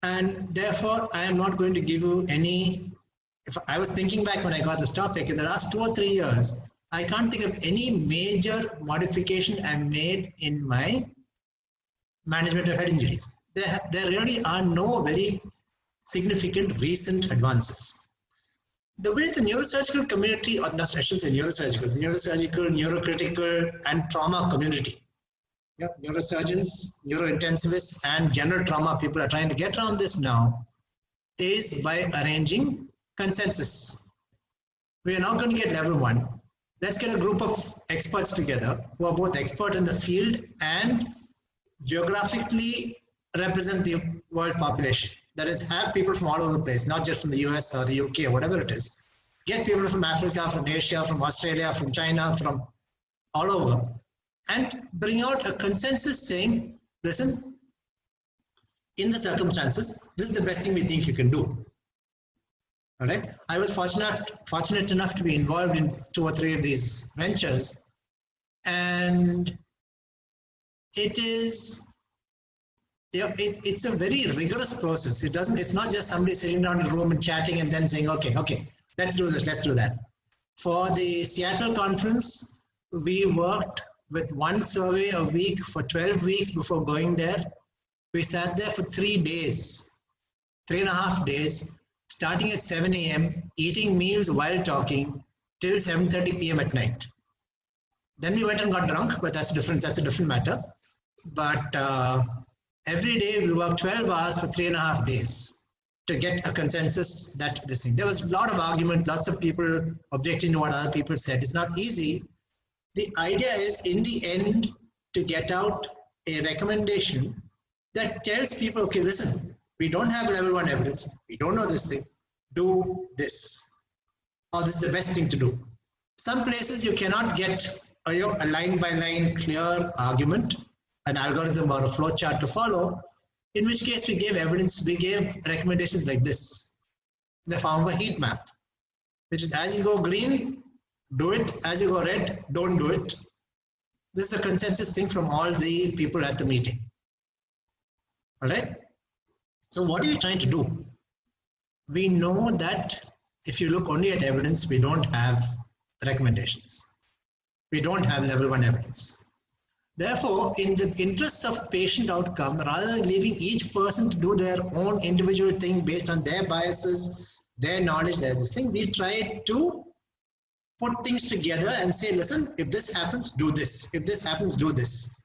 And therefore, I am not going to give you any. If I was thinking back when I got this topic, in the last 2 or 3 years, I can't think of any major modification I made in my management of head injuries. There really are no very significant recent advances. The way the neurosurgical community, or not, I shouldn't say neurosurgical, the neurosurgical, neurocritical, and trauma community, neurosurgeons, neurointensivists, and general trauma people are trying to get around this now, is by arranging consensus. We are not going to get level 1. Let's get a group of experts together who are both expert in the field and geographically represent the world's population. That is, have people from all over the place, not just from the US or the UK or whatever it is. Get people from Africa, from Asia, from Australia, from China, from all over, and bring out a consensus saying, listen, in the circumstances, this is the best thing we think you can do. All right. I was fortunate enough to be involved in 2 or 3 of these ventures, and it is, it's a very rigorous process. It's not just somebody sitting down in a room and chatting and then saying, okay, let's do this, let's do that. For the Seattle conference, we worked with 1 survey a week for 12 weeks before going there. We sat there for 3 days, 3.5 days, starting at 7 a.m., eating meals while talking till 7:30 p.m. at night. Then we went and got drunk, but that's a different matter. But every day we worked 12 hours for 3.5 days to get a consensus that this thing. There was a lot of argument, lots of people objecting to what other people said. It's not easy. The idea is, in the end, to get out a recommendation that tells people, okay, listen, we don't have level 1 evidence. We don't know this thing. Do this. Or this is the best thing to do. Some places you cannot get a line by line clear argument, an algorithm or a flow chart to follow, in which case we gave evidence, we gave recommendations like this in the form of a heat map, which is as you go green, do it. As you go red, don't do it. This is a consensus thing from all the people at the meeting. All right. So what are we trying to do? We know that if you look only at evidence, we don't have recommendations. We don't have level 1 evidence. Therefore, in the interest of patient outcome, rather than leaving each person to do their own individual thing based on their biases, their knowledge, their this thing, we try to put things together and say, listen, if this happens, do this. If this happens, do this.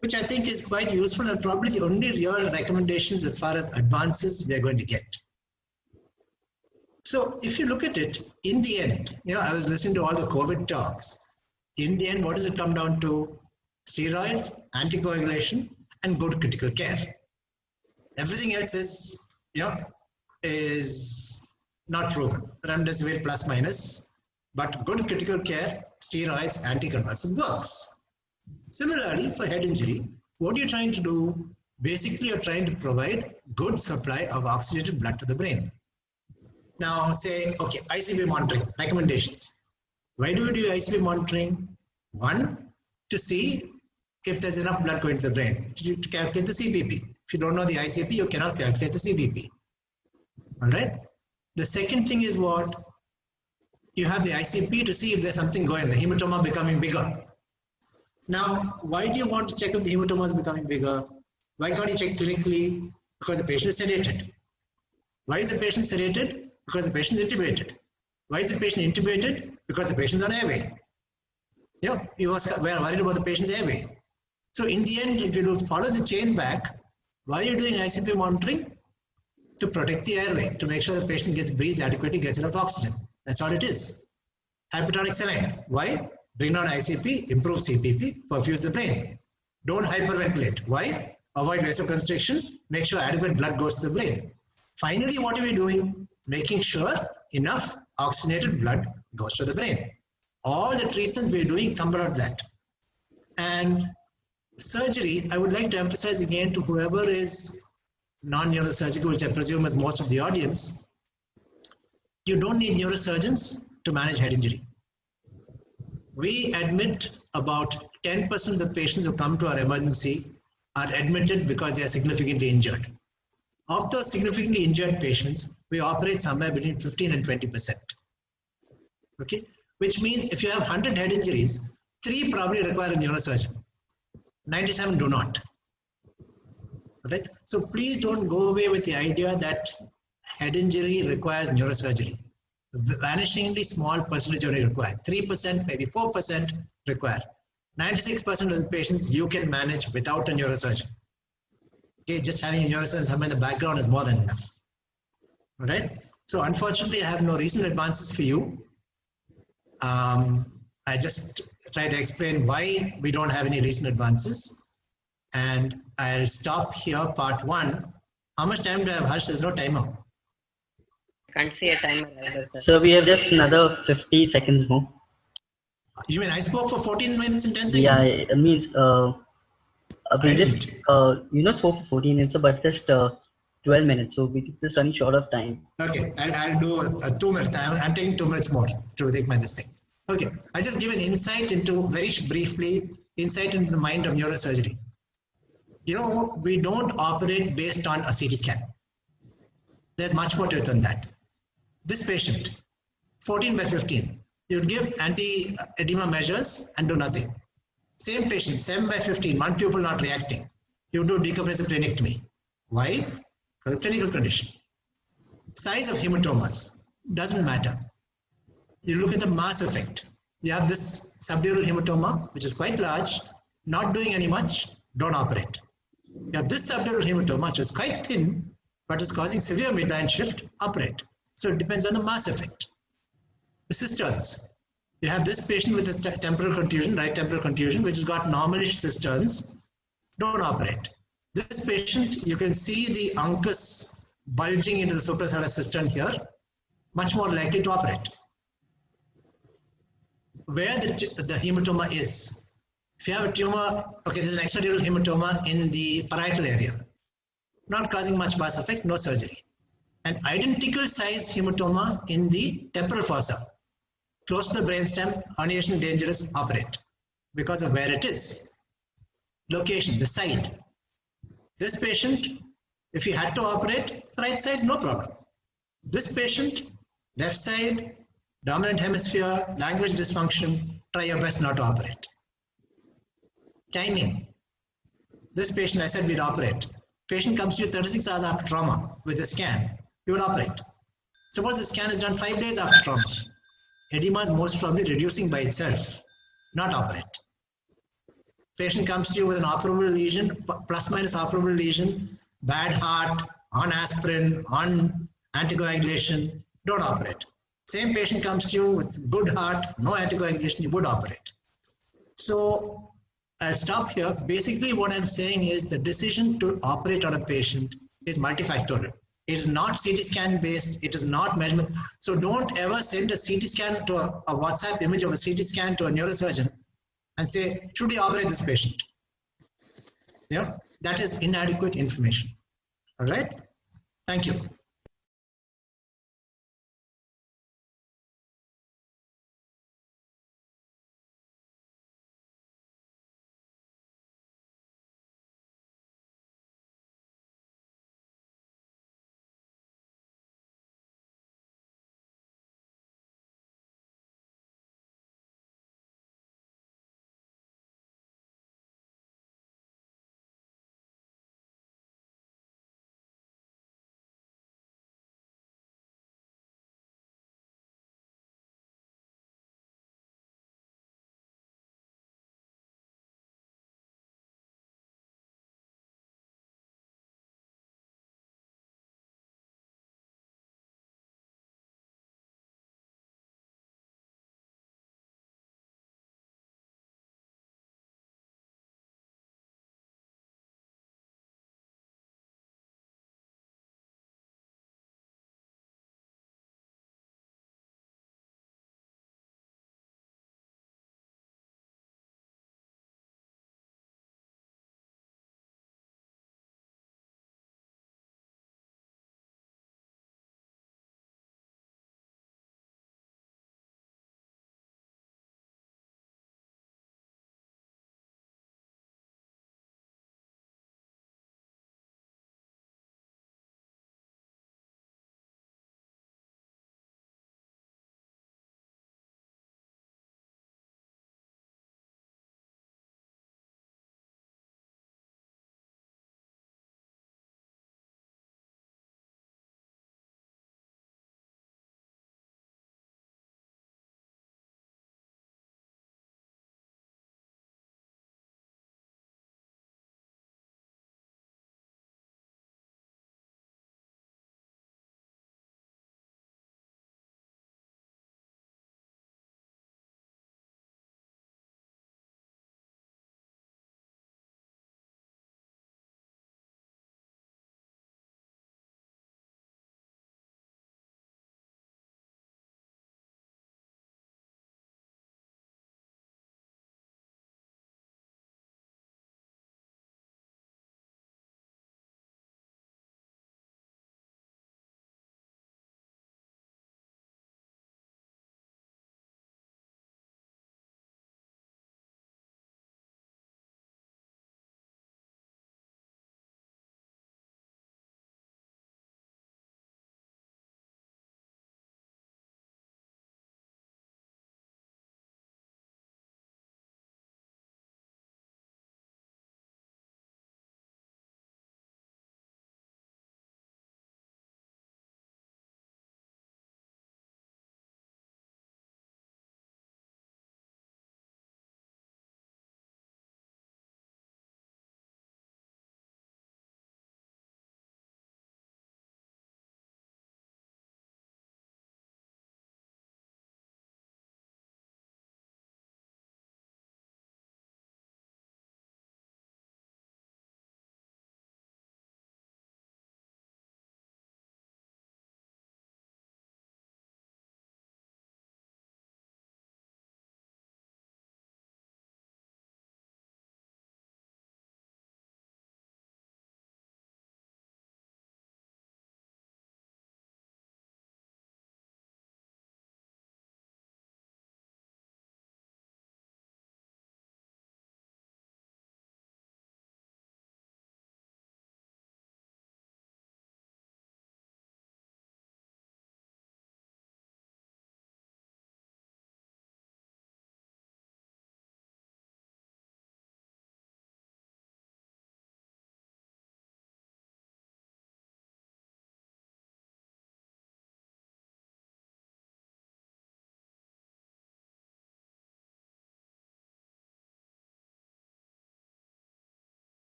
Which I think is quite useful and probably the only real recommendations as far as advances we are going to get. So if you look at it, in the end, I was listening to all the COVID talks. In the end, what does it come down to? Steroids, anticoagulation, and good critical care. Everything else is not proven. Remdesivir plus minus, but good critical care, steroids, anticonvulsant works. Similarly, for head injury, what are you trying to do? Basically, you're trying to provide good supply of oxygenated blood to the brain. Now, say, okay, ICP monitoring, recommendations. Why do we do ICP monitoring? One, to see if there's enough blood going to the brain to calculate the CPP. If you don't know the ICP, you cannot calculate the CPP. All right. The second thing is what? You have the ICP to see if there's something going, the hematoma becoming bigger. Now, why do you want to check if the hematoma is becoming bigger? Why can't you check clinically? Because the patient is sedated. Why is the patient sedated? Because the patient is intubated. Why is the patient intubated? Because the patient is on airway. Yeah, you were worried about the patient's airway. So in the end, if you follow the chain back, why are you doing ICP monitoring? To protect the airway, to make sure the patient breathes adequately, gets enough oxygen. That's all it is. Hypertonic saline. Why? Bring down ICP, improve CPP, perfuse the brain. Don't hyperventilate. Why? Avoid vasoconstriction, make sure adequate blood goes to the brain. Finally, what are we doing? Making sure enough oxygenated blood goes to the brain. All the treatments we're doing come out of that. And surgery, I would like to emphasize again to whoever is non-neurosurgical, which I presume is most of the audience, you don't need neurosurgeons to manage head injury. We admit about 10% of the patients who come to our emergency are admitted because they are significantly injured. Of those significantly injured patients, we operate somewhere between 15 and 20%. Okay, which means if you have 100 head injuries, 3 probably require a neurosurgeon. 97 do not. Right? So please don't go away with the idea that head injury requires neurosurgery. Vanishingly small percentage only require. 3%, maybe 4% require. 96% of the patients you can manage without a neurosurgeon. Okay, just having a neurosurgeon somewhere in the background is more than enough. All right. So unfortunately, I have no recent advances for you. I just try to explain why we don't have any recent advances. And I'll stop here, part 1. How much time do I have, Harsh? There's no timer. Can't see a timer either, sir. So we have just another 50 seconds more. You mean I spoke for 14 minutes and 10 seconds? Yeah, it means we just spoke for 14 minutes, but just 12 minutes. So we're just running short of time. Okay, I'll do a 2 minute time. I'm taking 2 minutes more to take this thing. Okay, I'll just give an insight into, very briefly, insight into the mind of neurosurgery. We don't operate based on a CT scan. There's much more to it than that. This patient, 14 by 15, you'd give anti-edema measures and do nothing. Same patient, 7 by 15, one pupil not reacting. You do decompressive craniectomy. Why? Because of clinical condition. Size of hematomas doesn't matter. You look at the mass effect. You have this subdural hematoma, which is quite large, not doing any much, don't operate. You have this subdural hematoma, which is quite thin, but is causing severe midline shift, operate. So it depends on the mass effect. The cisterns. You have this patient with this temporal contusion, right temporal contusion, which has got normalish cisterns, don't operate. This patient, you can see the uncus bulging into the suprasellar cistern here, much more likely to operate. Where the hematoma is. If you have a tumor, okay, there's an extradural hematoma in the parietal area, not causing much mass effect, no surgery. An identical size hematoma in the temporal fossa, close to the brainstem, herniation dangerous, operate because of where it is. Location, the side. This patient, if he had to operate, right side, no problem. This patient, left side, dominant hemisphere, language dysfunction, try your best not to operate. Timing. This patient, I said we'd operate. Patient comes to you 36 hours after trauma with a scan, you would operate. Suppose the scan is done 5 days after trauma. Edema is most probably reducing by itself, not operate. Patient comes to you with an operable lesion, plus minus operable lesion, bad heart, on aspirin, on anticoagulation, don't operate. Same patient comes to you with good heart, no anticoagulation, you would operate. So I'll stop here. Basically what I'm saying is the decision to operate on a patient is multifactorial. It is not CT scan based, it is not measurement. So don't ever send a CT scan to a WhatsApp image of a CT scan to a neurosurgeon and say, should we operate this patient? Yeah, that is inadequate information. All right, thank you.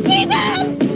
Jesus!